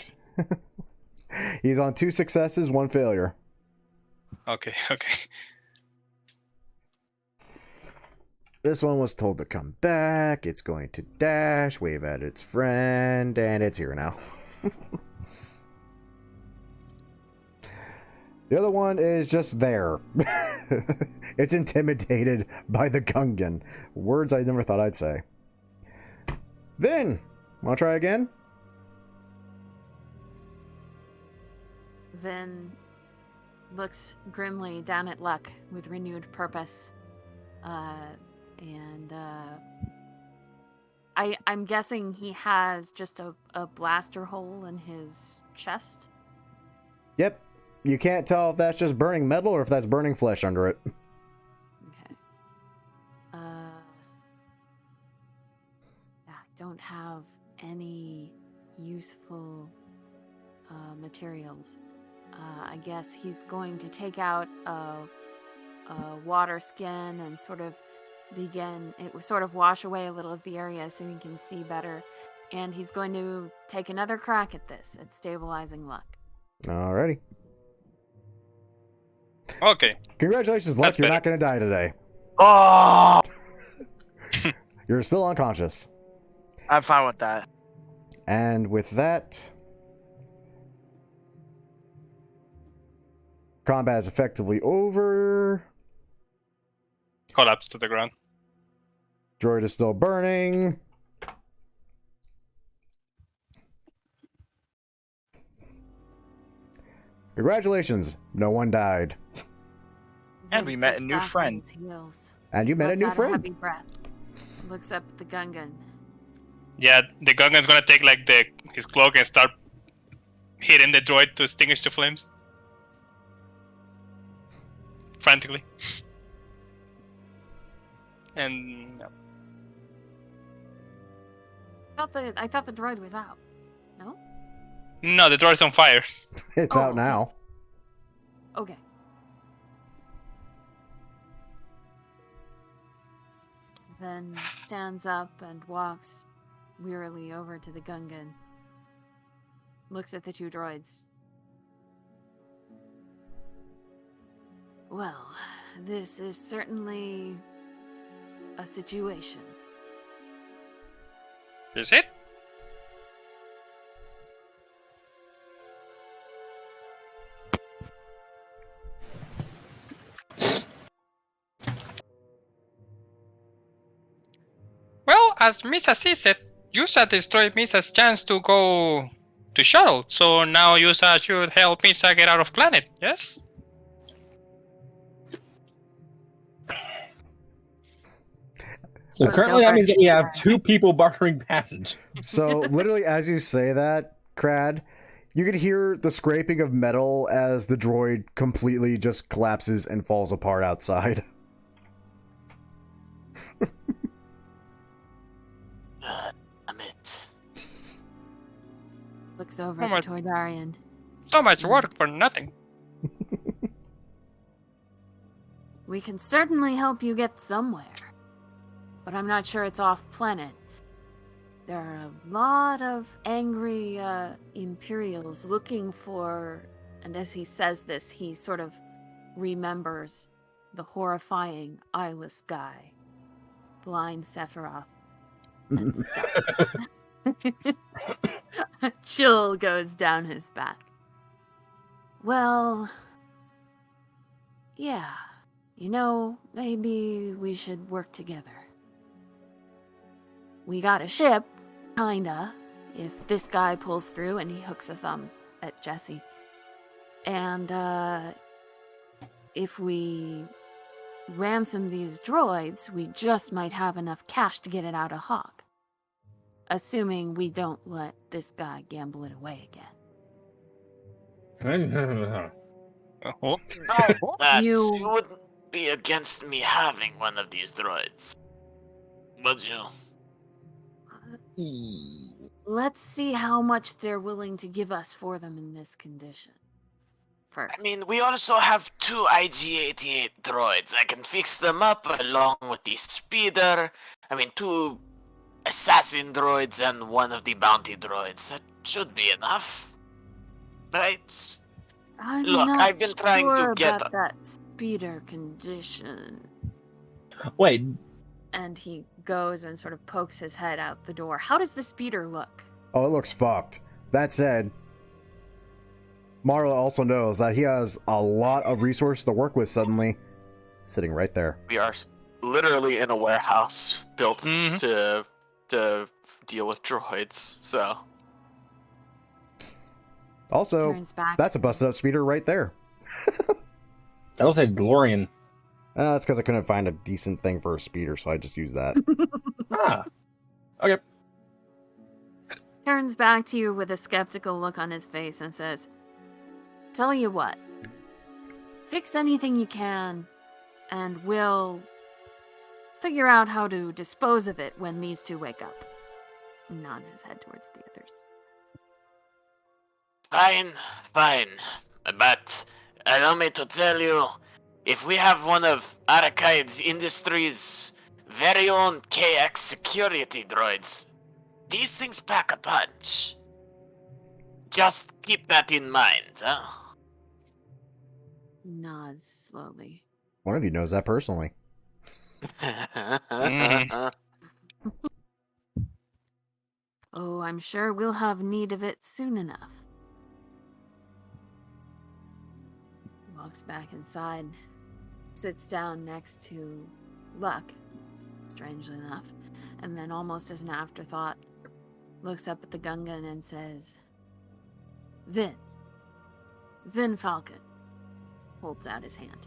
A: He's on 2 successes, 1 failure.
H: Okay.
A: This one was told to come back. It's going to dash, wave at its friend, and it's here now. The other one is just there. It's intimidated by the Gungan. Words I never thought I'd say. Vin, wanna try again?
F: Then looks grimly down at Luck with renewed purpose. I'm guessing he has just a blaster hole in his chest.
A: Yep. You can't tell if that's just burning metal or if that's burning flesh under it.
F: Okay. I don't have any useful materials. I guess he's going to take out a water skin and sort of wash away a little of the area so he can see better. And he's going to take another crack at this, at stabilizing Luck.
A: Alrighty.
H: Okay.
A: Congratulations, Luck.
H: That's
A: You're
H: better.
A: not going to die today.
E: Oh,
A: You're still unconscious.
E: I'm fine with that.
A: And with that, combat is effectively over.
B: Collapse to the ground.
A: Droid is still burning. Congratulations, no one died.
E: And we
F: Vin
E: met a
F: sits
E: new
F: back on
E: friend.
F: his heels,
A: And you met a
F: lets
A: new
F: out
A: friend.
F: heavy breath, looks up at the Gungan.
B: Yeah, the Gungan's gonna take like his cloak and start hitting the droid to extinguish the flames. Frantically. And yeah.
F: I thought the droid was out. No?
B: No, the droid's on fire.
A: It's
F: Oh,
A: out
F: okay.
A: now.
F: Okay. Then stands up and walks wearily over to the Gungan. Looks at the two droids. Well, this is certainly a situation.
H: Is it? Well, as Misa sees it, Yusa destroyed Misa's chance to go to shuttle, so now Yusa should help Misa get out of planet, yes?
C: So
F: Looks
C: currently that
F: over
C: means
F: at
C: that we have
F: Crad.
C: 2 people bartering passage.
A: So, literally, as you say that, Crad, you could hear the scraping of metal as the droid completely just collapses and falls apart outside.
D: Damn it.
F: Looks over
H: Oh my-
F: at the Toydarian.
H: So much work for nothing.
F: We can certainly help you get somewhere, but I'm not sure it's off planet. There are a lot of angry Imperials looking for, and as he says this, he sort of remembers the horrifying eyeless guy, blind Sephiroth, and stuff. A chill goes down his back. Well, yeah. You know, maybe we should work together. We got a ship, kinda, if this guy pulls through, and he hooks a thumb at Jesse. And, if we ransom these droids, we just might have enough cash to get it out of Hawk. Assuming we don't let this guy gamble it away again.
B: Oh,
D: That
F: You-
D: you wouldn't be against me having one of these droids, would you?
F: Let's see how much they're willing to give us for them in this condition. First.
D: I mean, we also have 2 IG-88 droids. I can fix them up along with the speeder. 2 assassin droids and 1 of the bounty droids. That should be enough, right?
F: I'm
D: Look,
F: not
D: I've been trying to
F: sure
D: get-
F: about that speeder condition.
C: Wait,
F: And he goes and sort of pokes his head out the door. How does the speeder look?
A: Oh, it looks fucked. That said, Marla also knows that he has a lot of resources to work with suddenly, sitting right there.
D: We are literally in a warehouse built
B: Mhm.
D: to to deal with droids, so.
A: Also,
F: Turns back.
A: that's a busted up speeder right there.
C: That looks like DeLorean.
A: That's because I couldn't find a decent thing for a speeder, so I just used that.
C: Ah. Okay.
F: Turns back to you with a skeptical look on his face and says, "Tell you what. Fix anything you can, and we'll figure out how to dispose of it when these two wake up." Nods his head towards the others.
D: Fine. But allow me to tell you, if we have one of Archives Industries' very own KX security droids, these things pack a punch. Just keep that in mind, huh?
F: Nods slowly.
A: One of you knows that personally.
F: Oh, I'm sure we'll have need of it soon enough. Walks back inside, sits down next to Luck, strangely enough, and then almost as an afterthought, looks up at the Gungan and says, Vin Falcon," holds out his hand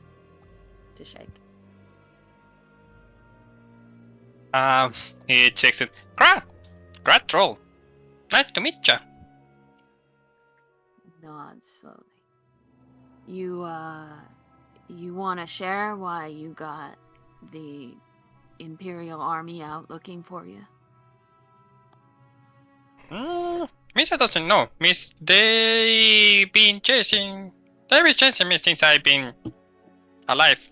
F: to shake.
H: He checks it. Grat troll. Nice to meet ya.
F: Nods slowly. You want to share why you got the Imperial Army out looking for you?
H: Misa doesn't know. They've been chasing me since I've been alive.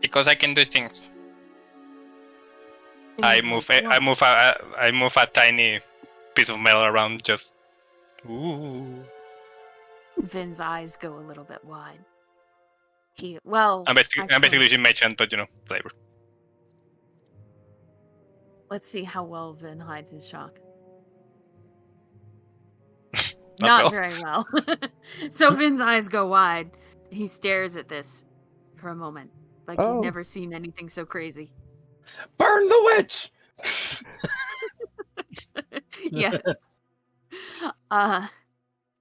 H: Because I can do things. I move a tiny piece of metal around just. Ooh.
F: Vin's eyes go a little bit wide.
H: I'm basically using merchant, but flavor.
F: Let's see how well Vin hides his shock.
H: Not
F: Not very well. So Vin's eyes go wide. He stares at this for a moment, like he's never seen anything so crazy.
C: Burn the witch!
F: Yes.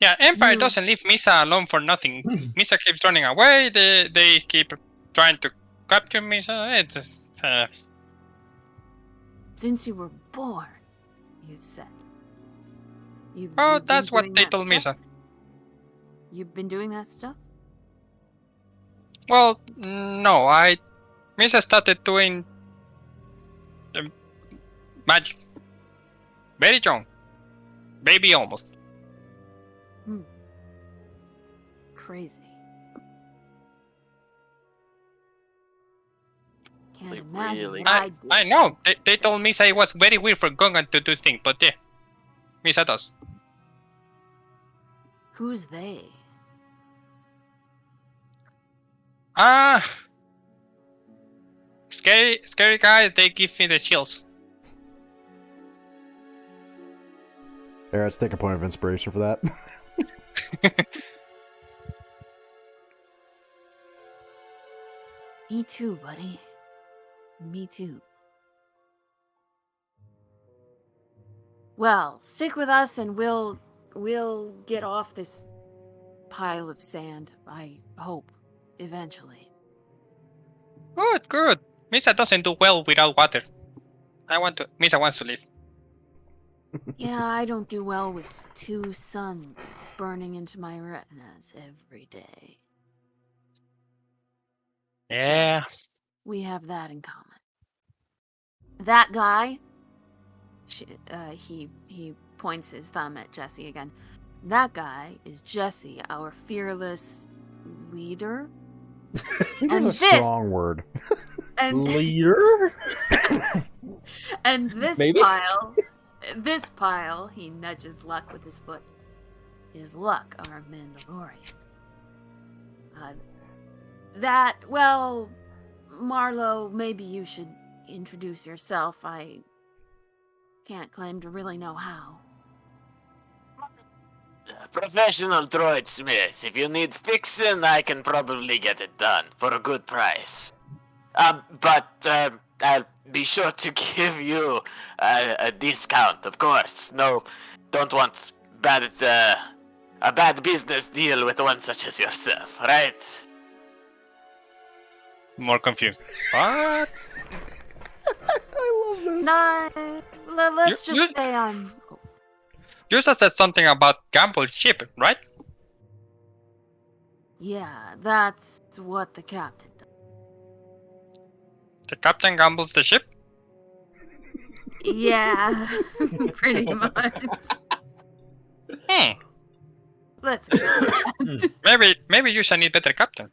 H: Yeah, Empire doesn't leave Misa alone for nothing. Misa keeps running away. They keep trying to capture Misa. It's just,
F: Since you were born, you said.
H: That's what they told Misa.
F: You've been doing that stuff?
H: Well, no. Misa started doing magic. Very young. Baby almost.
F: Crazy. Can't
D: They
F: imagine
D: really-
F: what I did.
H: I know. They told Misa it was very weird for Gungan to do things, but yeah, Misa does.
F: Who's they?
H: Scary guys. They give me the chills.
A: There, let's take a point of inspiration for that.
F: Me too, buddy. Me too. Well, stick with us and we'll get off this pile of sand, I hope, eventually.
H: Good. Misa doesn't do well without water. Misa wants to live.
F: Yeah, I don't do well with two suns burning into my retinas every day.
H: Yeah.
F: We have that in common. That guy, he points his thumb at Jesse again. That guy is Jesse, our fearless leader.
A: That's a strong word.
F: And
C: Leader?
F: and this
C: Maybe?
F: pile, he nudges Luck with his foot, is Luck, our Mandalorian. Marlo, maybe you should introduce yourself. I can't claim to really know how.
D: Professional droid smith. If you need fixing, I can probably get it done for a good price. But I'll be sure to give you a discount, of course. No, don't want a bad business deal with one such as yourself, right?
H: More confused. What?
A: I love this.
F: Nah, let's
H: You-
F: just
H: you-
F: say I'm.
H: You just said something about Gamble's ship, right?
F: Yeah, that's what the captain does.
H: The captain gambles the ship?
F: Yeah, pretty much.
H: Hmm.
F: Let's go.
H: Maybe you should need better captain.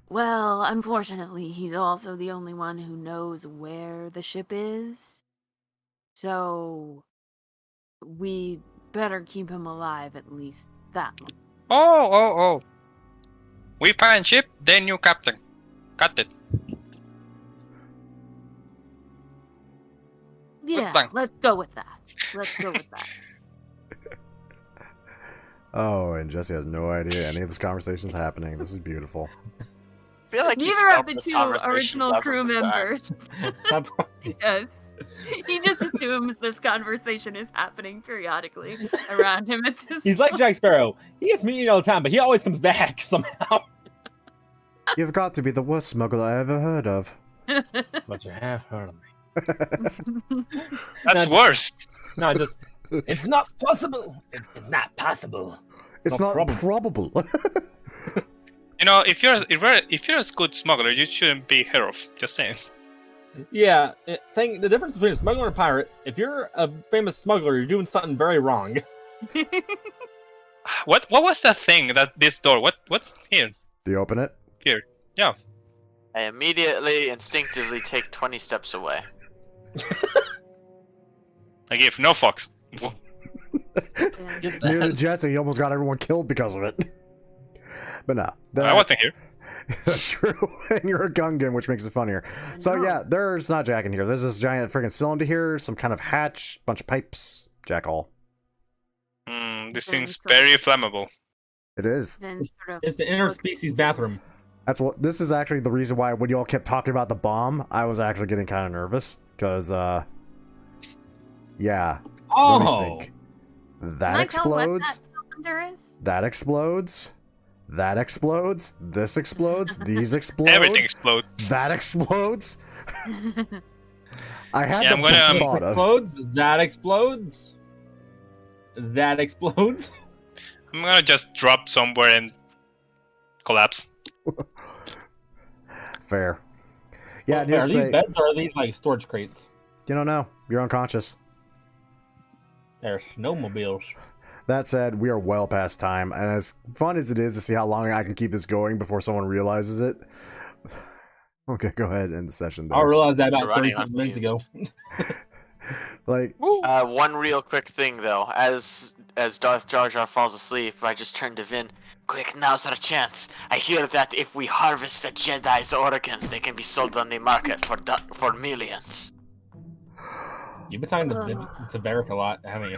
F: Well, unfortunately, he's also the only one who knows where the ship is. So, we better keep him alive at least that much.
H: Oh. We find ship, then new captain. Got it.
F: Yeah,
H: plan.
F: let's go with that. Let's go with that.
A: Oh, and Jesse has no idea any of this conversation's happening. This is beautiful.
D: I feel like you
F: Neither of
D: spelled
F: the
D: this
F: two
D: conversation
F: original
D: dozens
F: crew
D: of times.
F: members. Yes. He just assumes this conversation is happening periodically around him at this
C: He's like Jack Sparrow. He gets mean all the time, but he always comes back somehow.
A: You've got to be the worst smuggler I ever heard of.
C: But you have heard of me.
H: That's
C: No,
H: worse.
C: No, just it's not possible. It's not possible.
A: It's
C: No
A: not
C: problem.
A: probable.
H: You know, if you're a good smuggler, you shouldn't be hero. Just saying.
C: Yeah, the difference between a smuggler and a pirate. If you're a famous smuggler, you're doing something very wrong.
H: What was that thing? That this door? What's here?
A: Do you open it?
D: I immediately, instinctively take 20 steps away.
H: I give no fucks.
C: Just
A: Near the
C: that.
A: Jesse, he almost got everyone killed because of it. But no.
H: I wasn't here.
A: That's true. And you're a Gungan, which makes it funnier. So
F: know.
A: yeah, there's not Jack in here. There's this giant freaking cylinder here, some kind of hatch, bunch of pipes. Jack all.
H: This
F: Then
H: seems
F: sort of-
H: very flammable.
A: It is.
F: Then sort of
C: It's the interspecies bathroom.
A: That's what. This is actually the reason why when you all kept talking about the bomb, I was actually getting kind of nervous because, yeah. Let me
C: Oh,
A: think.
F: Can
A: That
F: I tell what
A: explodes.
F: that cylinder is?
A: That explodes. That explodes. This explodes. These explode.
H: Everything explodes.
A: That explodes. I had
H: Yeah,
A: the
H: I'm gonna,
A: thought of.
C: explodes. That explodes. That explodes.
H: I'm gonna just drop somewhere and collapse.
A: Fair. Yeah,
C: Are
A: just
C: these
A: say,
C: beds or are these like storage crates?
A: you don't know. You're unconscious.
C: They're snowmobiles.
A: That said, we are well past time, and as fun as it is to see how long I can keep this going before someone realizes it. Okay, go ahead and end the session
C: I
A: there.
C: realized that about
D: Running
C: 37 minutes ago.
A: Like,
D: One real quick thing though, as Darth Jar Jar falls asleep, I just turn to Vin. Quick, now's our chance. I hear that if we harvest a Jedi's organs, they can be sold on the market for millions.
C: You've been talking to Varric a lot, haven't you?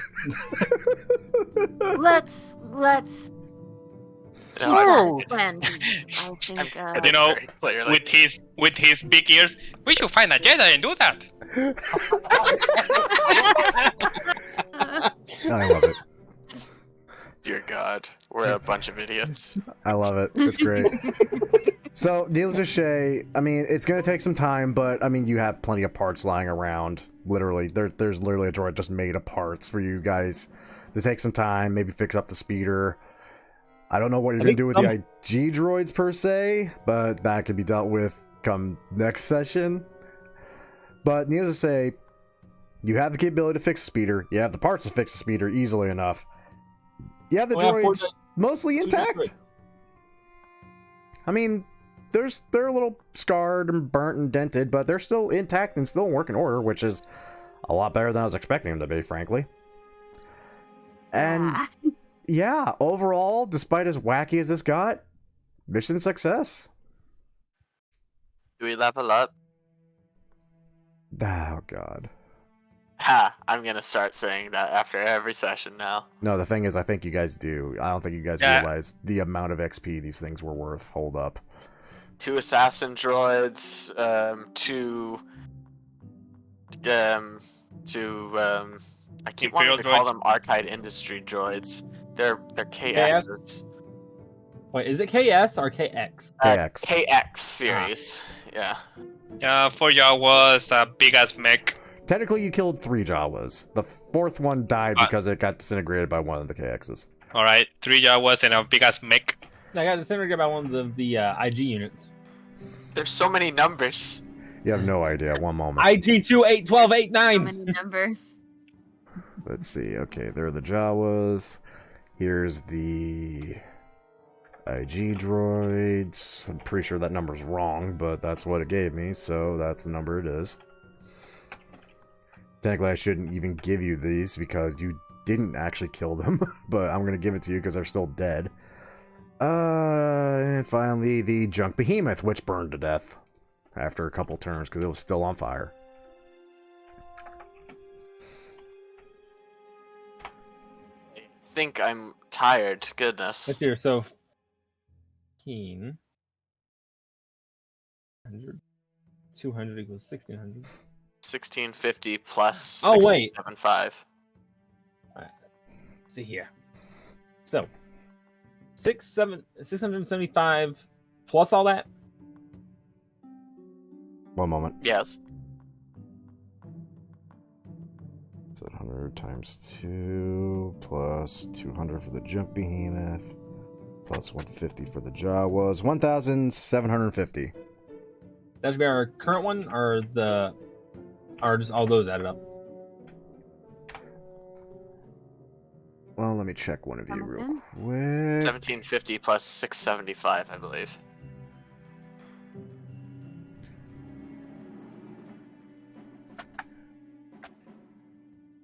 F: Let's keep
D: No,
F: that plan B. I think
H: You know,
D: very clearly.
H: with his big ears, we should find a Jedi and do that.
A: I love it.
D: Dear God, we're a bunch of idiots.
A: I love it. It's great. So, needless to say, I mean, it's going to take some time, but, I mean, you have plenty of parts lying around. Literally, there's literally a droid just made of parts for you guys to take some time, maybe fix up the speeder. I don't know what you're going to do with the IG droids, per se, but that could be dealt with come next session. But, needless to say, you have the capability to fix the speeder. You have the parts to fix the speeder easily enough. You have the droids mostly intact. I mean, they're a little scarred and burnt and dented, but they're still intact and still in working order, which is a lot better than I was expecting them to be, frankly. And yeah, overall, despite as wacky as this got, mission success.
D: Do we level up?
A: Oh god.
D: Ha! I'm gonna start saying that after every session now.
A: No, the thing is, I think you guys do. I don't think you guys
H: Yeah.
A: realize the amount of XP these things were worth. Hold up.
D: 2 assassin droids, 2 I keep wanting
B: Imperial
D: to call
B: droids?
D: them Archive Industry droids. They're KXs.
C: Wait, is it KS or KX?
A: KX.
D: KX series. Yeah.
B: 4 Jawas, big ass mech.
A: Technically, you killed 3 Jawas. The 4th one died because it got disintegrated by one of the KXs.
B: Alright, 3 Jawas and a big ass mech.
C: I got disintegrated by one of the IG units.
D: There's so many numbers.
A: You have no idea. One moment.
C: IG 2 8 12 8
F: How
C: 9.
F: many numbers?
A: Let's see. Okay, there are the Jawas. Here's the IG droids. I'm pretty sure that number's wrong, but that's what it gave me, so that's the number it is. Technically, I shouldn't even give you these because you didn't actually kill them, but I'm going to give it to you because they're still dead. And finally, the junk behemoth, which burned to death after a couple turns because it was still on fire.
D: I think I'm tired. Goodness.
C: Let's hear. So 15. 100. 200 equals 1600.
D: 1650 plus
C: Oh, wait.
D: 675.
C: Let's see here. So 675 plus all that.
A: One moment.
D: Yes.
A: 700 times 2 plus 200 for the junk behemoth plus 150 for the Jawas. 1,750.
C: That should be our current one, or just all those added up.
A: Well, let me check one of you real
F: Something?
A: quick.
D: 1750 plus 675, I believe.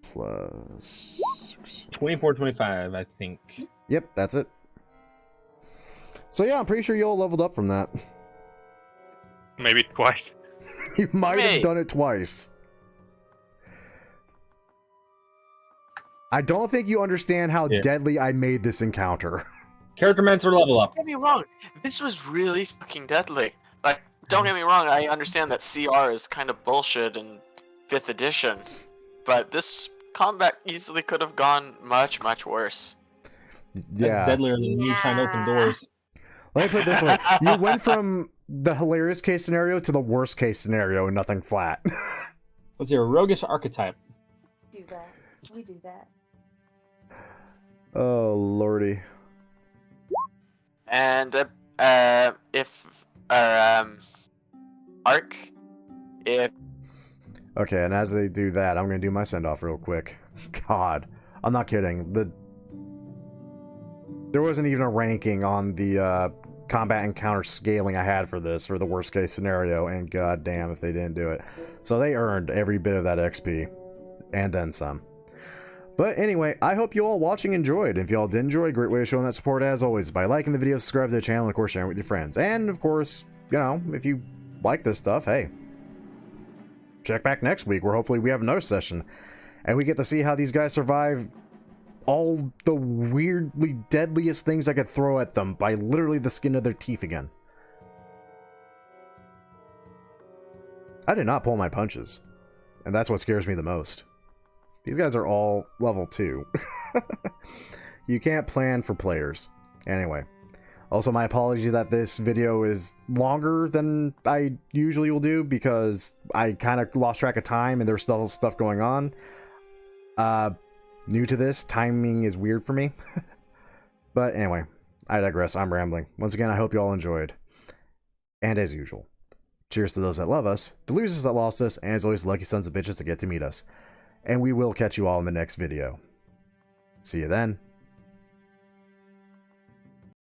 A: Plus
C: 2425, I think.
A: Yep, that's it. So yeah, I'm pretty sure you all leveled up from that.
B: Maybe twice.
A: You might have
D: Hey.
A: done it twice. I don't think you understand how
C: Yeah.
A: deadly I made this encounter.
C: Character mentor level up.
D: Don't get me wrong. This was really fucking deadly. Like, don't get me wrong. I understand that CR is kind of bullshit in 5th edition, but this combat easily could have gone much, much worse.
C: That's
A: Yeah.
C: deadlier than you trying to open doors.
A: Let me put it this way. You went from the hilarious case scenario to the worst case scenario and nothing flat.
C: Let's hear roguish archetype.
F: Do that. We do that.
A: Oh, lordy.
D: And if Arc, if
A: Okay, and as they do that, I'm going to do my send-off real quick. God, I'm not kidding. There wasn't even a ranking on the combat encounter scaling I had for this, for the worst case scenario, and god damn if they didn't do it. So they earned every bit of that XP, and then some. But anyway, I hope you all watching enjoyed. If you all did enjoy, a great way of showing that support as always by liking the video, subscribe to the channel, and of course sharing it with your friends. And of course, you know, if you like this stuff, hey, check back next week where hopefully we have another session and we get to see how these guys survive all the weirdly deadliest things I could throw at them by literally the skin of their teeth again. I did not pull my punches, and that's what scares me the most. These guys are all level 2. You can't plan for players. Anyway. Also, my apologies that this video is longer than I usually will do because I kind of lost track of time and there's still stuff going on. New to this, timing is weird for me. But anyway, I digress. I'm rambling. Once again, I hope you all enjoyed. And as usual, cheers to those that love us, the losers that lost us, and as always, the lucky sons of bitches that get to meet us. And we will catch you all in the next video. See you then.